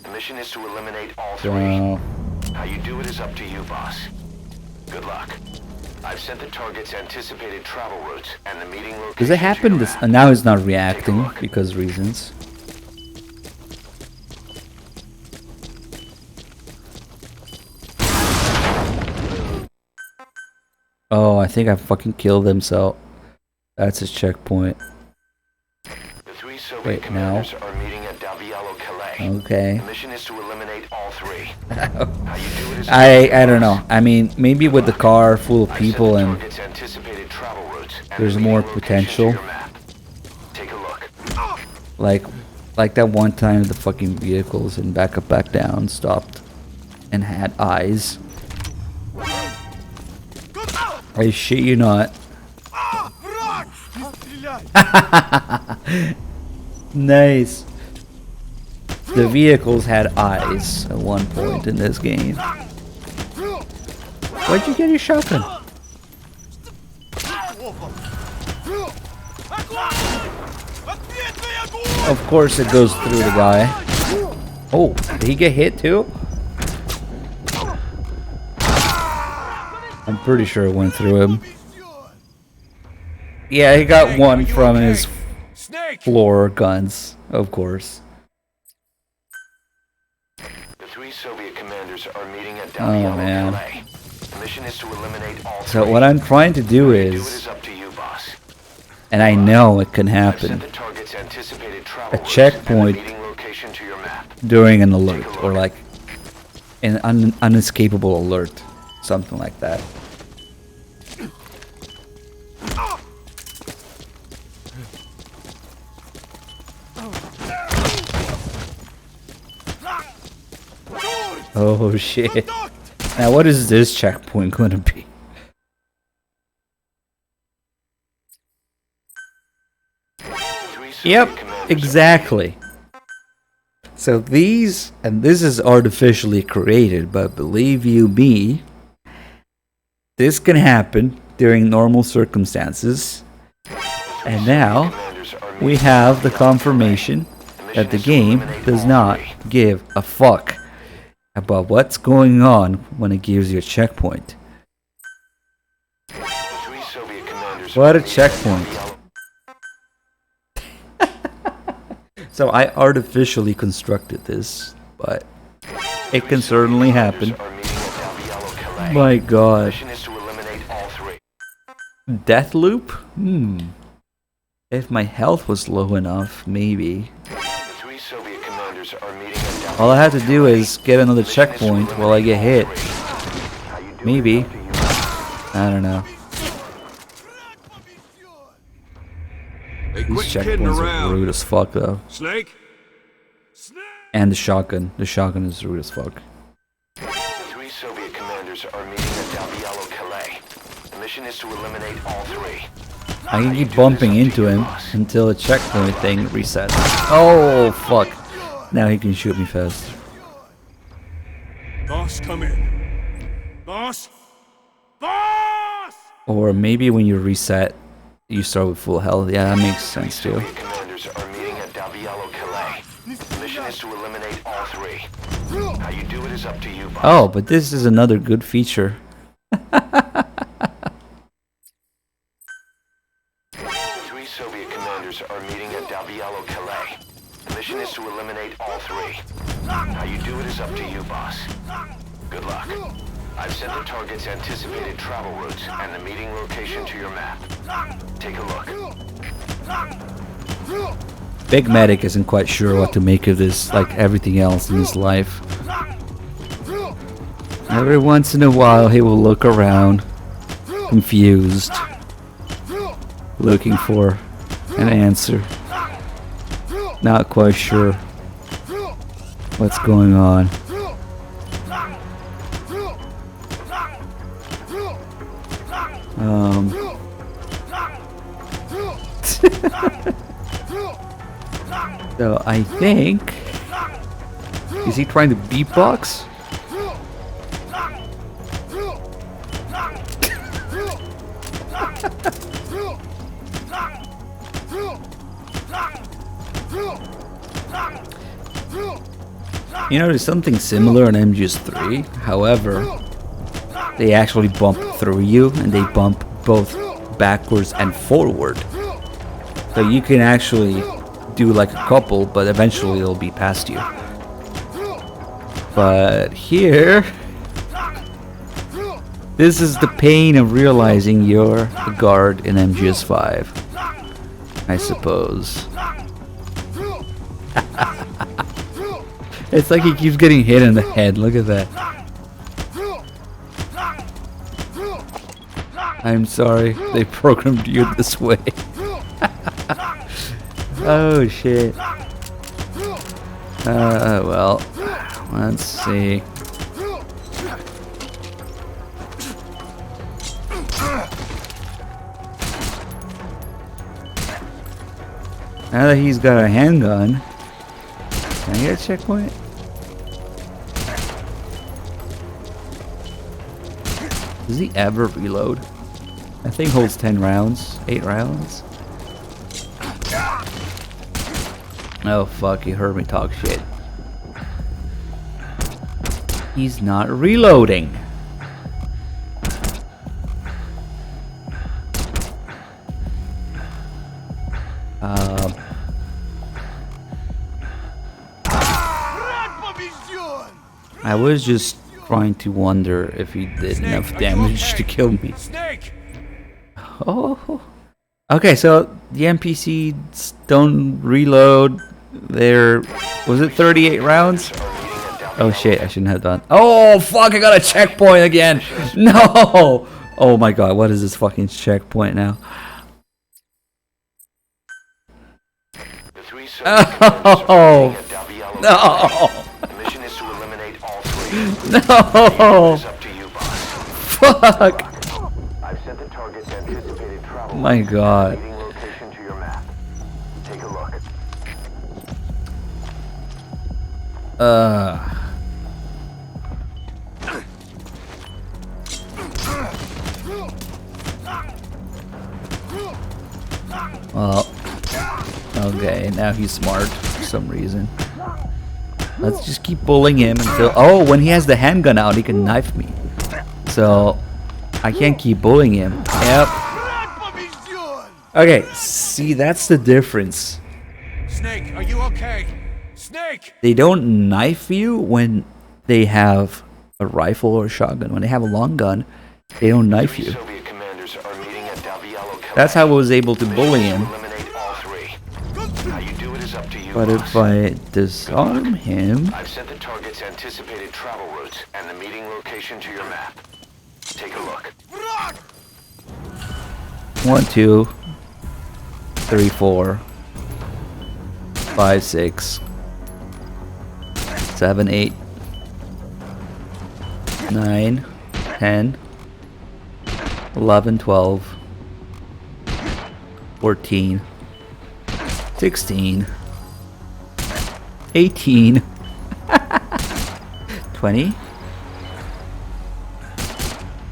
The mission is to eliminate all 3. So, How you do it is up to you, boss. Good luck. I've sent the target's anticipated travel routes and the meeting location. does it to happen your this? map. Now he's not reacting because reasons. Oh, I think I fucking killed him. So that's his checkpoint. The 3 Soviet Wait, commanders are meeting at Davialo Calais. Okay. The mission is to eliminate all 3. How you do it is I don't know. I mean, maybe with the car full of people I've and sent the target's anticipated travel routes and there's the more meeting location to potential. your map. Take a look. like that one time the fucking vehicles in Back Up Back Down stopped and had eyes. I shit you not. Nice. The vehicles had eyes at one point in this game. Where'd you get your shotgun? Of course it goes through the guy. Oh, did he get hit too? I'm pretty sure it went through him. Yeah, he got one from his floor guns, of course. The 3 Soviet commanders are meeting at Oh, Davialo man. Calais. The mission is to eliminate all 3. So what I'm trying to do How you do it is, is up to you, boss. and I know it can I've sent happen, the target's anticipated travel a routes checkpoint and the meeting location to your map. during an alert, or like an unescapable alert, something like that. Oh shit. Now what is this checkpoint gonna be? Yep, exactly. So these, and this is artificially created, but believe you me, this can happen during normal circumstances. And now we have the confirmation that the game does not give a fuck about what's going on when it gives you a checkpoint. What a checkpoint. So I artificially constructed this, but it can certainly happen. My god. Death loop? If my health was low enough, maybe. All I have to do is get another checkpoint while I get hit. Maybe. I don't know. Hey, These quit kidding checkpoints are around. rude as fuck though. Snake? Snake! And the shotgun. The shotgun is rude as fuck. 3 Soviet commanders are meeting at Davialo Calais. The mission is to eliminate all 3. I can keep bumping into him until the checkpoint thing resets. Oh fuck. Now he can shoot me faster. Boss, come in. Boss? Boss! Or maybe when you reset, you start with full health. Yeah, that makes sense too. Soviet commanders are meeting at Davialo Calais. The mission is to eliminate all 3. How you do it is up to you, boss. Oh, but this is another good feature. 3 Soviet commanders are meeting at Davialo How you do it is up to you, boss. Good luck. I've sent the target's anticipated travel routes and the meeting location to your map. Take a look. Big Medic isn't quite sure what to make of this, like everything else in his life. Every once in a while he will look around, confused, looking for an answer. Not quite sure what's going on. So I think, is he trying to beatbox? You know, there's something similar in MGS3. However, they actually bump through you, and they bump both backwards and forward. So you can actually do like a couple, but eventually it'll be past you. But here, this is the pain of realizing you're a guard in MGS5, I suppose. It's like he keeps getting hit in the head. Look at that. I'm sorry they programmed you this way. Oh shit. Well, let's see. Now that he's got a handgun, can I get a checkpoint? Does he ever reload? That thing holds 10 rounds, 8 rounds. Oh fuck, he heard me talk shit. He's not reloading. I was just trying to wonder if he did enough damage to kill me. Snake! Oh. Okay, so the NPCs don't reload. They're... Was it 38 rounds? Oh shit, I shouldn't have done. Oh fuck, I got a checkpoint again! No! Oh my god, what is this fucking checkpoint now? Oh! No! No! Fuck! I've sent the target's anticipated travel. My god. Meeting location to your map. Take a look. Well, okay, now he's smart for some reason. Let's just keep bullying him until... Oh, when he has the handgun out, he can knife me. So, I can't keep bullying him. Yep. Okay, see, that's the difference. Snake, are you okay? Snake! They don't knife you when they have a rifle or a shotgun. When they have a long gun, they don't knife you. Soviet commanders are meeting at Davialo. That's how I was able to bully him. Eliminate all three. How you do it is up to you. But if I disarm him... I've sent the target's anticipated travel routes and the meeting location to your map. Take a look. 1, 2, 3, 4, 5, 6, 7, 8, 9, 10, 11, 12, 14, 16, 18, 20,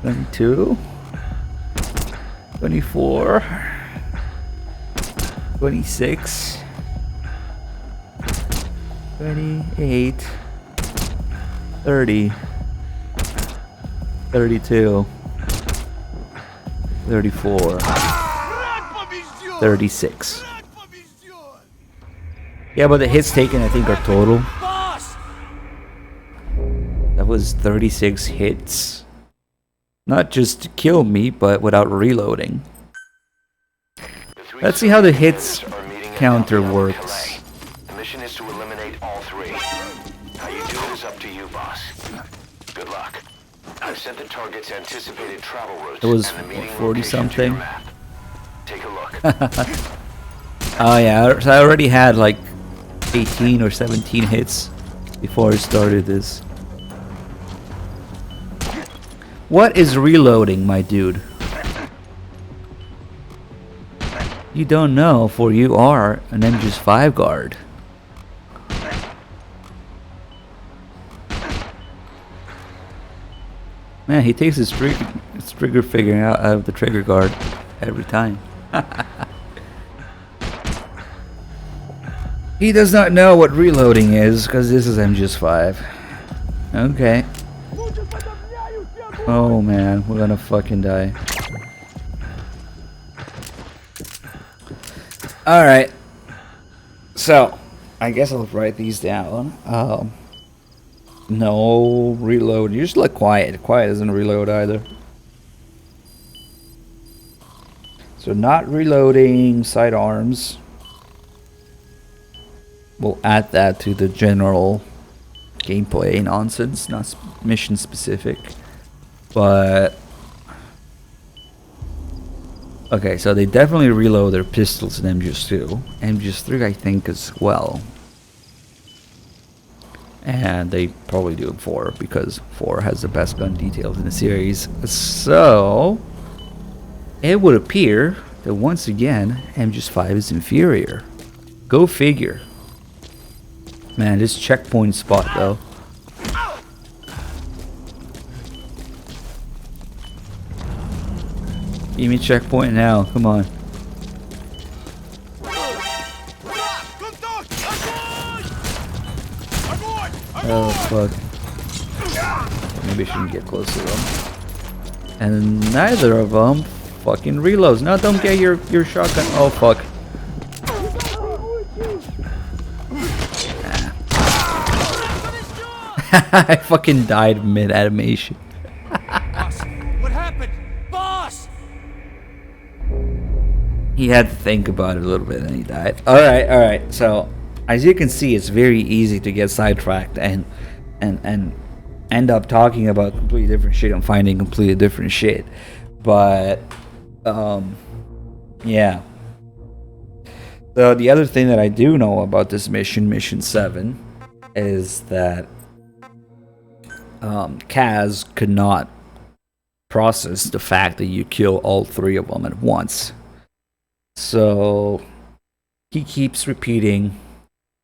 22, 24, 26, 28, 30, 32, 34, 36. Yeah, but the hits taken I think are total. Boss! That was 36 hits. Not just to kill me, but without reloading. Let's see how the hits counter works. The mission is to eliminate all three. How you do it is up to you, boss. Good luck. I've sent the target's anticipated travel routes. It was and the meeting 40 location to your something. map. Take a look. Oh yeah, so I already had like 18 or 17 hits before I started this. What is reloading, my dude? You don't know, for you are an MGS5 guard. Man, he takes his trigger figuring out of the trigger guard every time. He does not know what reloading is, because this is MGS5. Okay. Oh man, we're gonna fucking die. Alright. So, I guess I'll write these down. No reload. You just look quiet. Quiet doesn't reload either. So not reloading sidearms. We'll add that to the general gameplay nonsense, not mission specific. But okay, so they definitely reload their pistols in MGS2. MGS3 I think as well. And they probably do in 4 because 4 has the best gun details in the series. So it would appear that once again MGS5 is inferior. Go figure. Man, this checkpoint spot though. Give me checkpoint now, come on. Oh fuck. Maybe I shouldn't get close to them. And neither of them fucking reloads. No, don't get your shotgun. Oh fuck. I fucking died mid-animation. Boss, what happened? Boss! He had to think about it a little bit and he died. Alright. So, as you can see, it's very easy to get sidetracked and end up talking about completely different shit and finding completely different shit. But, yeah. So, the other thing that I do know about this mission, Mission 7, is that Kaz could not process the fact that you kill all 3 of them at once. So he keeps repeating,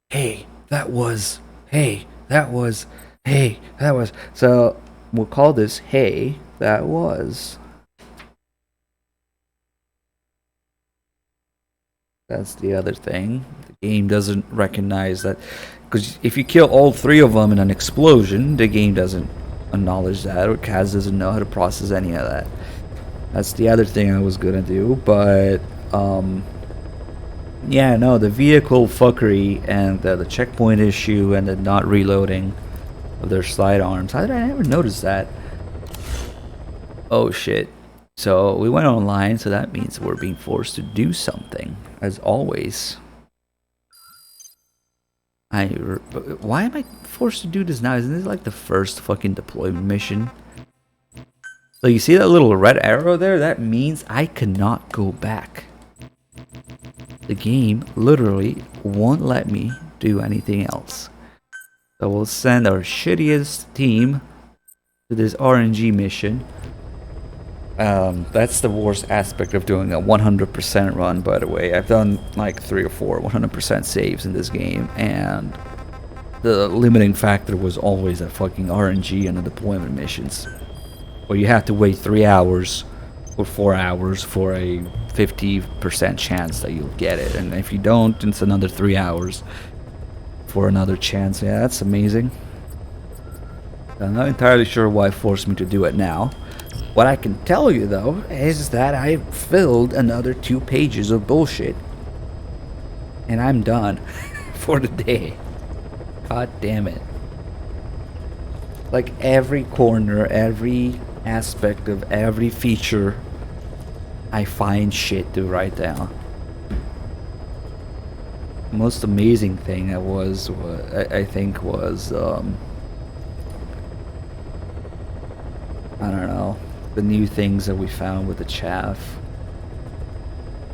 hey, that was, hey, that was, hey, that was. So we'll call this hey, that was. That's the other thing. The game doesn't recognize that. Because if you kill all 3 of them in an explosion, the game doesn't acknowledge that, or Kaz doesn't know how to process any of that. That's the other thing I was gonna do, but yeah, no, the vehicle fuckery and the checkpoint issue and the not reloading of their sidearms. How did I never notice that? Oh shit. So we went online, so that means we're being forced to do something, as always. Why am I forced to do this now? Isn't this like the first fucking deployment mission? So you see that little red arrow there? That means I cannot go back. The game literally won't let me do anything else. So we'll send our shittiest team to this RNG mission. That's the worst aspect of doing a 100% run, by the way. I've done like 3 or 4 100% saves in this game, and the limiting factor was always that fucking RNG and the deployment missions, where you have to wait 3 hours or 4 hours for a 50% chance that you'll get it, and if you don't, it's another 3 hours for another chance. Yeah, that's amazing. I'm not entirely sure why it forced me to do it now. What I can tell you though is that I filled another 2 pages of bullshit, and I'm done for the day. God damn it. like every corner, every aspect of every feature, I find shit to write down. Most amazing thing I think was I don't know, the new things that we found with the chaff,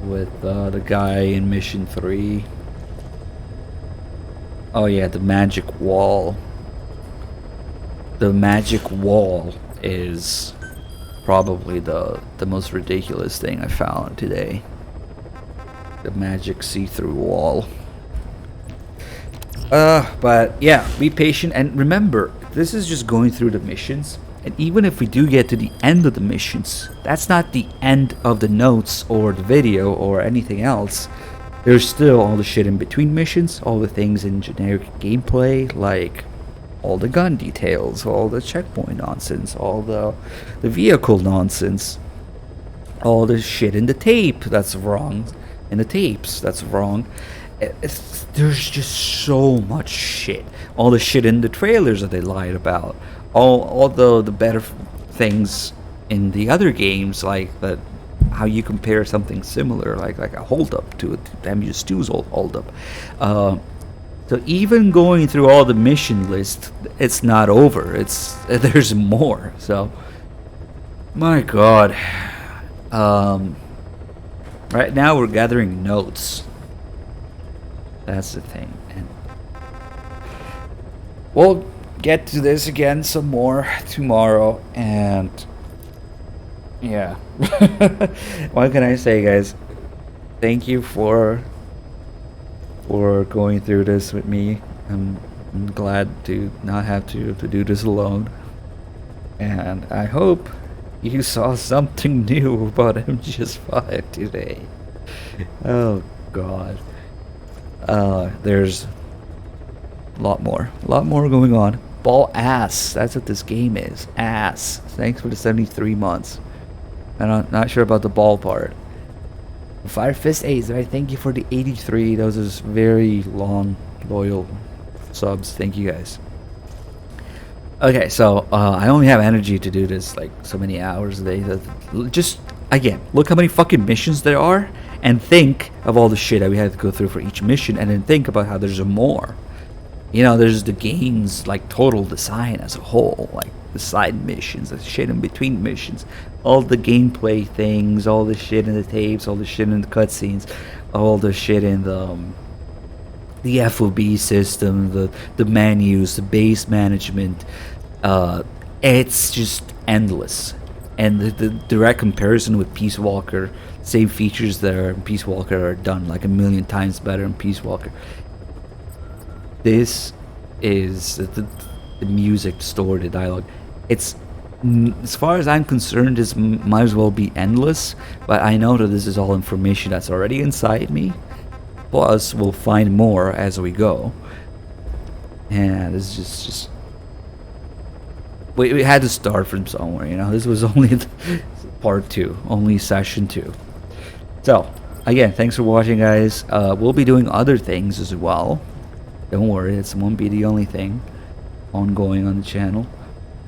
with the guy in mission 3. Oh yeah, the magic wall. The magic wall is probably the most ridiculous thing I found today. The magic see-through wall. But yeah, be patient and remember, this is just going through the missions. And even if we do get to the end of the missions, that's not the end of the notes or the video or anything else. There's still all the shit in between missions, all the things in generic gameplay, like all the gun details, all the checkpoint nonsense, all the vehicle nonsense, all the shit in the tape that's wrong, in the tapes that's wrong. There's just so much shit. All the shit in the trailers that they lied about. All the better things in the other games, like that, how you compare something similar, like a holdup to MGS2's holdup. So even going through all the mission list, it's not over. There's more. So, my God. Right now we're gathering notes. That's the thing. And we'll get to this again some more tomorrow. And yeah. What can I say, guys? Thank you for going through this with me. I'm glad to not have to do this alone. And I hope you saw something new about MGS5 today. Oh God. There's a lot more going on. Ball ass. That's what this game is. Ass. Thanks for the 73 months. I'm not sure about the ball part. Fire Fist Ace, right? Thank you for the 83. Those are very long, loyal subs. Thank you guys. Okay, so I only have energy to do this like so many hours a day. Just again, look how many fucking missions there are, and think of all the shit that we had to go through for each mission, and then think about how there's more. You know, there's the game's like total design as a whole, like the side missions, the shit in between missions, all the gameplay things, all the shit in the tapes, all the shit in the cutscenes, all the shit in the FOB system, the menus, the base management. It's just endless. And the direct comparison with Peace Walker, same features there in Peace Walker are done like a million times better in Peace Walker. This is the music, the story, the dialogue. It's, as far as I'm concerned, this might as well be endless, but I know that this is all information that's already inside me. Plus, we'll find more as we go. And it's just we had to start from somewhere, you know. This was only part 2, only session 2. So, again, thanks for watching, guys. We'll be doing other things as well. Don't worry, it won't be the only thing ongoing on the channel.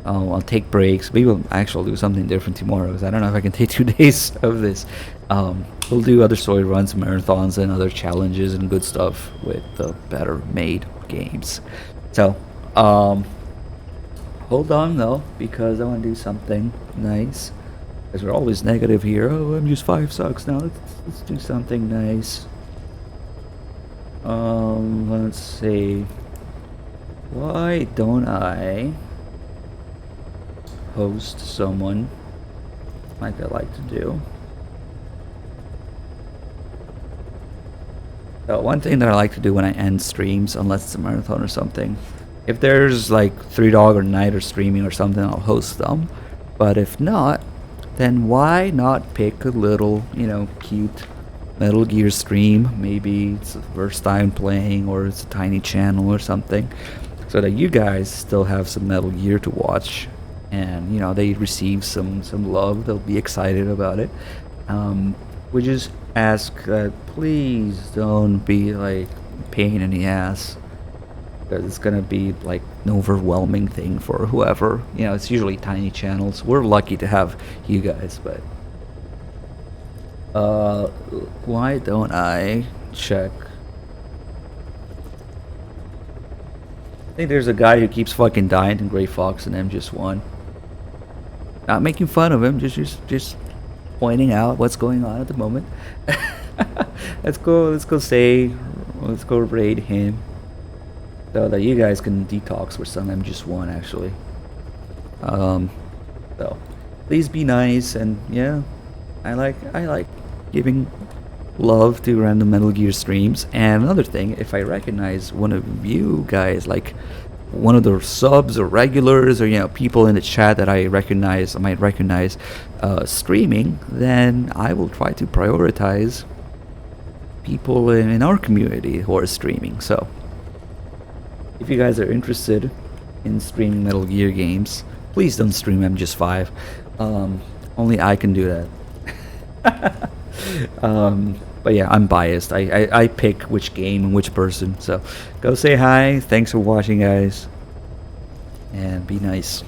I'll take breaks. Maybe we'll actually do something different tomorrow, because I don't know if I can take 2 days of this. We'll do other story runs, marathons, and other challenges and good stuff with the better made games. So, hold on though, because I want to do something nice. Because we're always negative here. Oh, MGS5 sucks. Now let's do something nice. Let's see. Why don't I host someone like I like to do? So one thing that I like to do when I end streams, unless it's a marathon or something, if there's like 3Dog or Night or streaming or something, I'll host them. But if not, then why not pick a little, you know, cute Metal Gear stream? Maybe it's the first time playing, or it's a tiny channel or something, so that you guys still have some Metal Gear to watch, and you know, they receive some love. They'll be excited about it. We just ask that please don't be like pain in the ass. because it's gonna be like an overwhelming thing for whoever. You know, it's usually tiny channels. We're lucky to have you guys, but why don't I check? I think there's a guy who keeps fucking dying in Gray Fox and MGS1. Not making fun of him, just pointing out what's going on at the moment. let's go raid him so that you guys can detox with some MGS1 actually. So please be nice, and yeah, I like giving love to random Metal Gear streams. And another thing, if I recognize one of you guys, like one of the subs or regulars, or you know, people in the chat that I might recognize streaming, then I will try to prioritize people in our community who are streaming. So if you guys are interested in streaming Metal Gear games, please don't stream MGS5. Only I can do that. But yeah, I'm biased. I pick which game and which person. So go say hi. Thanks for watching, guys, and be nice.